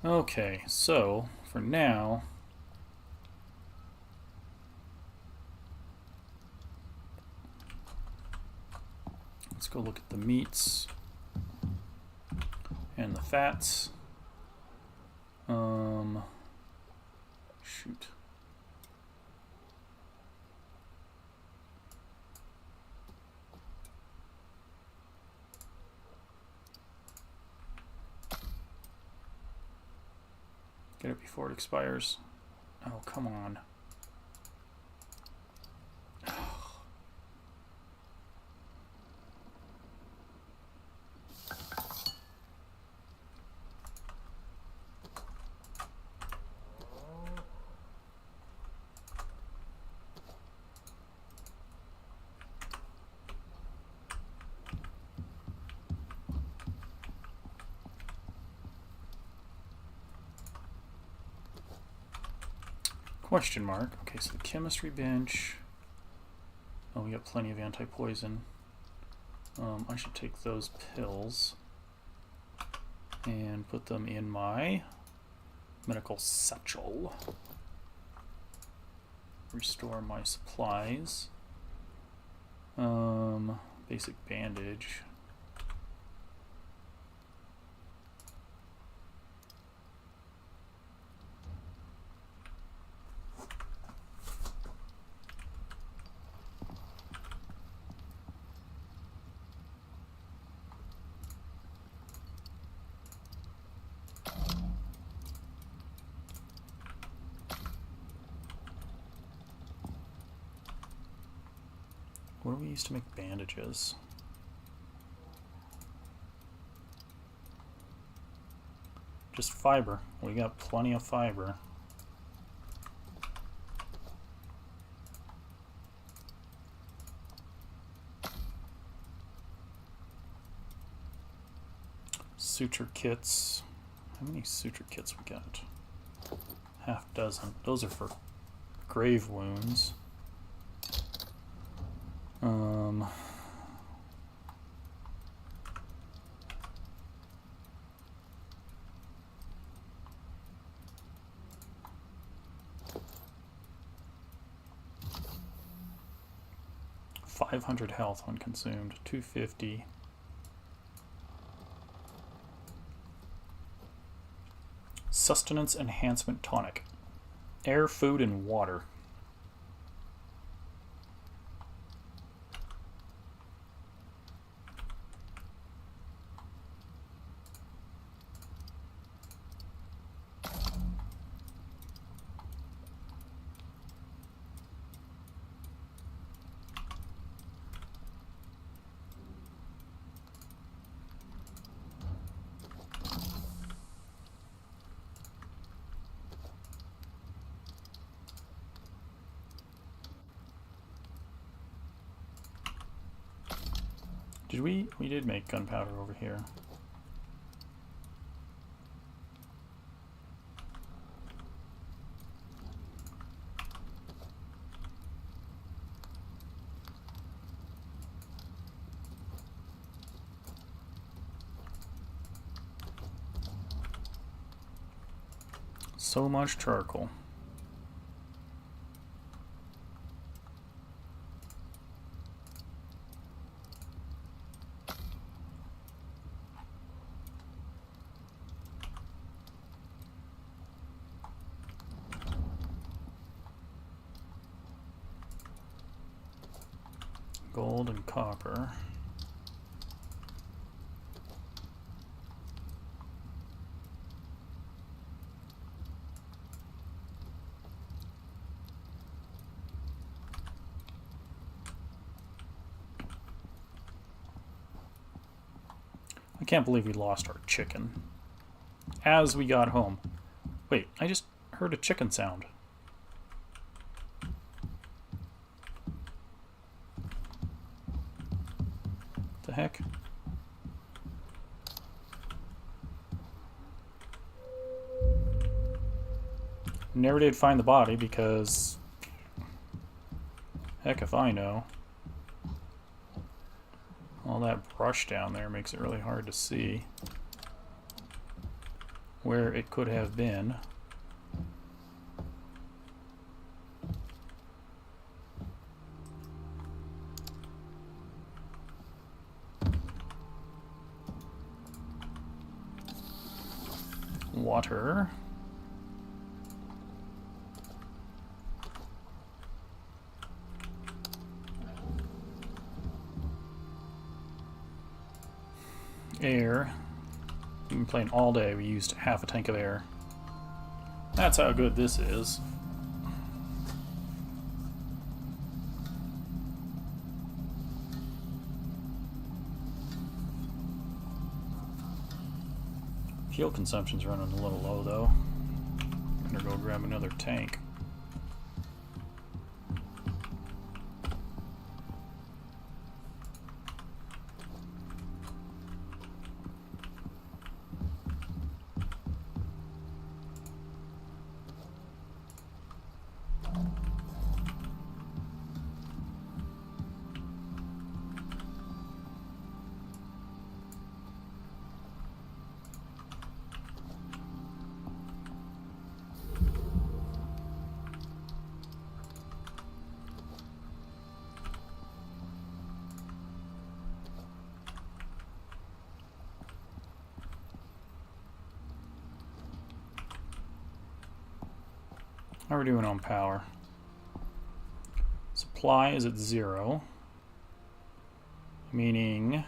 Okay, so for now, let's go look at the meats and the fats. Shoot. Get it before it expires. Oh, come on. Question mark. Okay, so the chemistry bench. Oh, we got plenty of anti-poison. I should take those pills and put them in my medical satchel. Restore my supplies. Basic bandage. What do we use to make bandages? Just fiber. We got plenty of fiber. Suture kits. How many suture kits we got? Half dozen. Those are for grave wounds. 500 health when consumed. 250. Sustenance enhancement tonic. Air, food, and water. Did we did make gunpowder over here. So much charcoal. Gold and copper. I can't believe we lost our chicken as we got home. Wait, I just heard a chicken sound. The heck? Never did find the body because heck if I know. All that brush down there makes it really hard to see where it could have been. Water. Air. We've been playing all day. We used half a tank of air. That's how good this is. Fuel consumption's running a little low though. Better go grab another tank. How are we doing on power? Supply is at 0, meaning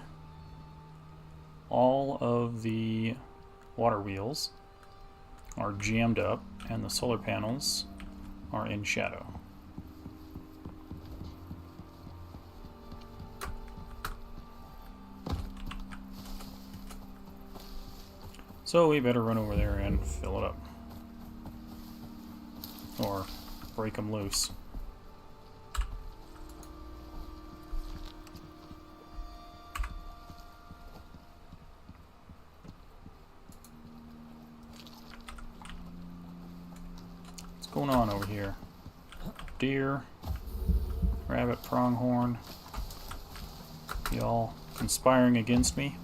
all of the water wheels are jammed up and the solar panels are in shadow. So we better run over there and fill it up. Or break them loose. What's going on over here? Deer, rabbit, pronghorn, y'all conspiring against me?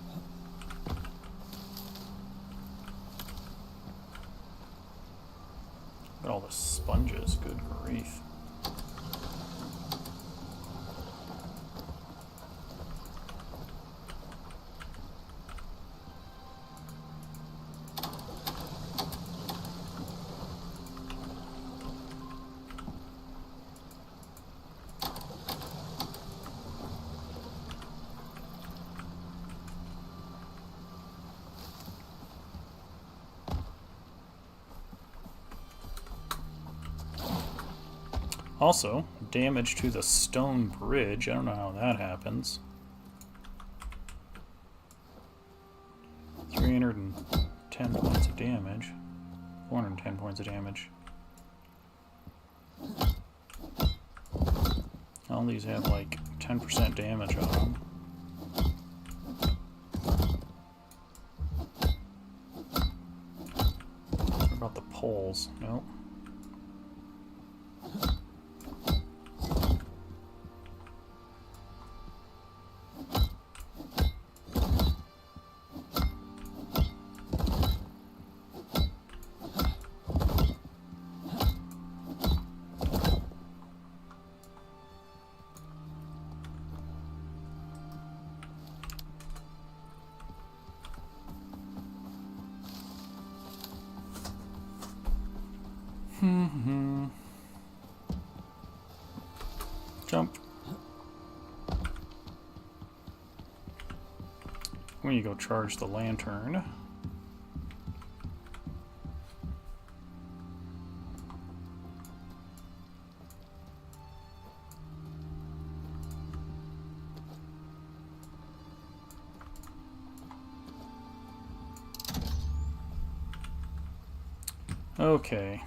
Look at all the sponges, good grief. Also, damage to the stone bridge. I don't know how that happens. 310 points of damage. 410 points of damage. All these have like 10% damage on them. What about the poles? Nope. Jump. When you go charge the lantern. Okay.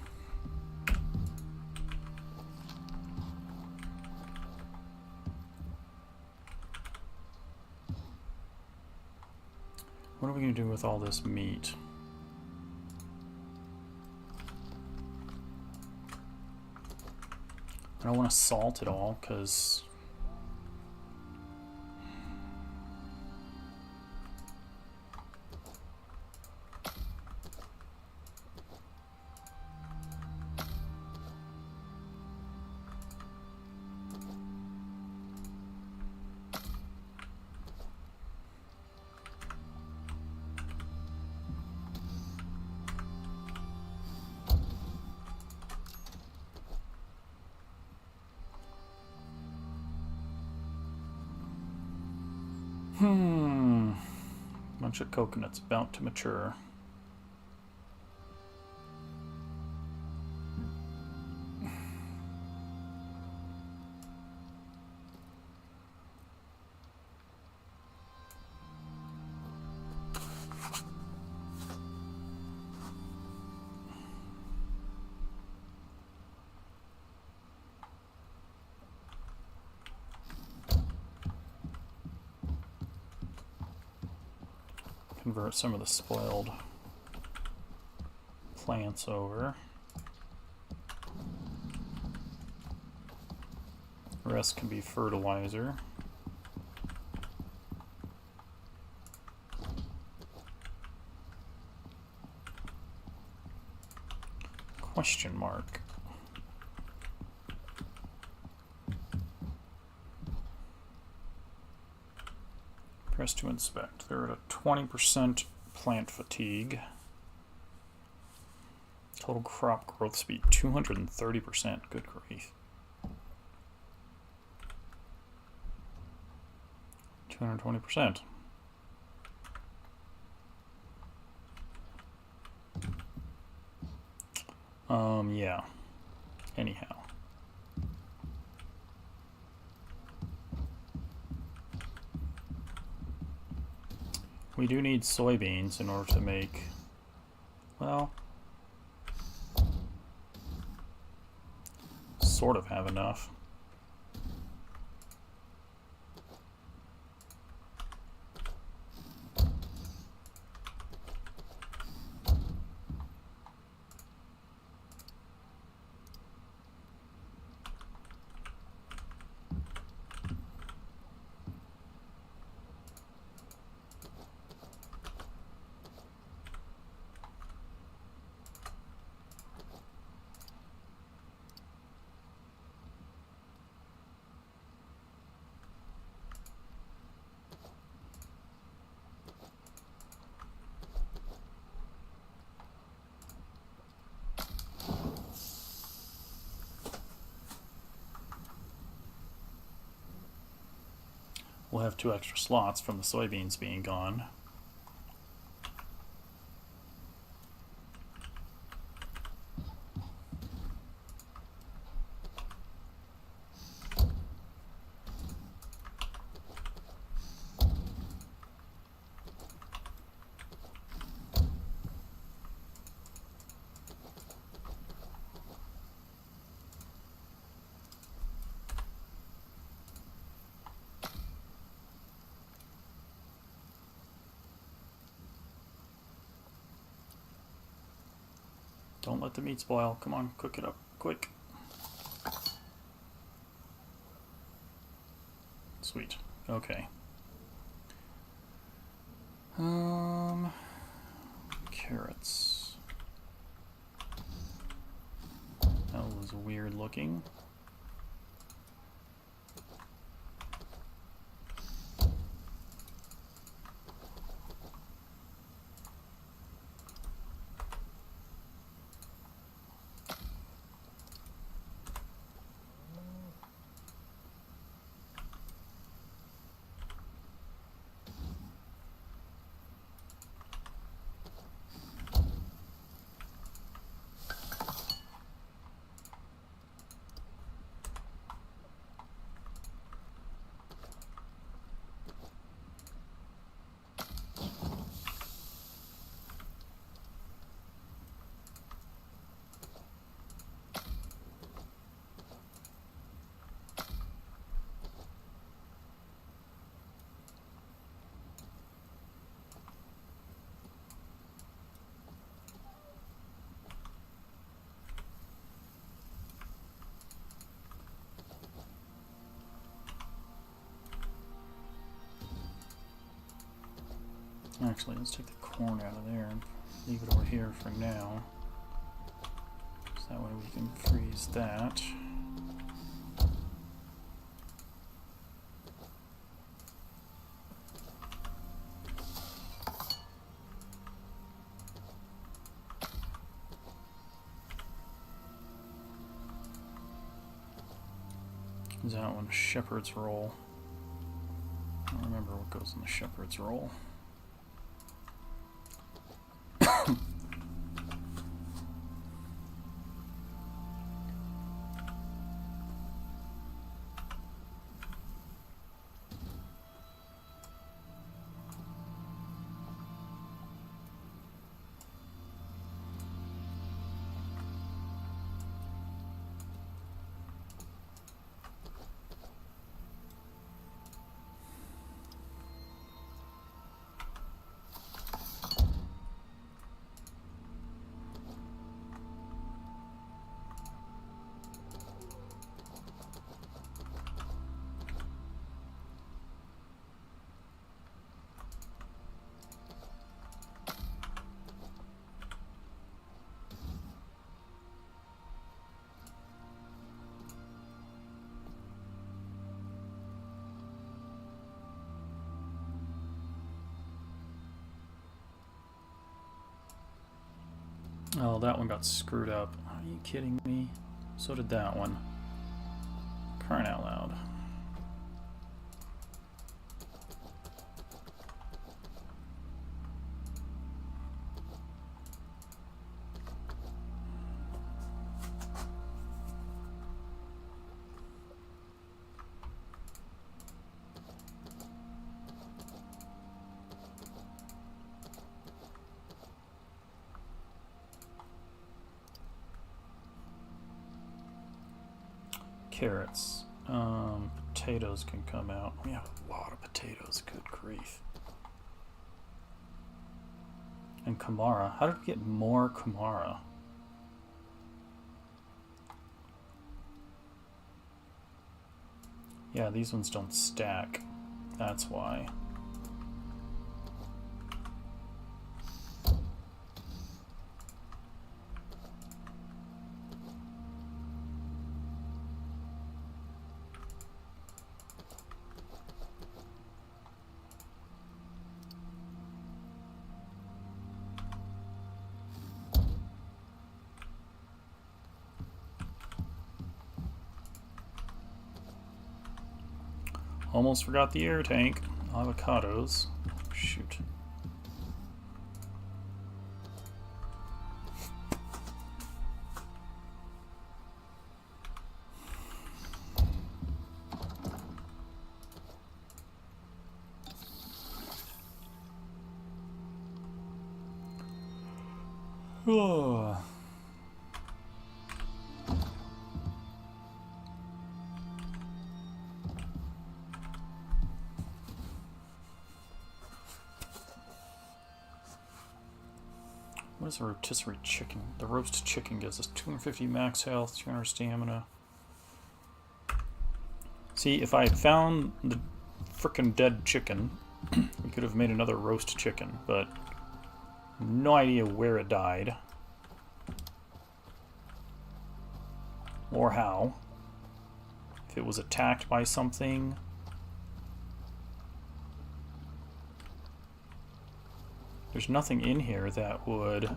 What are we going to do with all this meat? I don't want to salt it all, because... Bunch of coconuts about to mature. Convert some of the spoiled plants over. The rest can be fertilizer. Question mark. Press to inspect. They're at a 20% plant fatigue. Total crop growth speed 230%. Good grief. 220%. Yeah. Anyhow. We do need soybeans in order to make, well, sort of have enough. We'll have 2 extra slots from the soybeans being gone. Don't let the meat spoil. Come on, cook it up quick. Sweet. Okay. Carrots. That was weird looking. Actually, let's take the corn out of there and leave it over here for now. So that way we can freeze that. That one, shepherd's roll. I don't remember what goes in the shepherd's roll. Oh, that one got screwed up. Are you kidding me? So did that one. Crying out loud. Carrots. Potatoes can come out. We have a lot of potatoes, good grief. And Kamara. How did we get more Kamara? Yeah, these ones don't stack. That's why. Almost forgot the air tank. Avocados. Shoot. Oh. What is a rotisserie chicken? The roast chicken gives us 250 max health, 200 stamina. See, if I had found the frickin' dead chicken, we could have made another roast chicken, but no idea where it died. Or how. If it was attacked by something. There's nothing in here that would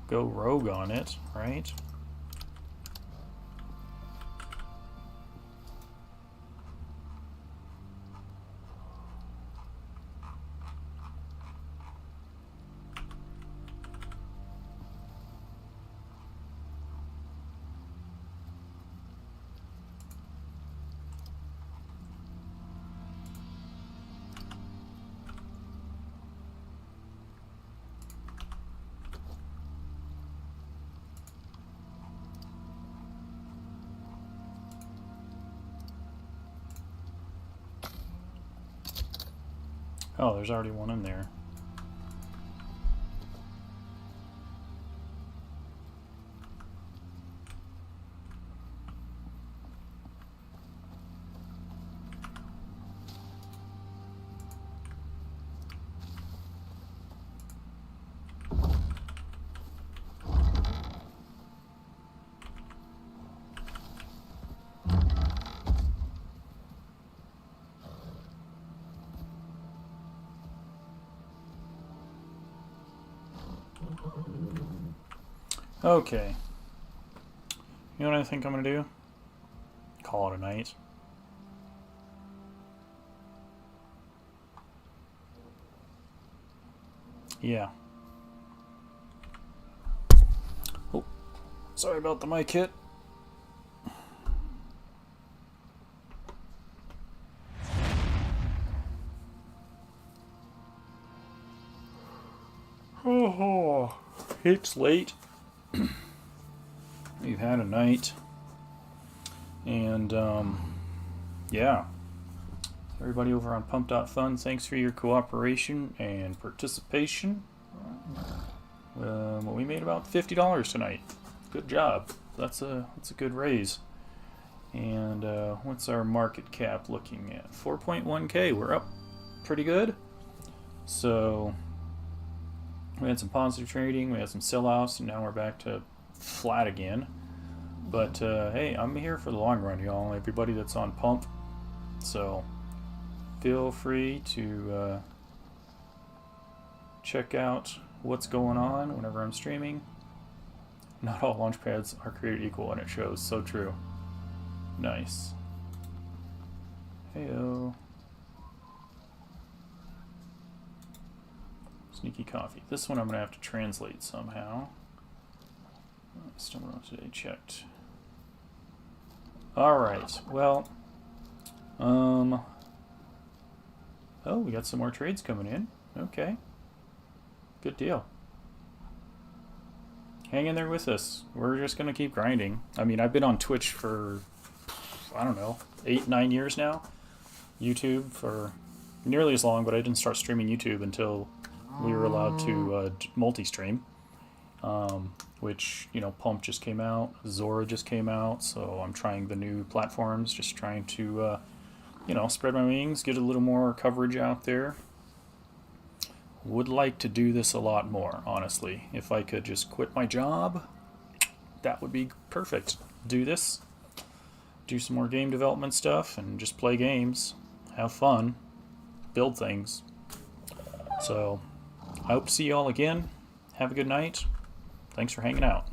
go rogue on it, right? Oh, there's already one in there. Okay. You know what I think I'm going to do? Call it a night. Yeah. Oh, sorry about the mic hit. Oh, it's late. We've had a night. And, yeah. Everybody over on Pump.Fun, thanks for your cooperation and participation. Well, we made about $50 tonight. Good job. That's a good raise. And what's our market cap looking at? 4.1K. We're up pretty good. So we had some positive trading, we had some sell-offs, and now we're back to flat again. But hey, I'm here for the long run, y'all. Everybody that's on Pump. So feel free to check out what's going on whenever I'm streaming. Not all launchpads are created equal, and it shows. So true. Nice. Heyo. Sneaky coffee. This one I'm gonna have to translate somehow. Still not today checked. All right. Well. Oh, we got some more trades coming in. Okay. Good deal. Hang in there with us. We're just going to keep grinding. I mean, I've been on Twitch for, I don't know, 8-9 years now. YouTube for nearly as long, but I didn't start streaming YouTube until we were allowed to multi-stream. Which, you know, Pump just came out. Zora just came out. So I'm trying the new platforms. Just trying to, you know, spread my wings, get a little more coverage out there. Would like to do this a lot more, honestly. If I could just quit my job, that would be perfect. Do this, do some more game development stuff, and just play games, have fun, build things. So, I hope to see you all again. Have a good night. Thanks for hanging out.